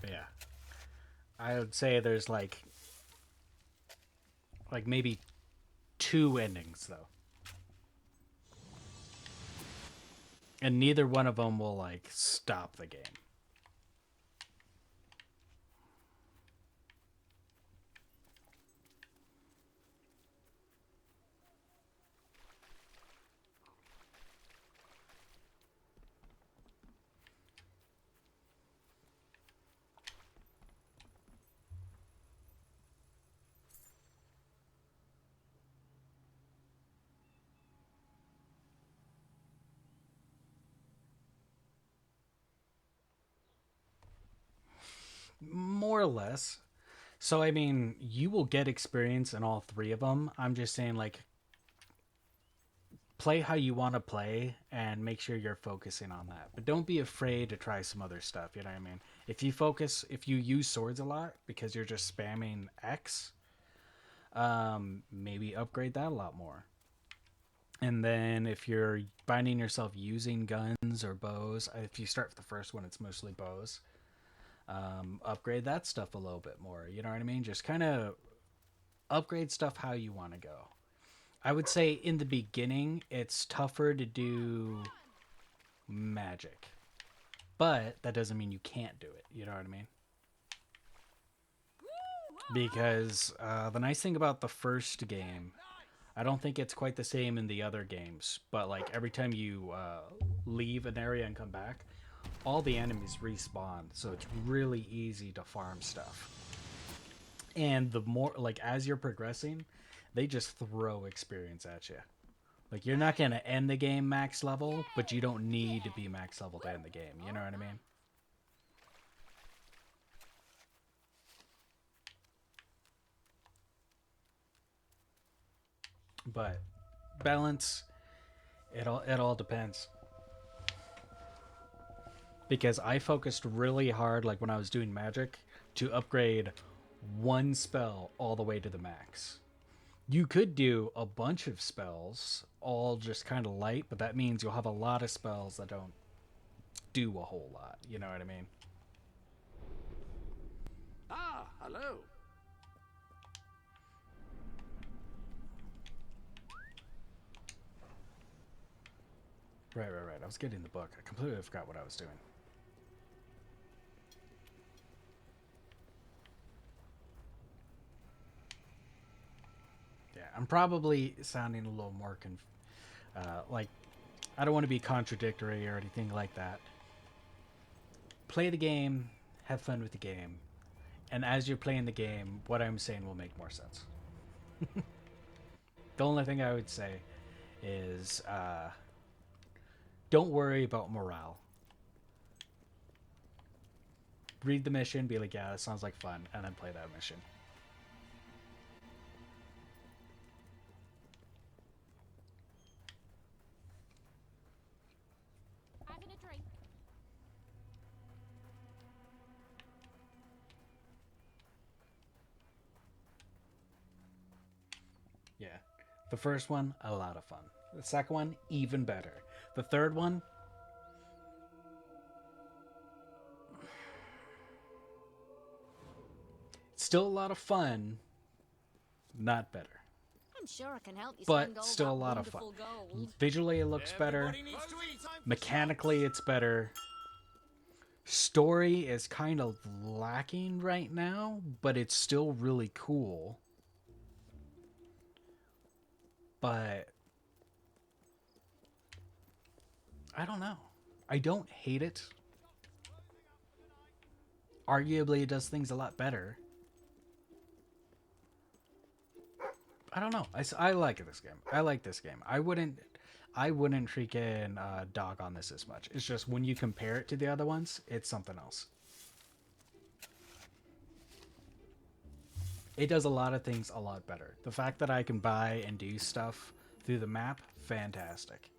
Yeah. I would say there's like maybe 2 endings, though. And neither one of them will stop the game. More or less. So, I mean, you will get experience in all 3 of them. I'm just saying, play how you want to play and make sure you're focusing on that. But don't be afraid to try some other stuff, you know what I mean? If you use swords a lot because you're just spamming X, maybe upgrade that a lot more. And then if you're finding yourself using guns or bows, if you start with the first one, it's mostly bows. Upgrade that stuff a little bit more. You know what I mean? Just kind of upgrade stuff how you want to go. I would say in the beginning, it's tougher to do magic. But that doesn't mean you can't do it. You know what I mean? Because the nice thing about the first game, I don't think it's quite the same in the other games. But like every time you leave an area and come back, all the enemies respawn. So it's really easy to farm stuff. And the more, like, as you're progressing, they just throw experience at you. Like, you're not going to end the game max level, but you don't need to be max level to end the game. You know what I mean? But balance, it all depends. Because I focused really hard, like when I was doing magic, to upgrade one spell all the way to the max. You could do a bunch of spells, all just kind of light, but that means you'll have a lot of spells that don't do a whole lot. You know what I mean? Ah, hello. Right. I was getting the book. I completely forgot what I was doing. Yeah, I'm probably sounding a little more like, I don't want to be contradictory or anything like that. Play the game, have fun with the game, and as you're playing the game, what I'm saying will make more sense. The only thing I would say is don't worry about morale. Read the mission, be like, yeah, that sounds like fun, and then play that mission. Having a drink. Yeah. The first one, a lot of fun. The second one, even better. The third one, still a lot of fun, not better. I'm sure I can help you But spend all still that a lot of fun. wonderful gold. Visually, it looks better. Mechanically, it's better. Story is kind of lacking right now, but it's still really cool. But I don't know. I don't hate it. Arguably, it does things a lot better. I don't know. I like this game. I like this game. I wouldn't freaking dog on this as much. It's just when you compare it to the other ones, it's something else. It does a lot of things a lot better. The fact that I can buy and do stuff through the map, fantastic.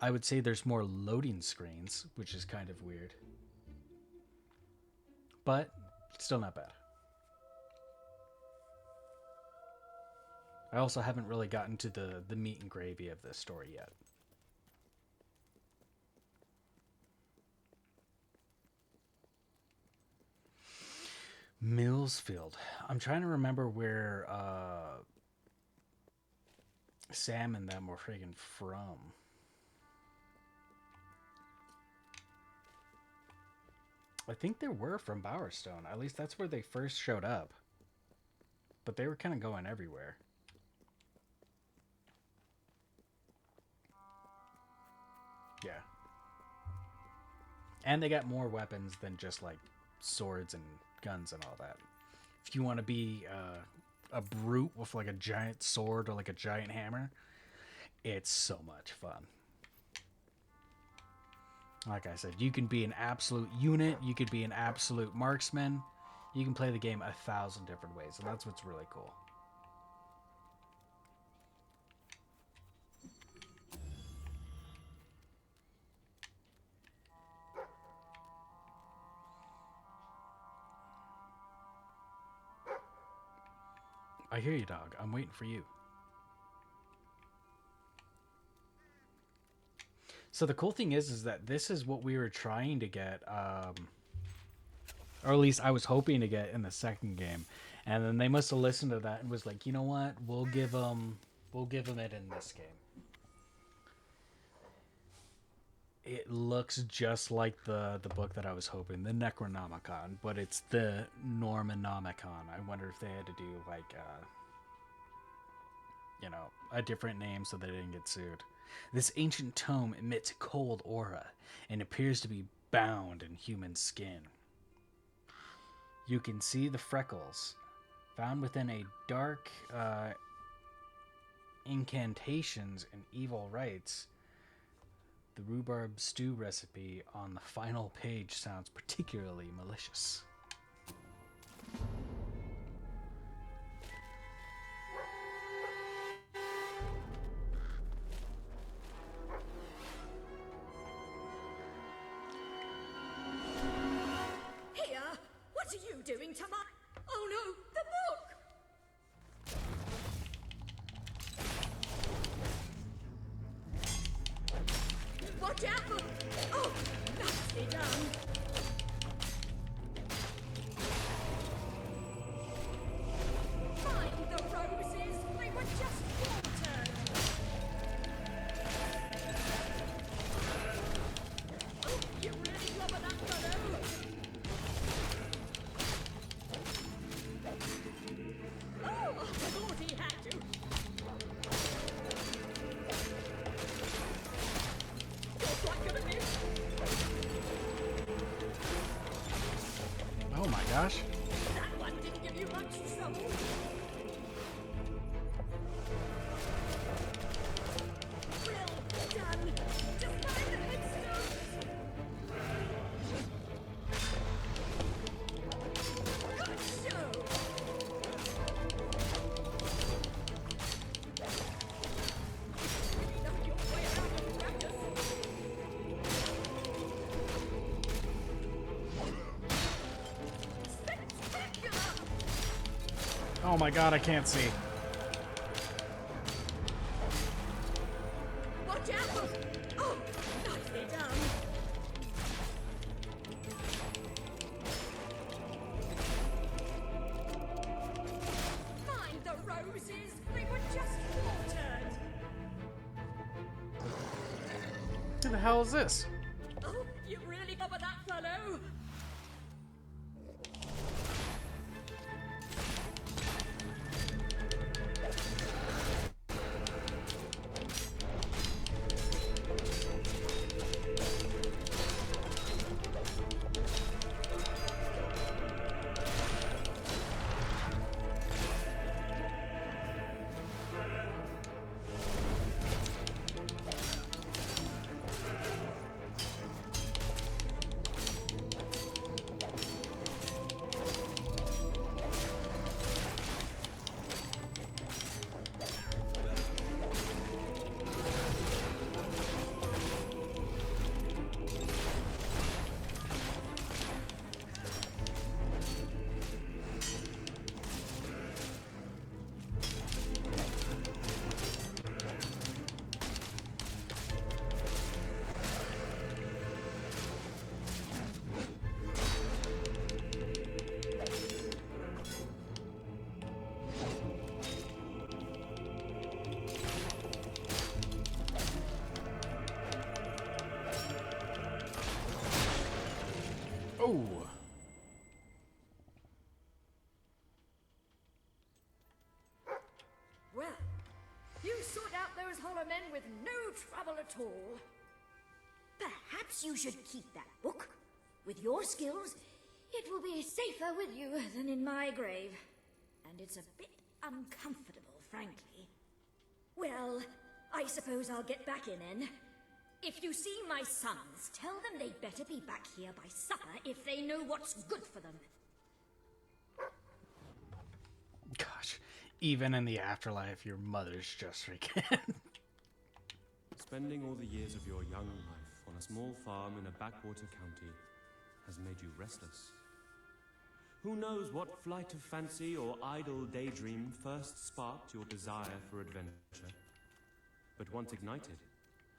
I would say there's more loading screens, which is kind of weird. But still not bad. I also haven't really gotten to the meat and gravy of this story yet. Millsfield. I'm trying to remember where Sam and them were friggin' from. I think they were from Bowerstone. At least that's where they first showed up. But they were kind of going everywhere. Yeah. And they got more weapons than just like swords and guns and all that. If you want to be a brute with like a giant sword or like a giant hammer, it's so much fun. Like I said, you can be an absolute unit, you could be an absolute marksman, you can play the game 1,000 different ways, and that's what's really cool. I hear you, dog. I'm waiting for you. So the cool thing is that this is what we were trying to get, or at least I was hoping to get in the second game. And then they must have listened to that and was like, you know what? We'll give them it in this game. It looks just like the book that I was hoping, the Necronomicon, but it's the Normanomicon. I wonder if they had to do like a different name so they didn't get sued. This ancient tome emits a cold aura and appears to be bound in human skin. You can see the freckles found within a dark incantations and evil rites. The rhubarb stew recipe on the final page sounds particularly malicious. Here? What are you doing to my... Oh no, the book! Watch out! Oh, nicely done. Find the roses. They were just watered. Oh, you really rubber that fellow. Oh, I thought he had to. Oh my gosh. That one didn't give you much trouble. Well done. Just find the headstones. Good show. You know your way around the practice. Oh my god, I can't see. Watch out! Oh, nicely done. Find the roses. They were just watered. Who the hell is this? Oh, you really cover that fellow. Oh. Well, you sort out those hollow men with no trouble at all. Perhaps you should keep that book. With your skills, it will be safer with you than in my grave. And it's a bit uncomfortable, frankly. Well, I suppose I'll get back in then. If you see my sons, tell them they'd better be back here by supper if they know what's good for them. Gosh, even in the afterlife, your mother's just freaking. Spending all the years of your young life on a small farm in a backwater county has made you restless. Who knows what flight of fancy or idle daydream first sparked your desire for adventure? But once ignited,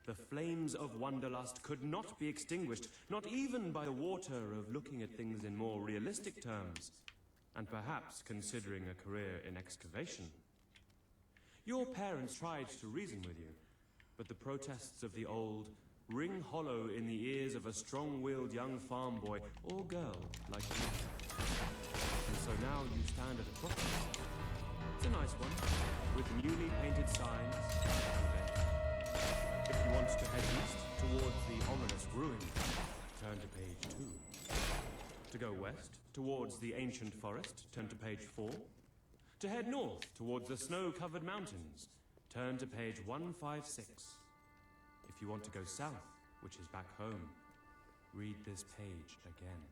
the flames of wanderlust could not be extinguished, not even by the water of looking at things in more realistic terms. and perhaps considering a career in excavation. Your parents tried to reason with you, but the protests of the old ring hollow in the ears of a strong-willed young farm boy or girl like you. And so now you stand at a crossroads. It's a nice one, with newly painted signs. If you want to head east towards the ominous ruin, turn to page 2. To go west towards the ancient forest, turn to page 4. To head north towards the snow-covered mountains, turn to page 156. If you want to go south, which is back home, read this page again.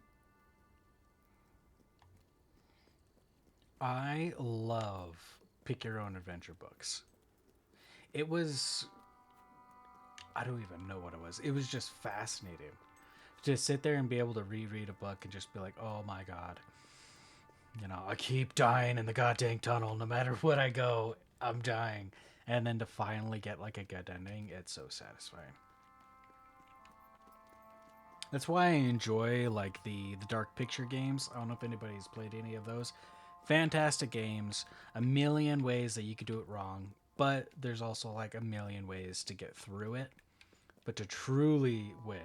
I love pick your own adventure books. It was, I don't even know what it was. It was just fascinating. Just sit there and be able to reread a book and just be like, oh my God. You know, I keep dying in the goddamn tunnel. No matter what I go, I'm dying. And then to finally get like a good ending, it's so satisfying. That's why I enjoy like the dark picture games. I don't know if anybody's played any of those. Fantastic games, a million ways that you could do it wrong, but there's also like a million ways to get through it. But to truly win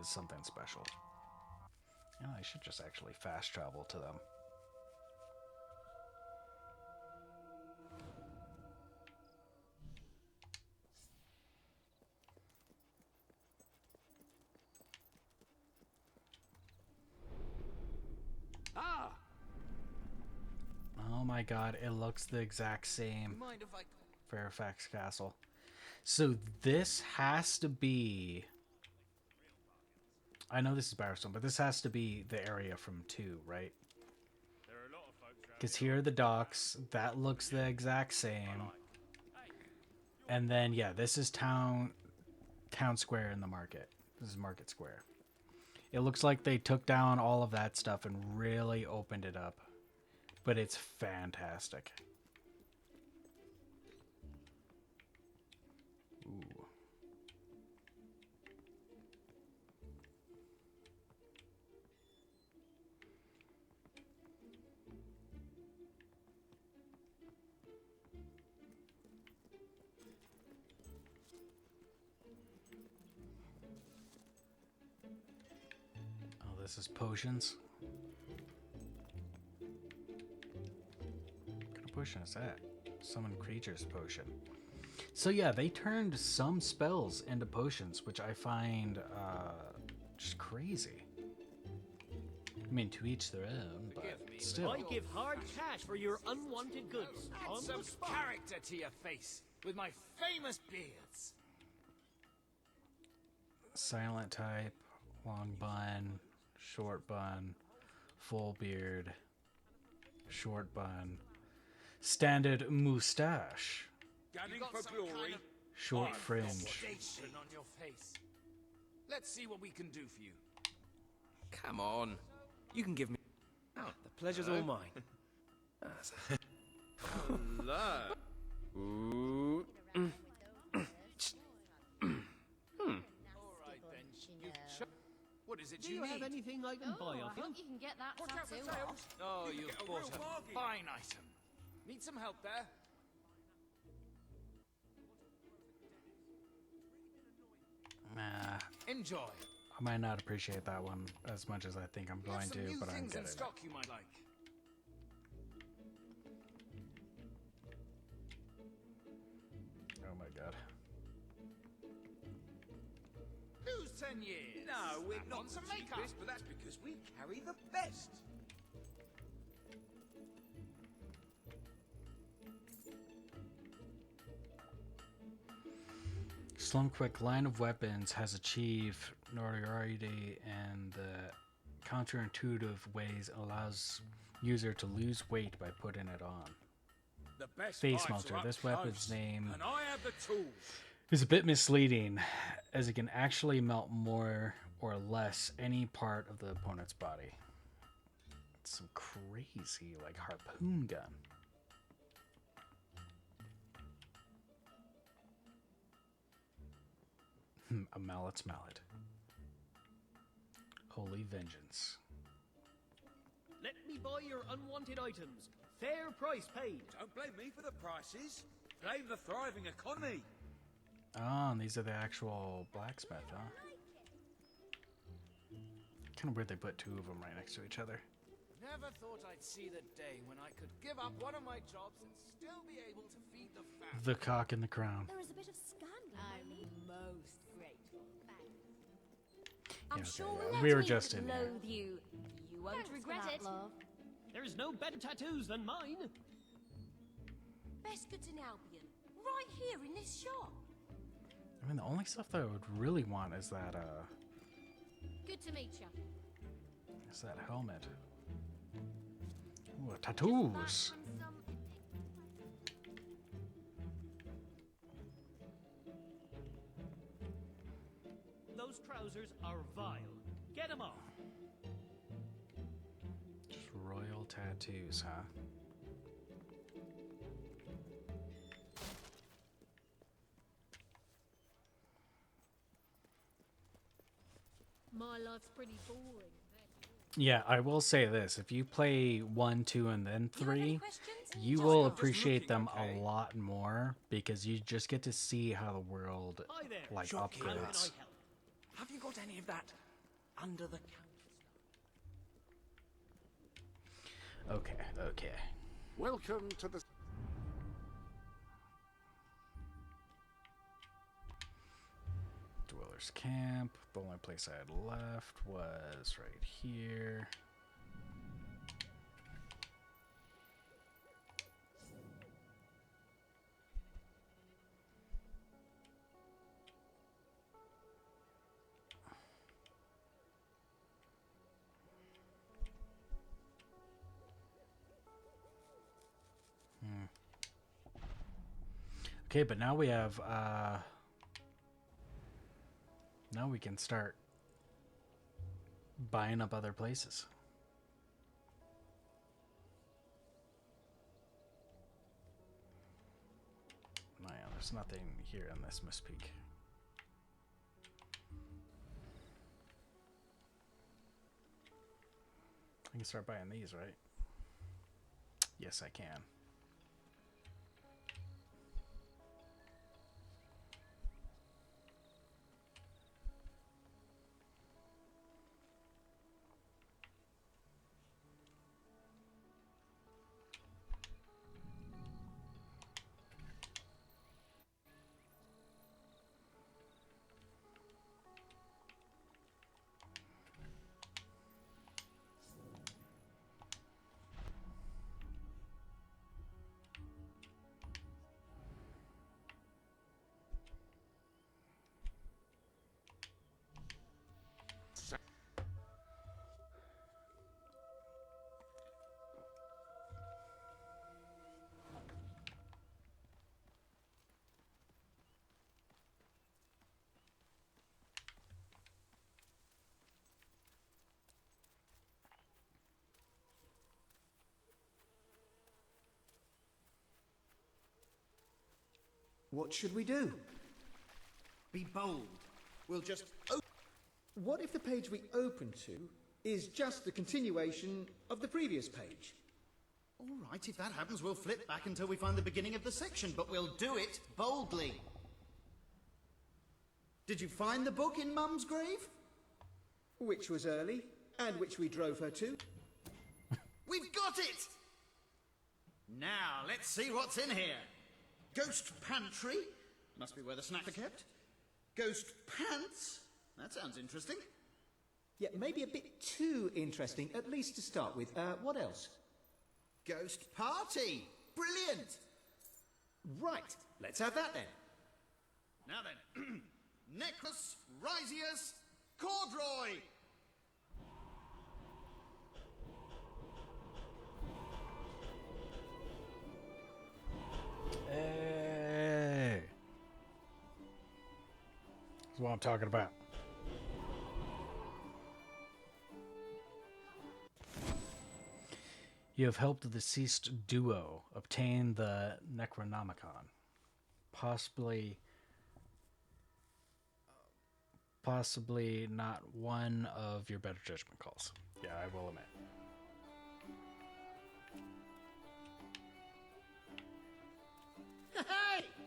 is something special. You know, I should just actually fast travel to them. Ah! Oh my God, it looks the exact same. Mind if I... Fairfax Castle. So this has to be... I know this is Barrowstone, but this has to be the area from 2, right? Because here are the docks. That looks the exact same. And then, yeah, this is town square in the market. This is Market Square. It looks like they took down all of that stuff and really opened it up. But it's fantastic. Ooh. Oh, this is potions. What kind of potion is that? Summon creatures potion. So yeah, they turned some spells into potions, which I find just crazy. I mean, to each their own, but still. I give hard cash for your unwanted goods. Add some character to your face with my famous beards. Silent type, long bun, short bun, full beard, short bun, standard moustache, Gunning for glory. Kind of short fringe. on your face. Let's see what we can do for you. Come on. You can give me... Oh, the pleasure's all mine. Hello. Ooh. What is it Do you you need? have anything I can buy off I you? hope you can get that Watch out for tattoo sales. off. Oh, you've bought a fine item. Need some help there? Nah, Enjoy. I might not appreciate that one as much as I think I'm We have going some to, new but I'm things in getting it. stock you might like. Oh my God. Lose 10 years. No, we're not some makeup, but that's because we carry the best. Slumquick line of weapons has achieved notoriety in the counterintuitive ways it allows user to lose weight by putting it on. The best Face fights melter. are up This weapon's close, name and I have the tools. is a bit misleading, as it can actually melt more or less any part of the opponent's body. It's some crazy, like, harpoon gun. A mallet's mallet. Holy vengeance. Let me buy your unwanted items. Fair price paid. Don't blame me for the prices. Blame the thriving economy. Oh, and these are the actual blacksmith, huh? Kind of weird they put two of them right next to each other. Never thought I'd see the day when I could give up one of my jobs and still be able to feed the family. The cock and the crown. There is a bit of scandal. I'm most grateful. I'm Yeah, sure okay, we'll we were let just me in here. loathe you. You won't Thanks for regret that, it. love. There's no better tattoos than mine. Best goods in Albion. Right here in this shop. I mean, the only stuff that I would really want is that, Good to meet you. is that helmet. Ooh, tattoos. Those trousers are vile. Get them off. Just royal tattoos, huh? My life's pretty boring. Yeah, I will say this. If you play 1, 2, and then 3, you will appreciate them a lot more because you just get to see how the world, like, upgrades. Have you got any of that under the counter stuff? Okay, okay. Welcome to the... Dweller's Camp. The only place I had left was right here. Okay, but now we have, now we can start buying up other places. No, yeah, there's nothing here in this Miss Peak. I can start buying these, right? Yes, I can. What should we do? Be bold. We'll just What if the page we open to is just the continuation of the previous page? All right, if that happens, we'll flip back until we find the beginning of the section, but we'll do it boldly. Did you find the book in Mum's grave? Which was early, and which we drove her to. We've got it! Now, let's see what's in here. Ghost pantry. Must be where the snacks are kept. Ghost pants. That sounds interesting. Yeah, maybe a bit too interesting, at least to start with. What else? Ghost party. Brilliant. Right, let's have that then. Now then. Necros, Risius, Cordroy. Hey. That's what I'm talking about. You have helped the deceased duo obtain the Necronomicon. Possibly not one of your better judgment calls. Yeah, I will admit.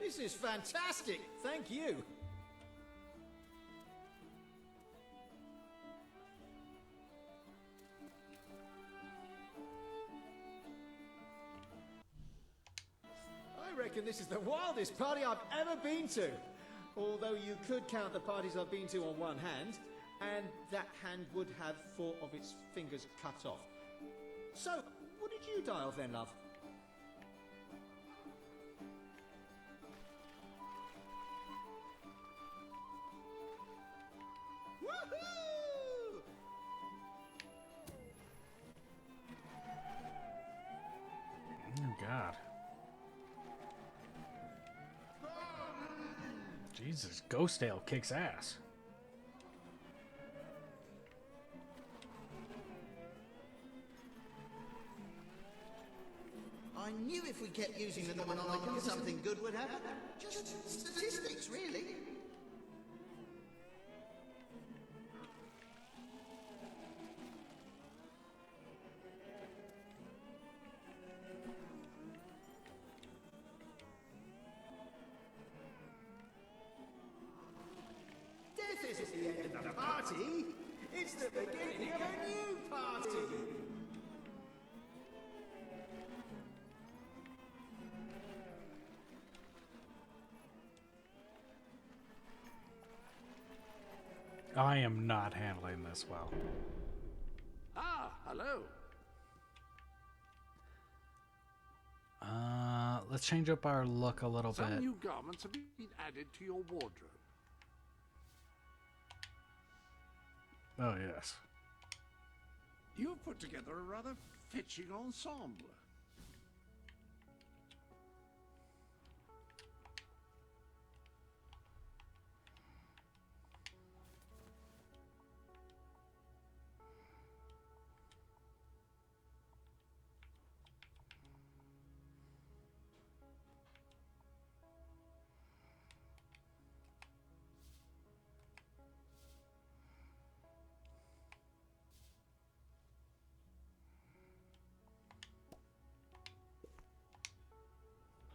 This is fantastic. Thank you. I reckon this is the wildest party I've ever been to. Although you could count the parties I've been to on one hand, and that hand would have 4 of its fingers cut off. So, what did you die of then, love? Woohoo! Oh, God. Jesus, Ghost Ale kicks ass. I knew if we kept using the Nominonicon, something good would happen. Just statistics, really. Death isn't the end of the party. It's the beginning of a new party. I am not handling this well. Ah, hello. Let's change up our look a little Some bit. new garments have been added to your wardrobe. Oh, yes. You've put together a rather fetching ensemble.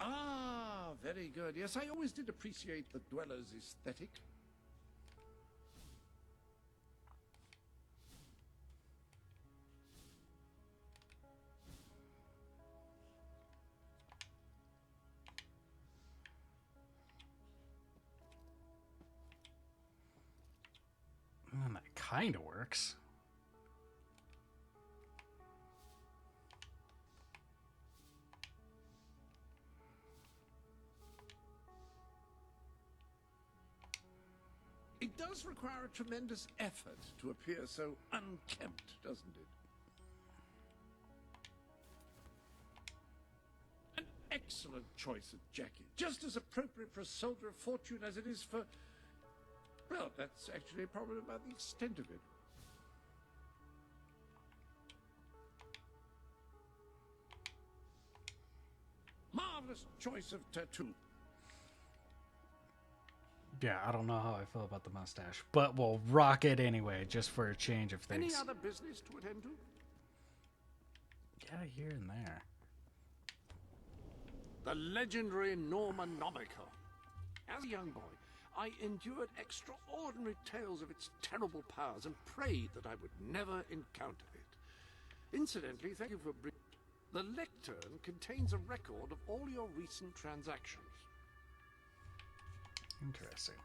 Ah, very good. Yes, I always did appreciate the dweller's aesthetic. That kind of works. It does require a tremendous effort to appear so unkempt, doesn't it? An excellent choice of jacket. Just as appropriate for a soldier of fortune as it is for... Well, that's actually probably about the extent of it. Marvelous choice of tattoo. Yeah, I don't know how I feel about the mustache, but we'll rock it anyway, just for a change of things. Any other business to attend to? Yeah, here and there. The legendary Normanomicon. As a young boy, I endured extraordinary tales of its terrible powers and prayed that I would never encounter it. Incidentally, thank you for bringing... The lectern contains a record of all your recent transactions. Interesting.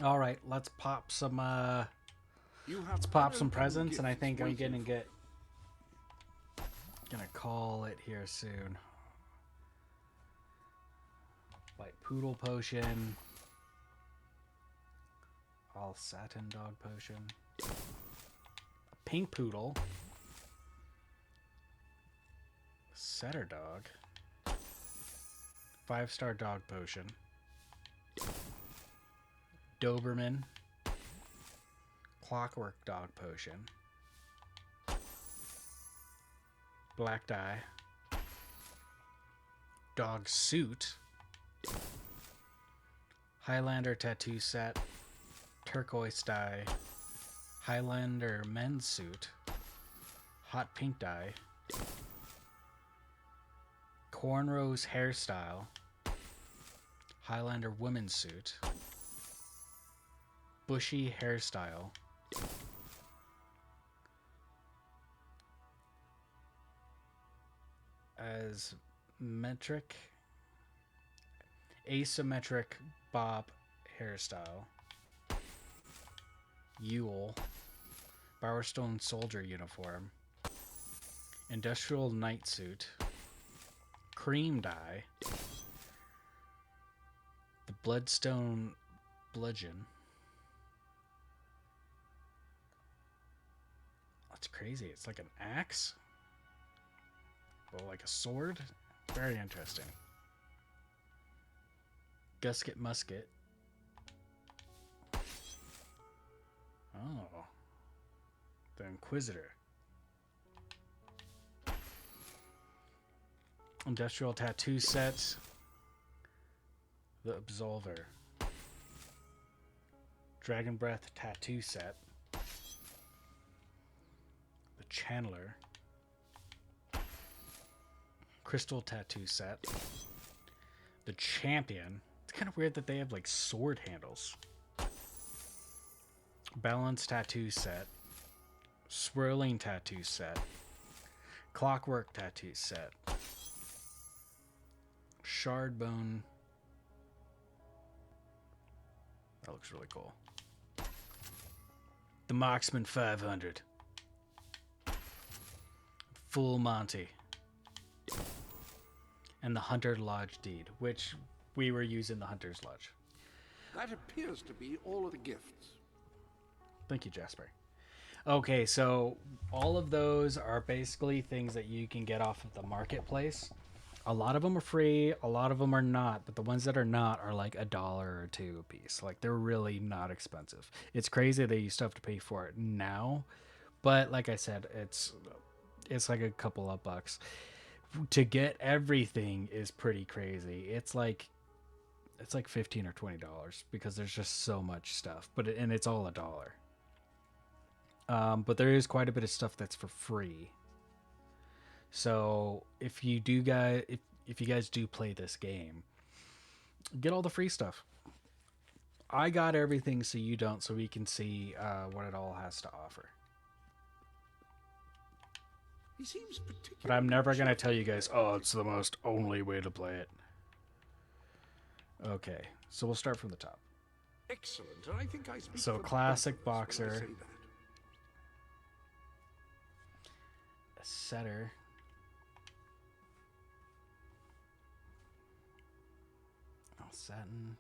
All right, let's pop some let's pop some presents, and I think I'm gonna call it here soon. White poodle potion, all satin dog potion, a pink poodle, setter dog, 5-star dog potion, Doberman, clockwork dog potion, black dye, dog suit, Highlander tattoo set, turquoise dye, Highlander men's suit, hot pink dye, cornrows hairstyle, Highlander women's suit, bushy hairstyle, asymmetric bob hairstyle, Yule, Bowerstone soldier uniform, industrial night suit, cream dye, the bloodstone bludgeon. That's crazy. It's like an axe, but like a sword. Very interesting. Gusket musket. Oh, the Inquisitor. Industrial tattoo set. The Absolver. Dragon Breath tattoo set. The Channeler. Crystal tattoo set. The Champion. It's kind of weird that they have like sword handles. Balance tattoo set. Swirling tattoo set. Clockwork tattoo set. Shard bone. That looks really cool. The Marksman 500. Full Monty. And the Hunter Lodge deed, which we were using the Hunter's Lodge. That appears to be all of the gifts. Thank you, Jasper. Okay, so all of those are basically things that you can get off of the marketplace. A lot of them are free, a lot of them are not, but the ones that are not are like $1 or $2 a piece. Like, they're really not expensive. It's crazy that you still have to pay for it now, but like I said, it's like a couple of bucks. To get everything is pretty crazy. It's like $15 or $20 because there's just so much stuff, and it's all $1. But there is quite a bit of stuff that's for free. So if you guys do play this game, get all the free stuff. I got everything so you don't, so we can see what it all has to offer. He seems particularly. But I'm never going to tell you guys, oh, it's the most only way to play it. Okay, so we'll start from the top. Excellent, and I think I speak So for classic both of us when I boxer. say that. A setter. All satin.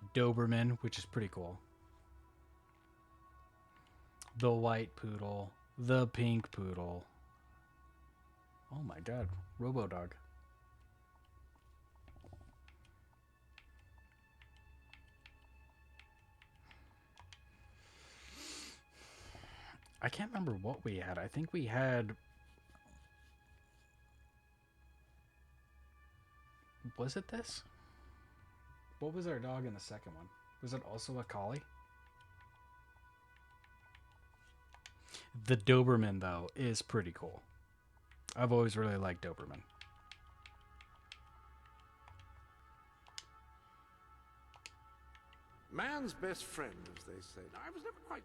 A Doberman, which is pretty cool. The white poodle. The pink poodle. Oh my god. Robodog. I can't remember what we had. I think we had... Was it this? What was our dog in the second one? Was it also a collie? The Doberman, though, is pretty cool. I've always really liked Doberman. Man's best friend, as they say. I was never quite.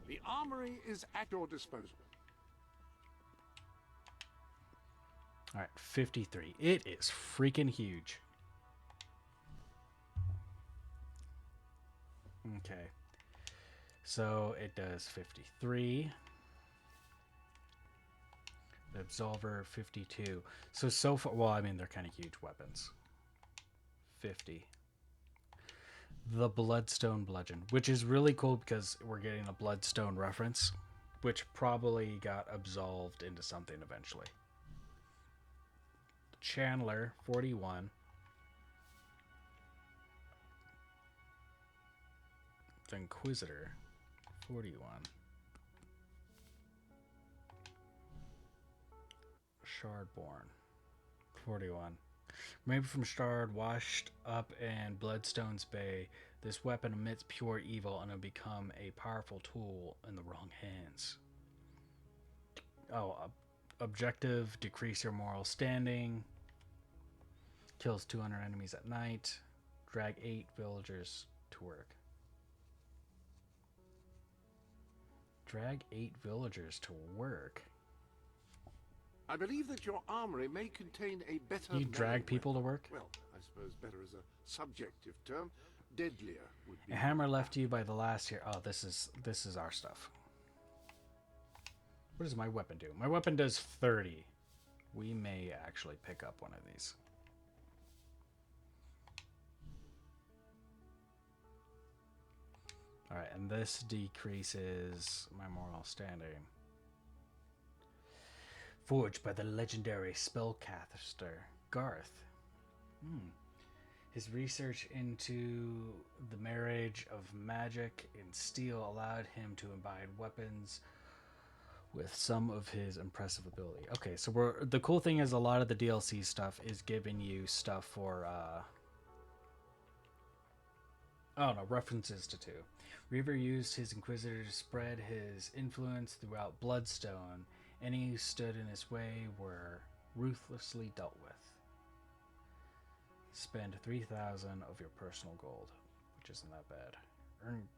The armory is at your disposal. All right, 53. It is freaking huge. Okay. So it does 53. The Absolver 52. So far, well, I mean, they're kind of huge weapons. 50. The Bloodstone Bludgeon, which is really cool because we're getting a Bloodstone reference, which probably got absolved into something eventually. Chandler 41. The Inquisitor 41. Shardborn 41. Made from Shard, washed up in Bloodstone's Bay, this weapon emits pure evil and will become a powerful tool in the wrong hands. Oh, objective, decrease your moral standing. Kills 200 enemies at night. Drag 8 villagers to work. Drag 8 villagers to work. I believe that your armory may contain a better. You drag people to work? Well, I suppose better is a subjective term. Deadlier would be. A hammer left to you by the last here. Oh, this is our stuff. What does my weapon do? My weapon does 30. We may actually pick up one of these. Alright, and this decreases my moral standing. Forged by the legendary spellcaster Garth. His research into the marriage of magic and steel allowed him to imbibe weapons with some of his impressive ability. Okay, so the cool thing is a lot of the DLC stuff is giving you stuff for references to 2. Reaver used his Inquisitor to spread his influence throughout Bloodstone. Any who stood in his way were ruthlessly dealt with. Spend 3,000 of your personal gold, which isn't that bad. Earn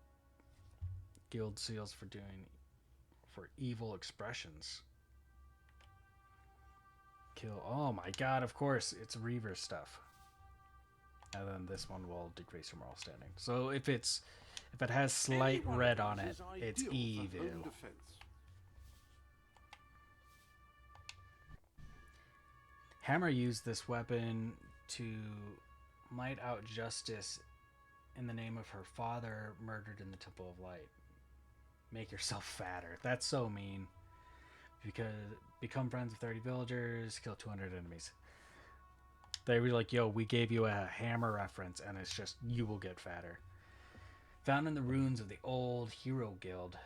guild seals for evil expressions. Kill. Oh my god! Of course, it's Reaver stuff. And then this one will decrease your moral standing. So if it has slight red on it, it's evil. Hammer used this weapon to mite out justice in the name of her father murdered in the Temple of Light. Make yourself fatter. That's so mean. Because become friends with 30 villagers, kill 200 enemies. They were like, yo, we gave you a hammer reference, and it's just, you will get fatter. Found in the ruins of the old Hero Guild,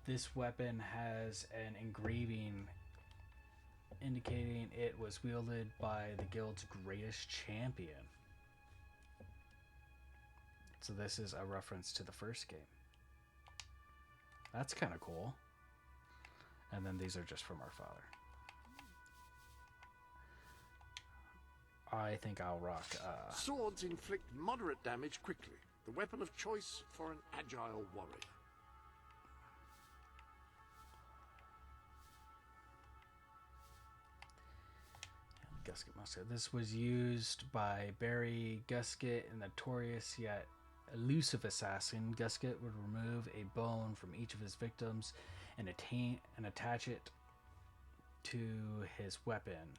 this weapon has an engraving indicating it was wielded by the guild's greatest champion. So this is a reference to the first game. That's kind of cool. And then these are just from our father. I think I'll rock. Swords inflict moderate damage quickly. The weapon of choice for an agile warrior. Gusket musket. This was used by Barry Gusket, a notorious yet elusive assassin. Gusket would remove a bone from each of his victims and attach it to his weapon.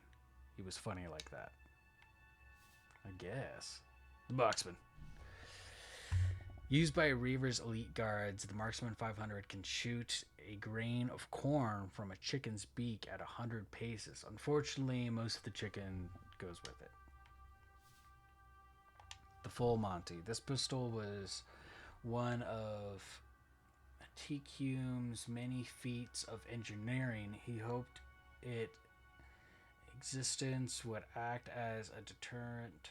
He was funny like that, I guess. The Marksman. Used by Reaver's elite guards, the Marksman 500 can shoot a grain of corn from a chicken's beak at 100 paces. Unfortunately, most of the chicken goes with it. The Full Monty. This pistol was one of TQ's many feats of engineering. He hoped its existence would act as a deterrent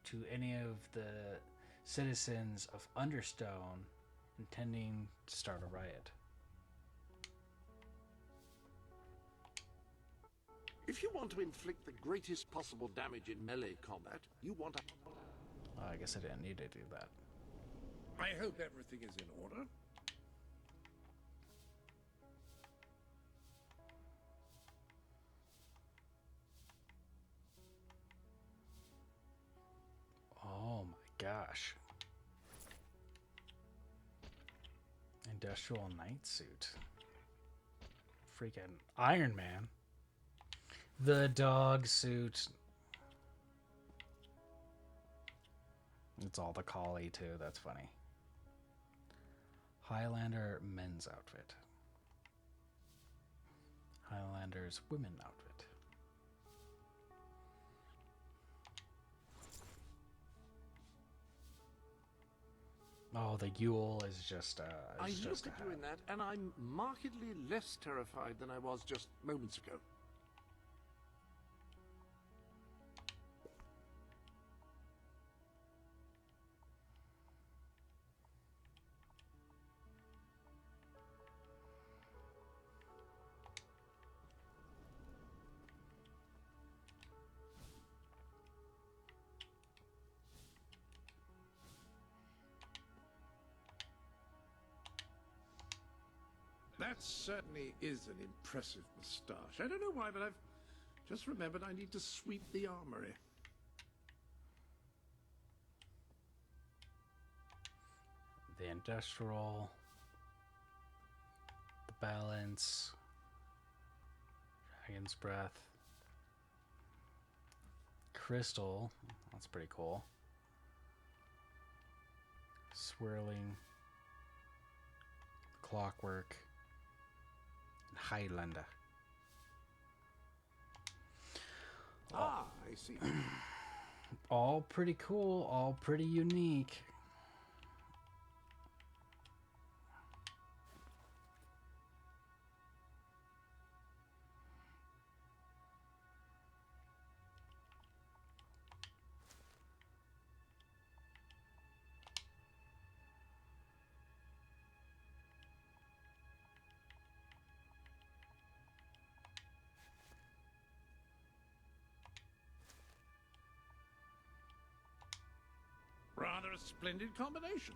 to any of the citizens of Understone intending to start a riot. If you want to inflict the greatest possible damage in melee combat, you want to... I guess I didn't need to do that. I hope everything is in order. Oh my gosh. Industrial night suit. Freaking Iron Man. The dog suit. It's all the collie too, that's funny. Highlander men's outfit. Highlander's women outfit. Oh, the Yule is just I look at you in that, and I'm markedly less terrified than I was just moments ago. That certainly is an impressive moustache. I don't know why, but I've just remembered I need to sweep the armory. The industrial, the balance, dragon's breath, crystal. That's pretty cool. Swirling, clockwork, and Highlander. Ah, I see. All pretty cool, all pretty unique. Rather a splendid combination.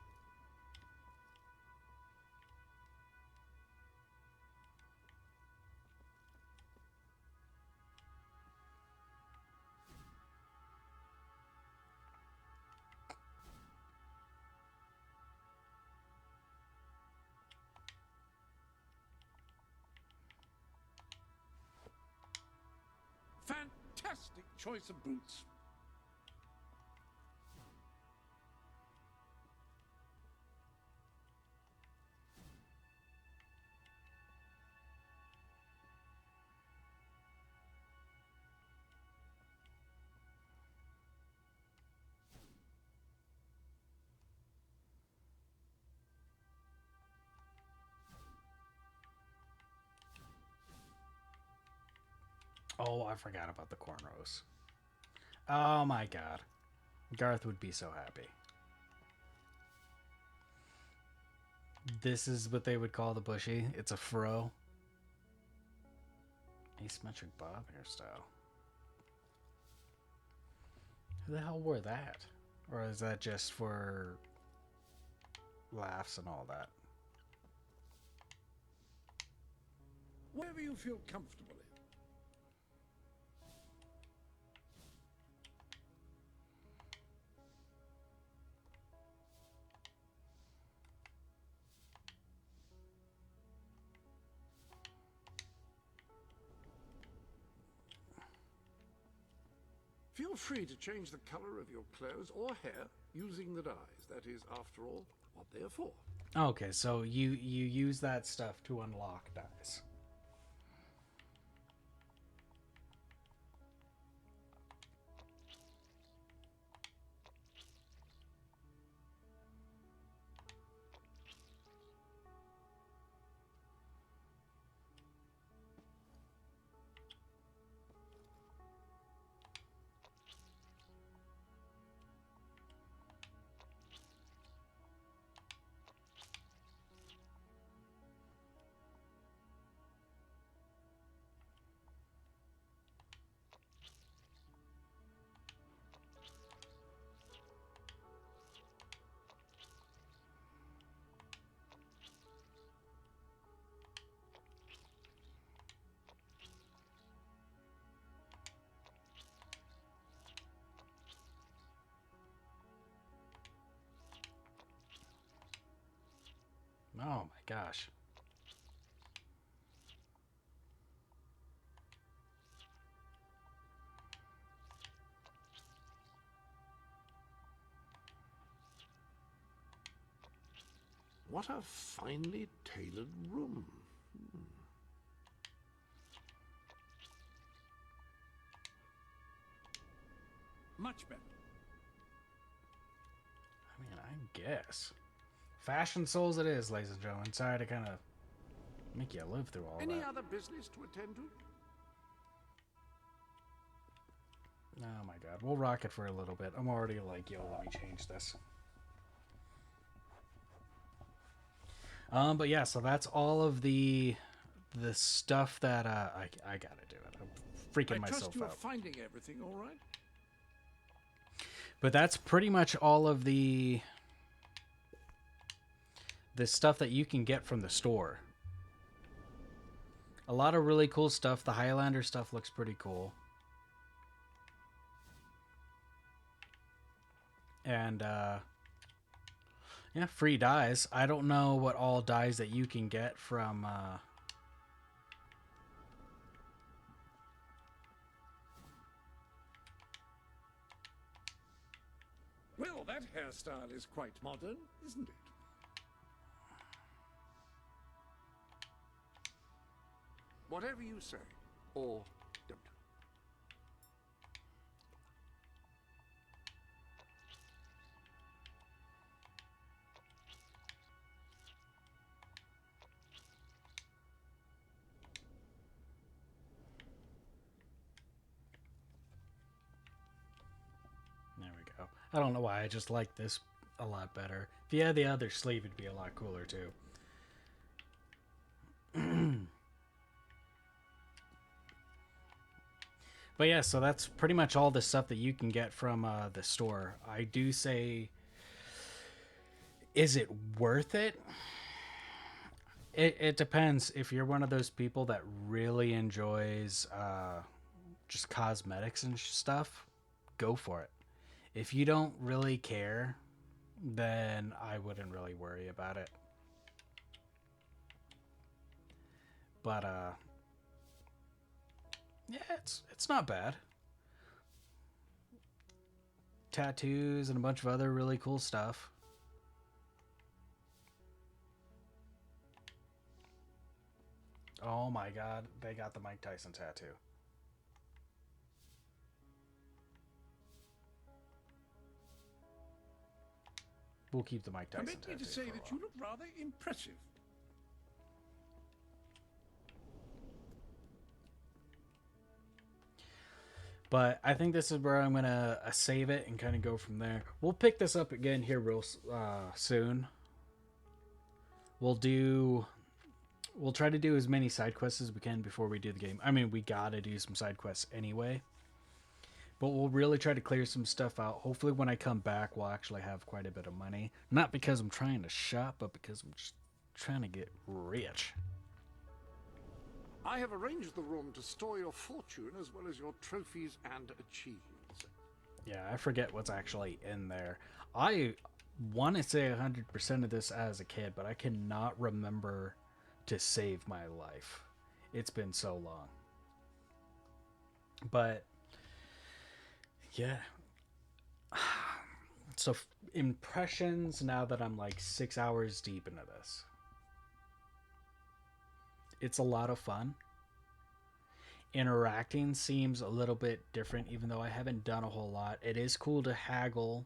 Fantastic choice of boots. Oh, I forgot about the cornrows. Oh my god. Garth would be so happy. This is what they would call the bushy. It's a fro. Asymmetric bob hairstyle. Who the hell wore that? Or is that just for laughs and all that? Wherever you feel comfortable in. Feel free to change the color of your clothes or hair using the dyes. That is, after all, what they are for. Okay, so you use that stuff to unlock dyes. Oh my gosh. What a finely tailored room. Much better. I mean, I guess. Fashion souls it is, ladies and gentlemen. Sorry to kind of make you live through all Any that. other business to attend to? Oh my god. We'll rock it for a little bit. I'm already like, yo, let me change this. But yeah, so that's all of the stuff that I gotta do it. I'm freaking myself trust you are out. finding everything all right? But that's pretty much all of the stuff that you can get from the store. A lot of really cool stuff. The Highlander stuff looks pretty cool. And yeah, free dyes. I don't know what all dyes that you can get from Well, that hairstyle is quite modern, isn't it? Whatever you say, or don't. There we go. I don't know why, I just like this a lot better. If you had the other sleeve, it'd be a lot cooler too. But yeah, so that's pretty much all the stuff that you can get from the store. I do say, is it worth it? It depends. If you're one of those people that really enjoys just cosmetics and stuff, go for it. If you don't really care, then I wouldn't really worry about it. But yeah, it's not bad. Tattoos and a bunch of other really cool stuff. Oh my god, they got the Mike Tyson tattoo. We'll keep the Mike Tyson Permit me tattoo. to say that you look rather impressive. But I think this is where I'm gonna save it and kind of go from there. We'll pick this up again here real soon. We'll try to do as many side quests as we can before we do the game. I mean, we gotta do some side quests anyway. But we'll really try to clear some stuff out. Hopefully when I come back, we'll actually have quite a bit of money. Not because I'm trying to shop, but because I'm just trying to get rich. I have arranged the room to store your fortune as well as your trophies and achievements. Yeah, I forget what's actually in there. I want to say 100% of this as a kid, but I cannot remember to save my life. It's been so long. But yeah. So impressions now that I'm like 6 hours deep into this. It's a lot of fun. Interacting seems a little bit different, even though I haven't done a whole lot. It is cool to haggle.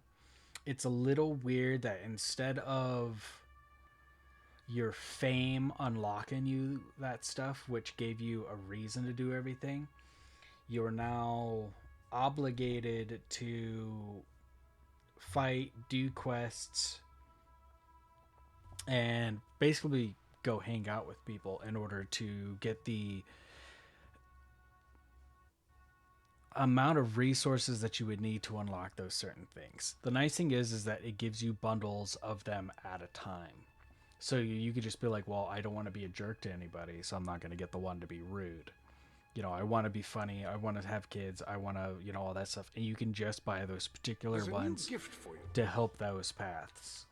It's a little weird that instead of your fame unlocking you that stuff, which gave you a reason to do everything, you're now obligated to fight, do quests, and basically go hang out with people in order to get the amount of resources that you would need to unlock those certain things. The nice thing is that it gives you bundles of them at a time. So you could just be like, well, I don't want to be a jerk to anybody, so I'm not going to get the one to be rude. You know, I want to be funny. I want to have kids. I want to, you know, all that stuff. And you can just buy those particular ones to help those paths.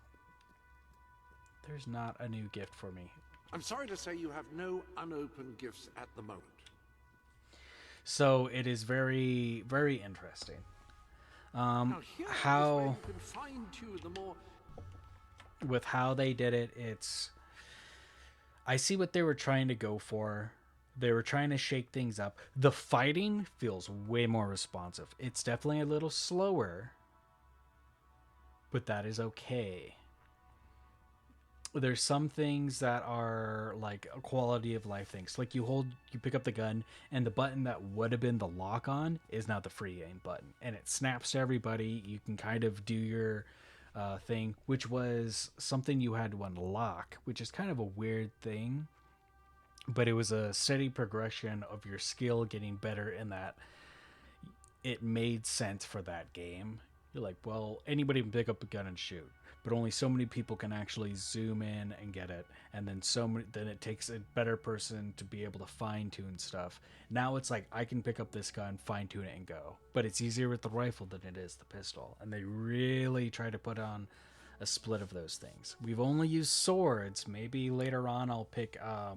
There's not a new gift for me. I'm sorry to say you have no unopened gifts at the moment. So it is very, very interesting. Now here is where you can fine-tune the more... With how they did it, it's... I see what they were trying to go for. They were trying to shake things up. The fighting feels way more responsive. It's definitely a little slower, but that is okay. There's some things that are like a quality of life things. Like you pick up the gun, and the button that would have been the lock on is now the free aim button, and it snaps to everybody. You can kind of do your thing, which was something you had to unlock, which is kind of a weird thing, but it was a steady progression of your skill getting better in that it made sense for that game. You're like, well, anybody can pick up a gun and shoot. but only so many people can actually zoom in and get it, and then then it takes a better person to be able to fine tune stuff. Now it's like I can pick up this gun, fine tune it, and go. But it's easier with the rifle than it is the pistol, and they really try to put on a split of those things. We've only used swords. Maybe later on I'll pick a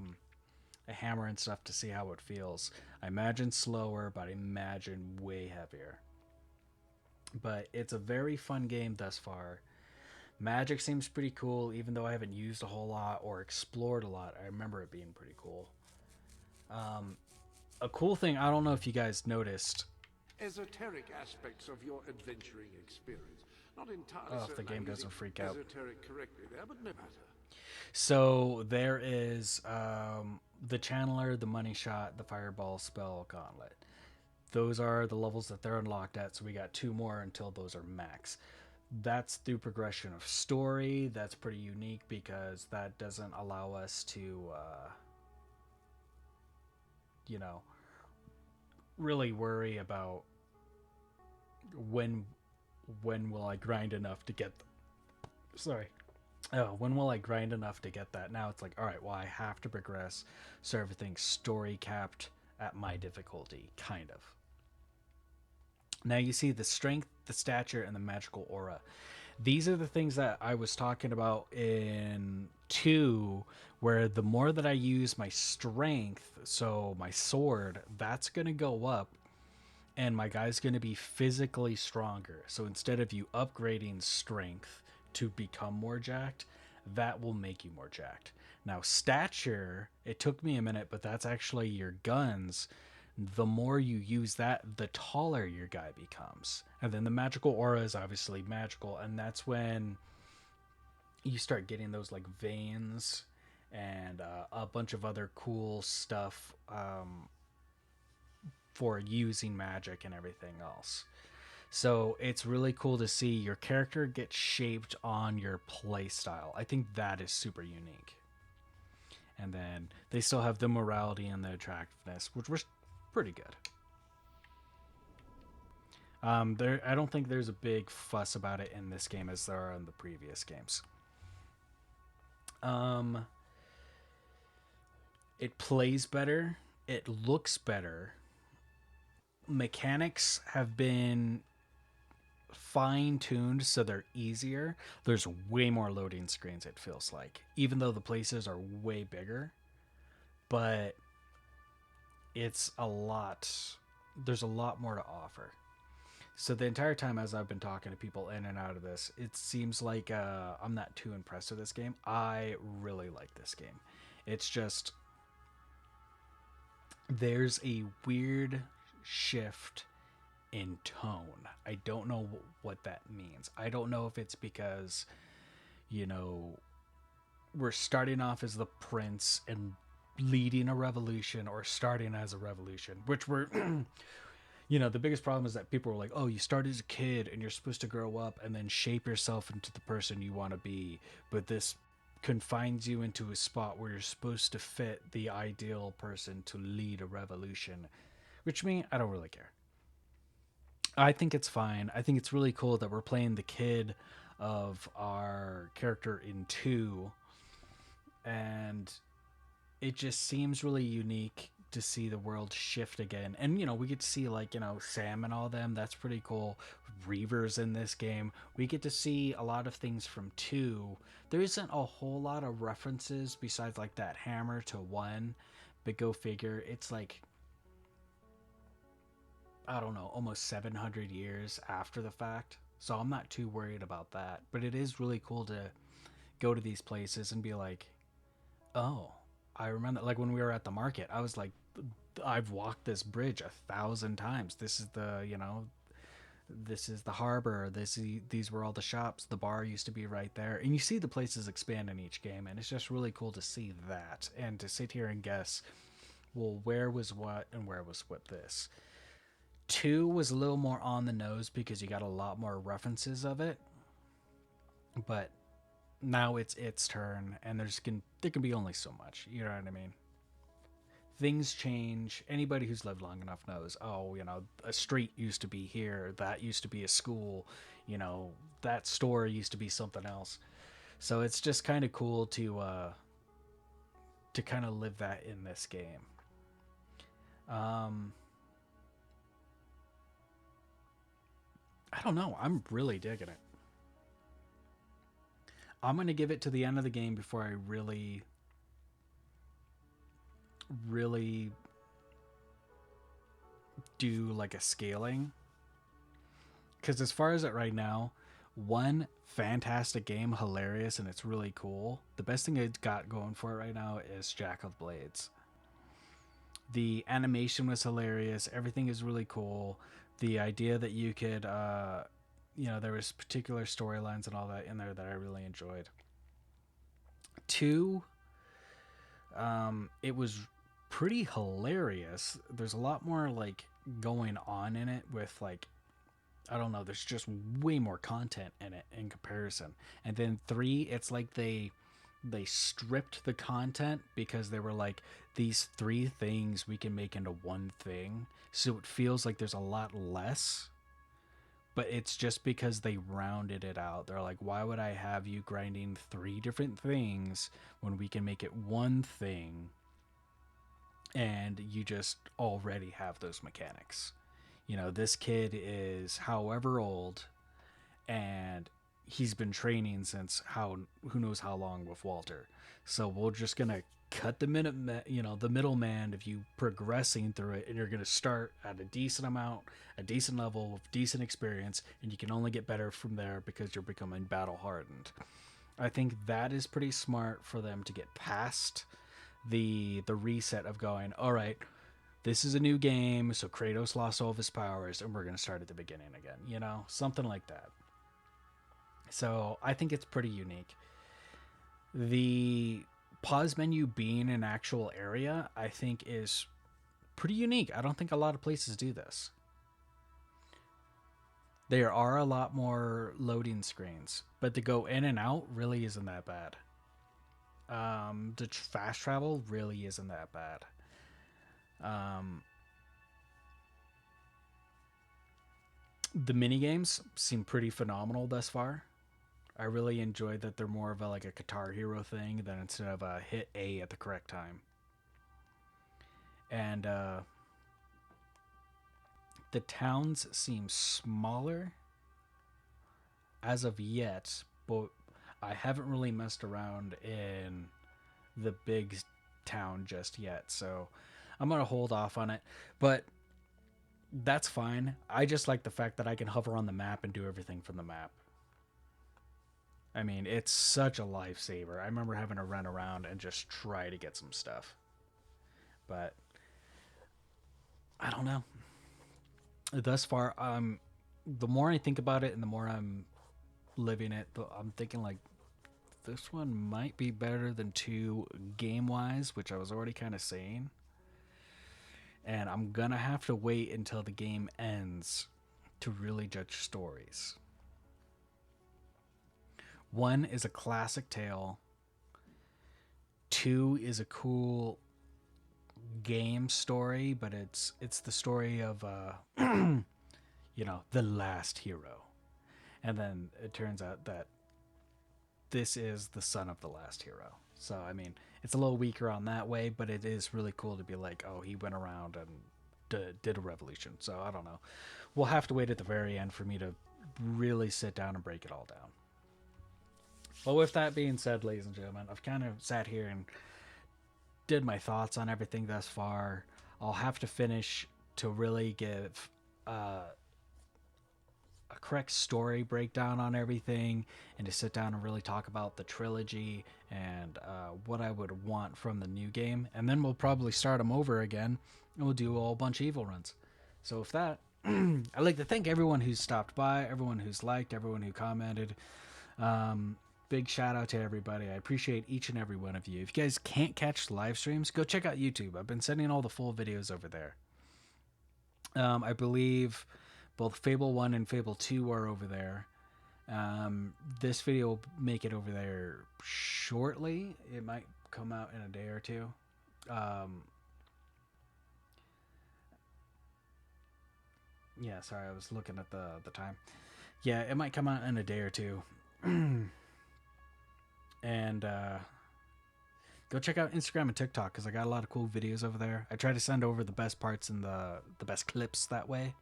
hammer and stuff to see how it feels. I imagine slower, but I imagine way heavier. But it's a very fun game thus far. Magic seems pretty cool, even though I haven't used a whole lot or explored a lot. I remember it being pretty cool. A cool thing, I don't know if you guys noticed. Esoteric aspects of your adventuring experience. Not entirely Oh, if the certain game I'm doesn't using freak out. esoteric correctly there, but no matter. So there is the Channeler, the Money Shot, the Fireball, Spell, Gauntlet. Those are the levels that they're unlocked at, so we got 2 more until those are max. That's through progression of story. That's pretty unique because that doesn't allow us to, really worry about when will I grind enough to get. When will I grind enough to get that? Now it's like, all right, well, I have to progress, so everything's story capped at my difficulty, kind of. Now you see the strength, the stature, and the magical aura. These are the things that I was talking about in 2, where the more that I use my strength, so my sword, that's going to go up, and my guy's going to be physically stronger. So instead of you upgrading strength to become more jacked, that will make you more jacked. Now, stature, it took me a minute, but that's actually your guns. The more you use that, the taller your guy becomes. And then the magical aura is obviously magical, and that's when you start getting those like veins and a bunch of other cool stuff for using magic and everything else. So it's really cool to see your character get shaped on your play style. I think that is super unique. And then they still have the morality and the attractiveness, which was pretty good. I don't think there's a big fuss about it in this game as there are in the previous games. It plays better. It looks better. Mechanics have been fine-tuned so they're easier. There's way more loading screens, it feels like, even though the places are way bigger. But it's a lot. There's a lot more to offer. So the entire time as I've been talking to people in and out of this, it seems like I'm not too impressed with this game. I really like this game. It's just there's a weird shift in tone. I don't know what that means. I don't know if it's because, we're starting off as the prince and leading a revolution, or starting as a revolution, which we're the biggest problem is that people are like, oh, you start as a kid and you're supposed to grow up and then shape yourself into the person you want to be, but this confines you into a spot where you're supposed to fit the ideal person to lead a revolution, which I don't really care. I think it's fine. I think it's really cool that we're playing the kid of our character in 2, and it just seems really unique to see the world shift again. And we get to see Sam and all them. That's pretty cool. Reaver's in this game. We get to see a lot of things from 2. There isn't a whole lot of references besides like that hammer to 1, but go figure. It's like, I don't know, almost 700 years after the fact. So I'm not too worried about that. But it is really cool to go to these places and be like, oh, I remember, like when we were at the market, I was like, I've walked this bridge 1,000 times. This is the, this is the harbor. These were all the shops. The bar used to be right there. And you see the places expand in each game. And it's just really cool to see that and to sit here and guess, well, where was what and where was what this. 2 was a little more on the nose because you got a lot more references of it. But now it's its turn, and there can be only so much. You know what I mean? things change. Anybody who's lived long enough knows, oh, you know, a street used to be here, that used to be a school, you know, that store used to be something else. So it's just kind of cool to kind of live that in this game. I don't know. I'm really digging it. I'm going to give it to the end of the game before I really do like a scaling. Because as far as it right now, one, fantastic game, hilarious, and it's really cool. The best thing it's got going for it right now is Jack of Blades. The animation was hilarious. Everything is really cool. The idea that you could, you know, there was particular storylines and all that in there that I really enjoyed. Two, it was pretty hilarious. There's a lot more like going on in it with like, I don't know, there's just way more content in it in comparison. And then three, it's like they stripped the content because they were like, these three things we can make into one thing. So it feels like there's a lot less. But it's just because they rounded it out. They're like, why would I have you grinding three different things when we can make it one thing and you just already have those mechanics? You know, this kid is however old, and he's been training since who knows how long with Walter. So we're just gonna cut the the middleman of you progressing through it, and you're gonna start at a decent amount, a decent level with decent experience, and you can only get better from there because you're becoming battle hardened. I think that is pretty smart for them to get past the reset of going, all right, this is a new game, so Kratos lost all of his powers, and we're going to start at the beginning again, you know? Something like that. So I think it's pretty unique. The pause menu being an actual area, I think is pretty unique. I don't think a lot of places do this. There are a lot more loading screens, but to go in and out really isn't that bad. The fast travel really isn't that bad. The mini games seem pretty phenomenal thus far. I really enjoyed that they're more of a Guitar Hero thing than instead of a hit A at the correct time. And the towns seem smaller as of yet, but I haven't really messed around in the big town just yet, so I'm gonna hold off on it. But that's fine. I just like the fact that I can hover on the map and do everything from the map. I mean, it's such a lifesaver. I remember having to run around and just try to get some stuff. But I don't know. Thus far, the more I think about it and the more I'm living it, I'm thinking like this one might be better than 2 game-wise, which I was already kind of saying. And I'm gonna have to wait until the game ends to really judge stories. 1 is a classic tale. 2 is a cool game story, but it's the story of the last hero. And then it turns out that this is the son of the last hero. So I mean, it's a little weaker on that way, but it is really cool to be like, oh, he went around and did a revolution. So I don't know. We'll have to wait at the very end for me to really sit down and break it all down. Well, with that being said, ladies and gentlemen, I've kind of sat here and did my thoughts on everything thus far. I'll have to finish to really give a correct story breakdown on everything, and to sit down and really talk about the trilogy and what I would want from the new game. And then we'll probably start them over again, and we'll do a whole bunch of evil runs. So with that, I'd like to thank everyone who's stopped by, everyone who's liked, everyone who commented. Big shout out to everybody. I appreciate each and every one of you. If you guys can't catch the live streams, go check out YouTube. I've been sending all the full videos over there. I believe both Fable 1 and Fable 2 are over there. This video will make it over there shortly. It might come out in a day or two. Yeah, sorry, I was looking at the time. Yeah, it might come out in a day or two. And go check out Instagram and TikTok because I got a lot of cool videos over there. I try to send over the best parts and the best clips that way.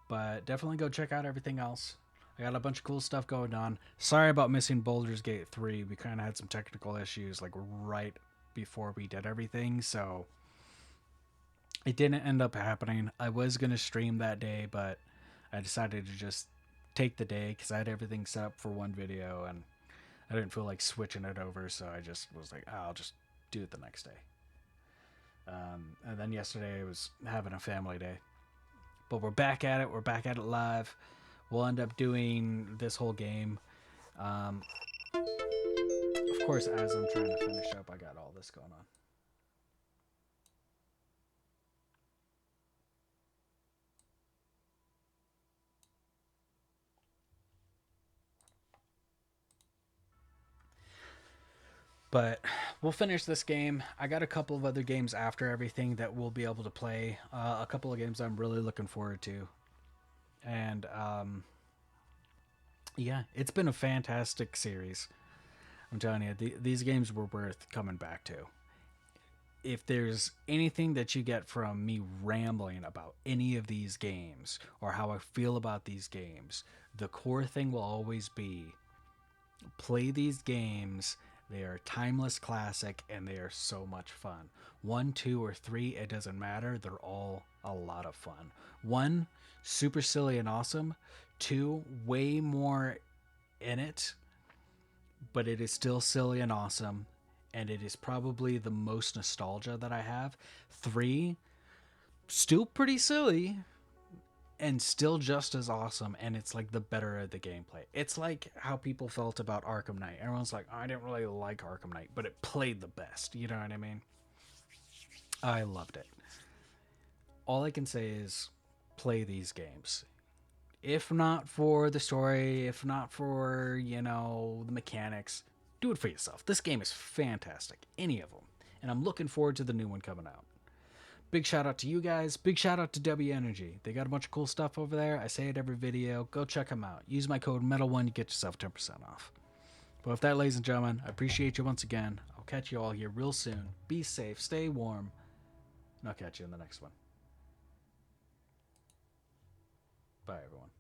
But definitely go check out everything else. I got a bunch of cool stuff going on. Sorry about missing Baldur's Gate 3. We kind of had some technical issues like right before we did everything, so it didn't end up happening. I was going to stream that day, but I decided to just take the day because I had everything set up for one video and I didn't feel like switching it over, so I just was like, I'll just do it the next day. And then yesterday I was having a family day. But we're back at it. We're back at it live. We'll end up doing this whole game. Of course, as I'm trying to finish up, I got all this going on. But we'll finish this game. I got a couple of other games after everything that we'll be able to play. A couple of games I'm really looking forward to. And yeah, it's been a fantastic series. I'm telling you, these games were worth coming back to. If there's anything that you get from me rambling about any of these games or how I feel about these games, the core thing will always be play these games. They are timeless classic and they are so much fun. 1, 2, or 3, it doesn't matter. They're all a lot of fun. 1, super silly and awesome. 2, way more in it, but it is still silly and awesome. And it is probably the most nostalgia that I have. 3, still pretty silly and still just as awesome, and it's like the better of the gameplay. It's like how people felt about Arkham Knight. Everyone's like, I didn't really like Arkham Knight, but it played the best. You know what I mean? I loved it. All I can say is play these games. If not for the story, if not for, the mechanics, do it for yourself. This game is fantastic. Any of them. And I'm looking forward to the new one coming out. Big shout out to you guys. Big shout out to W Energy. They got a bunch of cool stuff over there. I say it every video. Go check them out. Use my code METAL1. You get yourself 10% off. But with that, ladies and gentlemen, I appreciate you once again. I'll catch you all here real soon. Be safe. Stay warm. And I'll catch you in the next one. Bye, everyone.